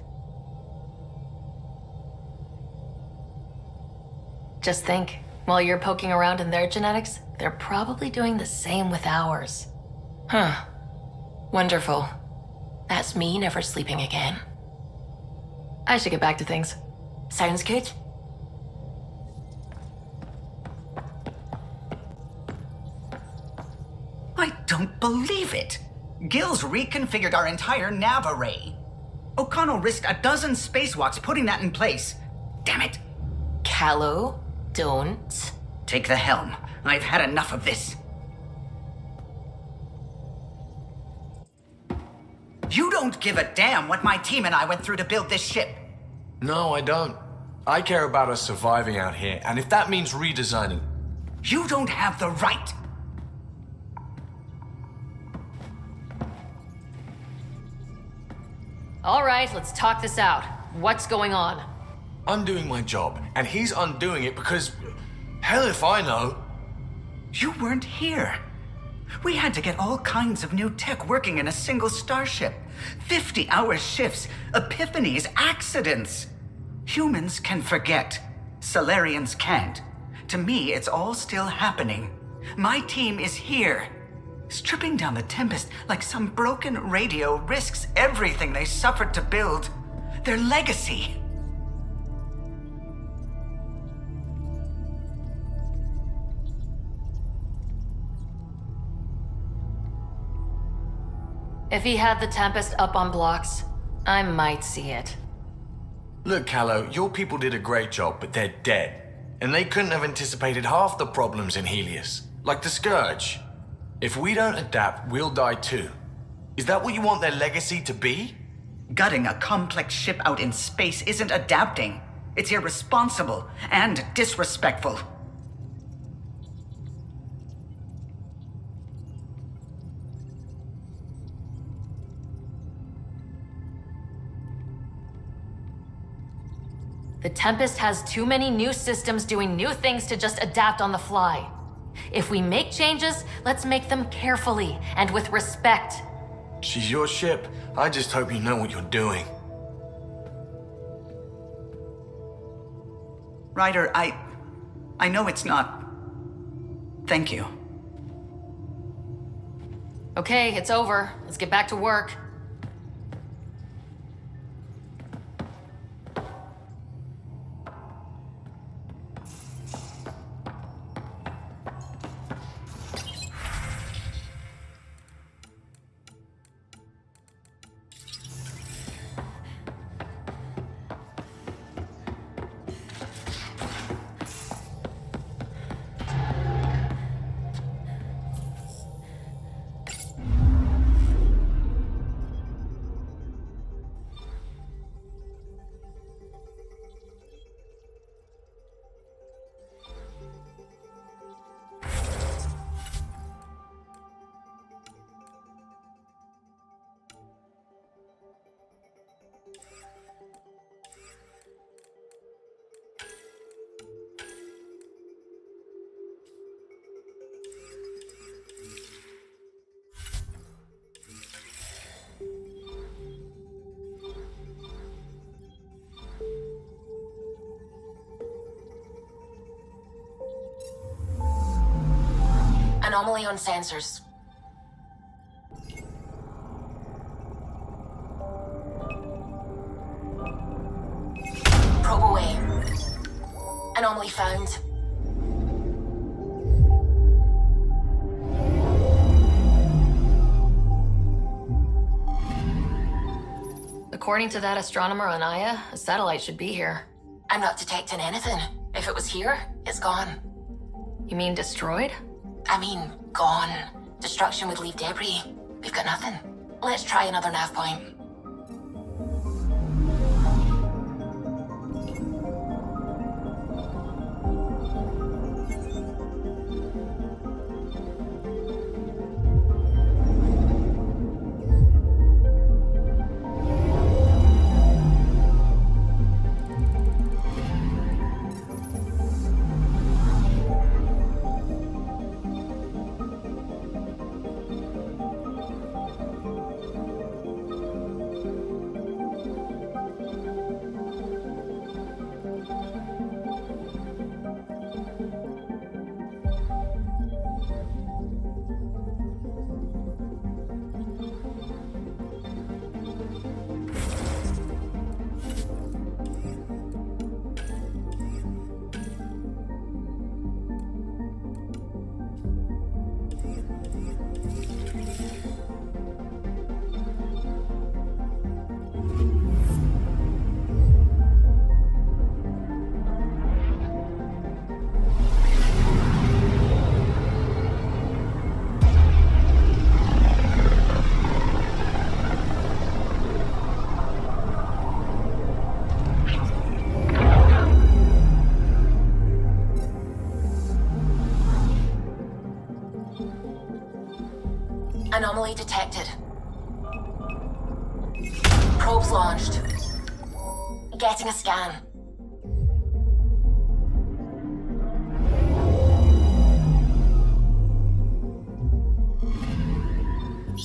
Speaker 2: Just think, while you're poking around in their genetics, they're probably doing the same with ours.
Speaker 21: Huh. Wonderful. That's me never sleeping again.
Speaker 2: I should get back to things.
Speaker 21: Sounds good.
Speaker 14: I don't believe it. Gil's reconfigured our entire nav array. O'Connell risked a dozen spacewalks putting that in place. Damn it.
Speaker 21: Callow, don't.
Speaker 14: Take the helm. I've had enough of this. You don't give a damn what my team and I went through to build this ship.
Speaker 8: No, I don't. I care about us surviving out here, and if that means redesigning...
Speaker 14: You don't have the right.
Speaker 2: All right, let's talk this out. What's going on?
Speaker 8: I'm doing my job, and he's undoing it because... Hell if I know.
Speaker 14: You weren't here. We had to get all kinds of new tech working in a single starship. 50-hour shifts, epiphanies, accidents. Humans can forget. Solarians can't. To me, it's all still happening. My team is here. Stripping down the Tempest like some broken radio risks everything they suffered to build. Their legacy.
Speaker 2: If he had the Tempest up on blocks, I might see it.
Speaker 8: Look, Callow, your people did a great job, but they're dead. And they couldn't have anticipated half the problems in Helios. Like the Scourge. If we don't adapt, we'll die too. Is that what you want their legacy to be?
Speaker 14: Gutting a complex ship out in space isn't adapting. It's irresponsible and disrespectful.
Speaker 2: The Tempest has too many new systems doing new things to just adapt on the fly. If we make changes, let's make them carefully and with respect.
Speaker 8: She's your ship. I just hope you know what you're doing.
Speaker 14: Ryder, I know it's not... Thank you.
Speaker 2: Okay, it's over. Let's get back to work.
Speaker 21: Anomaly on sensors. Probe away. Anomaly found.
Speaker 2: According to that astronomer on Aya, a satellite should be here.
Speaker 21: I'm not detecting anything. If it was here, it's gone.
Speaker 2: You mean destroyed?
Speaker 21: I mean, gone. Destruction would leave debris. We've got nothing. Let's try another nav point. Anomaly detected. Probes launched. Getting a scan.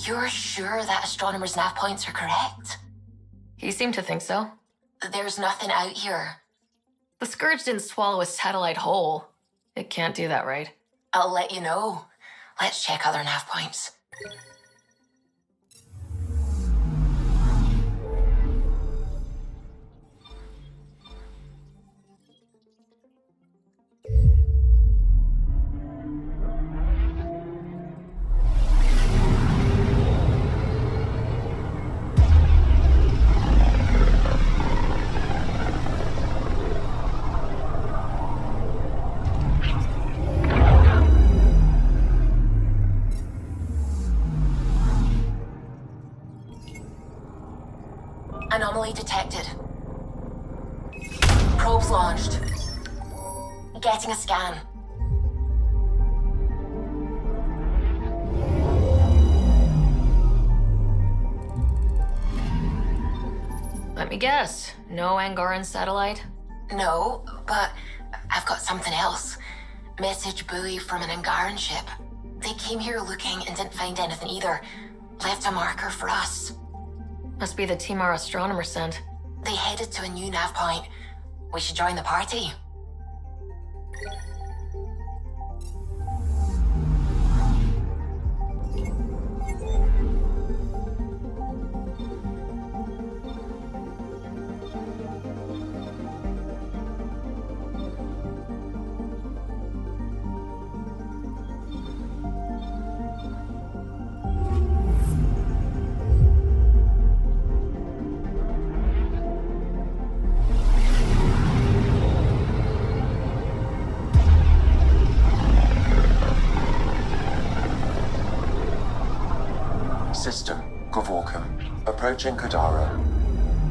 Speaker 21: You're sure that astronomer's nav points are correct?
Speaker 2: He seemed to think so.
Speaker 21: There's nothing out here.
Speaker 2: The Scourge didn't swallow a satellite whole. It can't do that, right?
Speaker 21: I'll let you know. Let's check other nav points. Anomaly detected. Probes launched. Getting a scan.
Speaker 2: Let me guess. No Angaran satellite?
Speaker 21: No, but I've got something else. Message buoy from an Angaran ship. They came here looking and didn't find anything either. Left a marker for us.
Speaker 2: Must be the team our astronomer sent.
Speaker 21: They headed to a new nav point. We should join the party.
Speaker 1: System, Gavorkum. Approaching Kadara.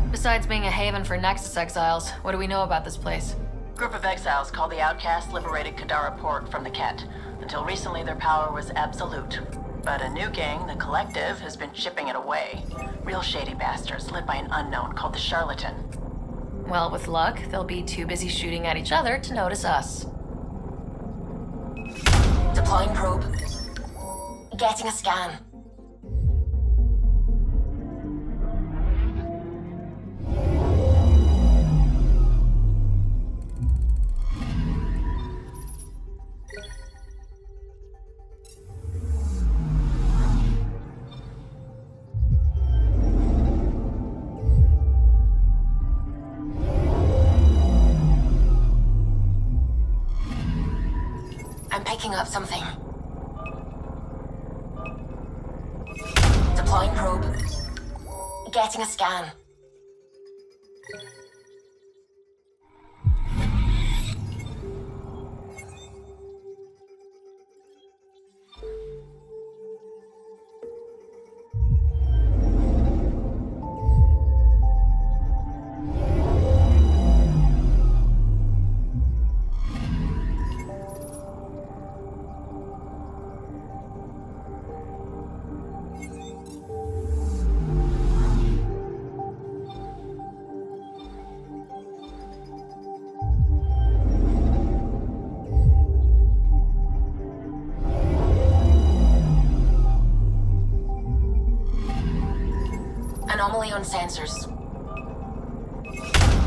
Speaker 2: Besides being a haven for Nexus exiles, what do we know about this place?
Speaker 13: Group of exiles called the Outcasts liberated Kadara Port from the Kett. Until recently, their power was absolute. But a new gang, the Collective, has been chipping it away. Real shady bastards led by an unknown called the Charlatan.
Speaker 2: Well, with luck, they'll be too busy shooting at each other to notice us.
Speaker 21: Deploying probe. Getting a scan. Picking up something. Deploying probe. Getting a scan. Anomaly on sensors.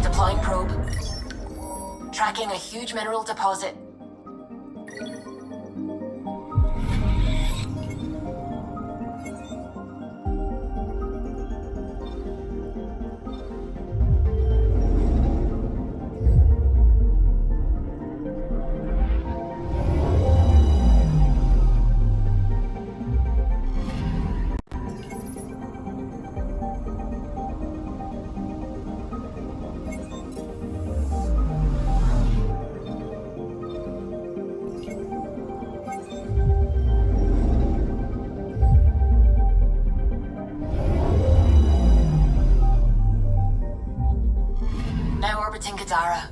Speaker 21: Deploying probe. Tracking a huge mineral deposit.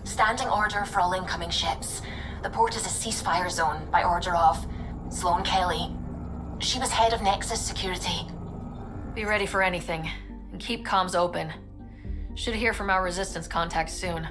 Speaker 21: Standing order for all incoming ships. The port is a ceasefire zone by order of Sloane Kelly. She was head of Nexus security.
Speaker 2: Be ready for anything, and keep comms open. Should hear from our resistance contacts soon.